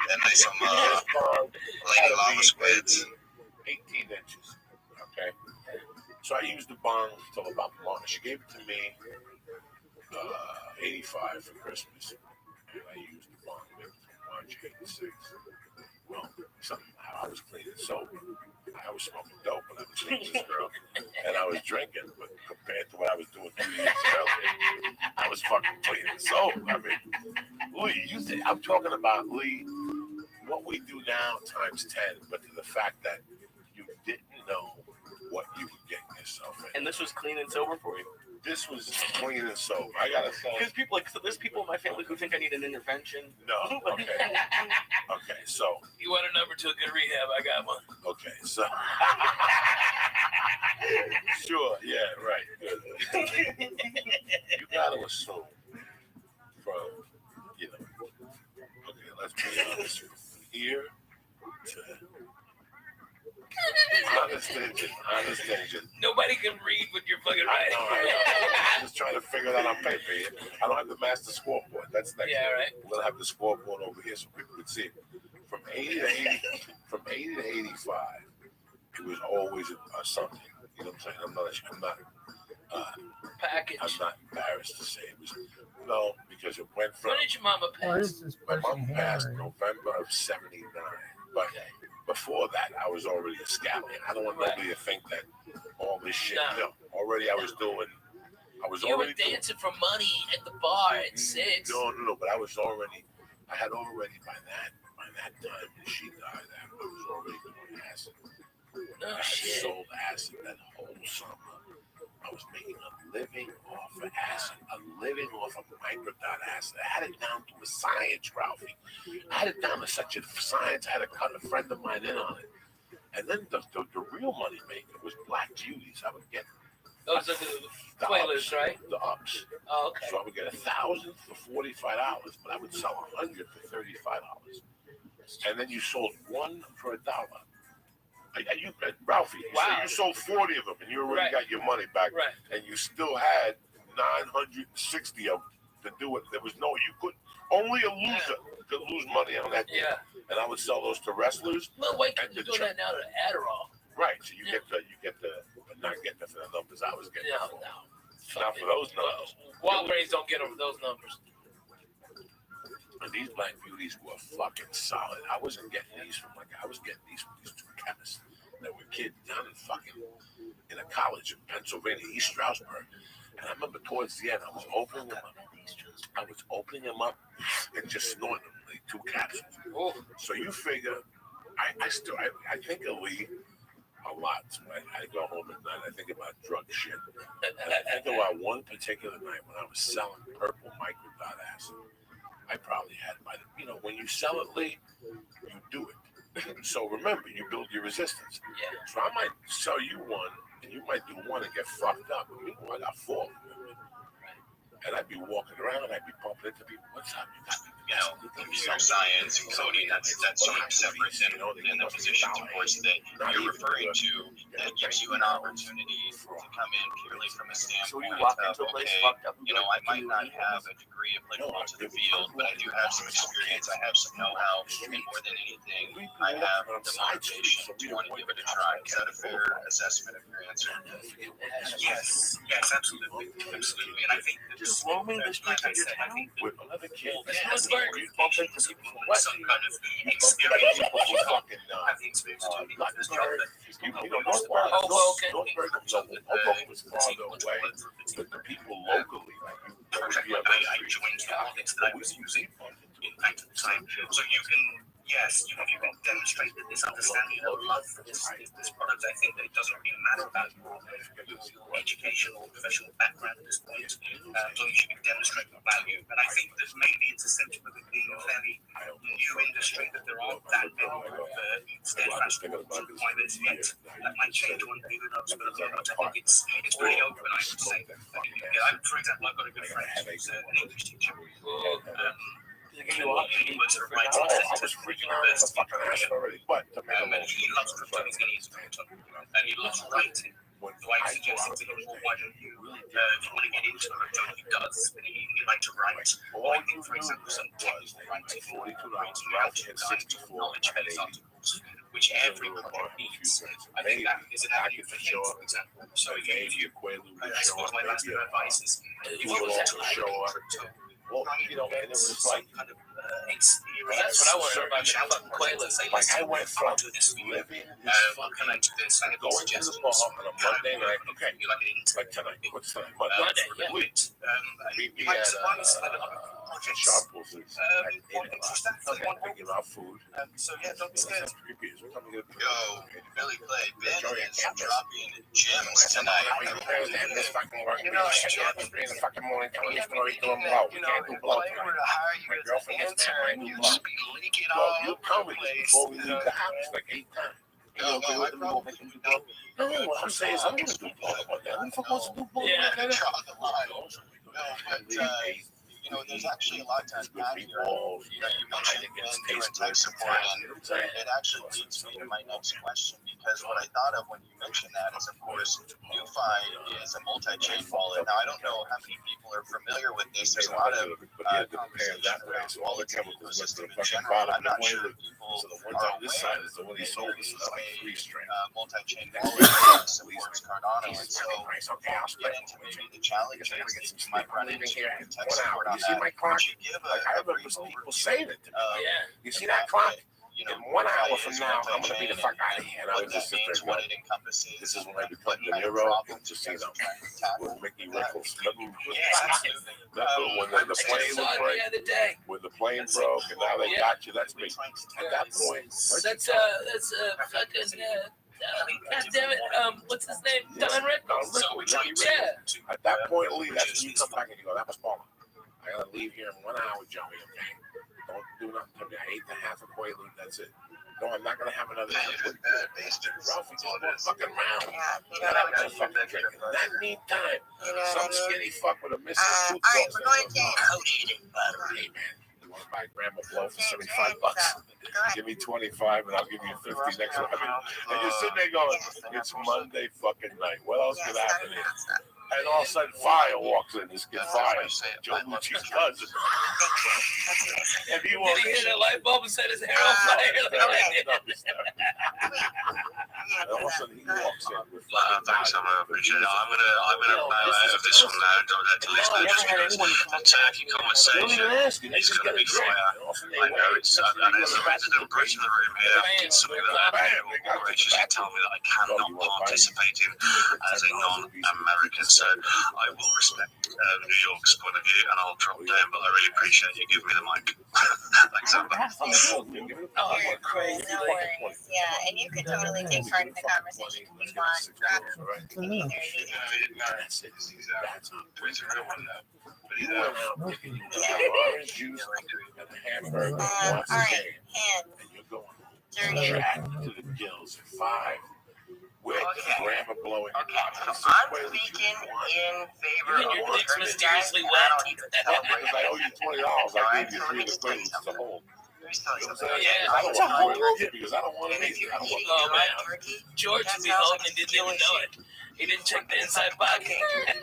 Then there's some lady lava squids. 18 inches. Okay. So I used the bong till about March. She gave it to me 85 for Christmas. And I used the bong maybe from March 86. Well, somehow I was cleaning sober. I was smoking dope when I was meeting this girl. And I was drinking, but compared to what I was doing 2 years earlier, I was fucking clean and sober. I mean, Lee, I'm talking about, Lee, what we do now times 10, but to the fact that you didn't know what you were getting yourself in. And this was clean and sober for you? This was clean and sober. I gotta say. Because there's people in my family who think I need an intervention. No. Okay. Okay. So. You want a number to a good rehab? I got one. Okay. So. Sure. Yeah. Right. Good. You gotta assume from, okay, let's be honest. From here to. Honest engine. Nobody can read what you're fucking writing. I know. I'm just trying to figure that on paper. I don't have the master scoreboard. That's next. Yeah, right. We'll have the scoreboard over here so people can see it. From 80 to 85, it was always something. You know what I'm saying? I'm not package. I'm not embarrassed to say it was because it went from. When did your mama pass? My mom passed November of '79, but. Before that, I was already a scallion. I don't want nobody to think that all this shit. No. Already, I was doing. You were dancing for money at the bar at 6. No. But I had already by that time when she died, I was already doing acid. I sold acid that whole summer. I was making a living off of acid, a living off of microdot acid. I had it down to a science, Ralphie. I had it down to such a science. I had to cut a friend of mine in on it. And then the real money maker was Black Beauties. I would get those are the playlists, right? The ups. Oh, okay. So I would get 1,000 for $45, but I would sell 100 for $35. And then you sold one for $1. Ralphie, wow. So you sold 40 of them, and you already got your money back, and you still had 960 of them to do it. There was you could only a loser could lose money on that. Yeah. And I would sell those to wrestlers. Well, wait, you're doing that now to Adderall. Right. So you get the not getting it for the numbers I was getting. No. Not for those numbers. Walgreens don't get them for those numbers. And these Black Beauties were fucking solid. I wasn't getting these from I was getting these from these two chemists that were kids down in a college in Pennsylvania, East Stroudsburg. And I remember towards the end, I was opening them up and just snorting them, like 2 capsules. Oh. So you figure, I think of Lee a lot. When I go home at night, I think about drug shit. And I think about one particular night when I was selling purple microdot acid. I probably had when you sell it, Lee, you do it. So remember, you build your resistance. Yeah. So I might sell you one, and you might do one and get fucked up. I got 4. And I'd be walking around, and I'd be bumping into people. What's up? You got Computer science, coding, that's sort of separate than the physician's course that you're referring to that gives you an opportunity to come in purely from a standpoint of, I might not have a degree applicable to the field, but I do have some experience, I have some know-how, and more than anything, I have the motivation to want to give it a try. Is that a fair assessment of your answer? Yes, absolutely. And I think roaming the streets of your town with another kid. You bump into people from West. some kind of experience. I think experience to do this job Hoboken was farther away, but the people locally, I joined the politics that I was using in fact at the time. So you can you can demonstrate that this understanding of love for this product. I think that it doesn't really matter about your educational or professional background at this point. So you should be demonstrating the value. And I think that maybe it's essential with it being a fairly new industry that there aren't that many steadfast rules and requirements yet. That might change one day, who knows? But I think it's pretty open, I would say. For example, I've got a good friend who's an English teacher. He works at a writing centre for university. And he loves crypto. He's going to use crypto. And he loves writing. So I suggested to him, well, why don't you, if you want to get into crypto, he does. He likes to write. I think, for example, some technical writing, knowledge-based articles, which every project needs. I think that is an avenue for him, for example. So I suppose my last bit of advice is if you want to show up Well, you know, and it was like kind of experience. That's what I want about fucking Quaaludes. Say, like I went from to this living can I do this? I have going to the bar on a Monday night. Okay, you like it? like tonight. What's tonight? Monday, yeah. Meet me at Sharples. Picking out food. So yeah, don't be scared. Yo, Billy Clay, Ben is dropping gems tonight. This fucking work. You know, in the fucking morning, telling me story to him blow. We can't do blow tonight. My girlfriend is married. You just be leaking all over the place before we leave the house like 8 times. No, what I'm saying is I'm gonna do blow about that. Who the fuck wants to do blow like that? You know, there's actually a lot to unpack here. You mentioned doing tech support, and it actually leads me to my next question, because what I thought of when you mentioned that is, of course, NuFi is a multi-chain wallet. Now, I don't know how many people are familiar with this. There's a lot of conversation around wallets and the ecosystem in general. I'm not sure if people are aware that there is a multi-chain wallet that supports Cardano, and so to get into maybe the challenges that you might run into in tech support on you see my clock? Like, I remember people saying it to me. You see that clock? In 1 hour from now, I'm going to be the fuck out of here. And I would just sit there going, this is when I become De Niro and Casino with Mickey Rickles. Remember when the plane was break? When the plane broke and now they got you, that's me. At that point. That's fucking... God damn it, what's his name? Don Rickles. Yeah. At that point, Lee, that's when you come back and you go, that was Paula. I gotta leave here in 1 hour, Joey, okay? Don't do nothing to me. I ate the half a Quaalude, that's it. No, I'm not gonna have another Ralphie just won't fucking round. That meantime, some skinny fuck with a missing tooth. All right, we're going to coated in butter. Hey, man. You want to buy Grandma Blow for $75? Give me 25 and I'll give you 50 next time. And you're sitting there going, it's Monday fucking night. What else could happen here? And all of a sudden, Fire walks in. This kid Fire, Joe Lucci's cousin. And he walks in. Did he hit a light bulb and set his hair on fire? And all of a sudden, he walks in with thanks, I appreciate it. I'm gonna bow out of this one now. Don't let the listener just because the turkey conversation is gonna be fire. I know it's and as a resident Brit in the room here, it's something that I'm graciously tell me that I cannot participate in as a non-American. So I will respect New York's point of view and I'll drop down, but I really appreciate you giving me the mic. Thanks, Amber. Oh, you're crazy. No worries. Yeah, and you can totally take part in the conversation if you want. orange juice and a hamburger once a day. And you're going jacked to the gills at 5. With Grandma blowing. So I'm speaking in favor of your dick's mysteriously wet. Because I owe you $20. I gave you 3 of the things to hold. I don't want to because I don't want anything. Oh, man. George would be holding and didn't even know it. He didn't check the inside pocket. And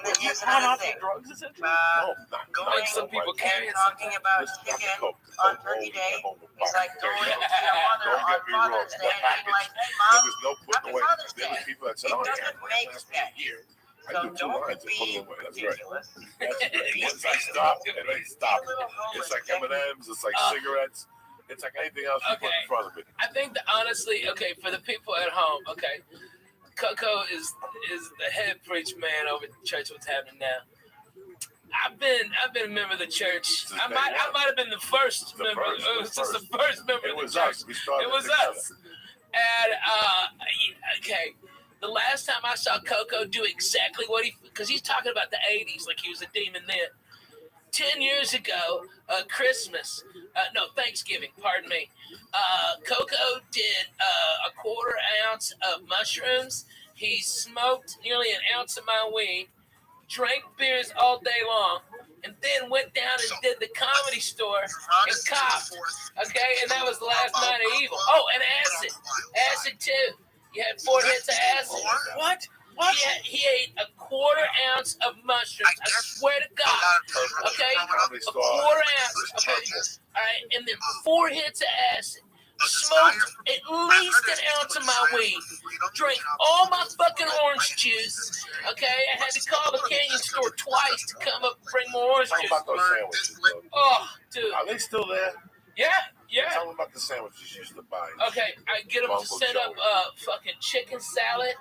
then here's another thing. Drugs, is it? Going some people carry it. Talking about chicken on Turkey Day is like going to your mother on Father's Day and being like, hey, Mom, happy Father's Day. It doesn't make sense. So don't be ridiculous. Once I stop, and I stop. It's like M&M's, it's like cigarettes. It's like anything else you put in front of it. I think that honestly, for the people at home, Coco is the head preach man over at the church. What's happening now? I've been a member of the church. I might have been the first member. It was just the first member of the church. It was us. And the last time I saw Coco do exactly what because he's talking about the 80s like he was a demon then. 10 years ago, Thanksgiving, pardon me, Coco did a quarter ounce of mushrooms. He smoked nearly an ounce of my weed, drank beers all day long, and then went down and did the Comedy Store and copped. And that was the last night of evil. Oh, and acid too. You had 4 hits of acid. What? He ate a quarter ounce of mushrooms. I swear to God. A quarter ounce. All right, and then 4 hits of acid. Smoked least an ounce of my weed. Drank all my fucking orange juice. Okay, I had to call the Canyon store twice to come up and bring more orange Talk juice. about those sandwiches, though. Oh, dude. Are they still there? Yeah, yeah. Tell them about the sandwiches you used to buy. Okay, I get them to Uncle set up fucking chicken salad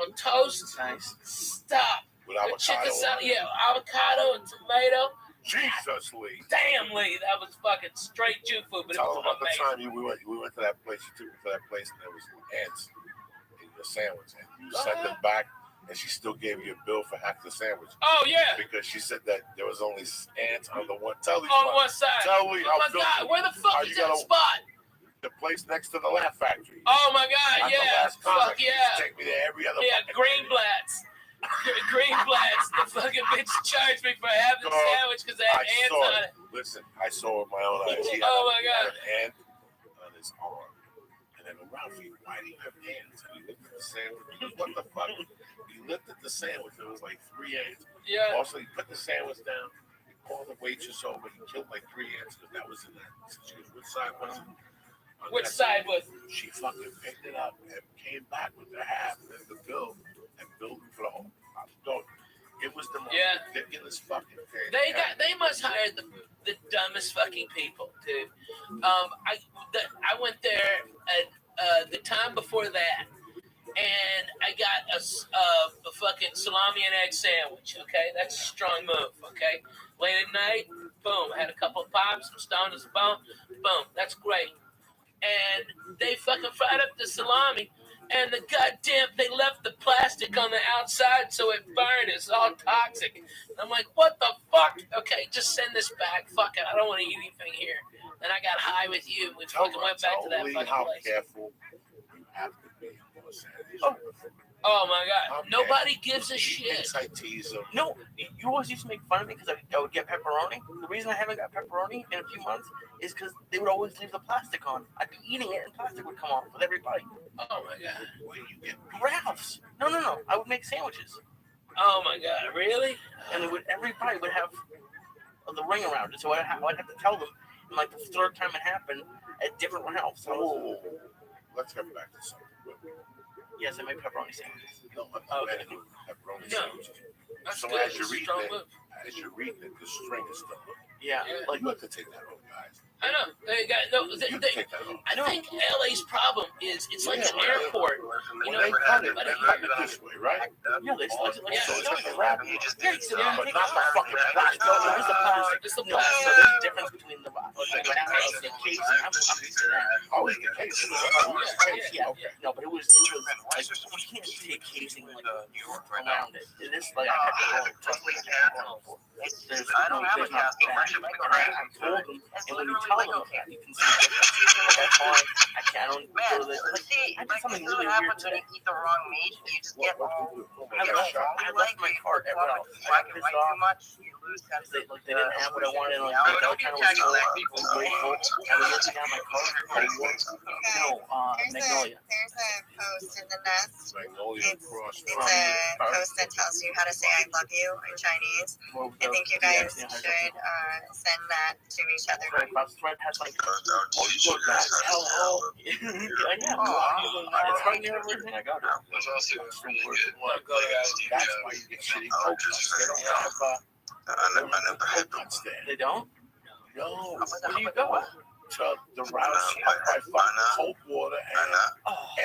on toast. Nice. Stop. With avocado. Chicken salad, yeah, avocado and tomato. Jesus, Lee. Damn, Lee, that was fucking straight Jew food, but Tell it them was about the amazing. time we went to that place. You took me to that place, and there was ants in your sandwich, and you sent them back, and she still gave you a bill for half the sandwich. Oh yeah. Because she said that there was only ants on the one. Tell me On one side. Tell me Oh my God, where the fuck is that spot? The place next to the Laugh Factory. Oh my God, Not the yeah. last comic. Fuck yeah. Take me there every other. Yeah, Greenblatt's. Greenblatt's. The fucking bitch charged me for having the sandwich because they had ants on it. Listen, I saw it with my own eyes. He had Oh my God. an ant on his arm. And then, Ralphie, why do you have ants? And he looked at the sandwich. He goes, what the fuck? He looked at the sandwich. There was like 3 ants. Yeah. Also, he put the sandwich down. He called the waitress over. He killed like 3 ants because that was in that. She goes, which side was it? Which side was it? She fucking picked it up and came back with the half and the bill and billed me for the whole. It was the most ridiculous fucking thing. They must hire the dumbest fucking people, dude. I went there at the time before that, and I got a fucking salami and egg sandwich. Okay, that's a strong move. Okay, late at night, boom, I had a couple of pops, some stoned as a bone, boom, that's great. And they fucking fried up the salami. And the goddamn, they left the plastic on the outside so it burned. It's all toxic. And I'm like, what the fuck? Okay, just send this back. Fuck it, I don't want to eat anything here. Then I got high with you. We fucking went back to that fucking place. Careful you have to be in Los Angeles. Oh my God! Nobody gives a shit. I tease them. No, you always used to make fun of me because I would get pepperoni. The reason I haven't got pepperoni in a few months is because they would always leave the plastic on. I'd be eating it and plastic would come off with every bite. Oh my God! Where you get Ralph's? No. I would make sandwiches. Oh my God! Really? And every bite would have the ring around it, so I'd have to tell them. And like the third time it happened at different Ralph's. Whoa. Let's get back to something. Yes, I make pepperoni sandwiches. No, pepperoni sandwiches. So good. as you're reading it, the string is still up. Yeah. Like you have to take that off, guys. I know. I think LA's problem is it's like an airport. You know, they cut it this way, right? Yeah, they slice it like so it's like a wrap. You just Yeah, but not the fucking plastic. There's the plastic. It's the No, plastic. so there's a difference between the casing. I'm Oh, it's the casing. Yeah. No, but it was like you can't take casing like around it. It is like I have to I don't have a casting. I should make a I told them, and when you tell them that, you can see the difference. That's why I don't go to this. See, I did something this is really what weird happens when today. you eat the wrong meat. You just get all. I left my cart at Ralph's. I got pissed off. Too much, you lose sense. They didn't have what I wanted. Like, Don't be attacking black people. I was looking at my cart. No, Magnolia. There's a post in the nest. Magnolia It's a post that tells you how to say I love you in Chinese. I think you guys should send that to each other. Right past like hello. It's right near everything I go to. There's also really good. That's why you get shitty coke. They don't have coconuts there. They don't? No. Where do you go? To the routes by fucking cold water and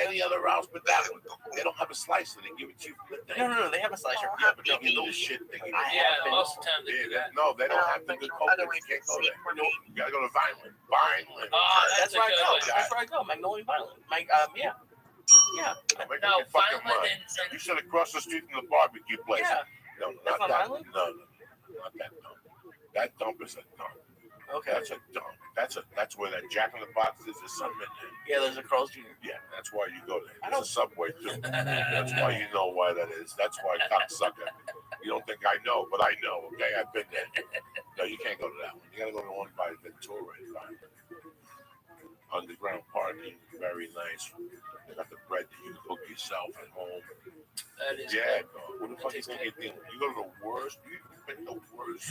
any other routes, but that one, they don't have a slicer. They give it to you. No, they have a slicer. Yeah, but they give you the shit. Yeah, most of the time they do that. No, they don't have the good coconut. You can't go there. You gotta go to Vineland. Oh, That's where I go. That's where I go. Magnolia Vineland. Yeah. No, Vineland and you should have crossed the street from the barbecue place. Yeah. No, That's not not that. Vineland? No, not that dump. That dump is a dump. Okay. That's a dump. That's where that Jack in the Box is. There's something in there. Yeah, there's a Carl's Jr. Yeah, that's why you go there. There's a Subway too. That's why you know why that is. That's why cocksucker. You don't think I know, but I know. Okay, I've been there. No, you can't go to that one. You gotta go to the one by Ventura. Underground parking, very nice. They got the bread that you cook yourself at home. that is Yeah, what the fuck is gonna get there? You go to the worst. You pick the worst.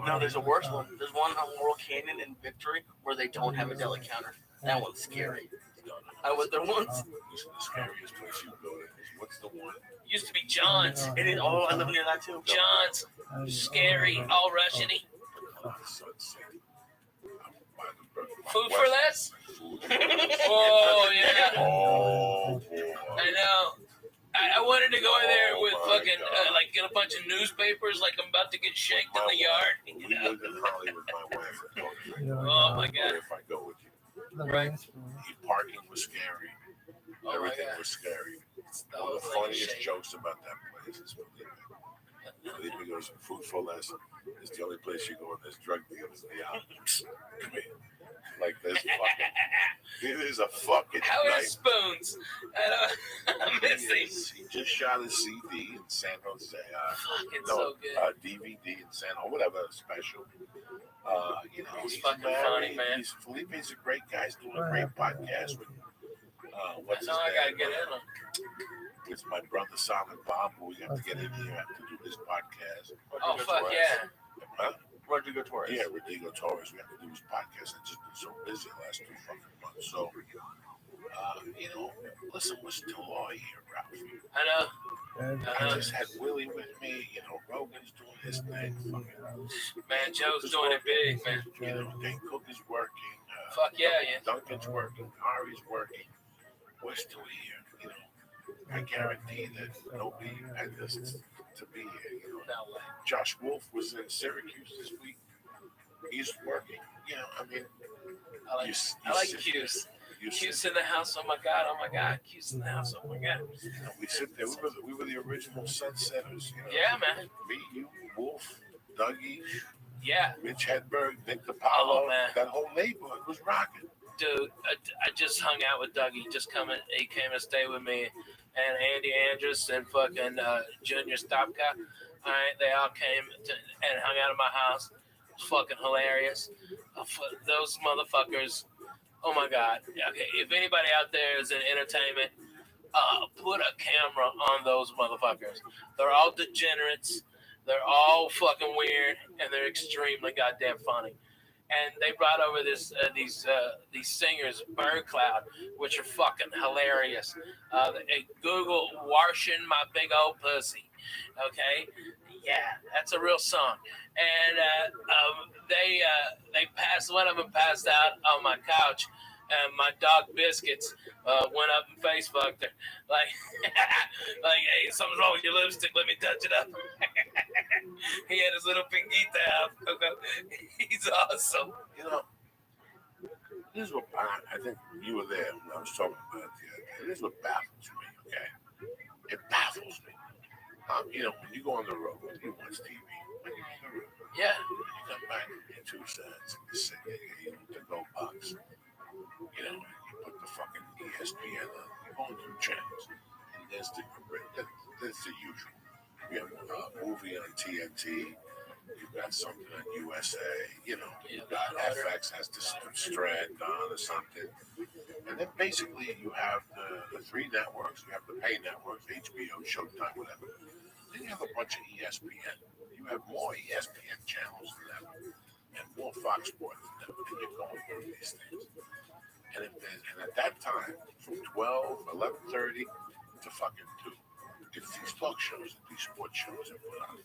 No, there's a worse one. There's one on Laurel Canyon in Victory where they don't have a deli counter. That one's scary. I was there once. What's the scariest place you go to? What's the one? Used to be John's. It is. Oh, I live near that too. John's. Scary. All Russian-y. Sunset. Food for less? Food. Oh, yeah. Oh, boy. I know. I wanted to go in there with fucking, like, get a bunch of newspapers, like I'm about to get shanked in the yard. We lived in Hollywood, my wife. Oh, my God. If I go with you. Right. Parking was scary. Oh, Everything was scary. One of the funniest jokes about that place is believe me, goes Food for Less. It's the only place you go and there's drug dealers in the house. Come here. Like this fucking. It is a fucking. How are his spoons? I'm missing. He just shot his CD in San Jose. Fucking so good. DVD in San Jose, whatever special. You know, he's fucking funny, man. Felipe's a great guy. He's doing a great podcast with. What's I know I gotta get in him. It's my brother Solid Bob, who we have to get in here to do this podcast. Oh fuck yeah! Huh? Rodrigo Torres. Yeah, Rodrigo Torres. We have to do his podcast. I've just been so busy the last 2 fucking months. So, you know, listen, we're still all here, Ralph. I know. I just had Willie with me. You know, Rogan's doing his thing. Man, Joe's doing it big, man. You know, Dane Cook is working. Fuck yeah, yeah. Duncan's working. Ari's working. We're still here. You know, I guarantee that nobody had this to be here. You know, Josh Wolf was in Syracuse this week. He's working. You know, I mean, I like Q's. Q's in the house. Oh my God. Q's in the house. Oh my God. You know, we sit there. We were the original sunsetters. You know? Yeah, man. Me, you, Wolf, Dougie. Yeah. Mitch Hedberg, Nick DiPaolo. Oh, man. That whole neighborhood was rocking. Dude, I just hung out with Dougie. He came and stayed with me, and Andy Andrus and fucking Junior Stopka. All right, they all came and hung out at my house. It was fucking hilarious. Those motherfuckers. Oh my God. Okay, if anybody out there is in entertainment, put a camera on those motherfuckers. They're all degenerates. They're all fucking weird, and they're extremely goddamn funny. And they brought over these singers, Bird Cloud, which are fucking hilarious. Google "washing my big old pussy," okay? Yeah, that's a real song. And they passed. One of them passed out on my couch, and my dog Biscuits went up and face fucked her. Like, hey, something's wrong with your lipstick. Let me touch it up. He had his little pinguita out. He's awesome. You know, this is what I think you were there when I was talking about it the other day. This is what baffles me, okay? It baffles me. You know, when you go on the road, you watch TV. When you're on the road, yeah. You come back in 2 cents and you sit there, you know, the go box. You know, you put the fucking ESPN on, you go on 2 channels, and there's the usual. You have a movie on TNT, you've got something on USA, you know, you've got FX has the Strand on or something. And then basically you have the 3 networks, you have the pay networks, HBO, Showtime, whatever. Then you have a bunch of ESPN. You have more ESPN channels than ever, and more Fox Sports than ever, and you're going through these things. And at that time, from 12, 11:30 to fucking 2, it's these talk shows, these sports shows that put on.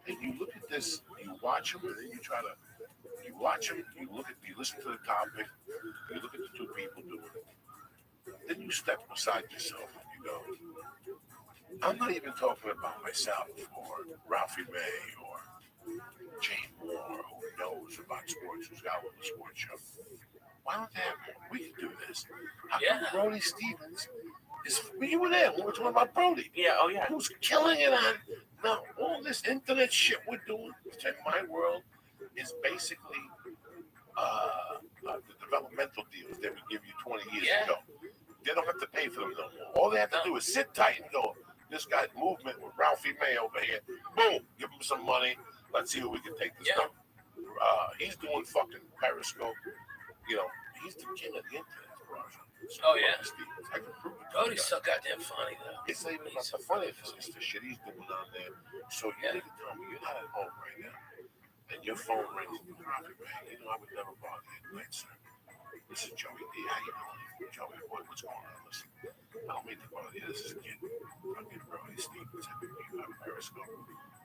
And you look at this, you watch them, and then you watch them, you listen to the topic, you look at the 2 people doing it. Then you step beside yourself and you go, I'm not even talking about myself or Ralphie May or Jane Moore, who knows about sports, who's got a little sports show. Why don't they have more? We can do this. How come Brody Stevens is, you were there, we were talking about Brody. Yeah, oh yeah. Who's killing it on, now all this internet shit we're doing, in my world, is basically the developmental deals that we give you 20 years ago. They don't have to pay for them no more. All they have to do is sit tight and go, this guy's movement with Ralphie May over here. Boom, give him some money. Let's see where we can take this stuff. He's doing fucking Periscope. You know, he's the king of the internet. Oh, yeah. I can prove it. Brody's so goddamn funny, though. It's not even about the funniness. It's the shit he's doing on there. So you need to tell me you're not at home right now, and your phone rings. You know, I would never bother you at night, sir. This is Joey D. How you doing? Joey, what's going on? Listen, I don't mean to bother you. This is a kid. Fucking Brody Stevens. I mean, you have a Periscope.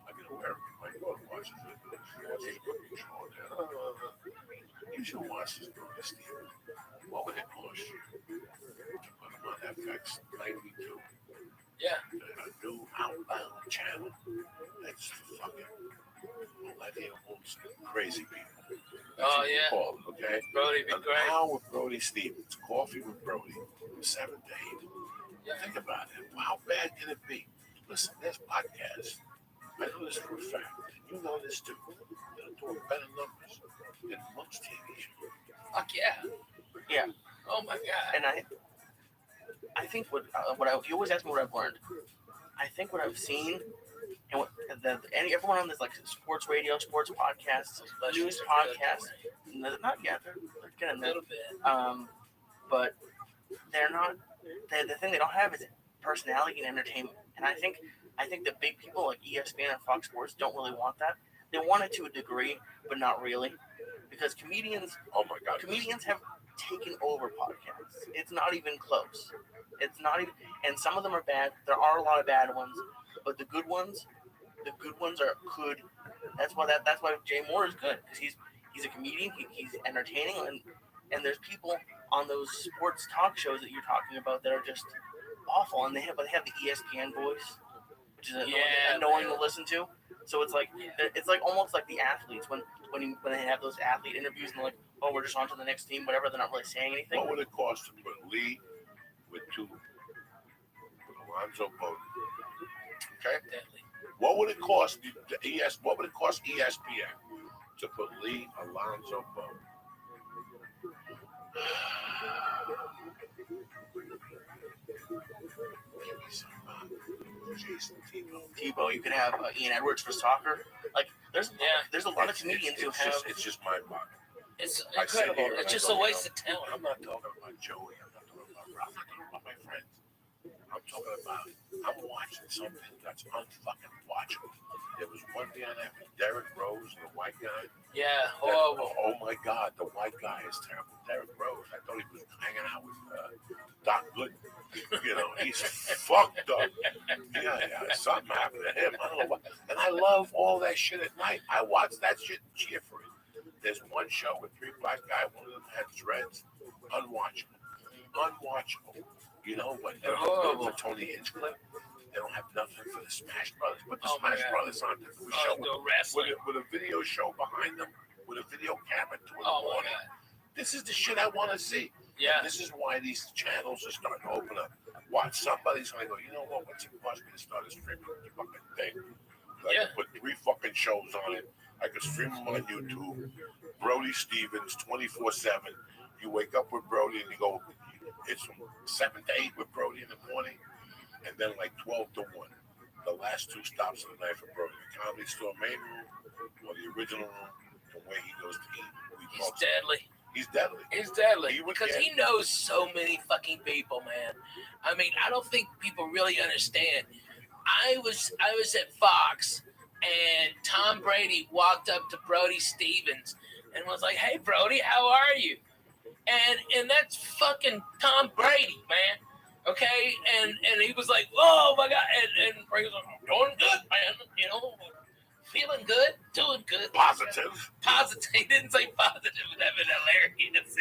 I've been aware of you. My daughter watches it. Watches cooking show on there. You should watch this Brody Stevens. What would it cost you to put him on FX 92? Yeah. A new outbound channel. That's fucking millennials and crazy people. Oh, yeah. Call it, okay? Brody be great. Now with Brody Stevens, coffee with Brody, from 7 to 8. Yeah. Think about it. How bad can it be? Listen, there's podcasts. I know this for a fact. And you know this too. They're doing better numbers than most TV shows. Fuck yeah. Yeah. Oh my god. And I think what you always ask me what I've learned. I think what I've seen and what everyone on this like sports radio, sports podcasts, news podcasts, not yet. They're getting there. A little bit. But they're not. The thing they don't have is personality and entertainment. And I think the big people like ESPN and Fox Sports don't really want that. They want it to a degree, but not really, because comedians. Oh my God! Comedians have taken over podcasts. It's not even close. It's not even, and some of them are bad. There are a lot of bad ones, but the good ones are good. That's why Jay Moore is good, because he's a comedian. He's entertaining, and there's people on those sports talk shows that you're talking about that are just awful, and they have the ESPN voice, which is annoying to listen to. So it's like almost like the athletes when they have those athlete interviews and they're like, oh, we're just on to the next team, whatever. They're not really saying anything. What would it cost to put Lee with Alonzo Bowden? Okay. What would it cost What would it cost ESPN to put Lee Alonzo Bowden? Give me some Jason Tebow. You could have Ian Edwards for soccer. Like there's a lot of comedians who have. It's just mind-boggling. It's incredible. It's just a waste of talent. I'm not talking about Joey. I'm not talking about Rob. I'm not talking about my friends. I'm talking about I'm watching something that's unfucking watchable. There was one day on that with Derek Rose, the white guy. Yeah, horrible. Oh my God, the white guy is terrible. Derek Rose, I thought he was hanging out with Doc Gooden. You know, he's fucked up. Yeah, something happened to him. I don't know what. And I love all that shit at night. I watch that shit and cheer for it. There's one show with 3 black guys. One of them had dreads. Unwatchable. You know what? They're horrible. For Tony Hinchcliffe. They don't have nothing for the Smash Brothers. But the Smash Brothers on the show with a video show behind them, with a video camera to the morning. This is the shit I want to see. Yeah. This is why these channels are starting to open up. Watch, somebody's going to go, you know what? What's it cost me to start a streaming fucking thing? I can put 3 fucking shows on it. I can stream them on YouTube. Brody Stevens, 24/7. You wake up with Brody and you go, it's from 7 to 8 with Brody in the morning, and then like 12 to 1. The last 2 stops of the night for Brody. The Comedy Store main room or the original room, and where he goes to eat. He's deadly. He's deadly. Because he knows so many fucking people, man. I mean, I don't think people really understand. I was at Fox, and Tom Brady walked up to Brody Stevens and was like, "Hey, Brody, how are you?" And that's fucking Tom Brady, man. Okay, and he was like, "Oh my God," and Brady was like, "I'm doing good, man. You know, feeling good, doing good." Positive. He didn't say positive. That'd been hilarious.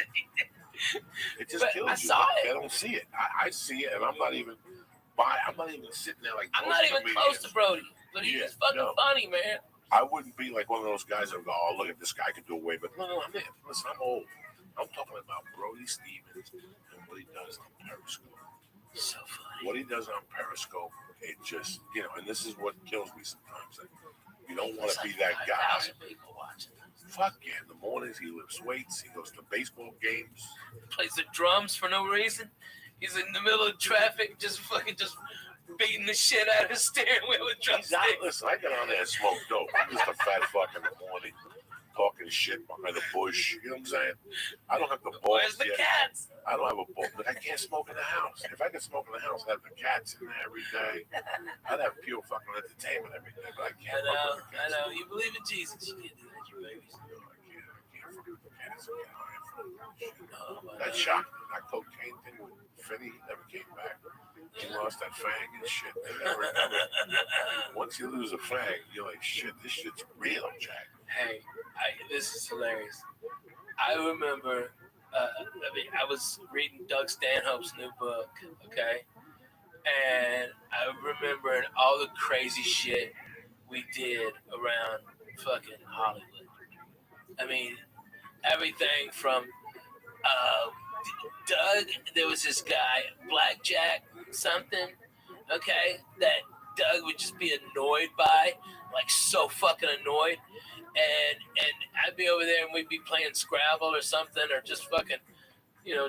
It just kills you. I saw it. They don't see it. I see it, and I'm not even sitting there like. I'm not even close to Brody, but he's fucking funny, man. I wouldn't be like one of those guys that would go, "Oh, look at this guy can do away." But no, listen, I'm old. I'm talking about Brody Stevens and what he does on Periscope. So funny. What he does on Periscope, it just, and this is what kills me sometimes. Like, you don't want to be that guy. People watching. Fuck yeah. In the mornings, he lifts weights. He goes to baseball games. Plays the drums for no reason. He's in the middle of traffic, just beating the shit out of his steering wheel with drumsticks. Listen, I get on there and smoke dope. I'm just a fat fuck in the morning, talking shit behind the bush. You know what I'm saying? I don't have the balls. Where's the cats? I don't have a ball, but I can't smoke in the house. If I could smoke in the house, I'd have the cats in there every day. I'd have pure fucking entertainment every day, but I can't. I know. You believe in Jesus. You can't do that, you babies. No, I can't That shot, that cocaine thing with Finney, he never came back. He lost that fang and shit. They never recovered. Once you lose a fang, you're like, shit, this shit's real, Jack. Hey, this is hilarious. I remember, I was reading Doug Stanhope's new book, okay? And I remember all the crazy shit we did around fucking Hollywood. I mean, everything from Doug, there was this guy, Blackjack something, okay, that Doug would just be annoyed by, like so fucking annoyed. And I'd be over there and we'd be playing Scrabble or something, or just fucking,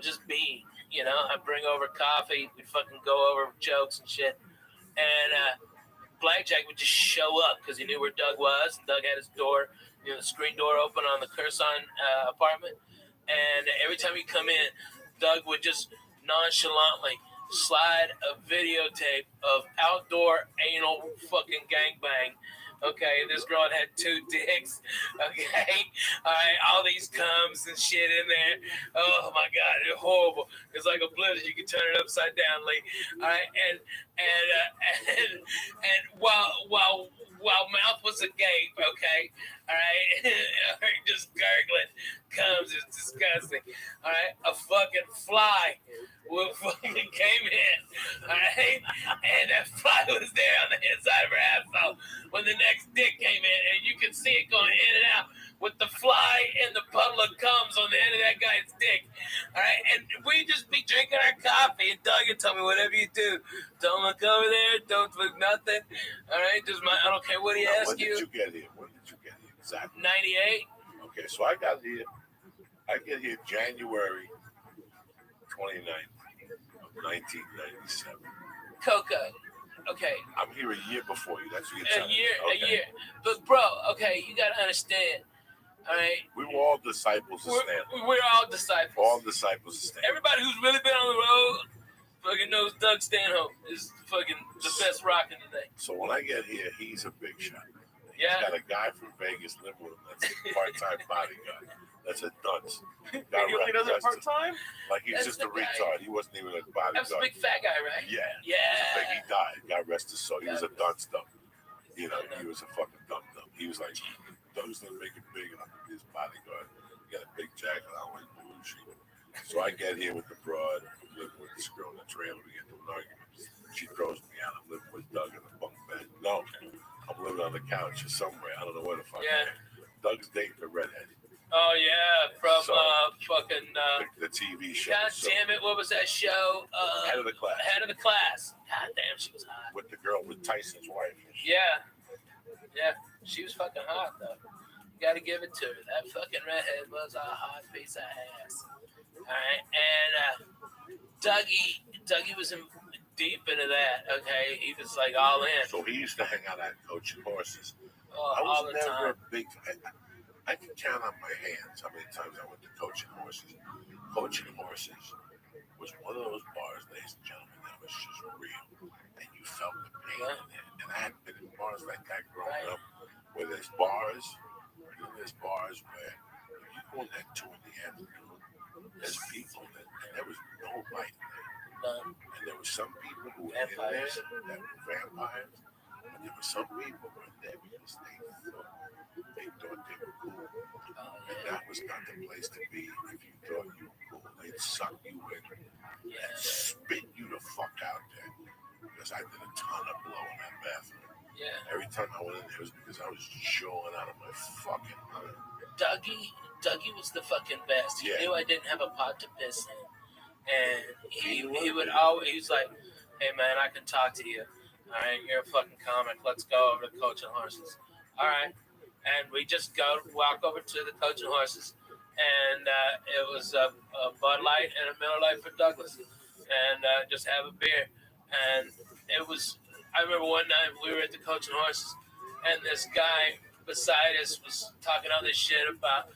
just being, I'd bring over coffee, we'd fucking go over jokes and shit. And Blackjack would just show up because he knew where Doug was. And Doug had his door, the screen door open on the Curson apartment. And every time he'd come in, Doug would just nonchalantly slide a videotape of outdoor anal fucking gangbang. Okay, this girl had 2 dicks. Okay, all right, all these cums and shit in there. Oh my God, it's horrible. It's like a blizzard. You can turn it upside down, Lee. All right, and while mouth was agape, okay, all right, just gurgling comes. It's disgusting. All right, a fucking fly fucking came in, all right, and that fly was there on the inside of her asshole when the next dick came in, and you can see it going in and out with the fly and the puddle of cums on the end of that guy's dick, all right, and we just be drinking our coffee, and Doug would tell me, whatever you do, don't look over there, don't look nothing, all right, I don't care what he asks you. When did you get here? Exactly. 98. Okay, so I get here January 29th of 1997. Coca. Okay. I'm here a year before you. That's what you're telling me. Okay. A year. But bro, okay, you gotta understand. All right. We were all disciples of Stanley. We're all disciples. All disciples of Stanley. Everybody who's really been on the road fucking knows Doug Stanhope is fucking the best rocking today. So when I get here, he's a big shot. He's Yeah. got a guy from Vegas living with him that's a part-time bodyguard. That's a dunce. He only does it part-time? Like he's just a retard. He wasn't even a bodyguard. That's a big fat guy, right? Yeah. Yeah. He died. God rest his soul. He was a dunce dump. He was a fucking dump. He was like, Doug's gonna make it big enough to be his bodyguard. He got a big jacket. I don't like bullshit. So I get here with the broad. I'm living with this girl in the trailer. We get into an argument. She throws me out. I'm living with Doug in the bunk bed. No, I'm living on the couch or somewhere. I don't know where the fuck I am. Doug's dating the redhead. Oh yeah, from fucking the TV show. God damn it! What was that show? Head of the Class. Head of the Class. God damn, she was hot. With the girl with Tyson's wife. Yeah, she was fucking hot though. You gotta give it to her. That fucking redhead was a hot piece of ass. All right, and Dougie was deep into that. Okay, he was like all in. So he used to hang out at Coaching Horses. Oh, I was all the never time. a big. I can count on my hands how many times I went to Coaching Horses. Coaching Horses was one of those bars, ladies and gentlemen, that was just real, and you felt the pain in it. And I had been in bars like that growing up, where there's bars where if you go in at 2 in the afternoon, there's people and there was no light there. And there were some people who were in there that were vampires, but there were some people who were in there because they thought they were cool. And that was not the place to be if you thought you were cool. They'd suck you in and spit you the fuck out there. Because I did a ton of blow in that bathroom. Yeah. Every time I went in there, it was because I was jawing out of my fucking mind. Dougie was the fucking best. He knew I didn't have a pot to piss in. And he would always, he was like, hey man, I can talk to you. All right, you're a fucking comic. Let's go over to Coaching Horses. All right. And we just walk over to the Coaching Horses. And it was a Bud Light and a Miller Lite for Douglas. And just have a beer. And it was, I remember one night we were at the Coaching Horses. And this guy beside us was talking all this shit about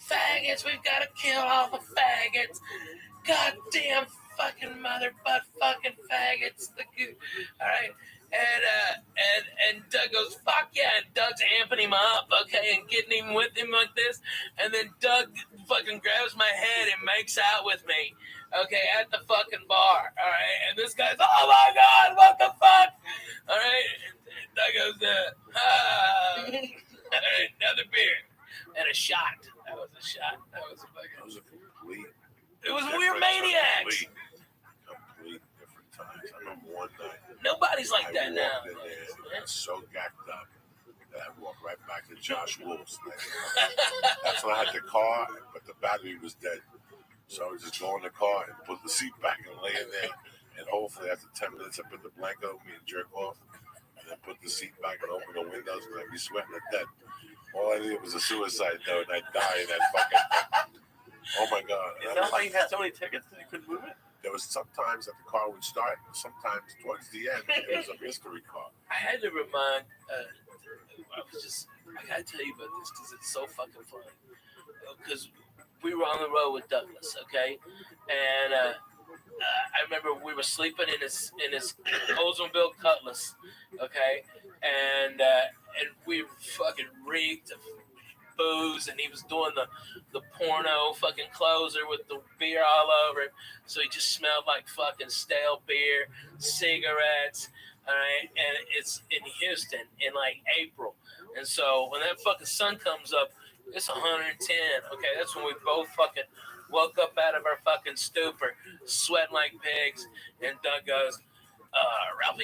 faggots. We've got to kill all the faggots. Goddamn fucking mother butt fucking faggots. All right. And Doug goes, fuck yeah, and Doug's amping him up, okay, and getting him with him like this, and then Doug fucking grabs my head and makes out with me, okay, at the fucking bar, all right, and this guy's, oh my God, what the fuck, all right, and Doug goes, all right, another beer, and a shot, that was a shot, that was a complete. It was we were maniacs. Complete different times. I remember one night. Nobody's like that now. I walked in there, I was so gacked up that I walked right back to Josh Wolf's. That's when I had the car, but the battery was dead. So I would just go in the car and put the seat back and lay in there. And hopefully after 10 minutes, I put the blanket over me and jerk off. And then put the seat back and open the windows and I'd be sweating to death. All I needed was a suicide note and I'd die in that fucking thing. Oh my God. Is that why you had so many tickets that you couldn't move it? There was sometimes that the car would start, and sometimes towards the end, it was a mystery car. I had to remind, I gotta tell you about this because it's so fucking funny. Because we were on the road with Douglas, okay? And I remember we were sleeping in his Oldsmobile Cutlass, okay? And we were fucking reeked of booze, and he was doing the porno fucking closer with the beer all over him, so he just smelled like fucking stale beer, cigarettes, all right, and it's in Houston in like April, and so when that fucking sun comes up, it's 110, okay, that's when we both fucking woke up out of our fucking stupor, sweating like pigs, and Doug goes, Rabbi,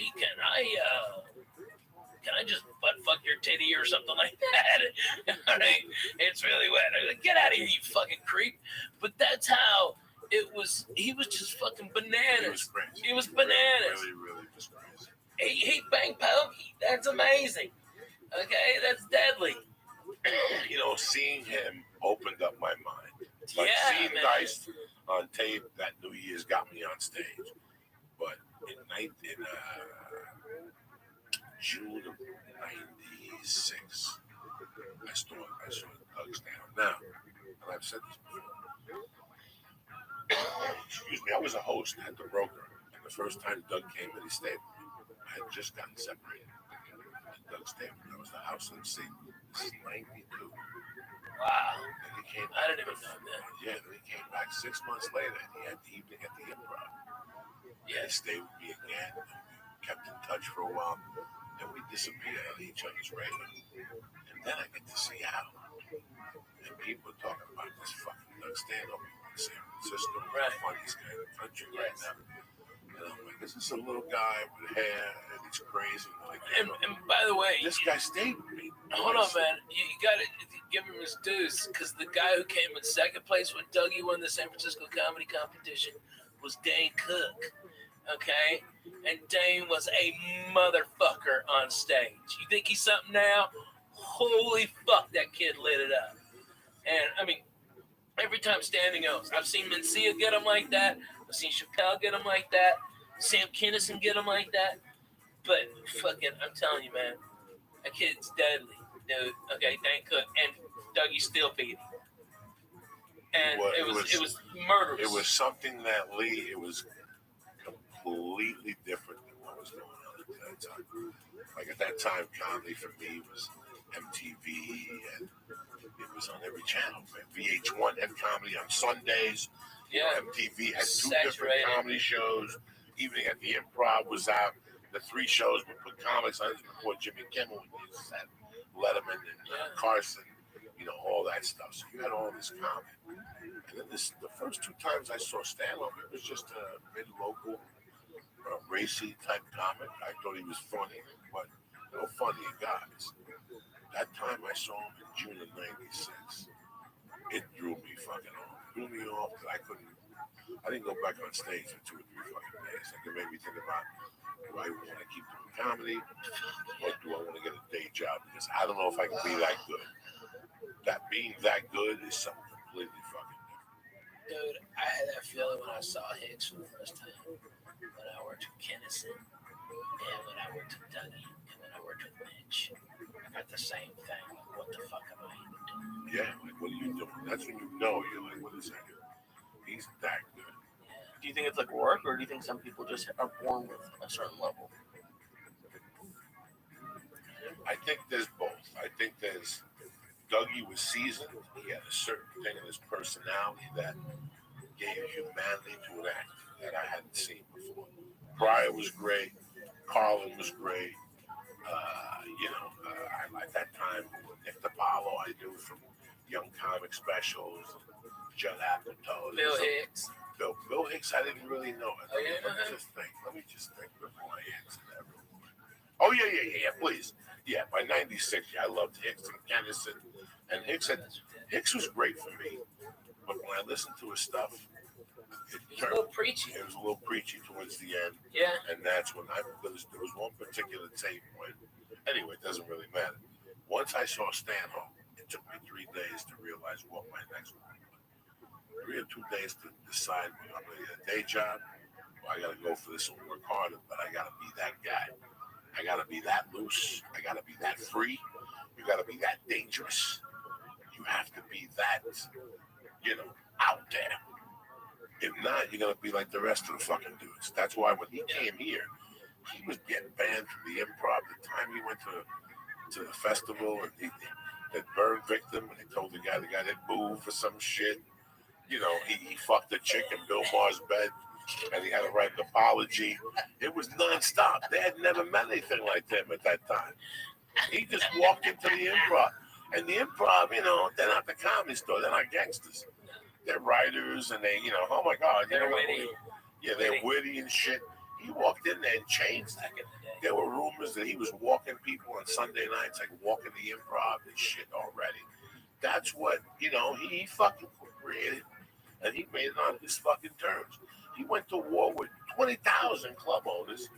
can I just butt fuck your titty or something like that? All right, it's really wet. I was like, get out of here, you fucking creep. But that's how it was. He was just fucking bananas. He was bananas. Really was crazy. He banged Pokey. That's amazing. Okay, that's deadly. You know, seeing him opened up my mind. Like seeing man. Dice on tape that New Year's got me on stage. But in June of '96, I saw Doug's down. Now, and I've said this before. Excuse me, I was a host at the Broker, and the first time Doug came in, he stayed with me. I had just gotten separated. And Doug stayed with me. That was the house MC. This is '92. Wow. And he came I didn't even know that. Yeah, then he came back 6 months later, and he had the evening at the Improv. Yeah, he stayed with me again, and we kept in touch for a while. Then we disappeared on each other's radar. And then I get to see Al. And people are talking about this fucking Doug Stanhope in San Francisco. Right. The funniest guy in the country right now. And I'm like, this is a little guy with hair, and he's crazy. Like, and by the way, this guy stayed with me. Hold on, man. You got to give him his dues, because the guy who came in second place when Dougie won the San Francisco comedy competition was Dane Cook. Okay? And Dane was a motherfucker on stage. You think he's something now? Holy fuck, that kid lit it up. And, I mean, every time standing goes, I've seen Mencia get him like that. I've seen Chappelle get him like that. Sam Kinison get him like that. But fucking, I'm telling you, man, that kid's deadly, dude. Okay, Dane Cook. And Dougie still beat him. And it was murderous. It was something that Lee, it was completely different than what was going on at that time. Like at that time, comedy for me was MTV, and it was on every channel. VH1 had comedy on Sundays. Yeah. MTV had two different comedy shows. Evening at the Improv was out. The three shows would put comics on before Jimmy Kimmel would use that, Letterman and Carson, you know, all that stuff. So you had all this comedy. And then the first two times I saw stand-up, it was just a mid-local, racy type comic. I thought he was funny, but no funny guys. That time I saw him in June of '96, it drew me fucking off. It drew me off that I didn't go back on stage for 2 or 3 fucking days. Like it made me think about, do I want to keep doing comedy, or do I want to get a day job? Because I don't know if I can be that good. That being that good is something completely fucking different. Dude, I had that feeling when I saw Hicks for the first time. When I worked with Kennison, and when I worked with Dougie, and when I worked with Mitch. I got the same thing. Like, what the fuck am I even doing? Yeah, like, what are you doing? That's when you know you're like, what is that? He's that good. Do you think it's like work, or do you think some people just are born with a certain level? I think there's both. I think there's Dougie was seasoned. He had a certain thing in his personality that gave humanity to an act that I hadn't seen before. Pryor was great. Carlin was great. At that time, Nick DiPaolo I knew from Young Comic Specials, Judd Apatow. Bill Hicks. Bill Hicks, I didn't really know it. Oh, yeah? Let me just think. Where's my Hicks and everyone? Oh, yeah, please. Yeah, by 96, I loved Hicks and Kennison. And Hicks was great for me. But when I listened to his stuff, it was a little preachy. It was a little preachy towards the end. Yeah. And that's when there was one particular tape when, anyway, it doesn't really matter. Once I saw Stanhope, it took me 3 days to realize what my next one was. 3 or 2 days to decide whether I'm going to get a day job or I got to go for this and work harder, but I got to be that guy. I got to be that loose. I got to be that free. You got to be that dangerous. You have to be that, out there. If not, you're going to be like the rest of the fucking dudes. That's why when he came here, he was getting banned from the Improv. The time he went to the festival and he burned victim and he told the guy that moved for some shit. He fucked a chick in Bill Maher's bed and he had to write an apology. It was nonstop. They had never met anything like them at that time. He just walked into the Improv. And the Improv, they're not the Comedy Store. They're not gangsters. They're writers and they, oh my God. They're witty. Yeah, they're witty and shit. He walked in there and changed that. There were rumors that he was walking people on Sunday nights, like walking the Improv and shit already. That's what, he fucking created. And he made it on his fucking terms. He went to war with 20,000 club owners.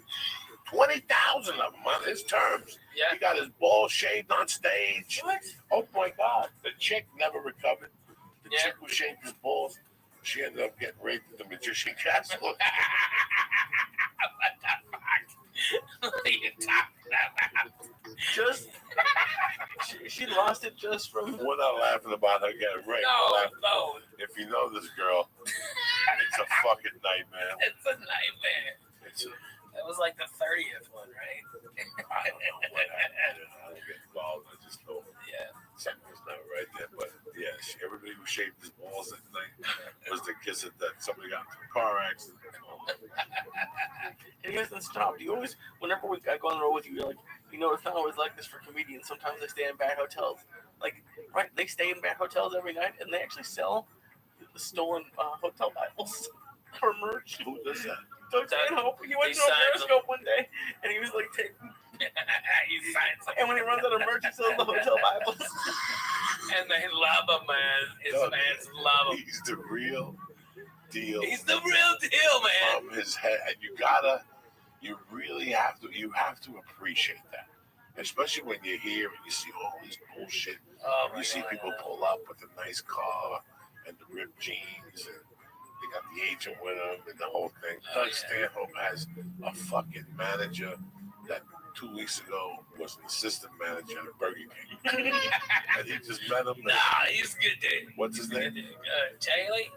20,000 of them on his terms. Yeah. He got his balls shaved on stage. What? Oh my God. The chick never recovered. The chick who shaved his balls, she ended up getting raped at the Magician Castle. What the fuck? What are you talking about? Just she lost it just from. We're not laughing about her getting raped. No. If you know this girl, it's a fucking nightmare. It's a nightmare. That was like the 30th one, right? I don't know what happened. I don't get involved. I just know something was not right there. But yeah, everybody who shaved his balls that night was the kiss that somebody got into a car accident. And he hasn't stopped. You always, whenever I go on the road with you, you're like, it's not always like this for comedians. Sometimes they stay in bad hotels. They stay in bad hotels every night, and they actually sell the stolen hotel Bibles for merch. Who does that? Doug Stanhope. He went to a Periscope one day, and he was like taking. He signs them. And when he runs out of merch, he sells the hotel Bibles. And they love him, man. His fans love him. He's the real deal. He's the real deal, man. From his head, and you really have to appreciate that, especially when you're here and you see all this bullshit. You see people pull up with a nice car and the ripped jeans and. They got the agent with him and the whole thing. Doug Stanhope has a fucking manager that 2 weeks ago was an assistant manager at Burger King. And he just met him. Nah, he's good, dude. What's his name? Charlie?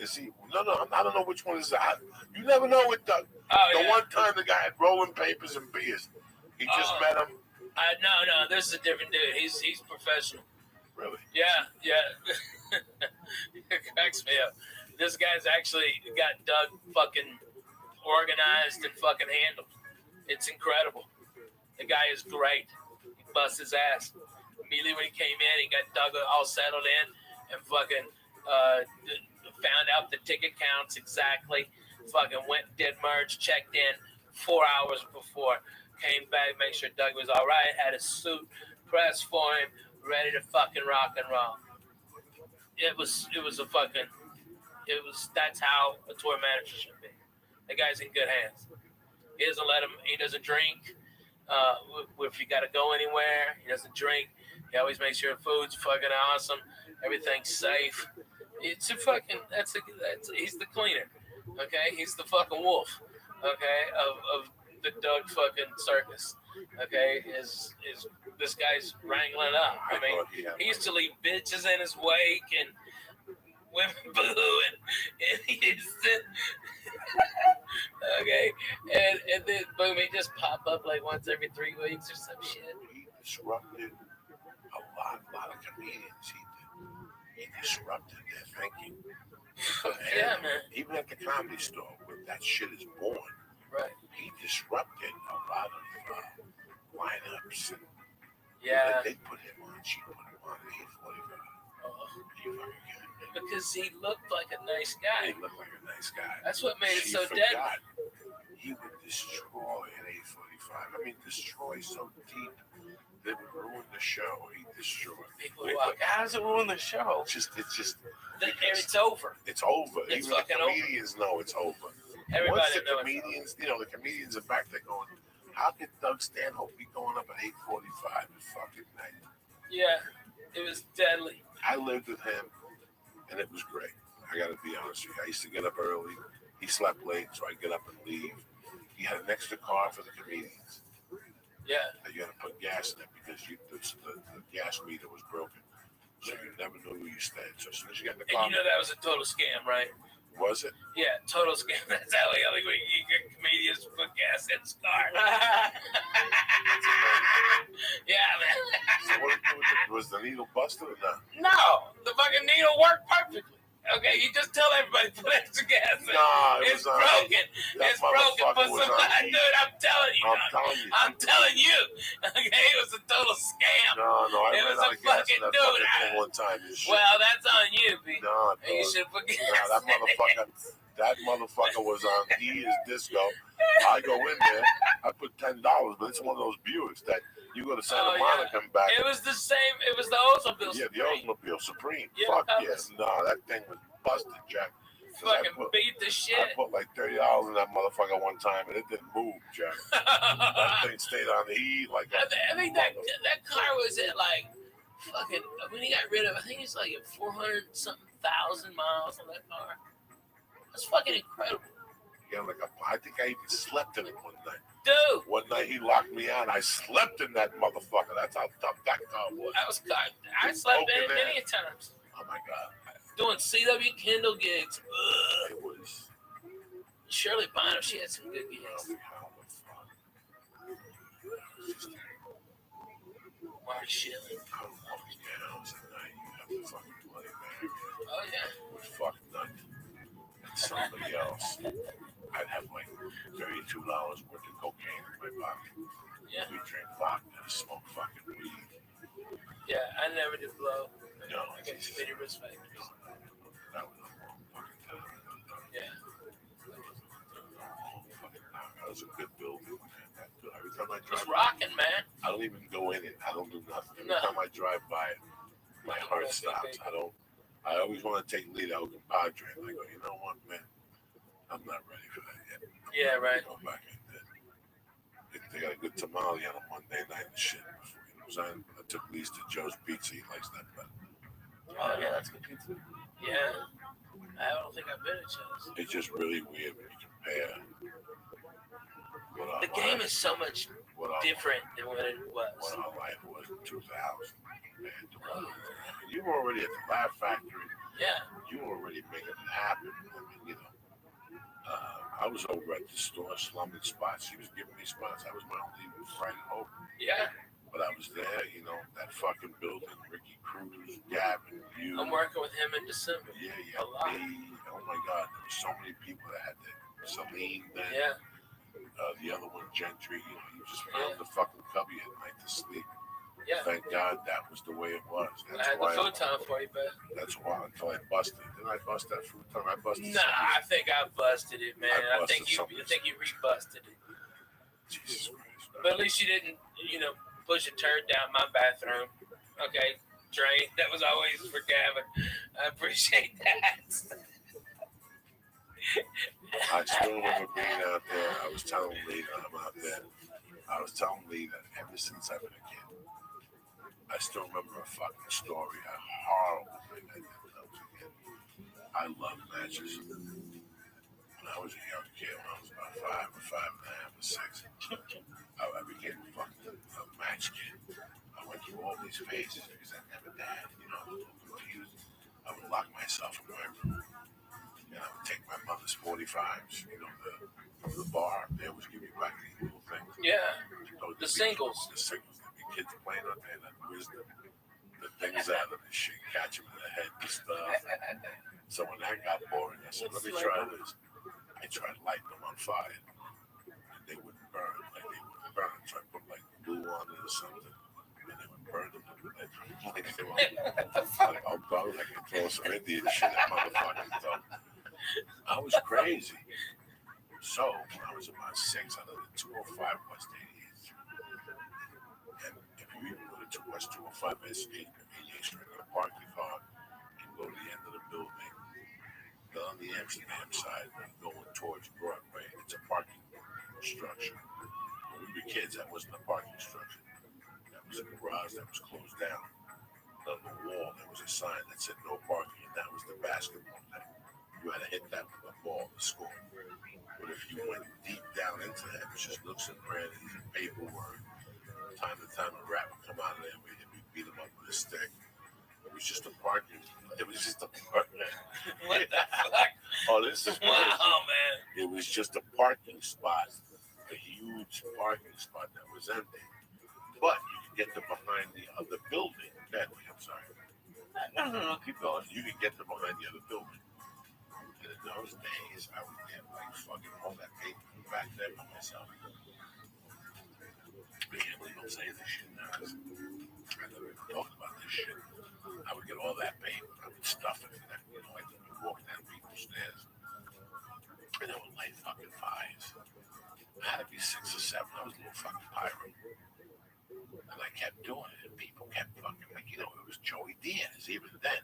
Is he? No, I don't know which one is that. You never know with Doug. The one time the guy had rolling papers and beers. He just met him. No, this is a different dude. He's professional. Really? Yeah. It cracks me up. This guy's actually got Doug fucking organized and fucking handled. It's incredible. The guy is great. He busts his ass. Immediately when he came in, he got Doug all settled in and fucking found out the ticket counts exactly. Fucking went, did merch, checked in 4 hours before. Came back, make sure Doug was all right. Had a suit pressed for him, ready to fucking rock and roll. That's how a tour manager should be. The guy's in good hands. He doesn't drink. If you got to go anywhere, he doesn't drink. He always makes sure food's fucking awesome. Everything's safe. He's the cleaner. Okay. He's the fucking wolf. Okay. Of the Doug fucking circus. Okay. This guy's wrangling up. I mean, he used to leave bitches in his wake and women booing, and he used to, okay, and then boom, he just pop up like once every 3 weeks or some shit. disrupted a lot of comedians. He disrupted their thinking. Yeah, man. Even at the Comedy Store, where that shit is born, Right. he disrupted a lot of lineups. And Yeah. they put him on. She put him on. He because he looked like a nice guy. He looked like a nice guy. That's what made it so deadly. He would destroy an 845. I mean, destroy so deep that would ruin the show. He destroyed. People walk. How does it ruin the show? It's over. It's over. It's Even the fucking comedians know it's over. Everybody Once the knows comedians, the comedians are back there going, how could Doug Stanhope be going up at 8:45 at fucking night? Yeah, it was deadly. I lived with him, and it was great. I got to be honest with you. I used to get up early. He slept late, so I'd get up and leave. He had an extra car for the comedians. Yeah. You had to put gas in it because the gas meter was broken. So you never knew where you stayed. So as soon as you got in the car. And you know that was a total scam, right? Was it? Yeah, total scam. That's how you get comedians to put gas in his car. Yeah, man. So what was the needle busted or not? No, the fucking needle worked perfectly. Okay, you just tell everybody to put extra gas in. No, it's broken. It's broken for somebody. Dude, I'm telling you. I'm telling you. Okay, it was a total scam. No, it was a fucking dude. One time. Well, that's on you, B. No, you should put gas. That motherfucker was on E is Disco. I go in there, I put $10, but it's one of those Buicks that you go to Santa Monica and back. It was the same. It was the Oldsmobile. Yeah, the Oldsmobile Supreme. Yeah, Fuck yes. No, that thing was busted, Jack. Fucking beat the shit. I put like $30 in that motherfucker one time, and it didn't move, Jack. That thing stayed on the E like I think that car was at like fucking when he got rid of. I think it's like at 400-something-thousand miles on that car. That's fucking incredible. Yeah, I think I even slept in it one night. Dude. One night he locked me out. I slept in that motherfucker. That's how tough that car was. I slept in it many times. Oh my God. Doing CW Kindle gigs. Ugh. It was. Shirley Bonner, she had some good gigs. Marty Shelley. Oh yeah. It was fucking nuts. Somebody else, I'd have like $32 worth of cocaine in my pocket. Yeah. We drink vodka, smoke fucking weed. Yeah, I never did blow. No. I got many respect. That was a long fucking time. Yeah. That was a good building, man. Every time I drive, it's rocking, man. I don't even go in it. I don't do nothing. Every No. time I drive by it, my heart stops. I always want to take lead out with Padre. And I go, you know what, man? I'm not ready for that yet. Yeah, right. Go back in there. They got a good tamale on a Monday night and shit. I took Lise to Joe's Pizza. He likes that better. Oh, yeah, that's good pizza. Yeah. I don't think I've been at Joe's. It's just really weird when you compare. The game is so much different than what it was. What our life was in 2000. You were already at the Laugh Factory. Yeah. You were already making it happen. I mean, I was over at the store slumming spots. She was giving me spots. That was my only right hope. Yeah. But I was there, that fucking building, Ricky Cruz, Gavin, you. I'm working with him in December. Yeah, a lot. Me. Oh my God, there were so many people that had that. Celine, then. Yeah. The other one, Gentry. You just found the fucking cubby at night to sleep. Yeah. Thank God that was the way it was. That's I had the futon for you, but that's why until I busted. Didn't I bust that futon? I busted. Nah, I think I busted it, man. I think you rebusted it. Jesus Christ. But at least you didn't, push a turd down my bathroom. Okay, drain. That was always for Gavin. I appreciate that. I still remember being out there. I was telling Lee that I'm out there. I was telling Lee that ever since I've been a kid, I still remember a fucking story, a horrible thing I did when I was a kid. I love matches. When I was a young kid, when I was about 5 or 5.5 or 6, I became a match kid. I went through all these phases because I never had, I was confused. I would lock myself in my room. And I would take my mother's 45s, the bar. They always give you back these little things. Yeah. The singles. The singles. There'd be kids playing things out of this shit, catch them in the head and stuff. So when that got boring, I said, let me try this. I tried lighting them on fire, and they wouldn't burn. Like they wouldn't burn. So I put like glue on it or something, and they would burn them. Like they were like, oh, bro, I can throw some Indian shit at motherfuckers. So I was crazy. So when I was about 6, I lived at 205 West 88th Street. And if you even go to West 205 West 88th Street, you're going to park your car and go to the end of the building. Then on the Amsterdam side, going towards Broadway, it's a parking structure. When we were kids, that wasn't a parking structure. That was a garage that was closed down. On the wall, there was a sign that said no parking, and that was the basketball net. You had to hit that with a ball to score. But if you went deep down into that, it was just nooks and crannies and paperwork. Time to time, a rat would come out of there and we'd beat him up with a stick. It was just a parking. It was just a parking. What the fuck? Oh, this is crazy. Wow, man. It was just a parking spot, a huge parking spot that was empty. But you could get to behind the other building. Deadly, I'm sorry. No, keep going. You could get to behind the other building. And in those days, I would get like fucking all that paper back there by myself. I can't believe I'm saying this shit now because I never even talked about this shit. I would get all that paper, I would stuff it in that, like when you walk down people's stairs. And I would light fucking fires. I had to be 6 or 7. I was a little fucking pyro. And I kept doing it, and people kept fucking, like, it was Joey Diaz, even then.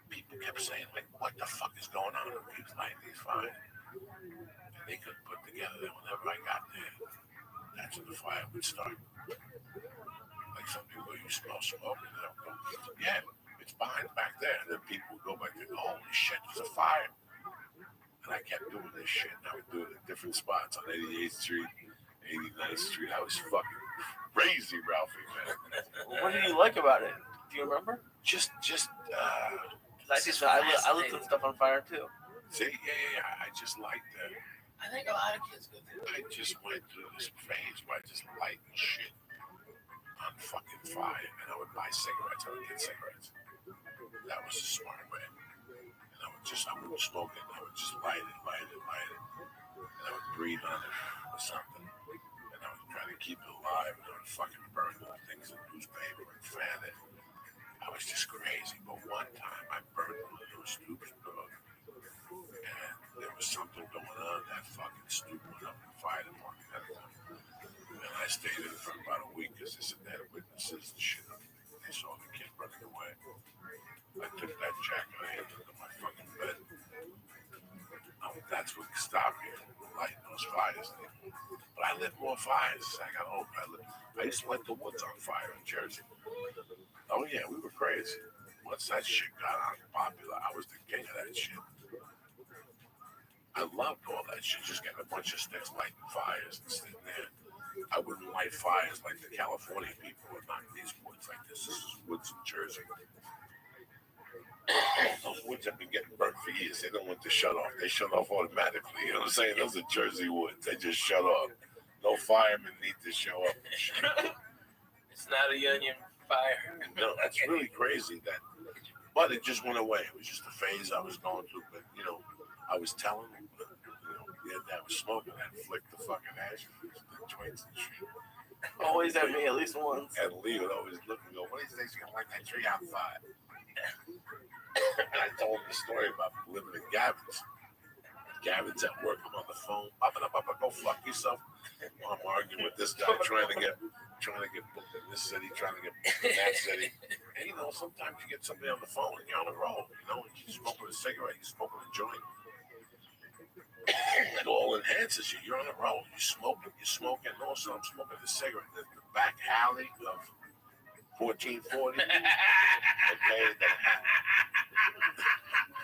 People kept saying, like, what the fuck is going on? And he was lighting these fires. And they couldn't put together that whenever I got there, that's when the fire would start. Like some people, you smell smoke, and I would go, yeah, it's behind back there. And then people would go back and go, holy shit, there's a fire. And I kept doing this shit, and I would do it at different spots on 88th Street, 89th Street. I was fucking crazy, Ralphie, man. What did you like about it? Do you remember? I lit some stuff on fire too. See, yeah. I just liked that. I think a lot of kids go through I just went through this phase where I just lighting shit on fucking fire, and I would buy cigarettes. I would get cigarettes. That was a smart way. And I wouldn't smoke it. I would just light it. And I would breathe on it or something. And I would try to keep it alive. And I would fucking burn little things in newspaper and fan it. I was just crazy. But one time I burned one of those stupid dogs. And there was something going on. That fucking stupid went up in the fire department. And I stayed in for about a week because they said they had witnesses and shit. They saw the kid running away. I took that jacket and handed it to my fucking bed. That's what stopped me from lighting those fires. But I lit more fires as I got older. I used to light the woods on fire in Jersey. Oh yeah, we were crazy. Once that shit got popular, I was the king of that shit. I loved all that shit, just getting a bunch of sticks lighting fires and sitting there. I wouldn't light fires like the California people would not in these woods like this. This is woods in Jersey. Those woods have been getting burnt for years. They don't want to shut off. They shut off automatically. You know what I'm saying? Those are Jersey woods. They just shut off. No firemen need to show up. It's not a union fire. No, that's really crazy. But it just went away. It was just a phase I was going through. But, I was telling him, I was smoking. I'd flick the fucking ashes, the joints and shit. Always at me at least once. And Lee would always look and go, what do you think's going to light that tree on fire? And I told him the story about living in Gavin's. Gavin's at work. I'm on the phone. Papa, go fuck yourself. I'm arguing with this guy trying to get booked in this city, trying to get booked in that city. And sometimes you get somebody on the phone and you're on the road. And you're smoking a cigarette, you're smoking a joint. It all enhances you. You're on the road. You're smoking. And also I'm smoking a cigarette. The back alley of 1440.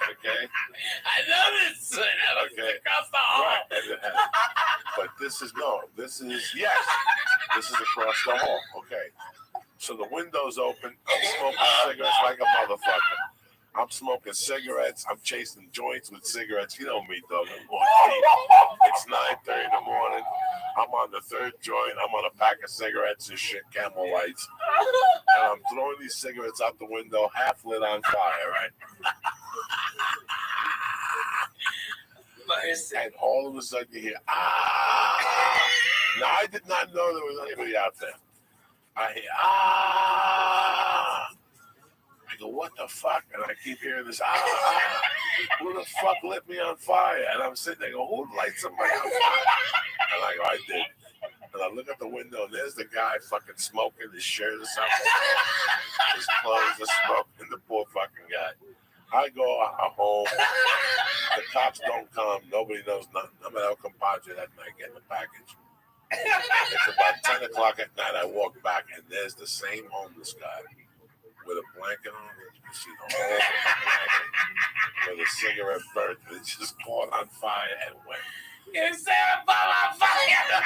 Okay. I noticed. Okay. Across the hall. Right. But this is across the hall. Okay. So the window's open. I'm smoking cigarettes like a motherfucker. I'm smoking cigarettes. I'm chasing joints with cigarettes. You know me, dog. It's 9:30 in the morning. I'm on the third joint. I'm on a pack of cigarettes and shit, Camel Lights. And I'm throwing these cigarettes out the window, half lit on fire, right? And all of a sudden you hear, ah! Now, I did not know there was anybody out there. I hear, ah! I go, what the fuck? And I keep hearing this, ah! Who the fuck lit me on fire? And I'm sitting there, go, who lights somebody on fire? And I go, I did. And I look at the window, and there's the guy fucking smoking his shirt or something. His clothes are smoking, the poor fucking guy. I go home. The cops don't come. Nobody knows nothing. I'm at El Compadre that night getting the package. It's about 10 o'clock at night. I walk back, and there's the same homeless guy with a blanket on. You can see the whole blanket with a cigarette burnt. It just caught on fire and went. You set a bomb on fire!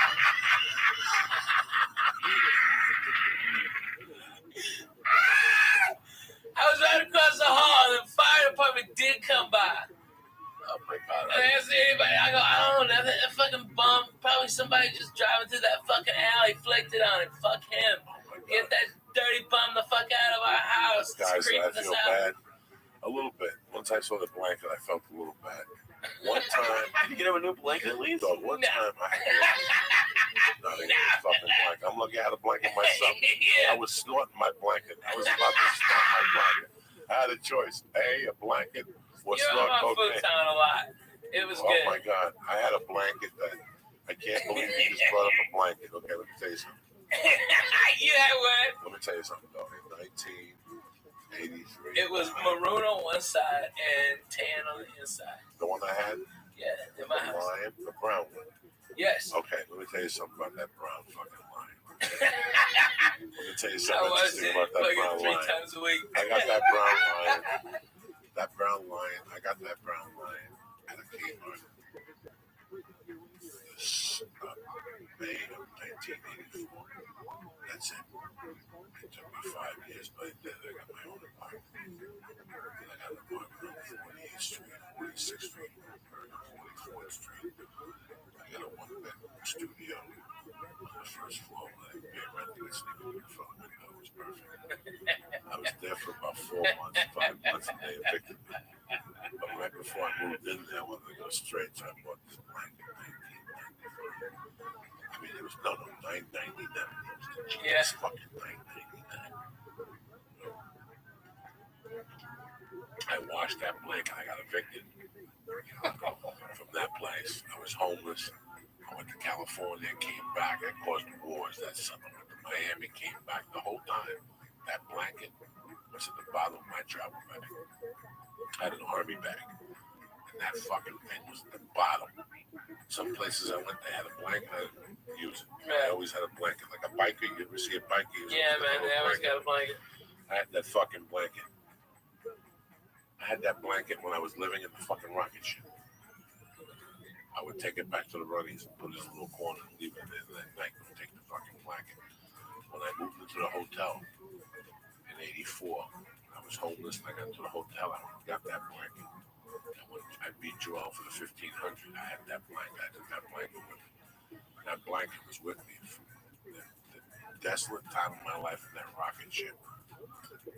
I was right across the hall, and the fire department did come by. Oh my God. And I asked anybody, I go, I don't know, that fucking bum, probably somebody just driving through that fucking alley, flicked it on it. Fuck him. Get that dirty bum the fuck out of our house. Guys, I feel bad. A little bit. Once I saw the blanket, I felt a little bad. One time. Did you get him a new blanket at least? Dog, one time I not even a fucking blanket. I'm lucky I had a blanket myself. I was snorting my blanket. I was about to snort my blanket. I had a choice. A blanket or snort cocaine. A lot. It was good. Oh my God. I had a blanket that I can't believe you just brought up a blanket. Okay, let me tell you something. You had what? Let me tell you something, dog. In 1983. It was maroon on one side and tan on the inside. The one I had? Yeah, in my house. Lion, the brown one. Yes. Okay, let me tell you something about that brown fucking lion. Let me tell you something interesting about that brown lion. 3 times a week. I got that brown lion. That brown lion. I got that brown lion at a Kmart. This May of 1984. That's it. It took me 5 years, but I did. I got my own apartment. And I got an apartment on 48th Street, 46th Street, 44th Street. I got a one-bedroom studio on the first floor. I paid rent to sleep in front of the window. It was perfect. I was there for about 4 months, 5 months, and they evicted me. But right before I moved in there, I wanted to go straight, so I bought this blanket in 1995. I mean, it was, no, 999. Yeah. It's fucking 999. I washed that blanket. I got evicted from that place. I was homeless. I went to California, came back. I caused wars. That summer went to Miami, came back. The whole time, that blanket was at the bottom of my travel bag. I had an army bag, and that fucking thing was at the bottom. Some places I went, they had a blanket. I didn't use it. I always had a blanket, like a biker. You ever see a biker use Yeah, man, they always got a blanket. I had that fucking blanket. I had that blanket when I was living in the fucking rocket ship. I would take it back to the runnies and put it in a little corner and leave it there that night and take the fucking blanket. When I moved into the hotel in 84, I was homeless and I got into the hotel. I got that blanket. And when I beat Joel for the 1500, I had that blanket. I took that blanket with me. That blanket was with me from the desolate time of my life in that rocket ship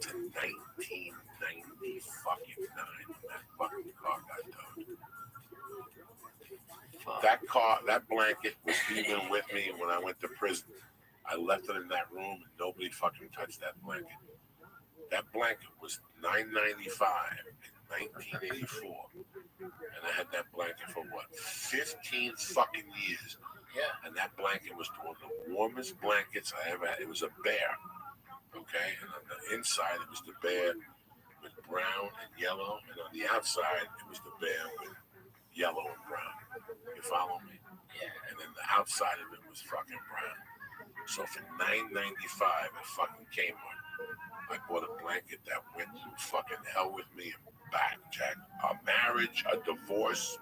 to 1990 fucking 9 when that fucking car got towed. That car, that blanket was even with me when I went to prison. I left it in that room and nobody fucking touched that blanket. That blanket was $9.95 in 1984. And I had that blanket for what, 15 fucking years. Yeah. And that blanket was one of the warmest blankets I ever had. It was a bear. Okay, and on the inside it was the bear with brown and yellow, and on the outside it was the bear with yellow and brown. You follow me? Yeah. And then the outside of it was fucking brown. So for $9.95 at fucking Kmart, I bought a blanket that went through fucking hell with me and back, Jack. A marriage, a divorce.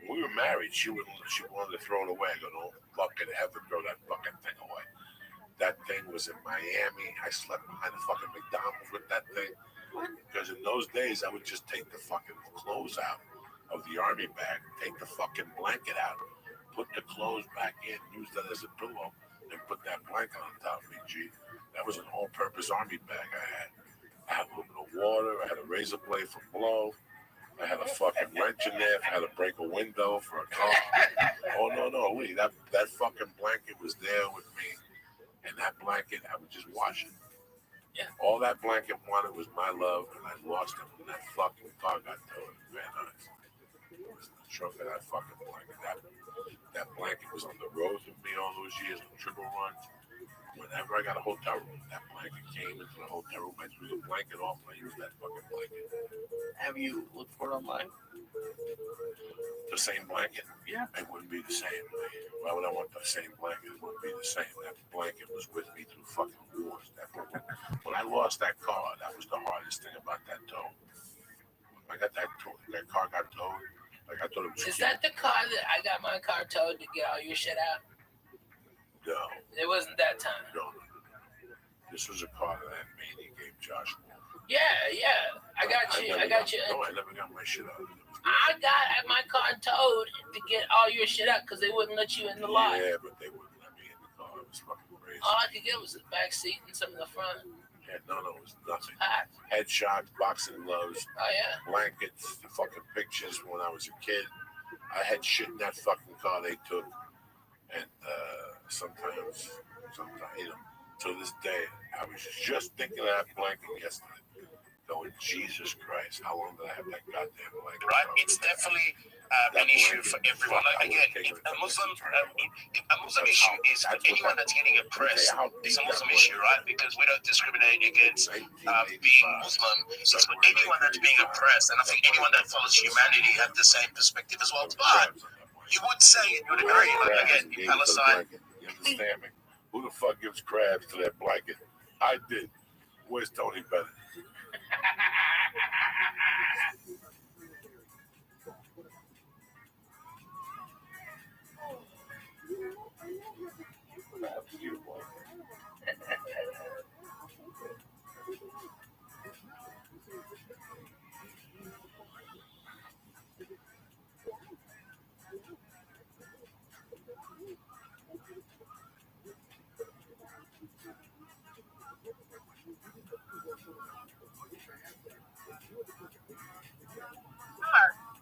When we were married, she wanted to throw it away. I go, no fucking ever throw that fucking thing away. That thing was in Miami. I slept behind the fucking McDonald's with that thing. Because in those days, I would just take the fucking clothes out of the army bag, take the fucking blanket out, put the clothes back in, use that as a pillow, and put that blanket on top of me, G. That was an all-purpose army bag I had. I had a little bit of water, I had a razor blade for blow, I had a fucking wrench in there if I had to break a window for a car. Oh, no, Lee, that fucking blanket was there with me, and that blanket, I would just wash it. Yeah. All that blanket wanted was my love, and I lost it when that fucking car got towed in Van Nuys. It was in the trunk of that fucking blanket. That blanket was on the road with me all those years, the triple runs. Whenever I got a hotel room, that blanket came into the hotel room. I threw the blanket off and I used that fucking blanket. Have you looked for it online? The same blanket? Yeah. It wouldn't be the same. Why would I want the same blanket? It wouldn't be the same. That blanket was with me through fucking wars. When I lost that car, that was the hardest thing about that tow. When I got that car got towed, like I thought it was. Is that the car that I got my car towed to get all your shit out? No. It wasn't that time. No. This was a car that Manny gave Josh. Yeah. I got you. No, I never got my shit out. I got my car towed to get all your shit out because they wouldn't let you in the lot. Yeah, but they wouldn't let me in the car. It was fucking crazy. All I could get was the back seat and some of the front. Yeah, no, it was nothing. Packed. Headshots, boxing gloves, Oh yeah, blankets, the fucking pictures from when I was a kid. I had shit in that fucking car they took, and sometimes, you know, to this day, I was just thinking of that blanket yesterday. Going, Jesus Christ, how long did I have that goddamn blanket? Right, it's definitely an issue for everyone. Like, again, a Muslim issue is for anyone that's getting oppressed. It's a Muslim issue, right? Because we don't discriminate against being Muslim. It's for anyone that's being oppressed, and I think anyone that follows humanity have the same perspective as well. But you would say, you would agree, like again, in Palestine. You understand me? Who the fuck gives crabs to that blanket? I did. Where's Tony Bennett?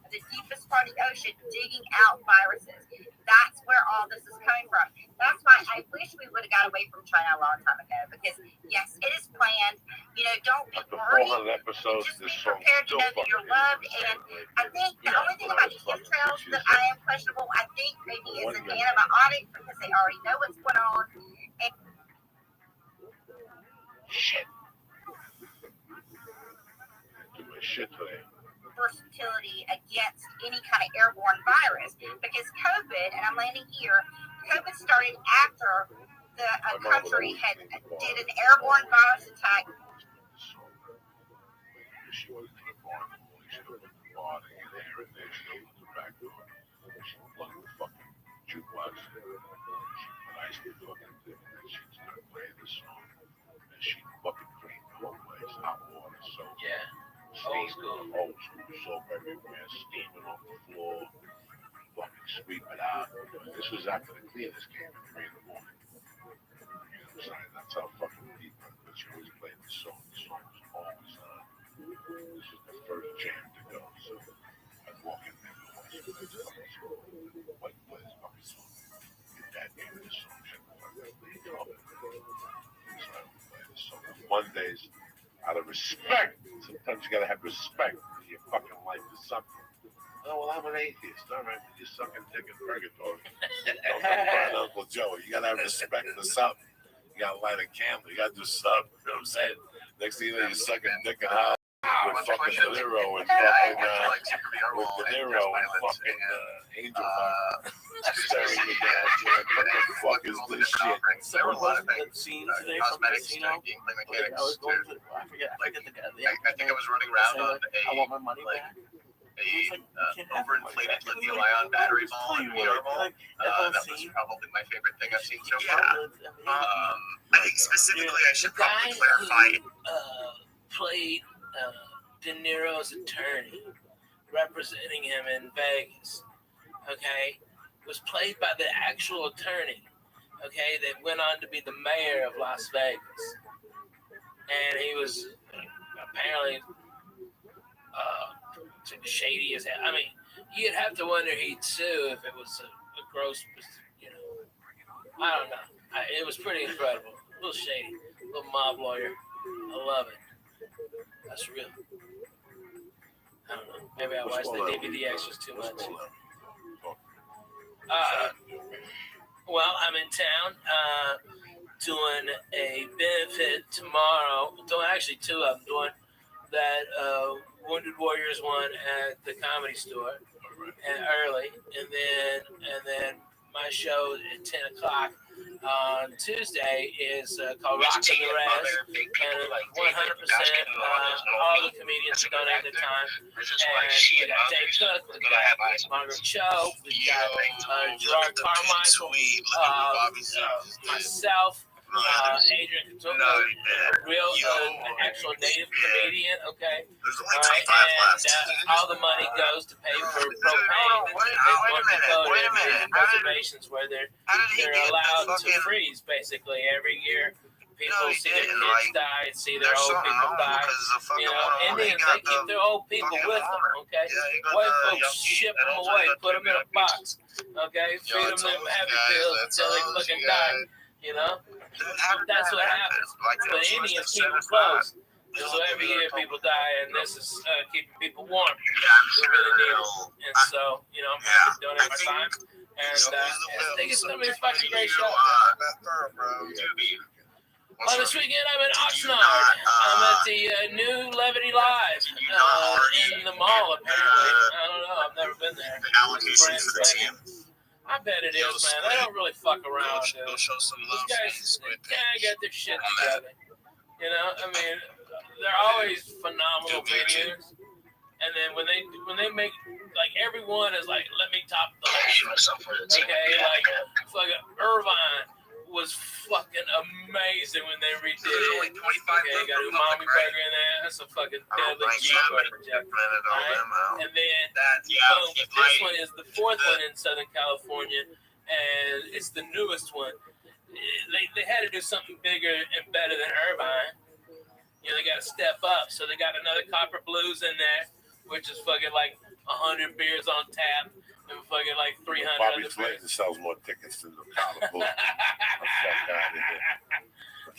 The deepest part of the ocean, digging out viruses. That's where all this is coming from. That's why I wish we would have got away from China a long time ago. Because yes, it is planned. You know, don't be worried. Just be prepared to know that you're loved. And I think the only thing about these chemtrails that I am questionable, I think maybe is an antibiotic because they already know what's going on. And Shit. Do my shit today. versatility against any kind of airborne virus because COVID, and I'm landing here, COVID started after the country did an airborne virus attack. She was in the barn, she was in the barn, and there and there, she opened the back door. She plugged the fucking jukebox in. She iced the fucking thing, and she started playing the song. And she fucking cleaned the whole place, hot water, soap. yeah. Old school soap everywhere, steaming off the floor, fucking sweep it out. This was after the cleaners came at 3 in the morning. You know, sorry, that's how fucking deep. But she always played the song. The song was always on. This was the first jam to go. So I'd walk in there and watch the fucking song. Like, play this fucking song. Your dad gave me the song. She was like, so I would play the song. Mondays, out of respect. Sometimes you gotta have respect in your fucking life for something. Oh, well, I'm an atheist. All right, you're sucking dick in purgatory. Don't come by Uncle Joe. You gotta have respect for something. You gotta light a candle. You gotta do something. You know what I'm saying? Next thing you know, you're sucking dick in hell with fucking De Niro and fucking with De Niro and fucking Angel. Staring you down. What the fuck is this shit? So it wasn't that scene today from the casino. I was going to, I forget the guy. I think I was running around on I want my money back. a overinflated lithium-ion battery ball and VR ball. That was probably my favorite thing I've seen so far. I think specifically I should probably clarify. Played De Niro's attorney representing him in Vegas, okay, was played by the actual attorney, okay, that went on to be the mayor of Las Vegas. And he was apparently shady as hell. I mean, you'd have to wonder he'd sue if it was a gross, you know, I don't know. It was pretty incredible. A little shady, a little mob lawyer. I love it. That's real. I don't know. Maybe I watched the DVD extras too much. Well, I'm in town doing a benefit tomorrow. Doing actually two of them. Doing that Wounded Warriors one at the Comedy Store and early, and then my show at 10 o'clock on Tuesday is called Rock and the Res, and 100% all the comedians are donate their time. And we got Dave Cook, we got Margaret Cho, we got Gerard Carmichael, myself, Adrian Katuka, real actual native comedian, okay? And all the money goes to pay for propane. Wait a minute. Reservations where they're allowed to freeze, basically, every year. People see their kids die, see their old people die. You know, Indians, they keep their old people with them, okay? White folks ship them away, put them in a box, okay? Feed them happy pills until they fucking die, you know? That's what happens. But Indians keep them closed. And so every year people die, and this is keeping people warm. We really need it. And so, you know, I'm happy to donate my time. And I think it's going to be a fucking great show. Well, this weekend I'm in Oxnard. I'm at the new Levity Live in the mall, apparently. I don't know. I've never been there. I bet it is, man. They don't really fuck around, dude. These guys can't get their shit together. You know, I mean, they're always phenomenal venues. And then when they make, like, everyone is like, let me top the list. Okay, like, fucking Irvine was fucking amazing when they redid it. Okay, got umami burger in there. That's a fucking deadly cheeseburger, Jeff. Right? And then, boom, this one is the fourth one in Southern California, and it's the newest one. They had to do something bigger and better than Irvine. You know, they got to step up. So they got another Copper Blues in there, which is fucking like 100 beers on tap. And fucking like 300 Bobby other Clayton beers. sells more tickets than the Copper Blues.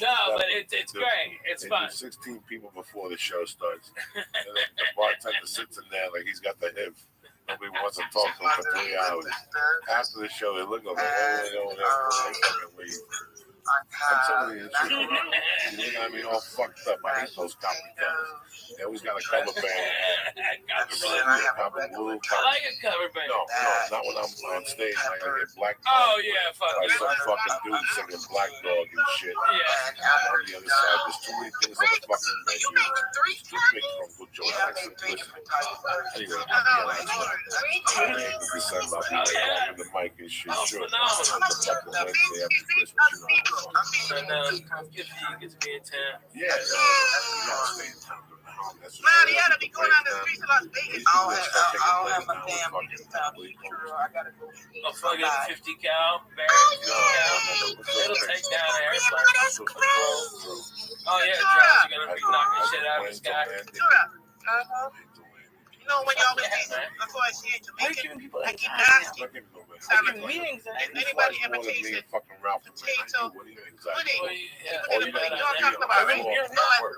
No, but it's great. It's fun. 16 people before the show starts. And the bartender sits in there like he's got the HIV. Nobody wants to talk to him for 3 hours. After the show, they look over there and leave. I'm telling you the truth. You know what I mean? All fucked up. I hate those comedy covers. They always got a cover band. Copper Blue. I like a cover band. No, not when I'm on stage. I gotta get Black Dog. Oh, yeah, fuck Like yeah. some fucking dude singing Black Dog and shit. Yeah. I'm on the other side. There's too many things on the fucking menu. It's too big for Uncle Joe. I like simplicity. Anyway, I'll be on that tonight. December, I'll be there with the mic and shit. Sure. Phenomenal. The fucking Wednesday after Christmas, you know. And good for you, get to be in town. Yeah, you gotta stay in town. Man, you gotta be going on the streets of Las Vegas. I don't have my family this time. I gotta go. A fucking 50 cal, Barrett 50 cal. It'll take down an airplane. Oh yeah, drones are gonna be knocking shit out of the sky. You know when y'all was before I see it, Jamaican, I keep asking. Anybody invitation, potato, pudding. Y'all talking about right here. That's what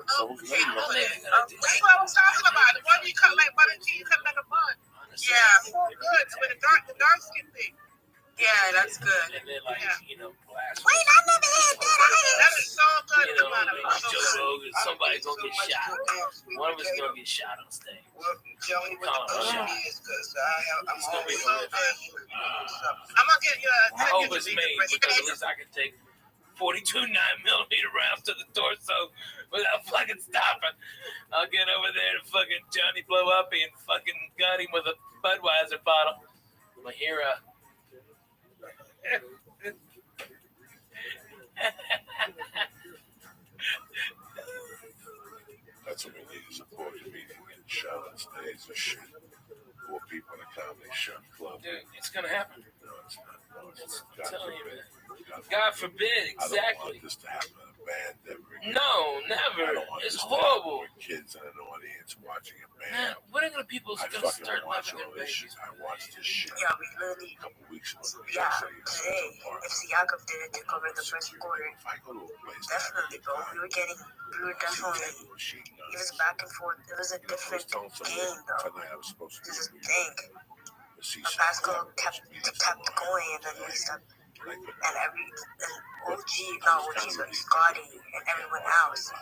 I was talking about. The one you cut like butter cheese, you cut like a bun. Yeah, so good. With the dark skin thing. Yeah, that's good. And then like, you know, blast. Wait, I never had that. That is so good. You know, Joe Rogan, somebody's gonna get shot. One of us is gonna get shot on stage. Joey, Call him a shot. I'm always so good. I'm gonna get you I hope it's me, because at least I can take 42 9mm rounds to the torso without fucking stopping. I'll get over there to fucking Johnny Blow Up and fucking gun him with a Budweiser bottle. I'm a hero. That's what we need to support. God forbid, I don't exactly. want this to happen in a band ever again. No, I never. don't want It's this to horrible. happen with kids in an audience watching a Man, band. when are gonna people I gonna fucking start watch loving all their this shit. babies? I watched this shit Yeah, we literally. a couple weeks ago. Yeah, today, if Siakam didn't take over the first quarter, If I go to a place, definitely, bro. We were definitely. It was back and forth. It was a different game, though. Tonight I was supposed to This is be the thing. The basketball kept going, and then we started. And OG, but Scotty and everyone else,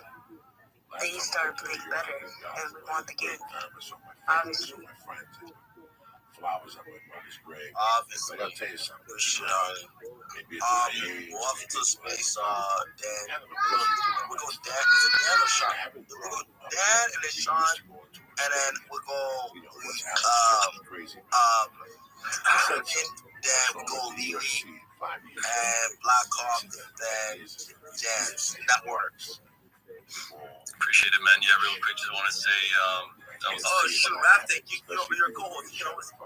they started playing better, and we won the game. Obviously. Flowers on my mother's grave. Obviously. I gotta tell you something. Maybe it's We'll have to space, Dan. We'll go Dan, is it Dan or Sean? We'll go Dan and then Sean, and then we'll go, Dan, we'll go Lily, and Blackhawk, then Jams. That works. Appreciate it, man. Yeah, real quick, just want to say, that was shoot, I think you're cool. You know, it's a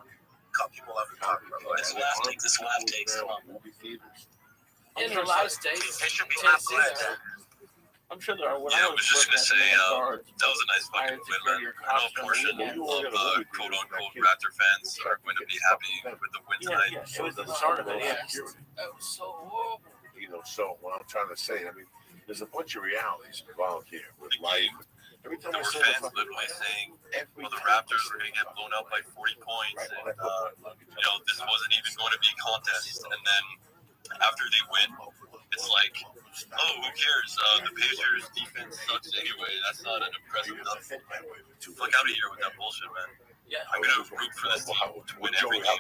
couple people I've been talking about. this laugh takes In a lot of states, It should be Tennessee, that. I'm sure there are. Yeah, I was just gonna say, that was a nice fucking win, man. I know a portion of quote-unquote Raptor fans are going to be happy with the win tonight. Yeah, it was the start of it, yeah. that was so horrible. You know, so what I'm trying to say, I mean, there's a bunch of realities involved here with life. Every time There I were say fans literally saying, well, the Raptors were going to get blown out by 40 points, and, this wasn't even going to be a contest. And then after they win, it's like, oh, who cares? The Pacers' defense sucks anyway. That's not an impressive enough. Fuck out of here with that bullshit, man. Yeah. I'm going to root for this team to win every game.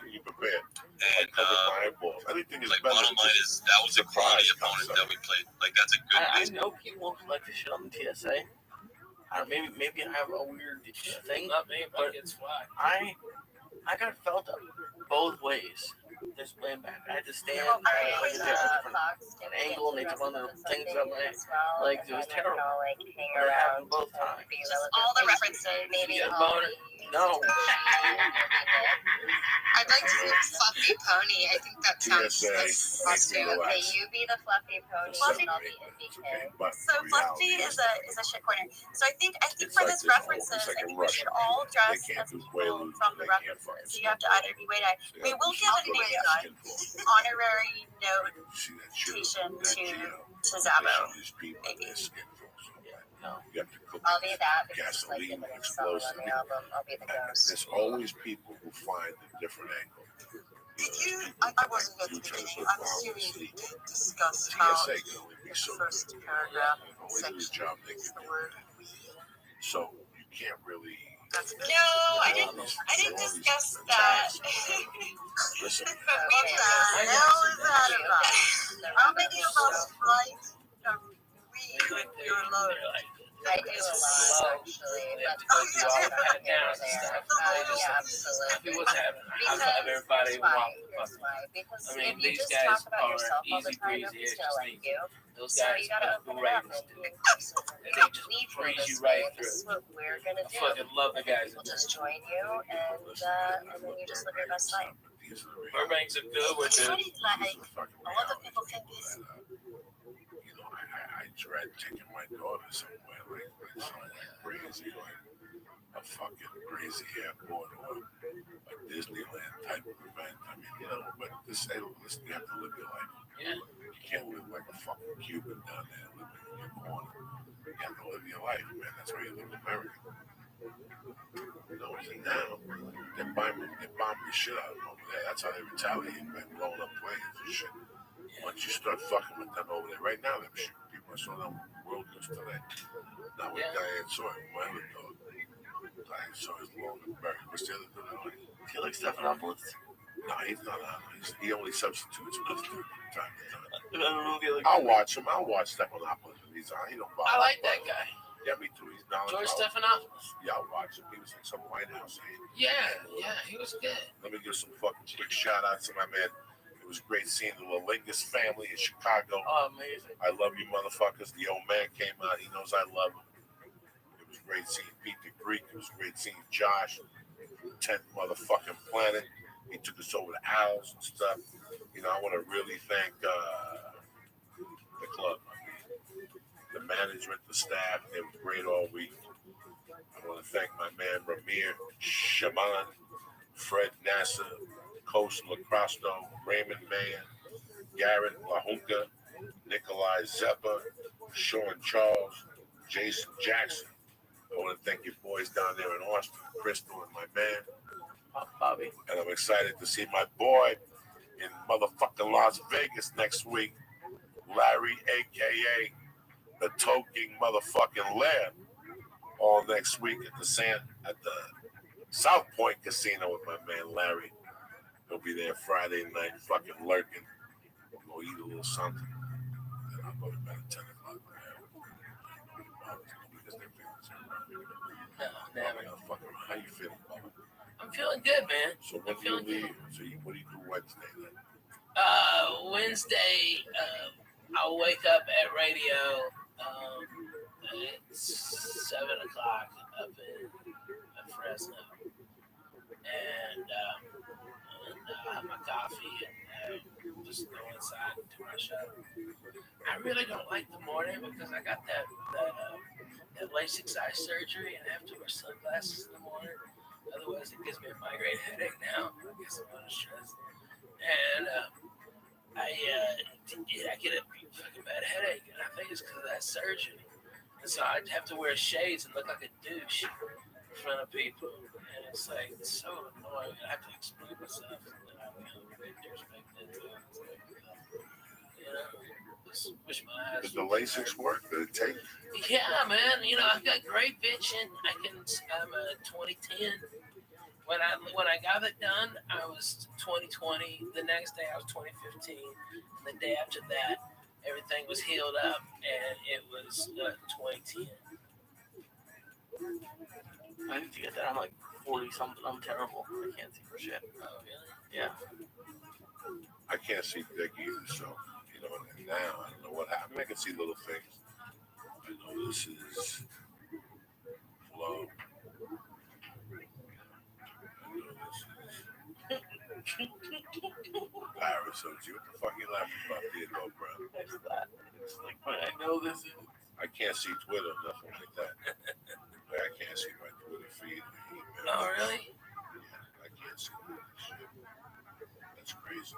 And, bottom line is, that was a quality opponent that we played. Like, that's a good I know people like to shit on the TSA. Maybe I have a weird thing, Not me, but it's why. I got felt up both ways. Just playing back. I had to stand Well, like a different angle, and they took one of the things up my legs. It was terrible. But it happened both times. All the references, maybe. Yeah, boner. No. I'd like to do fluffy pony. I think that sounds awesome. May you be the fluffy pony and I'll be NBK. So fluffy is a shit corner. So I think for this references, I think we should all dress as people from the references. So you have to either be Wade. We will give an honorary notation to Zabo, maybe. I'll be that because it's like the next song on the album. I'll be the ghost. There's always people who find a different angle. I wasn't at the beginning. I'm assuming you did discuss how TSA can only be the so first paragraph always do the section job they is can the do. word we. So you can't really. No, I didn't discuss that. Listen. What the hell is that about? How many of us write read your load? I do a lot, actually. That's what you all got here and there. Yeah, absolutely. What's happening? Because Everybody that's why. Because if you just talk about yourself all the time, nobody's gonna like you. Those So guys you gotta open it up and they just we feel breeze this you right way. This is through. what we're gonna I do. fucking love the guys. We'll just join you, and then you just live your best life. Burbank's a good one, dude. Funny, like a lot of people think this. I dread taking my daughter somewhere like somewhere crazy, like a fucking crazy airport or a Disneyland type of event. I mean, but to say, listen, you have to live your life. Yeah. You can't live like a fucking Cuban down there living in your corner. You have to live your life, man. That's why you live in America. And now they're bombing the shit out of them over there. That's how they retaliate by blowing up planes and shit. Once you start fucking with them over there, right now they're shooting people. I saw them world news today. Now with Diane Sawyer, my other dog. Diane Sawyer's long and buried. What's the other dog? Felix Stephanopoulos. No, he's not on. He only substitutes with us from time to time. I don't know the other. I'll watch him. I'll watch Stephanopoulos when he's on. He don't bother. I like that guy. Yeah, me too. He's knowledgeable. George Stephanopoulos. Yeah, I'll watch him. He was in some White House. Yeah, he was good. Let me give some fucking quick shout outs to my man. It was great seeing the Lingus family in Chicago. Oh, amazing. I love you motherfuckers. The old man came out. He knows I love him. It was great seeing Pete the Greek. It was great seeing Josh from 10th motherfucking planet. He took us over to Owls and stuff. I want to really thank management, the staff. They were great all week. I want to thank my man Ramir Shaman, Fred Nasser, Coach Lacrosto, Raymond Mayer, Garrett LaHunca, Nikolai Zeppa, Sean Charles, Jason Jackson. I want to thank you boys down there in Austin, Crystal and my man, Bobby. And I'm excited to see my boy in motherfucking Las Vegas next week, Larry, a.k.a. the Toking motherfucking Lab, all next week at the South Point Casino with my man Larry. He'll be there Friday night, fucking lurking. We'll go eat a little something. Then I'll go to bed at 10 o'clock. No, never. How you feeling, Bubba? I'm feeling good, man. So when do you leave? So what do you do Wednesday then? Wednesday, I'll wake up at radio at 7 o'clock up in Fresno. And I'll have my coffee and just go inside and do my show. I really don't like the morning because I got that LASIK eye surgery and I have to wear sunglasses in the morning. Otherwise, it gives me a migraine headache now. I guess I'm under stress. And I get a fucking bad headache, and I think it's because of that surgery. And so I have to wear shades and look like a douche in front of people. And it's like, it's so annoying. I have to explain myself. And I'm kind of a big douchebag into it. You know, just wish my eyes. Did the LASIK work? Did it take? Yeah, man. You know, I've got great vision. I'm a 2010. When I got it done, I was 2020. The next day, I was 2015. And the day after that, everything was healed up, and it was 2010. I need to get that. I'm like 40 something. I'm terrible. I can't see for shit. Oh, really? Yeah. I can't see thick either, so, you know, and now I don't know what happened. I can see little things. I know this is flow. I know this is Paris. So, what the fuck you laughing about, Theodore Brown? It's like, but I know this is. I can't see Twitter, nothing like that. Like, I can't see my Twitter feed. Oh, really? Yeah, I can't see that shit. That's crazy.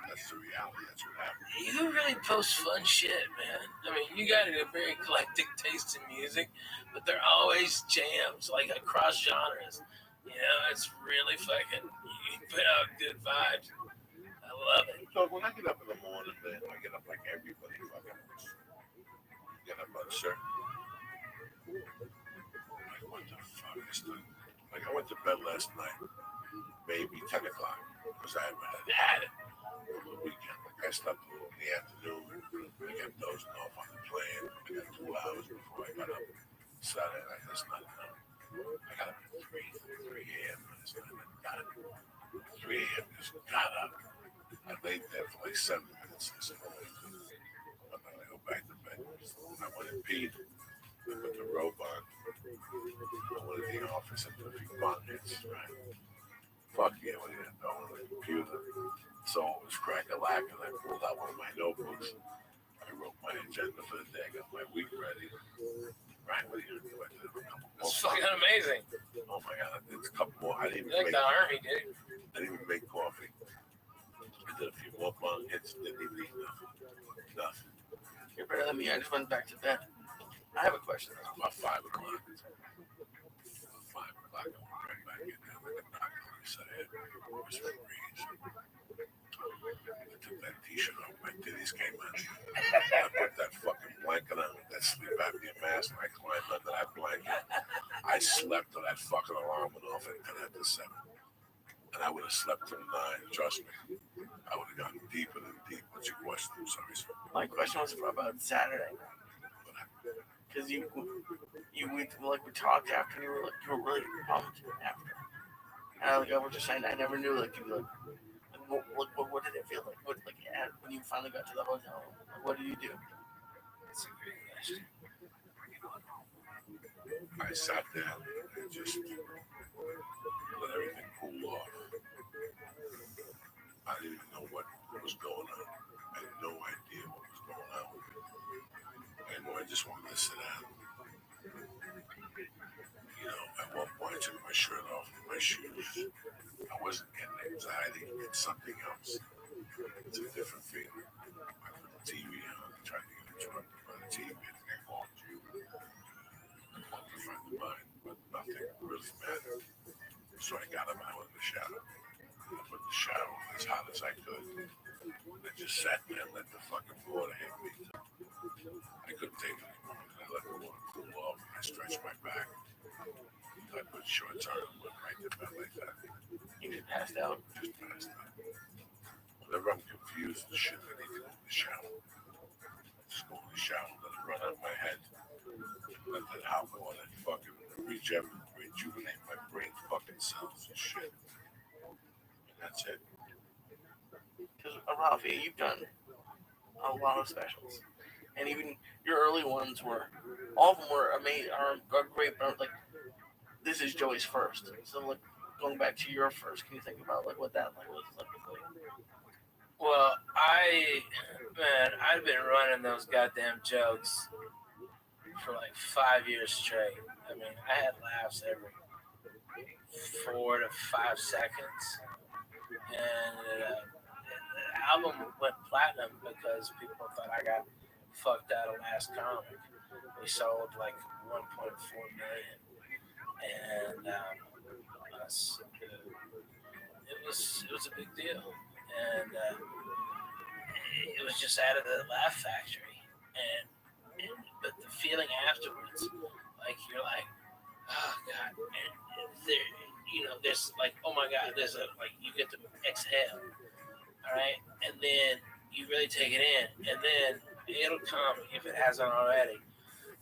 That's the reality. That's what happened. You really post fun shit, man. I mean, you got a very eclectic taste in music, but they're always jams, like across genres. You know, it's really fucking, you put out good vibes. I love it. So when I get up in the morning, man, I get up like everybody fucking get up on certain. Like, what the fuck is that? Like, I went to bed last night, maybe 10 o'clock, because I had it over the weekend. Like, I slept a little in the afternoon. I got dozing off on the plane. I got 2 hours before I got up Saturday night. That's not enough. I got up at 3 a.m. last night. I got up. 3 a.m. just got up. I laid there for like 7 minutes. I said, oh, I'm going to go back to bed. I went and peed. I put the robe on. I went in the office and took a few bunk hits, right? Fuck yeah, what did I do on the computer? So it was crack-a-lack, and I pulled out one of my notebooks. I wrote my agenda for the day. I got my week ready. Right, what are you going to do? I did a couple more. It's fucking amazing. Oh my God, I did a couple more. I didn't Like even the army, dude. I didn't even make coffee. I did a few more bong hits. Didn't even eat nothing. You're better than me. I just went back to bed. I have a question. About 5 o'clock. 5 o'clock, I went right back in there. Like a doctor already said, it was for breeze. I took that t-shirt off. My titties came out. I put that fucking blanket on with that sleep apnea mask, and I climbed under that blanket. I slept till that fucking alarm went off at 10 after 7. And I would have slept till 9, trust me. I would have gotten deeper than deep. What's your question? I'm sorry, sir. My question was about Saturday. Because you like we talked after, and you were really pumped after. And I was just saying, I never knew like you what did it feel like? What when you finally got to the hotel? Like, what did you do? That's a great question. I sat down and just let everything cool off. I didn't even know what was going on. I had no idea what was going on with it. I had no idea just wanted to sit down. You know, at one point I took my shirt off and my shoes. I wasn't getting anxiety, it's something else. It's a different feeling. I put the TV on, tried to get interrupted by the TV, and they called you. One friend of mine, but nothing really mattered. So I got him out of the shower. I put the shower on as hot as I could. I just sat there and let the fucking water hit me. I couldn't take it anymore. I let the water cool off and I stretched my back. I put shorts on and went right to bed like that. You just passed out. Just passed out. Whenever I'm confused and shit, I need to go in the shower. Just go in the shower, let it run out of my head. Let that hot water fucking rejuvenate my brain fucking cells and shit. And that's it. Because Rafi, you've done a lot of specials, and even your early ones were, all of them were amazing, are great. But like, this is Joey's first. So like, going back to your first, can you think about like what that like was like? Well, I've been running those goddamn jokes for like 5 years straight. I mean, I had laughs every 4 to 5 seconds, and the album went platinum because people thought I got fucked out of Last Comic. We sold like 1.4 million, and it was a big deal, and it was just out of the Laugh Factory, but the feeling afterwards, like you're like, oh god, and there's like, oh my god, there's like you get to exhale, all right, and then you really take it in, and then it'll come if it hasn't already.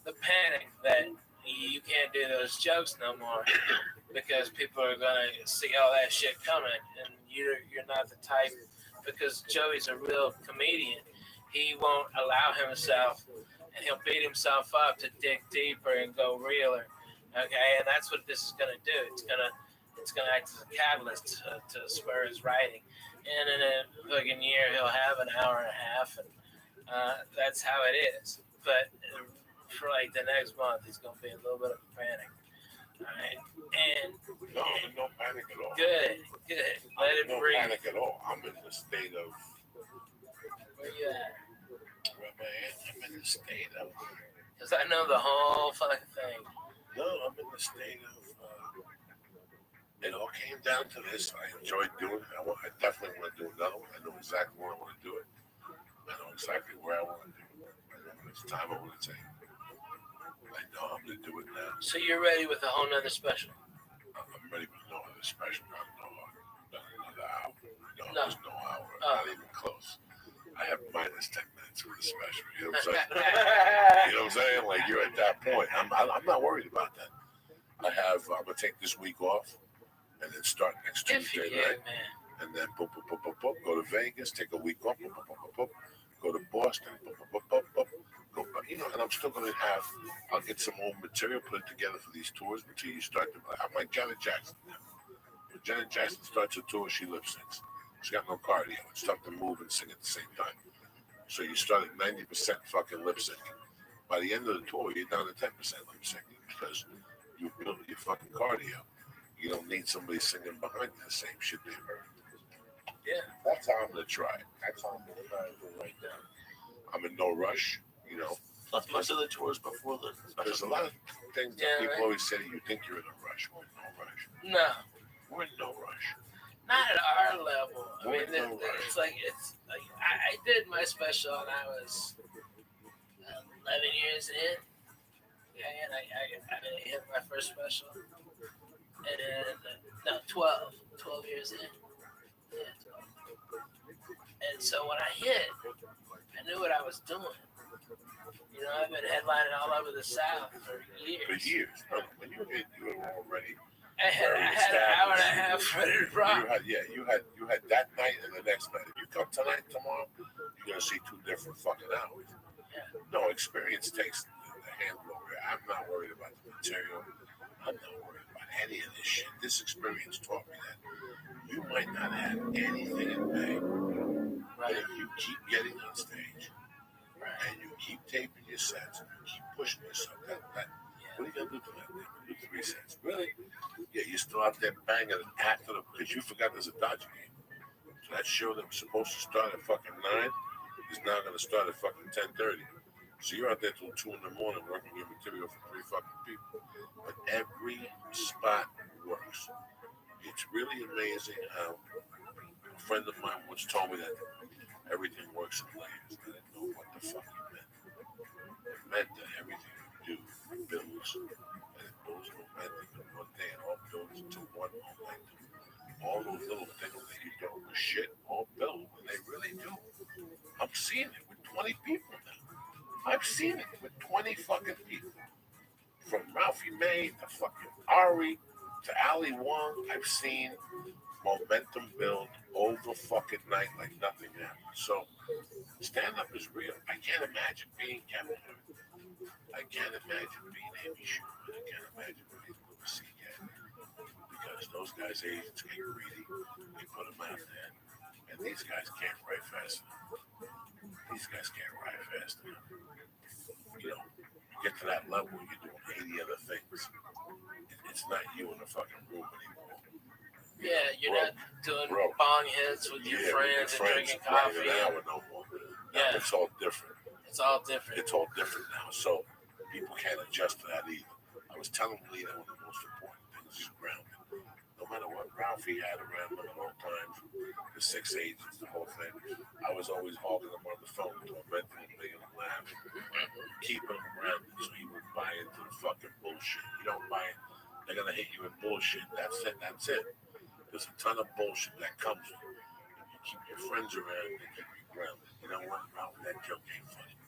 The panic that you can't do those jokes no more because people are gonna see all that shit coming, and you're not the type, because Joey's a real comedian. He won't allow himself, and he'll beat himself up to dig deeper and go realer. Okay, and that's what this is gonna do. It's gonna act as a catalyst to spur his writing. And in a fucking year, he'll have an hour and a half, and that's how it is. But for like the next month, he's gonna be a little bit of a panic. All right, and no panic at all. Good. Let it breathe. No panic at all. I'm in the state of. Where you at? Rabbi, I'm in the state of. Because I know the whole fucking thing. No, I'm in the state of. It all came down to this. I enjoyed doing it. I definitely want to do another one. I know exactly where I want to do it. I know exactly where I want to do it. I know how much time I want to take. I know I'm going to do it now. So you're ready with a whole nother special? I'm ready with no other special. Not another hour. No, No. There's no hour. Not even close. I have minus 10 minutes with a special. You know what I'm saying? You know what I'm saying? Like, you're at that point. I'm not worried about that. I'm going to take this week off and then start next Tuesday night. Man. And then go to Vegas, take a week off, go to Boston, and I'm still going to I'll get some old material, put it together for these tours until you start to, I'm like Janet Jackson. When Janet Jackson starts a tour, she lip syncs. She's got no cardio. It's tough to move and sing at the same time. So you start at 90% fucking lip syncing. By the end of the tour, you're down to 10% lip syncing because you build your fucking cardio. You don't need somebody singing behind you the same shit they heard. Yeah. That's how I'm going to try it. That's how I'm going to try it right now. I'm in no rush, Plus, most of the tours before the special. There's a lot of things that people always say you think you're in a rush. We're in no rush. No. We're in no rush. Not at our level. I mean, it's like I did my special and I was 11 years in. Yeah, and I hit my first special. And 12 years in. Yeah, 12. And so when I hit, I knew what I was doing. I've been headlining all over the South for years. When you hit, you were already. I had an hour and a half ready to rock. You had that night and the next night. If you come tonight, tomorrow, you're gonna see 2 different fucking hours. Yeah. No, experience takes the handle over it. I'm not worried about the material. I'm not worried about any of this shit. This experience taught me that you might not have anything in May, but if you keep getting on stage and you keep taping your sets and you keep pushing yourself. What are you gonna do to that? Do 3 cents, really? Yeah, you're still out there banging after them because you forgot there's a Dodger game. So that show that was supposed to start at fucking 9 is now gonna start at fucking 10:30. So you're out there till 2 in the morning working your material for 3 fucking people. But every spot works. It's really amazing how a friend of mine once told me that everything works in layers. I didn't know what the fuck it meant. It meant that everything you do builds, and it builds momentum, and one day it all builds into one momentum. All those little things that you don't do shit all build, and they really do. I'm seeing it with 20 people now. I've seen it with 20 fucking people. From Ralphie May to fucking Ari to Ali Wong, I've seen momentum build over fucking night like nothing happened. So stand-up is real. I can't imagine being Kevin Hart. I can't imagine being Amy Schumer. I can't imagine being Louis C.K. Because those guys' agents get greedy. They put them out there. And these guys can't write fast enough. These guys can't write fast enough. You know, you get to that level, you're doing 80 other things. It's not you in the fucking room anymore. Yeah, you're not doing bong hits with your friends and drinking coffee. No more. Yeah. It's all different. It's all different. It's all different now. So people can't adjust to that either. I was telling Lee that one of the most important things is grounding. No matter what Ralphie had around him at all times, the 6 agents, the whole thing, I was always holding him on the phone, tormenting him, making him laugh, keeping him grounded so he would buy into the fucking bullshit. You don't buy it, they're gonna hit you with bullshit. That's it. There's a ton of bullshit that comes with it. If you keep your friends around, they keep you grounded. You know what, Ralph? That joke ain't funny.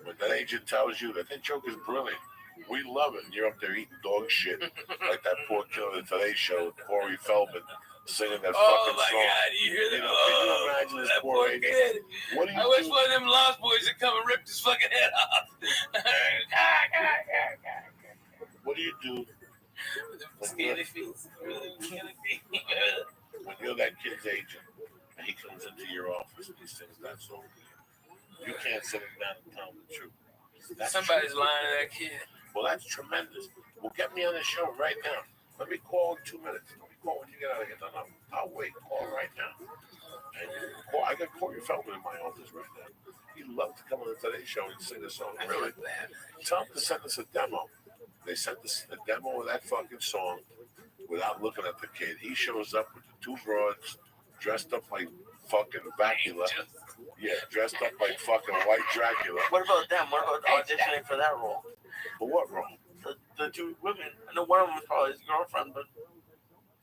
When that agent tells you that joke is brilliant, we love it. And you're up there eating dog shit like that poor kid on the Today Show, Corey Feldman, singing that fucking song. Oh my God, you hear that? Can you imagine this poor agent? Kid. What do you I wish one of them Lost Boys would come and rip his fucking head off. What do you do? Skinny feet. When you're that kid's agent and he comes into your office and he sings that song to you, you can't sit him down and tell him the truth. Somebody's lying to that kid. Well, that's tremendous. Well, get me on the show right now. Let me call in 2 minutes. Let me call when you get out of here. No, I'll wait. Call right now. And I got Corey Feldman in my office right now. He'd love to come on the Today Show and sing a song. Really? Tell him to send us a demo. They sent us a demo of that fucking song without looking at the kid. He shows up with the 2 broads dressed up like fucking Dracula. Yeah, dressed up like fucking white Dracula. What about them? What about auditioning for that role? For what role? The 2 women. I know one of them was probably his girlfriend, but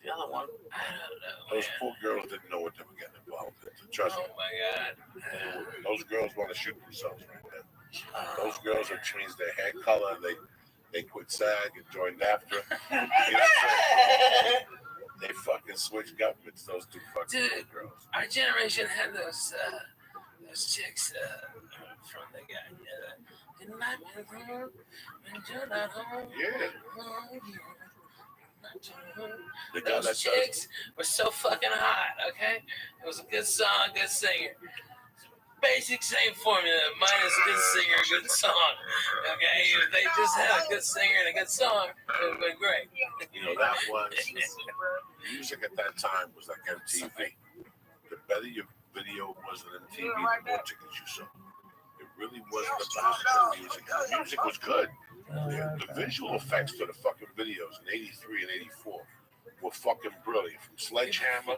the other one, I don't know. Those poor girls didn't know what they were getting involved in. Trust me. Oh my God. Those girls want to shoot themselves right now. Those girls have changed their hair color. They quit SAG and joined AFTRA. You know what I'm saying? They fucking switched governments, those 2 fucking girls. Our generation had those chicks from the guy. Didn't I home when you're not home? Yeah. Those chicks were so fucking hot, okay? It was a good song, good singer. Basic same formula, minus a good singer, a good song. Okay, if they just had a good singer and a good song, it would have been great. You know, that was music at that time was like MTV. The better your video was on MTV, the more tickets you sold. It really wasn't about the music. The music was good. The visual effects to the fucking videos in '83 and '84 were fucking brilliant. From Sledgehammer,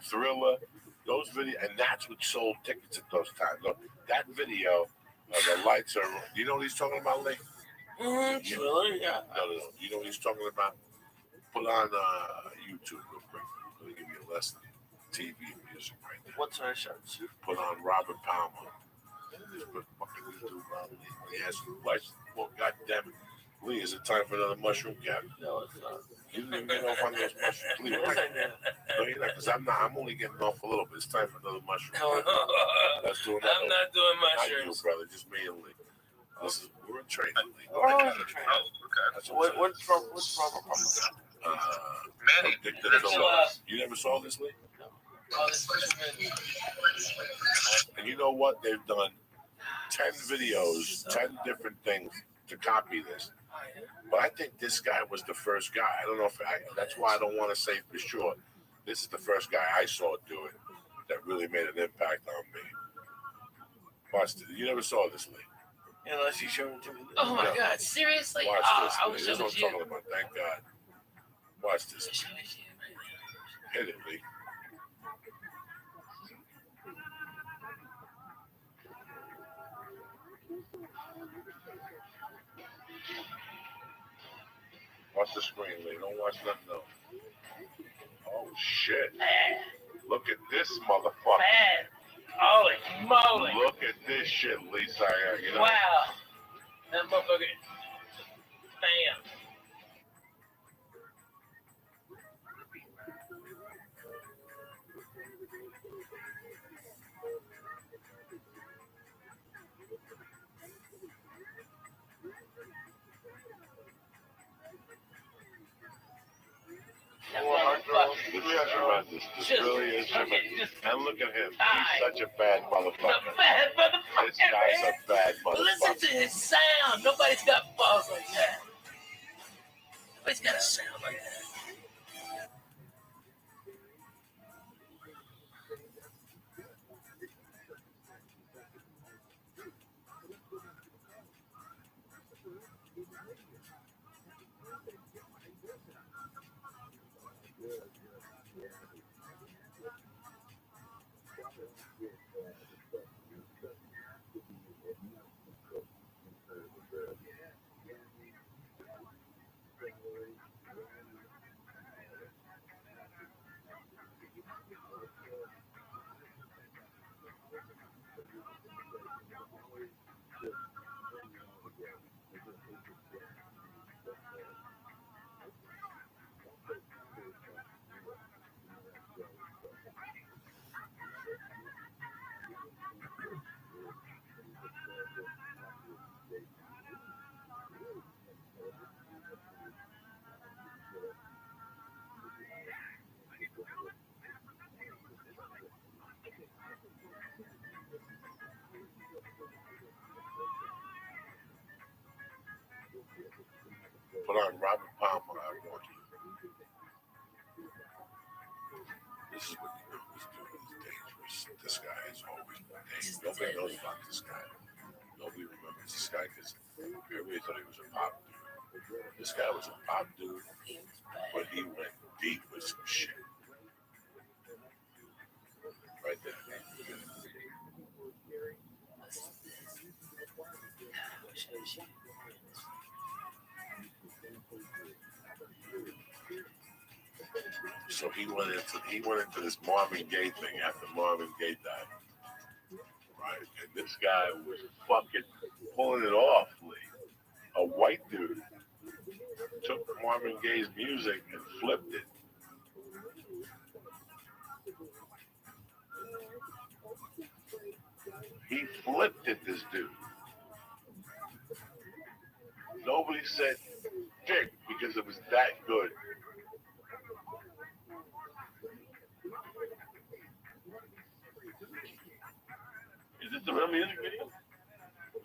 Thriller. Those videos, and that's what sold tickets at those times. Look, that video, the lights are. You know what he's talking about, Lee? Thriller, yeah. No. You know what he's talking about? Put on YouTube real quick. Let me give you a lesson. TV music right now. What sort of shows? Put on Robert Palmer. What fucking YouTube, Robert? He has some questions. Well, goddamn it. Lee, is it time for another mushroom cap? No, it's not. You didn't even get off on those mushrooms. Lee, Yes, I did. no, you're not, because I'm only getting off a little bit. It's time for another mushroom. Let's do another. I'm not doing Not you, mushrooms. brother. Just me and Lee. We're in training, Lee. Oh, okay. That's What's Robert Manny. You never saw this, Lee? Oh, this is good. And you know what they've done 10 videos, 10 different things to copy this. But I think this guy was the first guy. I don't know if that's why I don't want to say for sure. This is the first guy I saw do it that really made an impact on me. Watch this. You never saw this, Lee. Unless you showed it to me. Oh my God! Seriously? Watch this, I Lee. was This is what I'm showing talking about. Thank God. Watch this. Hit it, Lee. Watch the screen, Lee. Don't watch nothing else. Oh, shit. Look at this motherfucker. Man, holy moly! Look at this shit, Lisa. You know? Wow, that motherfucker. Bam. This is tremendous. This really is tremendous. And look at him. He's such a bad motherfucker. Bad motherfucker. This guy's a bad Listen motherfucker. to his sound. Nobody's got balls like that. Nobody's got a sound like that. Put on Robert Palmer. I want you. This is what you know. This dude is dangerous. This guy is always dangerous. Nobody knows about this guy. Nobody remembers this guy because everybody thought he was a pop dude. This guy was a pop dude, but he went deep with some shit. Right there. So he went into this Marvin Gaye thing after Marvin Gaye died. Right? And this guy was fucking pulling it off, Lee. A white dude took Marvin Gaye's music and flipped it. He flipped it, this dude. Nobody said dick because it was that good. Is this the real music video?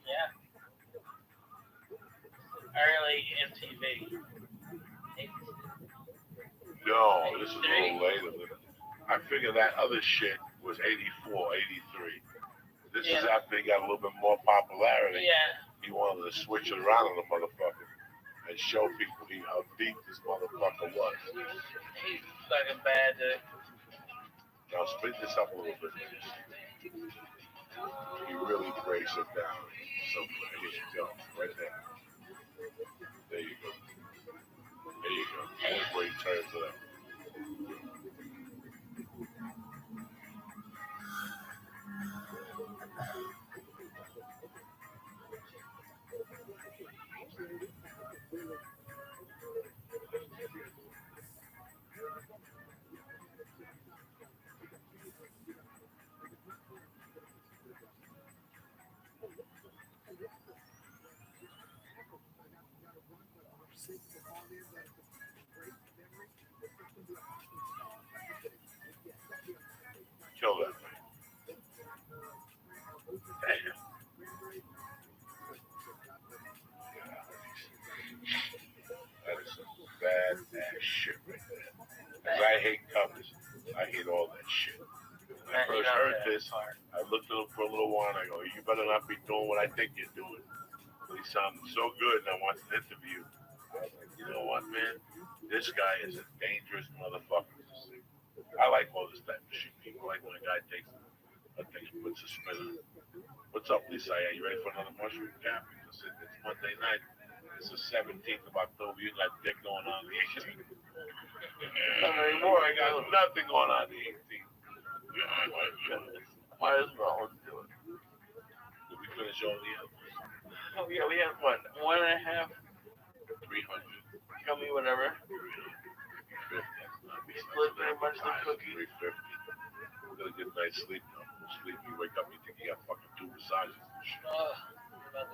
Yeah. Early MTV. No, this is a little later. I figure that other shit was 84, 83. This is after he got a little bit more popularity. Yeah. He wanted to switch it around on the motherfucker and show people how deep this motherfucker was. He's fucking bad, dude. Now split this up a little bit. He really breaks it down. So here you go, right there. There you go. There you go. That's where he turns it up. Kill that thing. Damn. that shit right there. Because I hate covers. I hate all that shit. When I first heard this, I looked at him for a little while and I go, you better not be doing what I think you're doing. He sounded so good and I wanted an interview. I was like, you know what, man? This guy is a dangerous motherfucker. I like all this type of shit. People like when a guy takes a thing and puts a spin on it. What's up, Lisa? Are you ready for another mushroom cap? It's Monday night. It's the 17th of October. You got dick going on the 18th. Not anymore. I got nothing going on the 18th. Oh my goodness. Might as well. Let's do it. Did we finish all the others? Oh yeah, we have what? 1.5. 300. Tell me whatever. 350. We split very much the cookie. 350. We're gonna get a nice sleep though. Sleep, you wake up, you think you got fucking 2 massages and shit.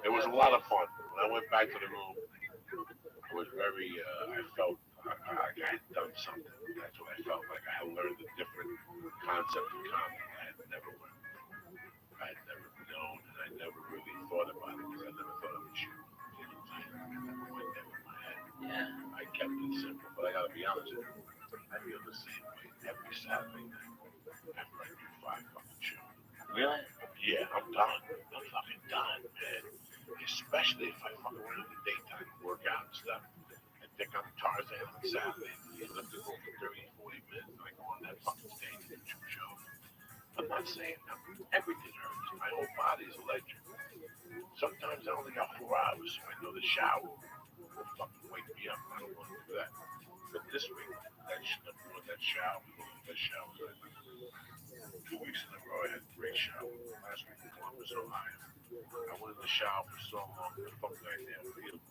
It was a lot of fun. When I went back to the room, I was very, I felt I had done something. That's what I felt like. I had learned a different concept of comedy I had never learned. I had never known, and I never really thought about it because I never thought it would shoot. You know what I'm saying? I never went there with my head. Yeah. I kept it simple, but I gotta be honest with you. I feel the same way every Saturday night after I do 5 fucking shows. Really? Yeah, I'm done. I'm fucking done, man. Especially if I fuck around in the daytime, work out and stuff. I think I'm Tarzan on Saturday. You lift the room for 30, 40 minutes, and I go on that fucking stage and do 2 shows. I'm not saying that. Everything hurts. My whole body is electric. Sometimes I only got 4 hours, so I know the shower will fucking wake me up. I don't want to do that. But this week, that shower, that shower. 2 weeks in a row, I had a great shower. Last week in Columbus, Ohio. I went in the shower for so long. The fungi nail, beautiful.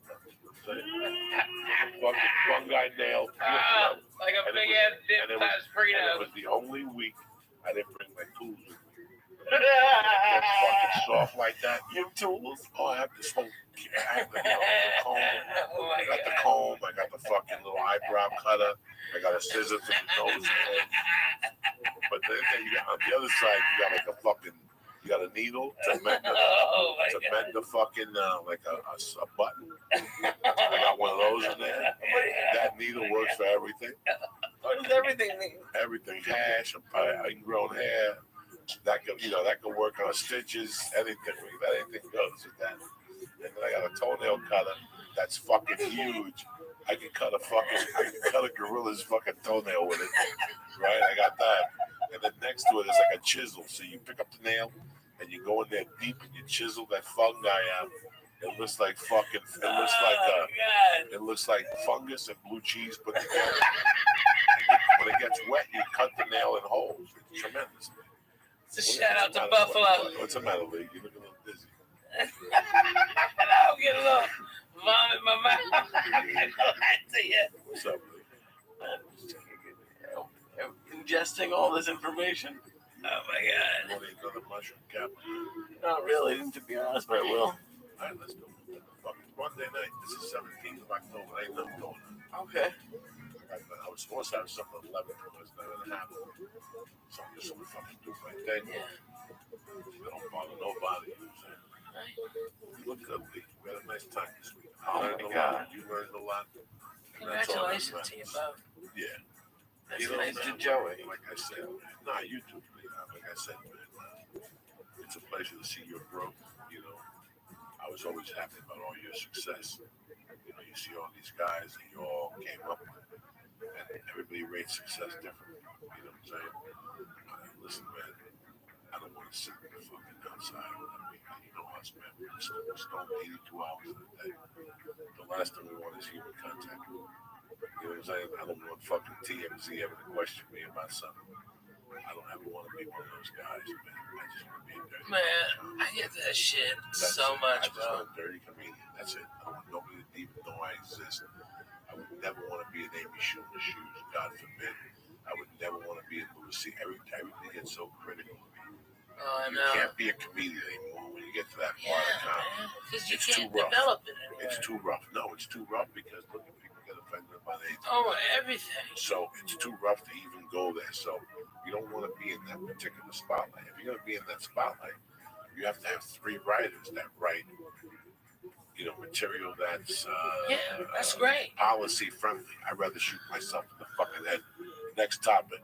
Fucking fungi nail, beautiful. Like a big ass dip class And it Frito. was the only week I didn't bring my tools with me. It's fucking soft like that. You have tools? Oh, I have this whole, I have the comb. Oh I got the comb. I got the fucking little eyebrow cutter. I got a scissor for the nose. But then you got, on the other side, you got like a fucking, you got a needle to mend the fucking, like a button. I got one of those in there. That needle works for everything. What does everything mean? Everything, hash, ingrown hair. That could work on stitches, anything. Anything goes with that. And then I got a toenail cutter that's fucking huge. I can cut a gorilla's fucking toenail with it. Right? I got that. And then next to it is like a chisel. So you pick up the nail and you go in there deep and you chisel that fungi out. It looks like fucking. It looks like fungus and blue cheese put together. When it gets wet, you cut the nail in holes. It's tremendous. It's a shout out to Buffalo. What's the matter, Lee? You look a little dizzy. I'll get a little vomit in my mouth. What's up, Lee? Ingesting all this information. Oh my god. Want to eat another mushroom cap? Not really, to be honest, but I will. All right, let's go. Fucking Monday night. This is 17th of October. Ain't nothing going on. Okay. I was supposed to have something at 11, but it's not going to happen. So I'm just going to fucking do my thing. I don't bother nobody. You know what I'm saying? You look good, Lee. We had a nice time this week. Oh my God. You learned a lot. Congratulations to you both. Yeah. That's nice to Joey. Like I said, nah, you too, Lee. Like I said, man, it's a pleasure to see your growth. You know, I was always happy about all your success. You know, you see all these guys that you all came up with. And everybody rates success differently. You know what I'm saying? Listen, man, I don't want to sit in the fucking outside. You know us, man. We're stone 82 hours a day. The last thing we want is human contact. You know what I'm saying? I don't want fucking TMZ ever to question me about something. I don't ever want to be one of those guys, man. I just want to be a dirty Man, I get that shit so much, I just bro. want a dirty comedian. That's it. I want nobody to even know I exist. I would never want to be an Amy Schumer shoes, God forbid. I would never want to be a Lucy. Everything gets so critical. Oh, I You know. can't be a comedian anymore when you get to that part of comedy. Because you It's can't too rough. develop it anymore. It's too rough. No, it's too rough because look, people get offended by anything. Oh, everything. So it's too rough to even go there. So you don't want to be in that particular spotlight. If you're going to be in that spotlight, you have to have 3 writers that write, material that's that's great. policy friendly. I'd rather shoot myself in the fucking head. Next topic.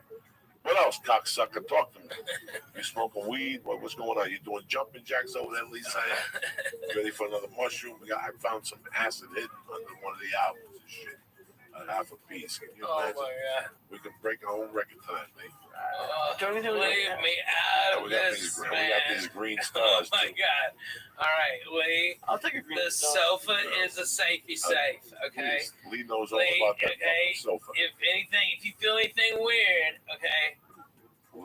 What else, cocksucker? Talk to me. You smoking weed? What's going on? You doing jumping jacks over there, Lisa? Ready for another mushroom? I found some acid hidden under one of the albums and shit. Half a piece. Can you imagine? My God. We can break our own record tonight, mate. Leave me out of this, man. We got these green stars. Oh my God! All right, Lee. I'll take a green The star. sofa is a safety safe. Okay. Lee knows all about that fucking sofa. If you feel anything weird, okay,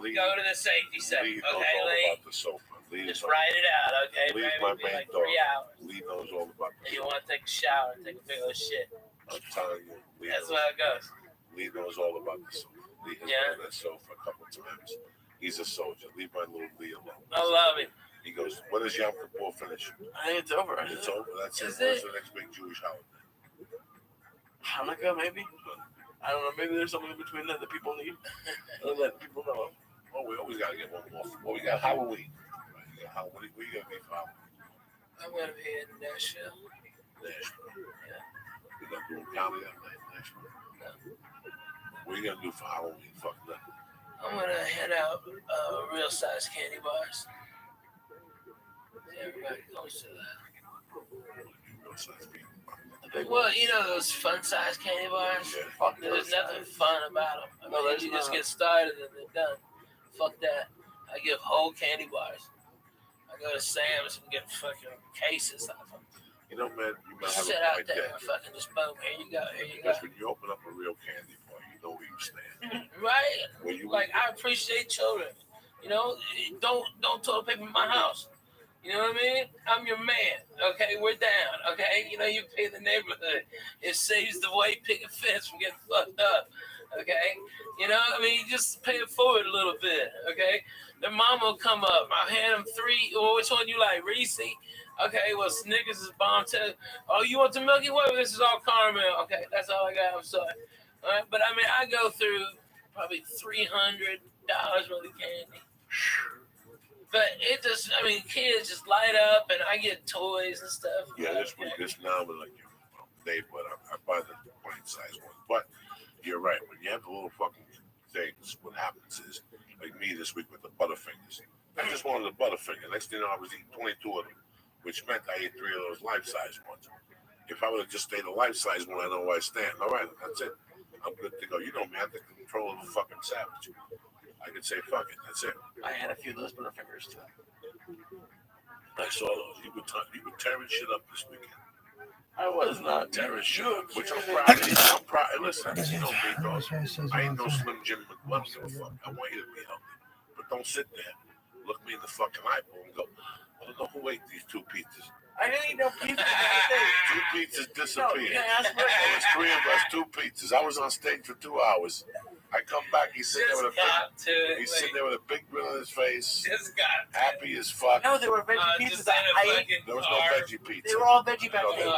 Lee, go to the safety safe. Lee knows Okay, all Lee. about the sofa. Lee Just write it out, okay? Lee's Maybe my be main like dog. 3 hours. Lee knows all about the And you sofa. want to take a shower and take a big old shit. I'm telling you, Lee That's knows, how it goes. Lee knows all about the sofa. Lee has been on that sofa a couple of times. He's a soldier. Leave my little Lee alone. I love it. He goes, when is Yom Kippur finish? I think it's over. It's over. That's it. Is When's it? the next big Jewish holiday? Hanukkah, maybe? I don't know. Maybe there's something in between that people need. Let people know. Oh, we always got to get one more. Well, we got Halloween. Right? We got Halloween. What are you going to be for Halloween? I'm going to be in Nashville. Nashville. Yeah. We're going to do a comedy that night in Nashville. No. What are you going to do for Halloween? Fuck nothing. I'm going to hand out real size candy bars. Everybody goes to that. Real size people. Well, you know those fun size candy bars? Yeah. Fuck There's those nothing guys. fun about them. I mean, there's you just not. get started and they're done. Fuck that. I give whole candy bars. I go to Sam's and get fucking cases of them. You know, man, you might have Sit a out point there there. and fucking just boom, here you go, here you go. Because when you open up a real candy bar, you know where you stand. Right? When you Like, I appreciate children. You know, don't toilet paper in my house. You know what I mean? I'm your man. Okay, we're down. Okay, you know you pay the neighborhood. It saves the white picket fence from getting fucked up. Okay, you know I mean, just pay it forward a little bit. Okay, the mom will come up. I hand them 3. Well, which one you like, Reese? Okay, well Snickers is bomb too. Oh, you want the Milky Way? This is all caramel. Okay, that's all I got. I'm sorry. All right, but I mean, I go through probably $300 worth of candy. But it just, I mean, kids just light up, and I get toys and stuff. Yeah, this now with like your neighborhood, I buy the pint size ones. But you're right. When you have the little fucking things, what happens is, like me this week with the Butterfingers. I just wanted a Butterfinger. Next thing you know, I was eating 22 of them, which meant I ate 3 of those life-size ones. If I would have just stayed a life-size one, I know where I stand. All right, that's it. I'm good to go. You know me, I have the control of the fucking savage. I could say, fuck it, that's it. I had a few of those Butterfingers too. I saw those. You were tearing shit up this weekend. I was not Tearing shit up, which I'm proud of. I'm proud. Listen, you know me, dog. I ain't no Slim Jim McMahon. Fuck. I want you to be healthy. But don't sit there, look me in the fucking eyeball and go, I don't know who ate these 2 pizzas. I didn't eat no pizza. 2 pizzas disappeared. There was 3 of us, 2 pizzas. I was on stage for 2 hours. I come back, he's sitting there with a big grin on his face, happy as fuck. No, they were veggie pizzas. There was no veggie pizza. They were all veggie back No, then.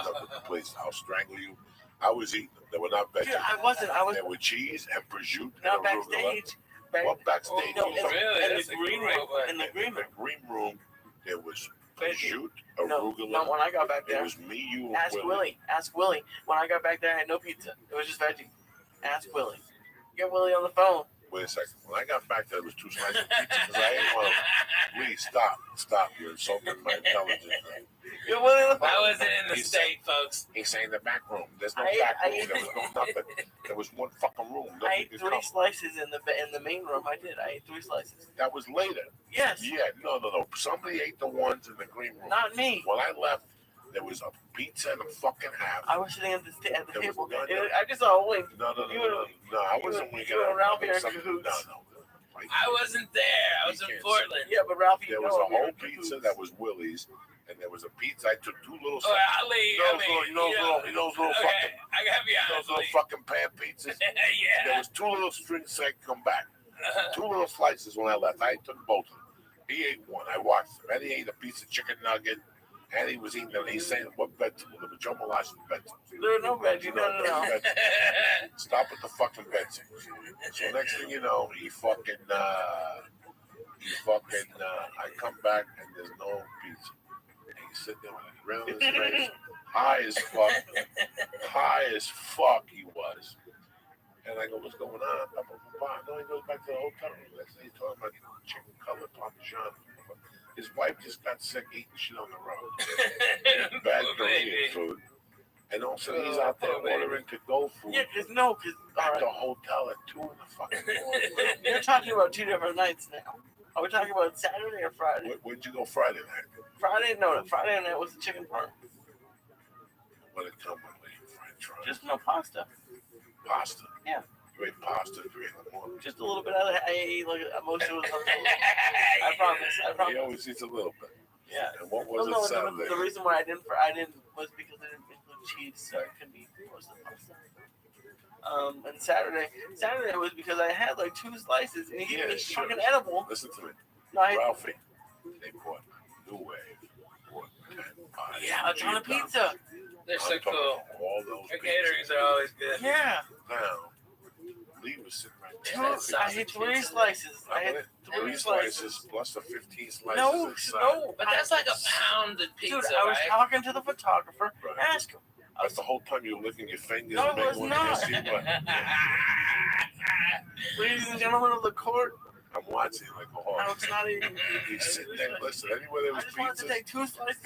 please, I'll strangle you. I was eating them. They were not veggie. Dude, I wasn't. I was They were cheese and prosciutto not and arugula. backstage. What backstage? No, was that? in the green room. In the green In the room. green room, there was Veggie. prosciutto, No, arugula. when I got back It there. was me, you, and Ask Willie. Ask Willie. When I got back there, I had no pizza. It was just veggie. Ask Willie. Get Willie on the phone. Wait a second. When I got back there, it was 2 slices of pizza because I ate one of them. Please stop. You're insulting my intelligence. Get Willie on the phone. I wasn't in the state, folks. He's saying the back room. There's no I ate- back I room. ate- There was no nothing. There was one fucking room. I Nobody ate could 3 come. slices in the main room. I did. I ate 3 slices. That was later. Yes. Yeah, no. Somebody ate the ones in the green room. Not me. When I left, there was a pizza and a fucking half. I was sitting at the There was table. none. I just saw a wink. No, I wasn't you winking and at Ralphie are in something. cahoots. No. I wasn't there. I was in Portland. Yeah, but Ralphie, There you was know a we were whole in pizza cahoots. that was Willie's, and there was a pizza. I took 2 little. Oh, Ali, You know those little okay, fucking. I got you Those little fucking pan pizzas. There yeah. was 2 little strings so I could come back. 2 little slices when I left. I took both of them. He ate one. I watched him. And he ate a piece of chicken nugget. And he was eating them. He's saying, what vegetable? The Jomo Lash vegetables. There are no veggie. No. Vegetables. Stop with the fucking vegetables. So next thing you know, I come back and there's no pizza. And he's sitting there with a grin on his face, high as fuck. High as fuck he was. And I go, what's going on? No, he goes back to the hotel room. He's talking about chicken colored parmesan. His wife just got sick eating shit on the road. Bad Korean food. And also he's out there ordering to-go food. Yeah, because at the hotel at 2 in the fucking morning. You're talking about 2 different nights now. Are we talking about Saturday or Friday? Where'd you go Friday night? Friday night was the chicken parm. What did it come with? French fries? Just no pasta. Pasta? Yeah. You ate pasta at 3 in the morning? Just a little bit. I ate like most of it. I promise. He always eats a little bit. Yeah. And what was it Saturday? The reason why I didn't was because I didn't include cheese, so I couldn't eat most of the pasta. And Saturday was because I had like 2 slices, and he gave me this fucking edible. Listen to me. No, Ralphie, they bought New Wave. Yeah, a ton of pizza. They're so cool. All those Their caterings are always good. Yeah. Now, Lee was sitting right there. I had 3 slices. I had 3 slices plus the 15 slices. No, but that's like a pounded pizza. Dude, I was talking to the photographer. Right. Ask him. That's the whole time you were licking your fingers. No, and it was making not. But Ladies and gentlemen of the court. I'm watching like a horse. No, it's not even. He's sitting there. Listen, anywhere there was I just wanted to pizzas. take 2 slices.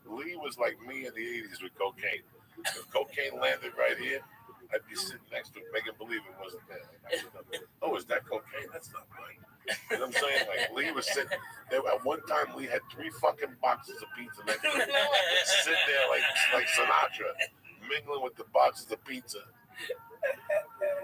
Lee was like me in the 80s with cocaine. If cocaine landed right here, I'd be sitting next to it, making believe it wasn't there. Oh, is that cocaine? That's not mine. You know what I'm saying? Like, Lee was sitting there. At one time, Lee had 3 fucking boxes of pizza next to him. Sitting there like Sinatra, mingling with the boxes of pizza.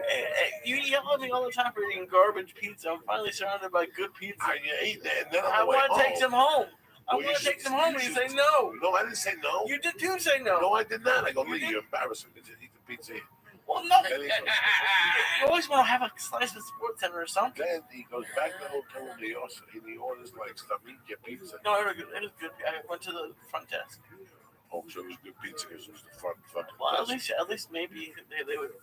Hey, you yell at me all the time for eating garbage pizza. I'm finally surrounded by good pizza. I ate that, and then I want to take some home. I Well, want to take some home, and you say no. No, I didn't say no. You did too say no. No, I did not. I go, Lee, you're embarrassing me. Just eat the pizza here. Well, no. Then he goes, You always want to have a slice of Sports Center or something. then he goes back to the hotel and he orders like stuff. Eat your pizza. No, it was good. I went to the front desk. Oh, so it was good pizza because it was the front fucking Well, desk. at least maybe they would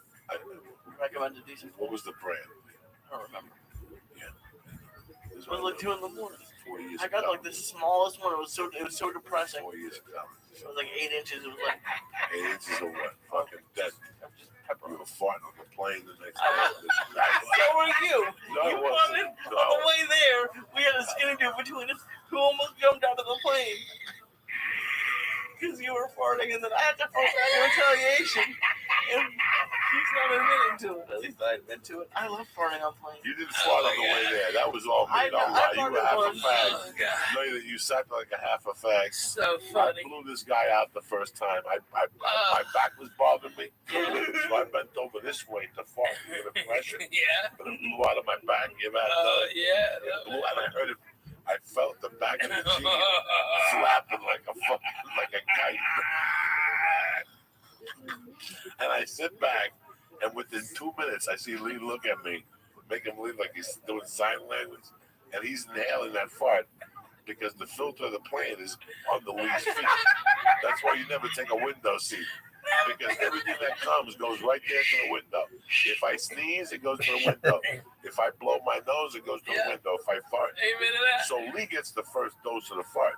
recommend a decent. What was the brand? I don't remember. Yeah. It was like 2 in the morning. 4 years I got like the smallest one. It was so depressing. 4 years ago. It was like 8 inches. It was like 8 inches of what? Fucking dead. just pepper. You were farting on the plane the next So day. were you. No, You it wasn't. wanted on the way there. We had a skinny dude between us who almost jumped out of the plane because you were farting, and then I had to file retaliation. And he's not admitting to it. At least I admit to it. I love farting on planes. You didn't fart on the way there. That was all me. Don't lie. You were half a fag. Oh, God. No, you sat like a half a fag. So I funny. blew this guy out the first time. My back was bothering me. So I bent over this way to fart to get a pressure. Yeah. But it blew out of my back. It blew out. I heard it. I felt the back of the jeans flapping like a kite. And I sit back, and within 2 minutes, I see Lee look at me, make him believe like he's doing sign language, and he's inhaling that fart because the filter of the plane is on the Lee's feet. That's why you never take a window seat, because everything that comes goes right there to the window. If I sneeze, it goes to the window. If I blow my nose, it goes to the window. If I fart. Amen to that. So Lee gets the first dose of the fart.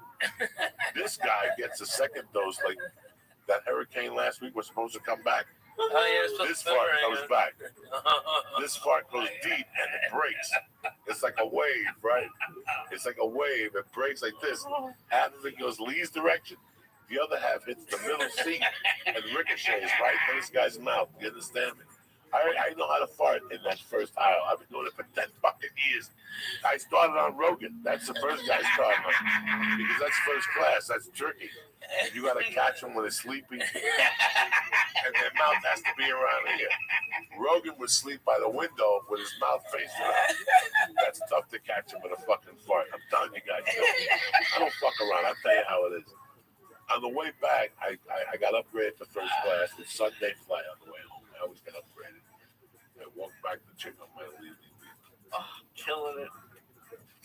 This guy gets the second dose, like that hurricane last week was supposed to come back. Oh, yeah, This fart comes back. This fart goes deep and it breaks. It's like a wave, right? It's like a wave. It breaks like this. Half of it goes Lee's direction. The other half hits the middle seat and ricochets right in this guy's mouth. You understand me? I know how to fart in that first aisle. I've been doing it for 10 fucking years. I started on Rogan. That's the first guy I started on. Because that's first class. That's tricky. You got to catch them when they're sleeping. And their mouth has to be around here. Rogan would sleep by the window with his mouth facing out. That's tough to catch him with a fucking fart. I'm telling you guys. I don't fuck around. I'll tell you how it is. On the way back, I got upgraded to first class. It's Sunday flight on the way home. I always get upgraded. I walked back to check on my leave. Oh, killing it.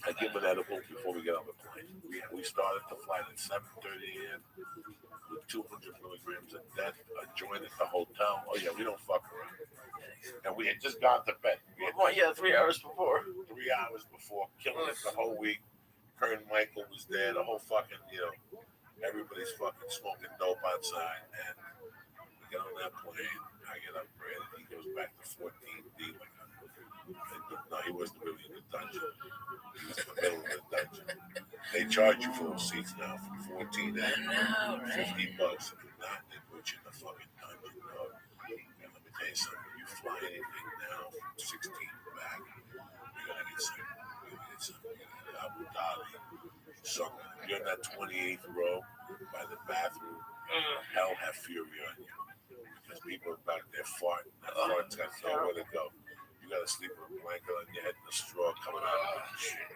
I give an edible before we get on the plane. We started the flight at 7:30 a.m. with 200 milligrams of death, a joint at the hotel. Oh, yeah, we don't fuck around. And we had just gone to bed. 3 hours before. 3 hours before, killing it the whole week. Kern Michael was there, the whole fucking, Everybody's fucking smoking dope outside, and we get on that plane. I get upgraded. He goes back to 14D. No, he wasn't really in the dungeon. He was in the middle of the dungeon. They charge you for those seats now from 14 to $50. If not, they put you in the fucking dungeon, dog. And let me tell you something. You fly anything now from 16 back, you're gonna get some. You're gonna get some. Abu Dhabi, something. You're in that 28th row by the bathroom. Hell have fury on you because people are back there farting. That fart's got nowhere to go. You gotta sleep with a blanket on your head and a straw coming out of your shit.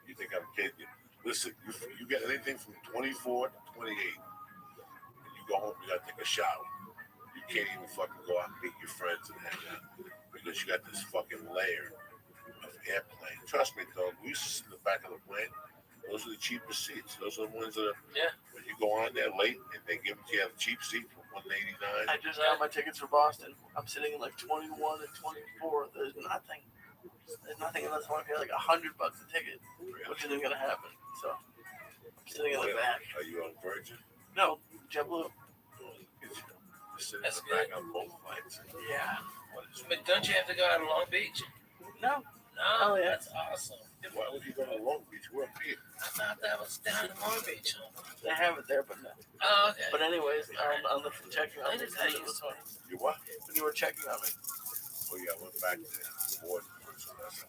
You think I'm kidding you? Listen, you get anything from 24 to 28, and you go home, you gotta take a shower. You can't even fucking go out and meet your friends and hang out because you got this fucking layer of airplane. Trust me, though, we used to sit in the back of the plane. Those are the cheapest seats. Those are the ones that are, when you go on there late and they give you a cheap seat for $189. I just got my tickets for Boston. I'm sitting in like 21 and 24. There's nothing. There's nothing unless I want to pay like $100 a ticket, which isn't gonna happen. So I'm sitting in the back. Are you on Virgin? No, JetBlue. That's good. On both flights. Yeah. But don't you have to go out to Long Beach? No. No, yeah. That's awesome. Why would you go to Long Beach? We're up here. I thought that was down in Long Beach. They have it there, but no. Oh, okay. But anyways, on the checking on me, You what? when you were checking on me. Oh yeah, I went back there. Board. So that's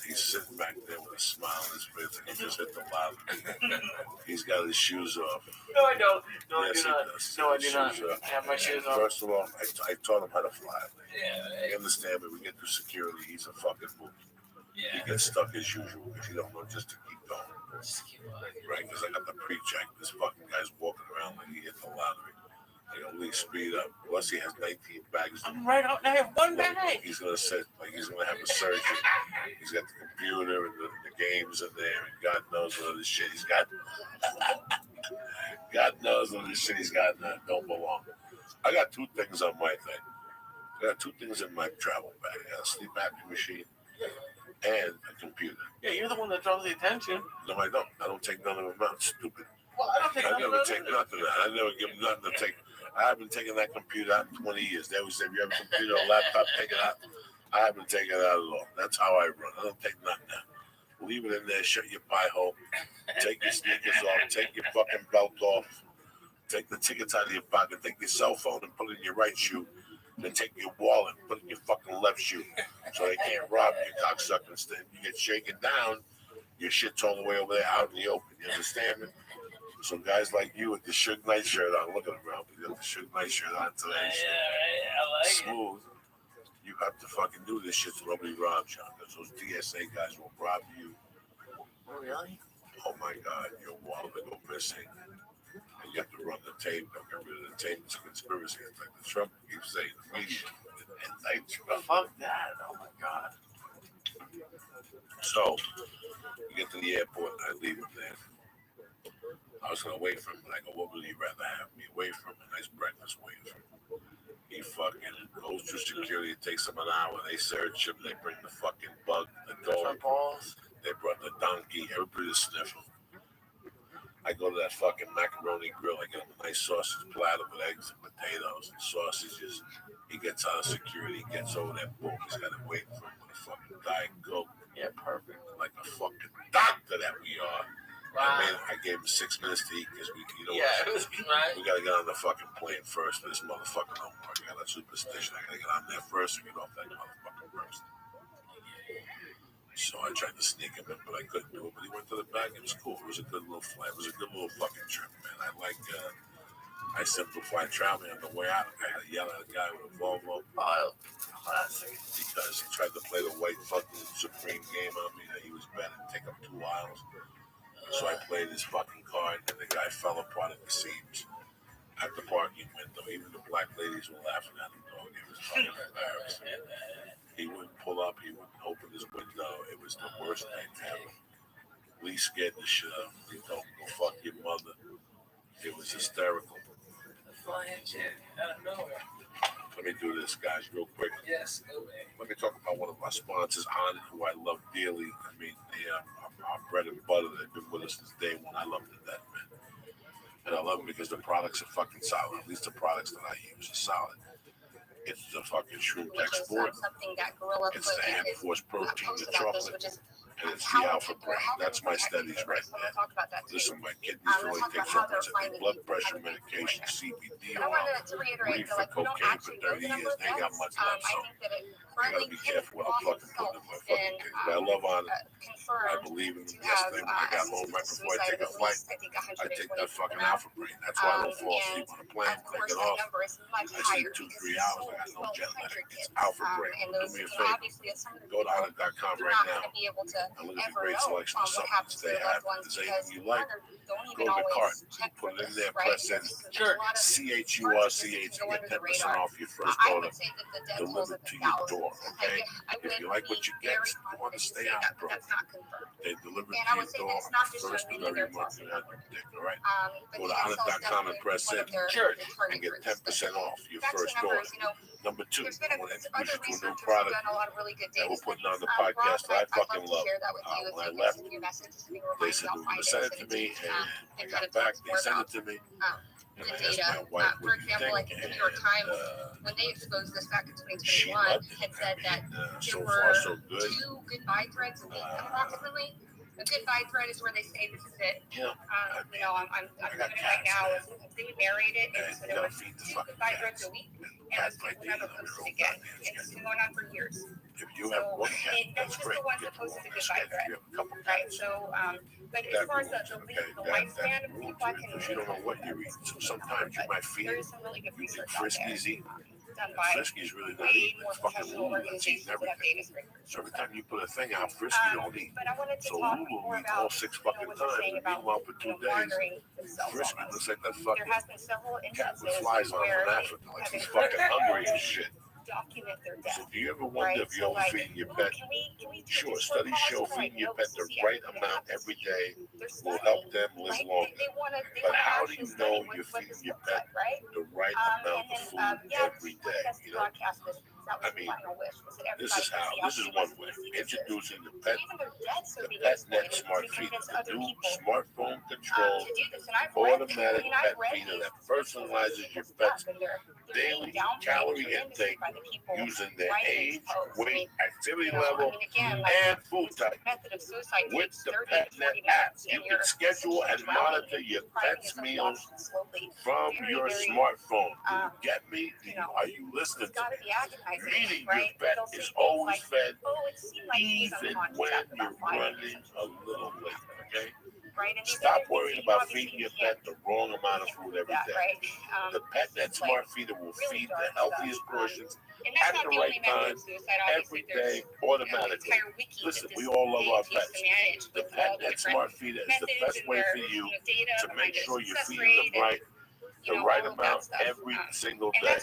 he's sitting back there with a smile on his face and he just hit the lobby. He's got his shoes off. No, I don't. No, Yes, I do not. does. No, I do not. I have my shoes on. First of all, I taught him how to fly. Yeah, You understand me? We get through security. He's a fucking movie. yeah. He gets stuck as usual because you don't know just to keep going. Just keep walking. Right? Because I got the pre-check. This fucking guy's walking around like he hit the lottery. At least speed up. Plus, he has 19 bags. I'm right out. I have one bag. He's gonna sit like he's gonna have a surgery. He's got the computer and the games in there, and God knows what other shit he's got. God knows what other shit he's got that don't belong. I got two things on my thing. I got two things in my travel bag. I got a sleep apnea machine and a computer. Yeah, you're the one that draws the attention. No, I don't. I don't take none of them out. Stupid. Well, I don't think I never take nothing out. I never give them nothing to take. I haven't taken that computer out in 20 years. They always say, if you have a computer or a laptop, take it out. I haven't taken it out at all. That's how I run. I don't take nothing out. Leave it in there, shut your pie hole, take your sneakers off, take your fucking belt off, take the tickets out of your pocket, take your cell phone and put it in your right shoe, then take your wallet and put it in your fucking left shoe so they can't rob you, cocksucker. Instead, you get shaken down, your shit's all the way over there out in the open. You understand me? So guys like you with the Suge Knight shirt on, look at him, bro. You got the Suge Knight shirt on today. Yeah, right. I like Smooth. You have to fucking do this shit so nobody robs you. Because those DSA guys will rob you. Oh, really? Oh my God, your wallet will go missing. And you have to run the tape. Don't get rid of the tape. It's a conspiracy. It's like the Trump keeps saying, the media. And fuck that. Oh my God. So, you get to the airport and I leave him there. I was gonna wait for him, but I go, what would he rather have me wait for him? A nice breakfast waiting for him. He fucking goes through security, it takes him an hour, they search him, they bring the fucking bug, the dog, they brought the donkey, everybody to sniff him. I go to that fucking macaroni grill, I get him a nice sausage platter with eggs and potatoes and sausages. He gets out of security, gets over there, boom, he's got him waiting for him with a fucking Diet Coke. Yeah, perfect. Like a fucking doctor that we are. Wow. I gave him 6 minutes to eat because we right. we gotta get on the fucking plane first for this motherfucking homework. I got a superstition. I gotta get on there first and get off that motherfucking first. So I tried to sneak him in, but I couldn't do it. But he went to the back. It was cool. It was a good little flight. It was a good little fucking trip, man. I simplified traveling on the way out. I had to yell at a guy with a Volvo. Classic. Because he tried to play the white fucking Supreme game on me that he was better and take up 2 miles. So I played his fucking card, and the guy fell apart at the seams at the parking window. Even the black ladies were laughing at him, dog. It was fucking embarrassing. He wouldn't pull up. He wouldn't open his window. It was the worst thing ever. Lee scared the shit out of him. He told him, go fuck your mother. It was hysterical. The flying chick out of nowhere. Let me do this, guys, real quick. Yes, go ahead. Let me talk about one of our sponsors, On, who I love dearly. I mean, our bread and butter. They've been with us since day one. I love them to death, man. And I love them because the products are fucking solid. At least the products that I use are solid. It's the fucking shrimp export. It's the hand force protein, the chocolate, and it's the alpha brain. That's my studies right there. Listen, my kidneys really take something. It's a blood pressure medication, CBD oil, reefer cocaine for 30 years. They ain't got much left, so I gotta be careful what I'm fucking putting in my fucking things. But I love on it. I believe in them. Yesterday when I got home right before I take a flight, I take that fucking alpha brain. That's why I don't fall asleep on a plane. When I get off, I sleep 2-3 hours. I got no jet lag. It's alpha brain. Do me a favor. Go to ootd.com right now and look at the great selection of supplements they have. If there's anything you like, go to the cart, put it in there, press in CHURCH and get 10% off your first order delivered to your door, okay? If you like what you get, you want to stay on the program. They deliver it to your door on the first of every month you have your dick, all right? Go to ootd.com and press in and get 10% off your first order. Number 2, I want to introduce you to a new product that we're putting on the podcast that I fucking love. When I left, they said they were going to send it to me, and I got back, they sent it to me. And I asked my wife, what do you think? And when they exposed this back in she 2021, loved it. had said that So there far, were so good. 2 goodbye threads a week, approximately. A goodbye thread is where they say this is it. Yeah. I'm doing it right now. They narrate it, and so there were 2 goodbye threads a week, and it's people never posted again. And it's been going on for years. If you have one cat, That's that's just great. the ones that posted the goodbye thread. You have a couple Right, cats. so, but as far as the lifespan of people, I can. Because you don't know what you're eating. So sometimes you might feel There is some really good you think research out there. Friskies eat. Done by Friskies really not way eating. more It's fucking professional Lulu that's eating organizations that have data everything. scrapers. So every time you put a thing out, Frisky don't eat. But I wanted to So talk Lulu more will eat about all 6 fucking what they're times. saying And about meanwhile, for 2 days, monitoring themselves Frisky almost. looks like that There fucking has been several cat with instances flies on where in they Africa. Like have he's fucking hungry and shit. document their death. So do you ever wonder if you're feeding your pet? Sure, studies show feeding your pet the right amount every day will help them live longer. But how do you know you're feeding your pet the right amount of food every day? You know? I mean, this is how. This is one way. Introducing the PetNet Smart Feeder, the new smartphone controlled automatic pet feeder that personalizes your pet's daily calorie intake using their age, weight, activity level, and food type. With the PetNet app, you can schedule and monitor your pet's meals from your smartphone. Get me? Are you listening to me? Meaning your pet is always fed, even when you're running a little late, okay? Stop worrying about feeding your pet the wrong amount of food every day. The PetNet Smart Feeder will feed the healthiest portions at the right time, every day, automatically. Listen, we all love our pets. The PetNet Smart Feeder is the best way for you to make sure you're feeding them right, the right amount every single day.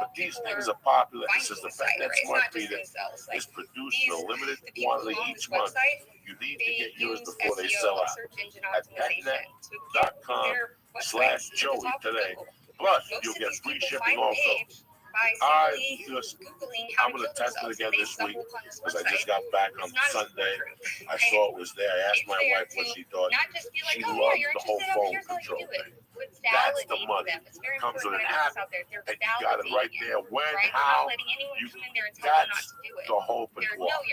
But these things are popular. It says the PetNet Smart Feeder is produced in a limited quantity each month. You need to get yours before they sell out at petnet.com/Joey today. Plus, you'll get free shipping also. I'm going to test it again this week because I just got back on Sunday. I saw it was there. I asked my wife what she thought. She loves the whole phone control thing. That's the money. Comes with an app, and you got it right there. When, how, that's the hope and walk.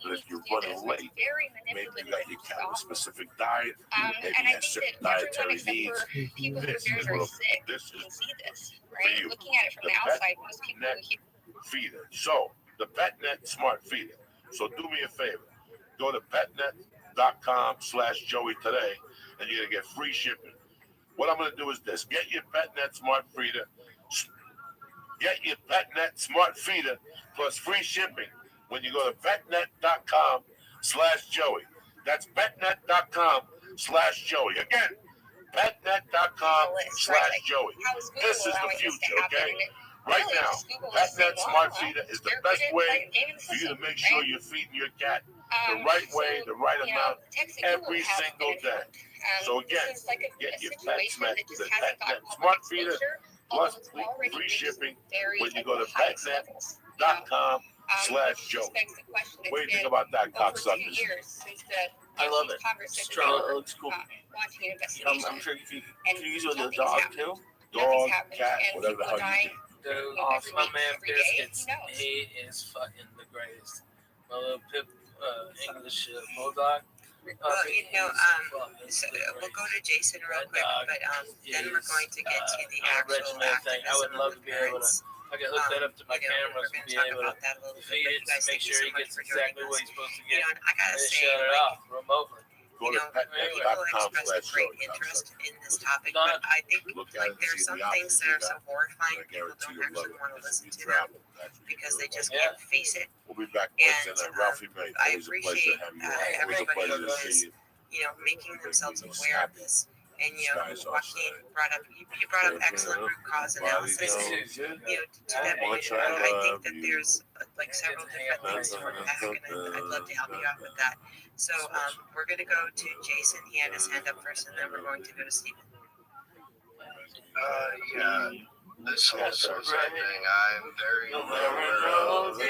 But if you're running late, maybe you got your cat with a specific diet, maybe you have certain dietary needs. This is for you. Looking at it from the outside, most people Feeder. So, the PetNet Smart Feeder. So do me a favor. Go to petnet.com/Joey today, and you're going to get free shipping. What I'm going to do is this. Get your PetNet Smart Feeder. Get your PetNet Smart Feeder plus free shipping when you go to petnet.com/Joey. That's petnet.com/Joey. Again, petnet.com/Joey. This is the future, okay? Right now, PetNet Smart Feeder is the best way for you to make sure you're feeding your cat the right way, the right amount, every single day. So again, get your PetNet Smart Feeder plus free shipping when you go to petnet.com/Joey. What do you think about that, cocksuckers? I love it. Strong. It looks cool. Launching an investigation. I'm sure you And can use it with your nothing's dog happened. too. Dog, happened, cat, and whatever the people hell you dying. Dude, Awesome. my man Every day, Biscuits, he knows. he is fucking the greatest. My little Pip English bulldog. Well, so we'll go to Jason real quick, but then we're going to get to the actual thing. I would love to be able to. I can hook that up to my cameras and be able to feed it, make sure he gets exactly what he's supposed to get, I gotta and say, shut it off remotely. Go to people express great interest in this topic, but I think there's some things that are so horrifying people don't actually want to listen to them because they just can't face it. We'll be back And Wednesday night. Ralphie, mate, I always a pleasure appreciate to have you on. Always a everybody pleasure who to is see you. making themselves aware of this. And Joaquin brought up you brought up excellent root cause analysis. To that point, I think that there's several different things to work back, and I'd love to help you out with that. So we're going to go to Jason. He had his hand up first, and then we're going to go to Stephen. Yeah. This whole suicide thing, I'm very aware of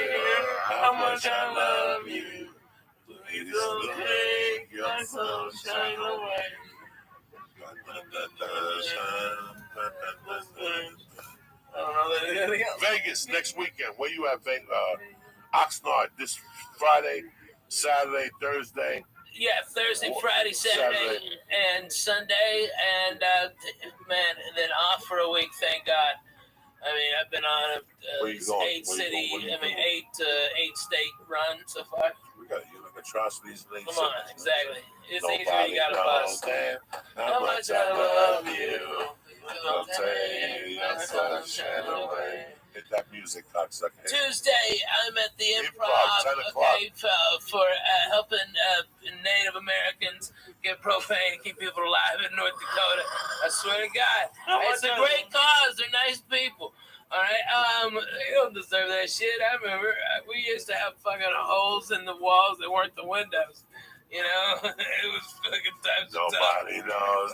how much I love you. Please don't take your sunshine away. Vegas next weekend. Where you at, Vegas? Oxnard this Friday, Saturday, Thursday. Yeah, Thursday, Friday, Saturday, and Sunday, and man, and then off for a week. Thank God. I mean, I've been on a 8 state run so far. We got you like atrocities. Come on, exactly. It's easy when you got a bus. How much I love you. Don't take your sunshine away. Hit that music, cocksucker. Tuesday, I'm at the Improv, okay, for helping Native Americans get propane and keep people alive in North Dakota. I swear to God, it's a great cause. They're nice people. All right, you don't deserve that shit. I remember we used to have fucking holes in the walls that weren't the windows. You know, it was fucking times. Nobody knows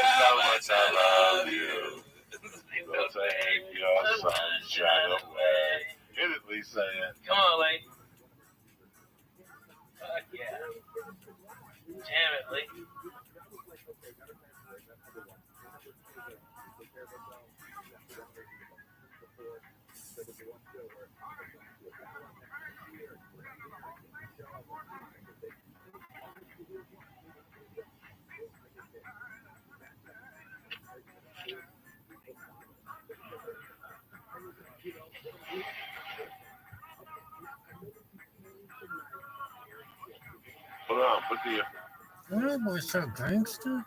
how much I love you. Don't take your sunshine away. Hit it, Lisa. Come on, Lee. Fuck yeah. Damn it, Lee. Hold on, put the. What am I so gangster?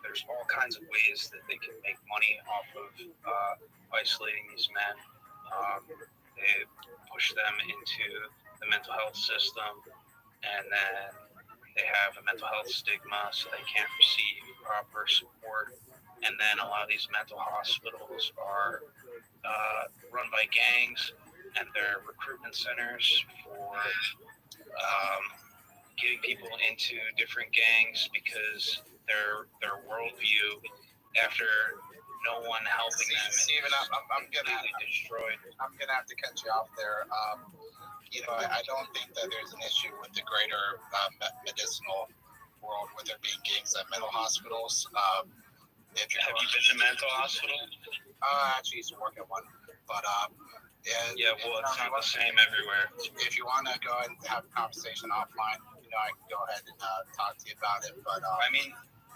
There's all kinds of ways that they can make money off of isolating these men. They push them into the mental health system, and then they have a mental health stigma, so they can't receive proper support. And then a lot of these mental hospitals are run by gangs, and they're recruitment centers for getting people into different gangs because their worldview, after no one helping them, Steven, I'm gonna destroyed. I'm gonna have to cut you off there. I don't think that there's an issue with the greater medicinal world with there being gangs at mental hospitals. Have you been to mental hospital? I actually used to work at one, but well, it's not the same everywhere. If you want to go ahead and have a conversation offline, I can go ahead and talk to you about it. But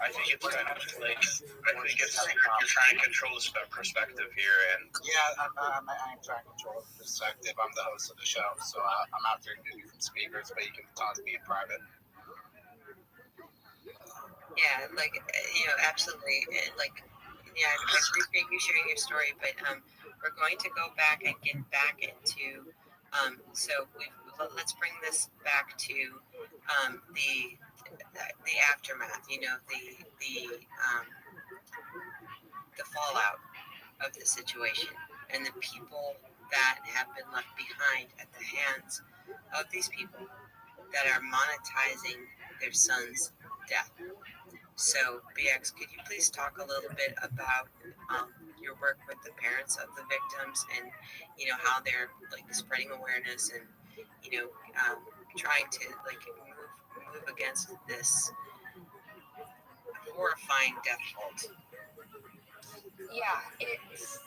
I think it's kind of like you're trying to control the perspective here, and I'm trying to control the perspective. I'm the host of the show, so I'm out there giving you some speakers, but you can talk to me in private. Yeah, absolutely. I appreciate you sharing your story, but we're going to go back and get back into. Let's bring this back to the aftermath. The fallout of the situation. and the people that have been left behind at the hands of these people that are monetizing their son's death. So, BX, could you please talk a little bit about your work with the parents of the victims and, how they're, spreading awareness and, trying to, move against this horrifying death cult? Yeah, it's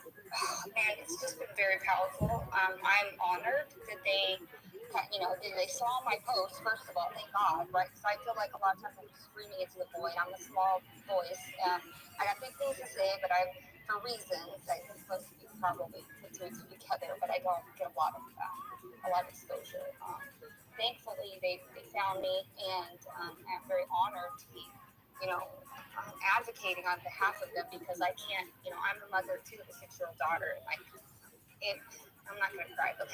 just been very powerful. I'm honored that they saw my post, first of all, thank God, right? Because I feel like a lot of times I'm just screaming into the void. I'm a small voice. I got big things to say, but for reasons, I think most of you probably put two and two together, but I don't get a lot of exposure. Thankfully, they found me, and I'm very honored to be, advocating on behalf of them, because I can't, I'm the mother too of a 6-year-old daughter, and I'm not going to cry, but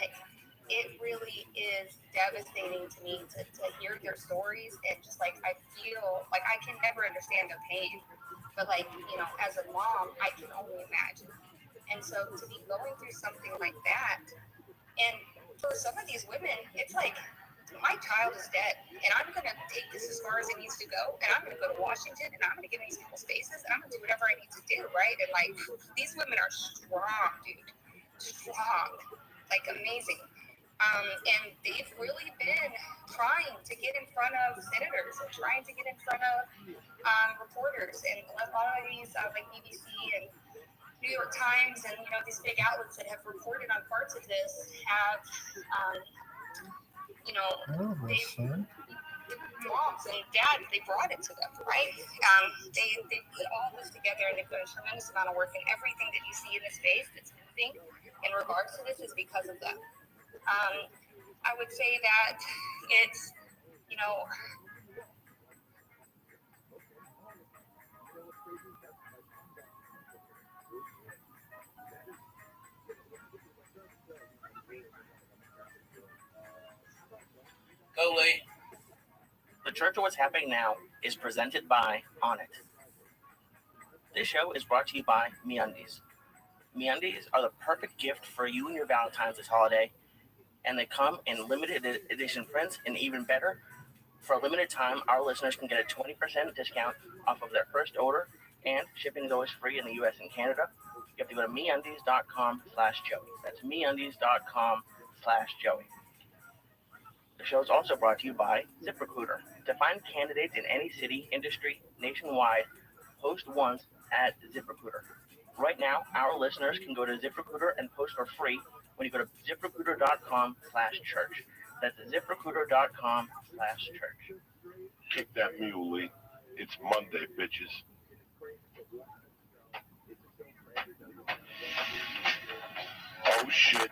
it really is devastating to me to hear their stories, and just I feel like I can never understand their pain, but as a mom, I can only imagine. And so to be going through something like that, and for some of these women, it's my child is dead, and I'm going to take this as far as it needs to go, and I'm going to go to Washington, and I'm going to get in these people's faces, and I'm going to do whatever I need to do, right? And these women are strong, dude, strong, amazing. And they've really been trying to get in front of senators and trying to get in front of reporters, and a lot of these BBC and New York Times and these big outlets that have reported on parts of this have moms and dads, they brought it to them, right? They put all this together, and they've done a tremendous amount of work, and everything that you see in this space that's moving in regards to this is because of them. I would say that it's, Go, Lee. The Church of What's Happening Now is presented by On It. This show is brought to you by MeUndies. MeUndies are the perfect gift for you and your Valentine's this holiday, and they come in limited edition prints, and even better, for a limited time, our listeners can get a 20% discount off of their first order, and shipping is always free in the US and Canada. You have to go to MeUndies.com/Joey. That's MeUndies.com/Joey. The show is also brought to you by ZipRecruiter. To find candidates in any city, industry, nationwide, post once at ZipRecruiter. Right now, our listeners can go to ZipRecruiter and post for free when you go to ZipRecruiter.com/church. That's ZipRecruiter.com/church. Kick that mule, Lee. It's Monday, bitches. Oh, shit.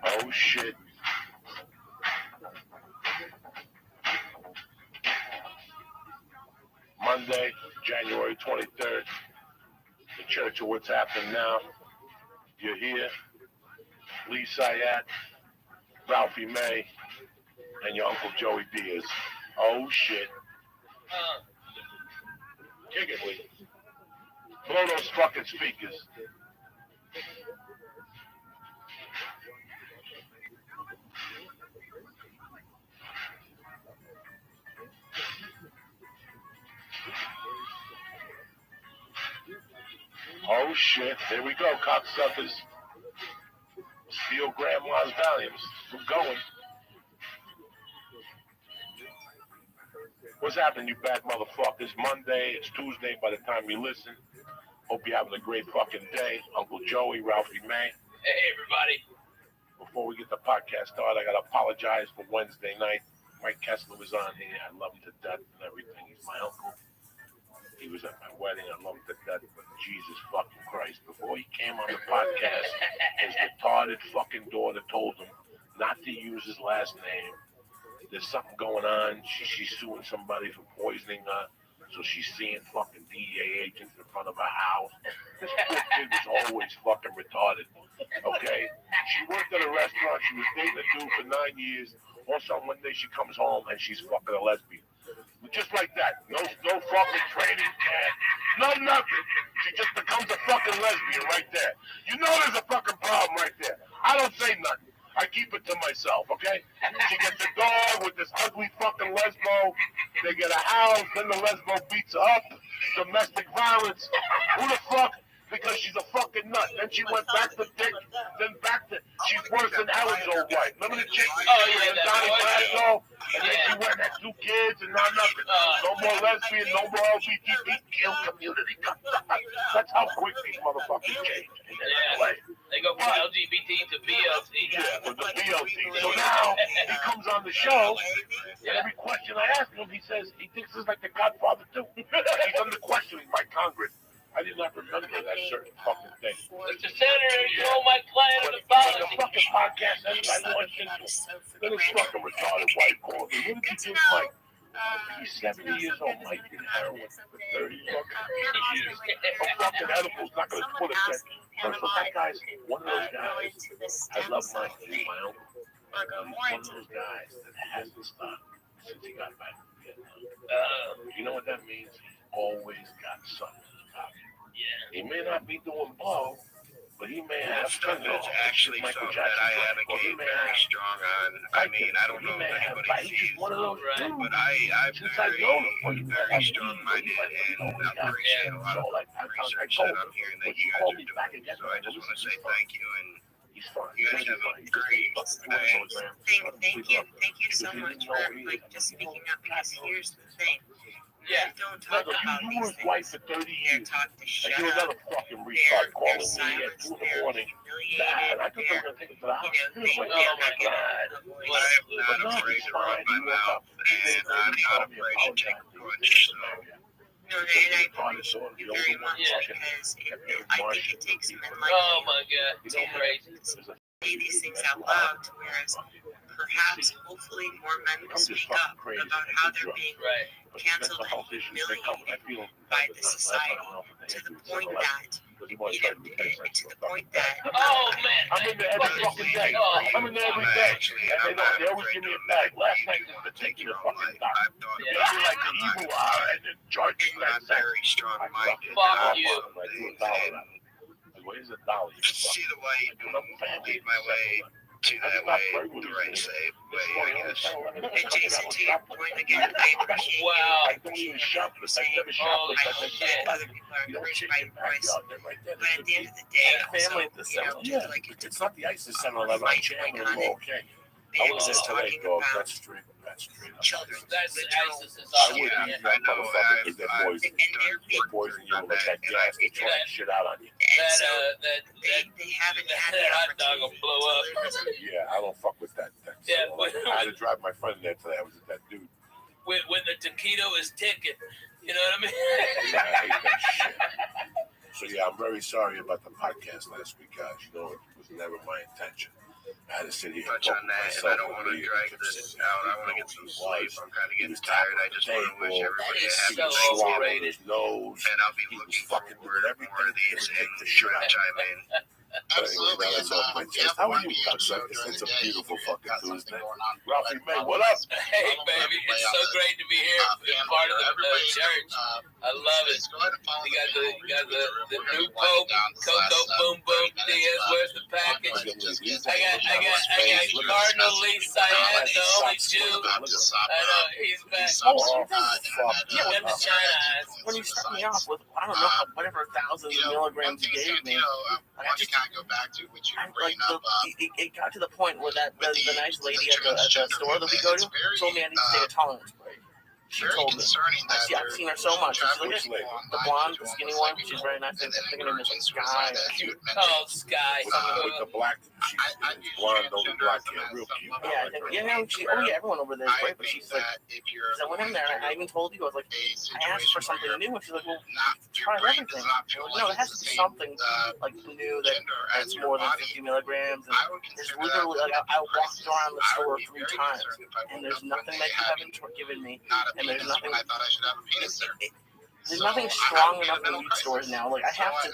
Oh, shit. Monday, January 23rd. The Church of What's Happening Now. You're here. Lee Sayat, Ralphie May, and your Uncle Joey Diaz. Oh, shit. Kick it, Lee. Blow those fucking speakers. Oh, shit. Here we go, cocksuckers. Steal Grandma's Valiums. We're going. What's happening, you bad motherfuckers? Monday, it's Tuesday by the time you listen. Hope you're having a great fucking day. Uncle Joey, Ralphie May. Hey, everybody. Before we get the podcast started, I got to apologize for Wednesday night. Mike Kessler was on here. I love him to death and everything. He's my uncle. He was at my wedding. I love him to death. But Jesus fucking Christ. Before he came on the podcast, his retarded fucking daughter told him not to use his last name. There's something going on. She's suing somebody for poisoning her. So she's seeing fucking DEA agents in front of her house. This poor kid was always fucking retarded. Okay? She worked at a restaurant. She was dating a dude for 9 years. Also, one day she comes home and she's fucking a lesbian. Just like that. No fucking training. No nothing. She just becomes a fucking lesbian right there. You know there's a fucking problem right there. I don't say nothing. I keep it to myself, okay? She gets a dog with this ugly fucking lesbo. They get a house, then the lesbo beats her up. Domestic violence. Who the fuck? Because she's a fucking nut. Then she went back to dick, then back to, she's worse than Ellen's old wife. Remember the chick? And Donnie Brasco? And then she went and had 2 kids and now nothing. No more lesbian, no more LGBTQ community. That's how quick these motherfuckers change. Yeah. They go from LGBT to BLT. Yeah, with the BLT. So now he comes on the show, and every question I ask him, he says he thinks it's like the Godfather too. He's under questioning by Congress. I did not remember that certain fucking thing. Mr. Senator, you owe my client an apology. The fucking podcast, everybody launched into it. Then this fucking retarded white calls me. What did you do, Mike? He's 70 years old. Mike did heroin for 30 fucking years. A fucking edibles, not gonna put it there. First of all, that guy's one of those guys. I love Mike. He's my uncle. He's one of those guys that hasn't stopped since he got back from Vietnam. You know what that means? He's always got something. He may not be doing blow, but he may have It's actually something that I advocate very strong on. I mean, I don't know if anybody sees, but I'm very strong-minded, and I appreciate a lot of the research that I'm hearing that you guys are doing. So I just want to say thank you, and you guys have a great day. Thank you so much for just speaking up, because here's the thing. Yeah. Don't talk about you these were things. for 30 They're years. taught to shut And you're up. another fucking retard calling me They're at 2 in the they're morning. humiliated. I just don't want to take it to the house. They Oh never get God. a voice. I'm not afraid to run my mouth, and I'm not afraid to take a punch. No, and I appreciate you very much, because I think it takes men like Oh you my God, to so crazy. say these things out loud, whereas perhaps, hopefully, more men will speak up about how they're being canceled and humiliated by the society, to the point that, Oh man, I'm in there every fucking day. I'm in there every day. And they always give me a bag. Last night, this particular fucking doctor. They were like the evil eye and then charging I'm that very strong-minded. Fuck you. Where's the dollar? See the light and lead my way to that way, the right safe way, I guess. And Jason, to your point again, I appreciate you. Wow. I don't even shop this. I never shop Holy this. I hope that other people are encouraged by your voice. But at the end of the day, family at the also, Yeah, like it's not the ISIS 7-Eleven. I jam it. Okay. I was just there today, talking dog. about That's straight. That's straight. children, That's literal ISIS is I all. would Yeah, be I that know, motherfucker because they're I've poison. and they're They're poison you like that gas. They try shit out on you. and That so that they haven't had the that hot dog will opportunity blow to up. live as a Yeah, I don't fuck with that. Yeah, I had to drive my friend there today. I was with that dude. When the taquito is ticking, you know what I mean? Yeah, I hate that shit. So yeah, I'm very sorry about the podcast last week, guys. You know, it was never my intention. I had to sit here and Touch talk on to that, and myself I don't want to and drag this out. I want to get some sleep. I'm kind of getting tired. I just want to wish everybody a happy so Thanksgiving. overrated. Nose. And I'll be He was looking fucking forward doing to more of these everything and to shit out. chime in. Absolutely. Anyway, It's, how are you, Doug? It's a beautiful fucking Tuesday. Ralphie May, what up? Hey, baby, it's so great to be here, part of the church. I love it. You got the new Pope, Coco Boom Boom Diaz. Where's the package? I got Cardinal Lee Syed, the only Jew. I know he's back. Yeah, Got the China eyes. when you start me off with, I don't know, whatever thousands of milligrams you gave me, I just kind of go back to what you were bringing up. it got to the point where the nice lady at the store that we go to told me I need to take a tolerance break. She Very told me. concerning that I've seen her so much. She's like, the blonde, the skinny one. She's very nice. I think her name is like Sky. Oh, Sky. With the black, she's blonde over black hair, real cute. Yeah, I think, everyone over there is great, but she's like, because I went in there and I even told you, I was like, I asked for something new, and she's like, well, try everything. No, it has to be something like new that's more than 50 milligrams. And there's literally, like, I walked around the store 3 times, and there's nothing that you haven't given me. And there's nothing. I thought I should have a penis there. There's nothing strong enough in weed stores now. Like, I have to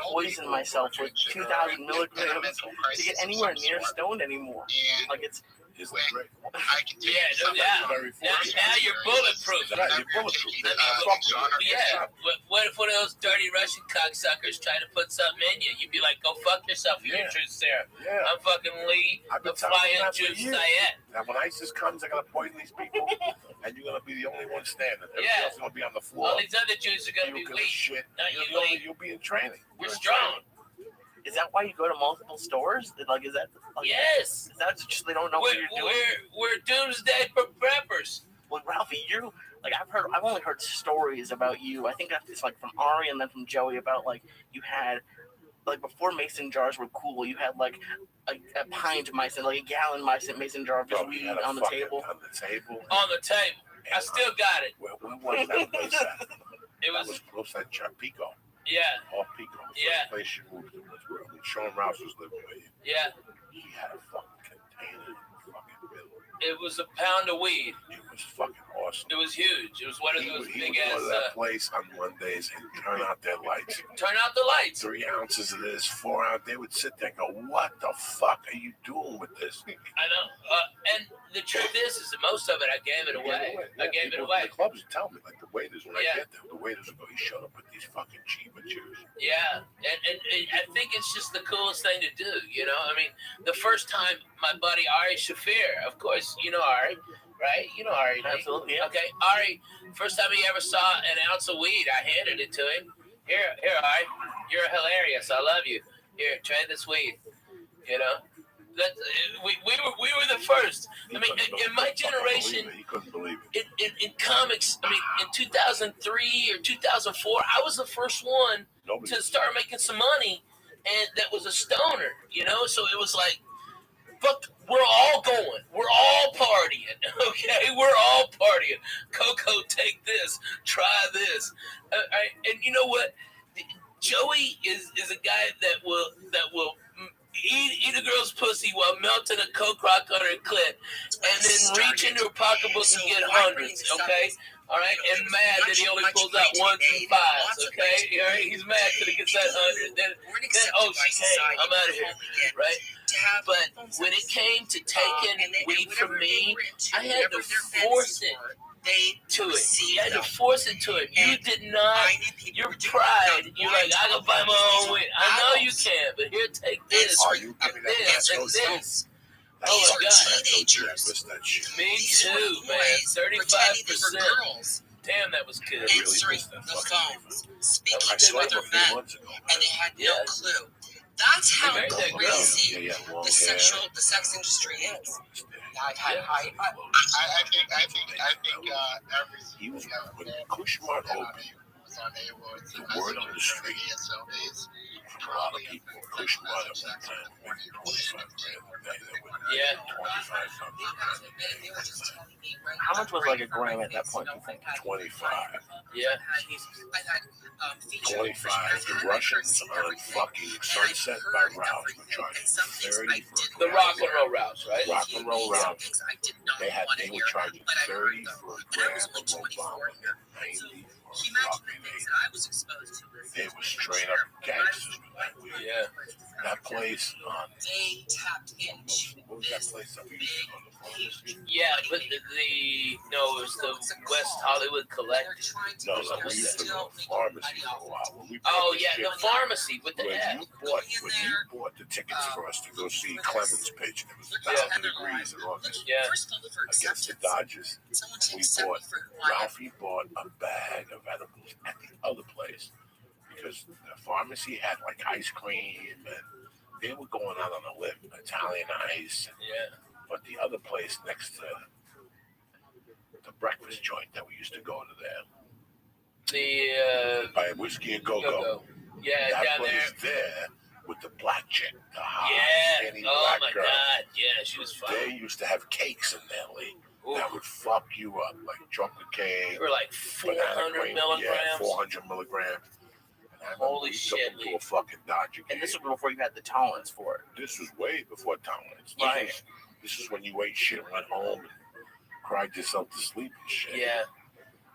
poison myself with 2,000 milligrams to get anywhere near stoned anymore. Like, it's Is Wait, great. I can take Yeah, no doubt. Very Now fortunate. you're bulletproof. Right, you're bulletproof. Yeah. What if one of those dirty Russian cocksuckers try to put something in you? You'd be like, go fuck yourself, you get truth there. Yeah. I'm fucking Lee, I've been the telling you flying that for Jew years. Sayed. Now, when ISIS comes, they're going to poison these people, and you're going to be the only one standing. Everybody Yeah. else is going to be on the floor. All these other Jews are going to be You give a weak. shit. Not you, Lee. You'll be in training. You're strong. Is that why you go to multiple stores? Like, is that? Like, Yes. Is that just they don't know what you're doing? We're doomsday preppers. Well, Ralphie, you like I've only heard stories about you. I think it's like from Ari and then from Joey about like you had like before mason jars were cool. You had like a pint mason, like a gallon mason jar of just weed on the table. On the table. On the table. I still got it. Where was that place at? It That was was close to Pico. yeah. Off Pico. The Yeah. first place you moved to was where Sean Rouse was living with you. Yeah. He had a fucking container in the fucking middle. It was a pound of weed. It was fucking awesome. It was huge. It was one of those He big would go to that ass. place on Mondays and turn out their lights. Turn out the lights. 3 ounces of this, 4 ounces. They would sit there and go, "What the fuck are you doing with this?" I know. And the truth is that most of it I gave it away. I gave it away. The clubs would tell me, like the waiters, when I Yeah. get there, the waiters would go, "He showed up with these fucking cheaper chews." Yeah, and I think it's just the coolest thing to do, you know? I mean, the first time my buddy Ari Shafir, of course, you know Ari, right? You know Ari. Right? Absolutely. Yeah. Okay, Ari, first time he ever saw an ounce of weed, I handed it to him. Here, Ari, you're hilarious. I love you. Here, try this weed. You know? We were the first. I mean, in my generation, He couldn't believe it. in comics, I mean, in 2003 or 2004, I was the first one to start making some money, and that was a stoner, you know? So it was like, fuck, we're all going. We're all partying, okay? We're all partying. Coco, take this. Try this. And you know what? Joey is a guy that will eat a girl's pussy while melting a coke rock on her clit, and then reach into her pocketbook and get hundreds, okay? All right, and mad that he only pulls out ones and fives, okay? All right, he's mad because he gets that 100. Then oh, she came. I'm out of here, right? But when it came to taking weed from me, I had to force it to it. You had to force it to him. You did not. Your pride. You're like, I can buy my own weed. I know you can, but here, take this, and this, and this. Oh my God! Teenagers. Me too, man. 35%. Damn, that was good. Answering the phones, speaking to other men, and they had no clue. That's how crazy the sex industry is. I think every He was when Kushmart opened. The word on the street. A lot of people. Kushmart at one time went 25 grand. Yeah. 25. How much was like a gram at that point? You think? 25. Yeah. 25. The Russians on fucking Sunset by Rouse were charging 30 for The rock and roll routes, right? Rock and roll routes. They were charging 30 for a gram of Obama, 90 for fucking 80. They were straight up gangsters with that weed. Yeah. That place on They tapped into what was that place that we used to go to? Yeah, but it was the West Hollywood Collective. No, we used to go to the pharmacy for a while. When we bought Oh the yeah, shit, the pharmacy with the when F. you bought the tickets for us to go see Clemens pitch, and it was 1,000 degrees in August Yeah. against the Dodgers. Ralphie bought a bag of edibles at the other place because the pharmacy had like ice cream and they were going out on a limb, Italian ice. Yeah. But the other place next to the breakfast joint that we used to go to there, The by Whiskey and Go-Go. Yeah, That down place there. there with the black chick, the hot, Yeah. skinny Oh black my girl. God. Yeah, she was fun. They used to have cakes in there, Lee. That would fuck you up, like chocolate cake. They were like 400 milligrams. Yeah, 400 milligrams. Holy shit, Lee. To a fucking Dodger game. And this was before you had the tolerance for it. This was way before tolerance. Right. This is when you ate shit, went home, and cried yourself to sleep and shit. Yeah.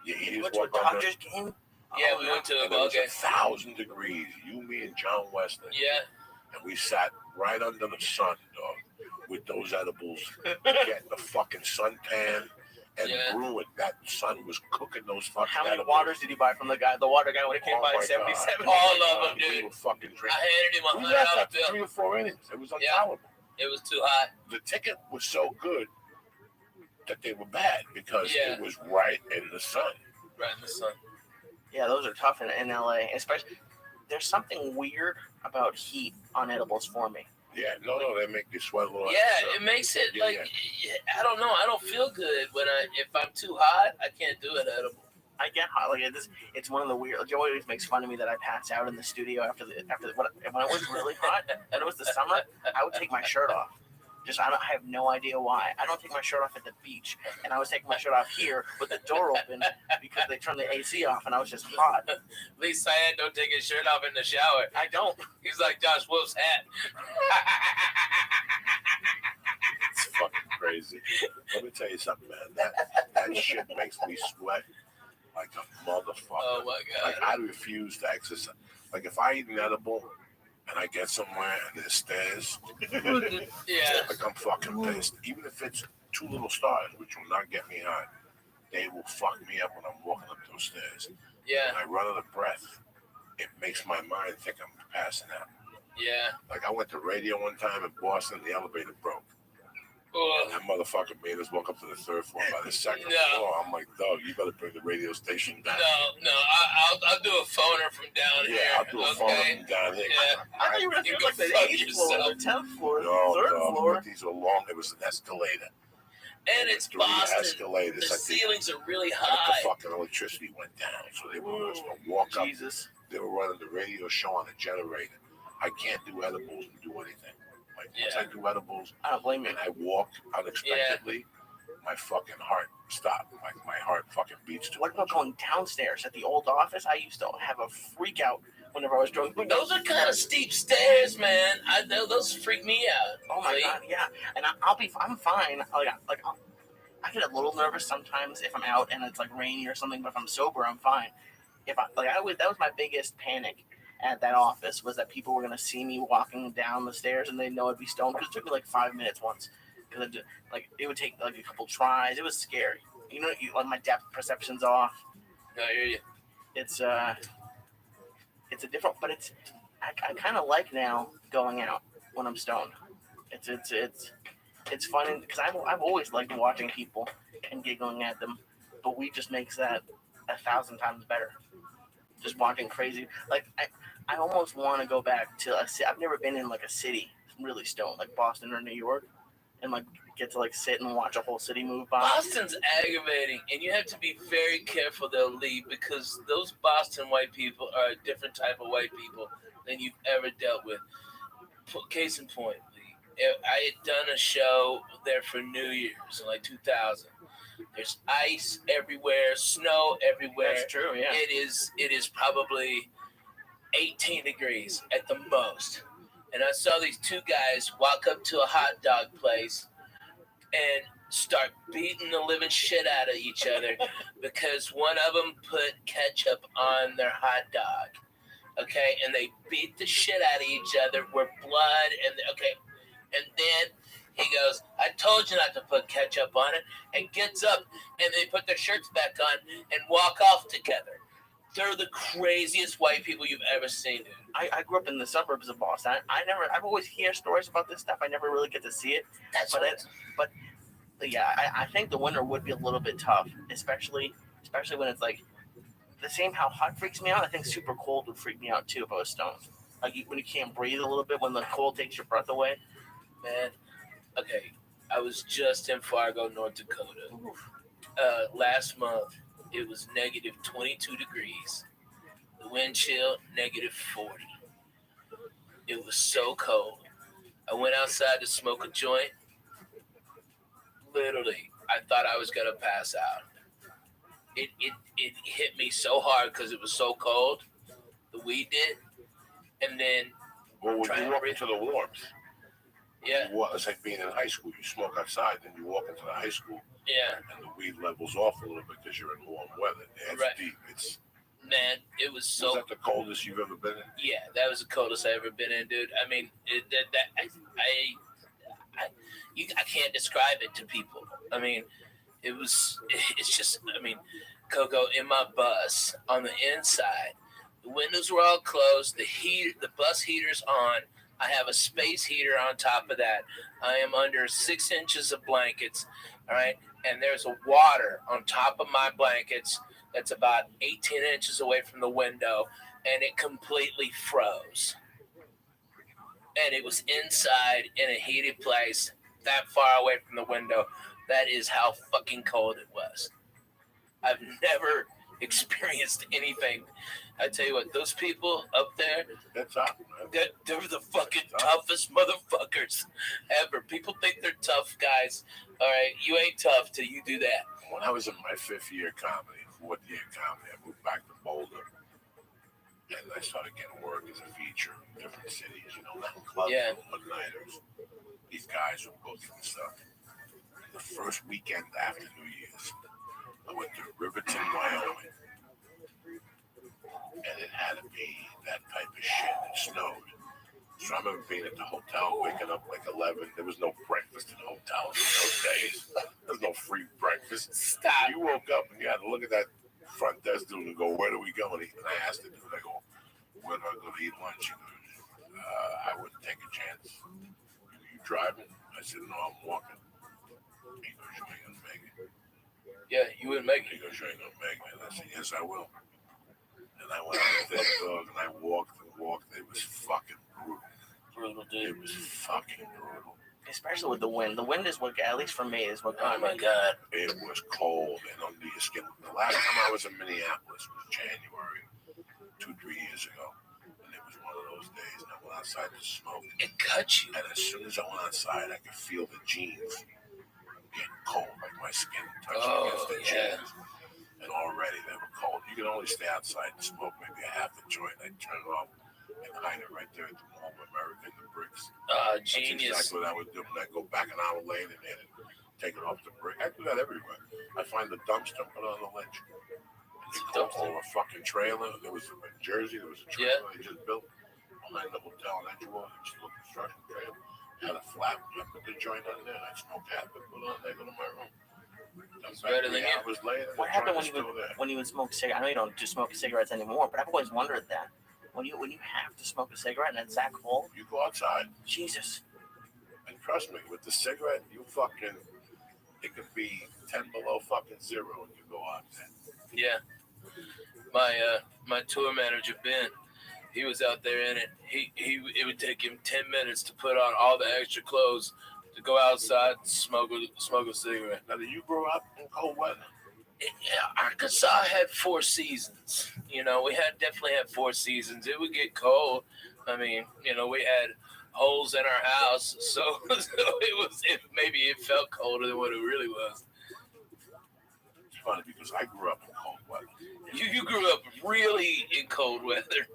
You eat What's what Dodgers game? Yeah, we went to a ball game. 1,000 degrees. You, me, and John Weston. Yeah. And we sat right under the sun, dog. with those edibles, getting the fucking suntan and brewing. That sun was cooking those fucking How many edibles. waters did you buy from the water guy when he came by 77? All of them, We dude. were fucking drinking. I handed him We $100 left after bill. 3 or 4 innings. It was intolerable. It was too hot. The ticket was so good that they were bad because it was right in the sun. Right in the sun. Yeah, those are tough in LA. Especially, there's something weird about heat on edibles for me. Yeah, no, they make you sweat a little. Yeah, it makes it I don't know. I don't feel good if I'm too hot. I can't do an edible. I get hot. Like it's one of the weird. Joey always makes fun of me that I pass out in the studio after when it was really hot and it was the summer. I would take my shirt off. I have no idea why. I don't take my shirt off at the beach, and I was taking my shirt off here with the door open because they turned the AC off, and I was just hot. At least Syed don't take his shirt off in the shower. I don't. He's like Josh Wolf's hat. It's fucking crazy. Let me tell you something, man. That shit makes me sweat like a motherfucker. Oh my god. Like I refuse to exercise. Like if I eat an edible and I get somewhere and there's stairs, like I'm fucking pissed. Even if it's 2 little stars, which will not get me high, they will fuck me up when I'm walking up those stairs. Yeah. When I run out of breath, it makes my mind think I'm passing out. Yeah. Like I went to radio one time in Boston, the elevator broke. And that motherfucker made us walk up to the 3rd floor. By the 2nd floor, I'm like, dog, you better bring the radio station down. No, I'll do a phoner from down here. Yeah, I'll do a phoner from down here. Yeah. I thought you were going to do like the 8th floor, the 10th floor, no, 3rd floor. These are long. It was an escalator. And it's 3 Boston. escalators. The ceilings are really high. The fucking electricity went down, so they were just gonna walk up. They were running the radio show on a generator. I can't do edibles and do anything. Like once I do edibles, I don't blame you. And I walk unexpectedly, my fucking heart stopped. Like my heart fucking beats too What about going downstairs at the old office? I used to have a freak out whenever I was drunk. Those are kind of steep stairs, man. Those freak me out. Oh my god, yeah. And I'm fine. I get a little nervous sometimes if I'm out and it's like rainy or something, but if I'm sober, I'm fine. That was my biggest panic at that office, was that people were gonna see me walking down the stairs and they know I'd be stoned. Because it took me like 5 minutes once, because it would take like a couple tries. It was scary. My depth perception's off. I hear you. It's a different, but I kind of like now going out when I'm stoned. It's fun because I've always liked watching people and giggling at them, but weed just makes that 1,000 times better. Just watching crazy, I almost want to go back to a city. I've never been in like a city really stoned, like Boston or New York, and get to sit and watch a whole city move by. Boston's aggravating, and you have to be very careful they'll leave, because those Boston white people are a different type of white people than you've ever dealt with. Case in point, I had done a show there for New Year's in 2000. There's ice everywhere, snow everywhere. That's true, yeah. It is probably 18 degrees at the most. And I saw these 2 guys walk up to a hot dog place and start beating the living shit out of each other because one of them put ketchup on their hot dog. Okay, and they beat the shit out of each other with blood and then he goes, I told you not to put ketchup on it, and gets up and they put their shirts back on and walk off together. They're the craziest white people you've ever seen, dude. I grew up in the suburbs of Boston. I've always heard stories about this stuff. I never really get to see it. But I think the winter would be a little bit tough, especially when it's the same how hot freaks me out. I think super cold would freak me out too if I was stoned. When you can't breathe a little bit, when the cold takes your breath away. Man, okay, I was just in Fargo, North Dakota. Last month, it was negative 22 degrees. The wind chill, negative 40. It was so cold. I went outside to smoke a joint. Literally, I thought I was going to pass out. It hit me so hard because it was so cold. The weed did. And then... Well, when you walk into the warmth... Yeah. It's like being in high school. You smoke outside, then you walk into the high school. Yeah. And the weed levels off a little bit because you're in warm weather. It's deep. Man, it was so... Was that the coldest you've ever been in? Yeah, that was the coldest I ever been in, dude. I mean, I can't describe it to people. I mean, it's just, I mean, Coco, in my bus on the inside, the windows were all closed, the bus heater's on. I have a space heater on top of that. I am under 6 inches of blankets, all right? And there's a water on top of my blankets that's about 18 inches away from the window, and it completely froze. And it was inside in a heated place that far away from the window. That is how fucking cold it was. I've never experienced anything. I tell you what, those people up there, they're the fucking toughest motherfuckers ever. People think they're tough guys. All right, you ain't tough till you do that. When I was in my 4th year comedy, I moved back to Boulder. And I started getting work as a feature in different cities, not in clubs, but nighters. These guys would go through stuff. The first weekend after New Year's, I went to Riverton, Wyoming. And it had to be that type of shit. It snowed. So I remember being at the hotel, waking up like 11. There was no breakfast in the hotels in those days. There was no free breakfast. Stop. You woke up and you had to look at that front desk dude and go, where do we go? And I asked the dude, I go, where do I go to eat lunch? He goes, I wouldn't take a chance. You driving? I said, no, I'm walking. He goes, you ain't gonna make it. Yeah, you wouldn't make it. He goes, you ain't gonna make it. And I said, yes, I will. And I went out with that dog and I walked and walked. It was fucking brutal. Brutal, dude. It was fucking brutal. Especially with the wind. The wind is what, at least for me, is what got me. Oh my God. It was cold and under your skin. The last time I was in Minneapolis was January 2-3 years ago. And it was one of those days and I went outside to smoke. It cut you. And as soon as I went outside, I could feel the jeans getting cold, like my skin touching against the jeans. And already they were cold. You could only stay outside and smoke maybe a half a joint. I'd turn it off and hide it right there at the Mall of America in the bricks. Genius. That's exactly what I would do. When I go back an hour later and take it off the brick. I do that everywhere. I find the dumpster, put it on the ledge. You go over a fucking trailer. There was in Jersey, there was a trailer they just built. Behind the hotel in Edgewater, just a little construction trailer. Had a flap, I put the joint on there, and I smoked half it, put it on there, go to my room. What happened when you would smoke cigarettes? I know you don't just smoke cigarettes anymore, but I've always wondered that. When you have to smoke a cigarette and it's that cold, you go outside. Jesus. And trust me, with the cigarette, it could be 10 below fucking zero and you go out there. Yeah. My tour manager, Ben, he was out there in it. It would take him 10 minutes to put on all the extra clothes to go outside and smoke a cigarette. Now, did you grow up in cold weather? Arkansas had 4 seasons. We definitely had 4 seasons. It would get cold. I mean, we had holes in our house, so maybe it felt colder than what it really was. It's funny because I grew up in cold weather. You grew up really in cold weather,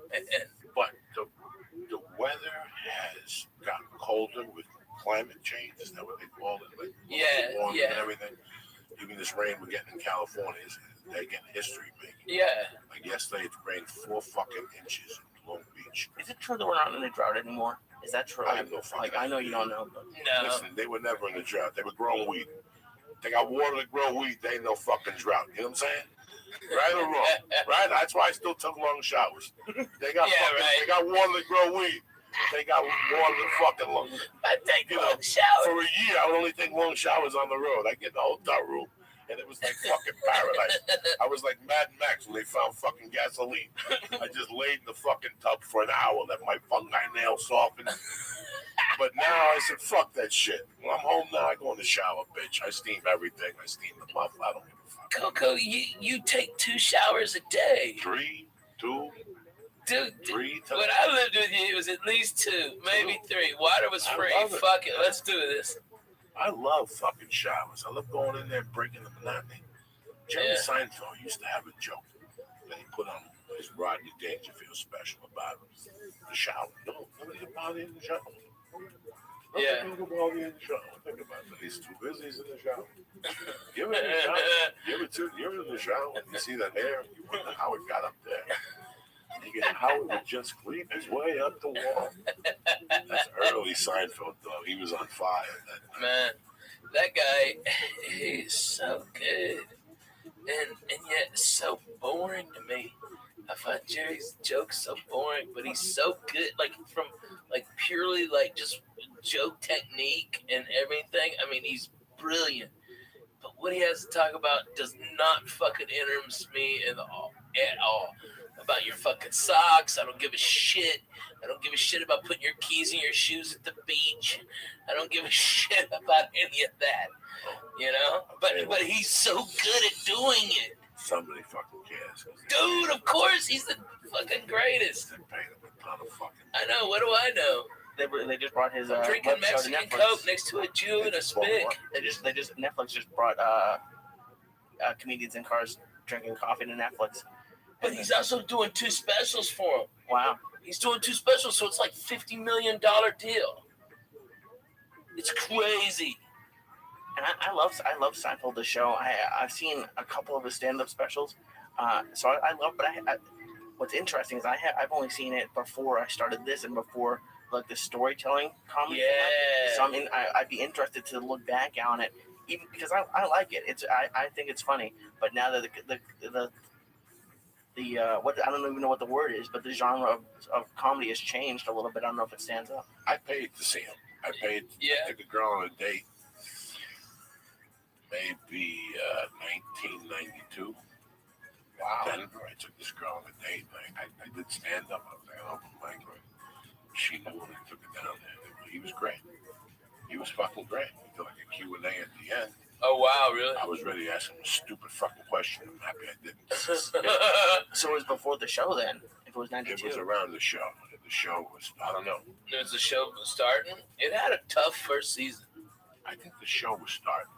but the weather has gotten colder with climate change. Is that what they call it? Like warming and everything. Even this rain we're getting in California, they're getting history making. Yeah. Like yesterday, it rained 4 fucking inches in Long Beach. Is it true that we're not in a drought anymore? Is that true? I have no fucking I know you don't know. But... No. Listen, they were never in a drought. They were growing wheat. They got water to grow wheat. They ain't no fucking drought. You know what I'm saying? Right or wrong? Right? That's why I still took long showers. They got They got water to grow wheat. They got water to fucking long. I take long showers. For a year, I would only take long showers on the road. I get in the hotel room, and it was like fucking paradise. I was like Mad Max when they found fucking gasoline. I just laid in the fucking tub for an hour, let my fungi nails soften. But now I said, fuck that shit. When I'm home now, I go in the shower, bitch. I steam everything. I steam the muff. I don't give a fuck. Coco, you take 2 showers a day. 3, 2. Dude, 3 times. when I lived with you, it was at least 2, maybe 3. Water was free. Fuck it. Let's do this. I love fucking showers. I love going in there and breaking the monotony. Jerry Seinfeld used to have a joke that he put on his Rodney Dangerfield special about the shower. No, nobody's about it in the shower. Think about it in the shower. Think about it. He's too busy. He's in the shower. Give it in the shower. Give it in the shower. You see that hair? You wonder how it got up there. Again, Howard would just creep his way up the wall. That's early Seinfeld, though. He was on fire. Man, that guy, he's so good. And yet so boring to me. I find Jerry's jokes so boring, but he's so good. Like, from, like, purely, like, just joke technique and everything. I mean, he's brilliant. But what he has to talk about does not fucking interest me at all. About your fucking socks. I don't give a shit. I don't give a shit about putting your keys in your shoes at the beach. I don't give a shit about any of that. You know? But he's so good at doing it. Somebody fucking cares. Dude, of course, he's the fucking greatest. I know. What do I know? They just brought his drinking Mexican Coke next to a Jew and a spick. Netflix just brought comedians in cars drinking coffee to Netflix. But he's also doing 2 specials for him. Wow. He's doing 2 specials, so it's like $50 million deal. It's crazy. And I love Seinfeld, the show. I've seen a couple of his stand-up specials. So I love, but what's interesting is I've only seen it before I started this and before like the storytelling comedy. Yeah. So I mean, I'd be interested to look back on it, even because I like it. I think it's funny. But now that the what I don't even know what the word is, but the genre of comedy has changed a little bit. I don't know if it stands up. I paid to see him. I paid to take a girl on a date. Maybe 1992. Wow. Then I took this girl on a date. I did stand up. I was like, oh my God. She knew when I took it down there. He was great. He was fucking great. We did like a Q&A at the end. Oh, wow, really? I was ready to ask him a stupid fucking question. I'm happy I didn't. So it was before the show then? If it was 92? It was around the show. The show was, I don't know. It was the show starting? It had a tough first season. I think the show was starting.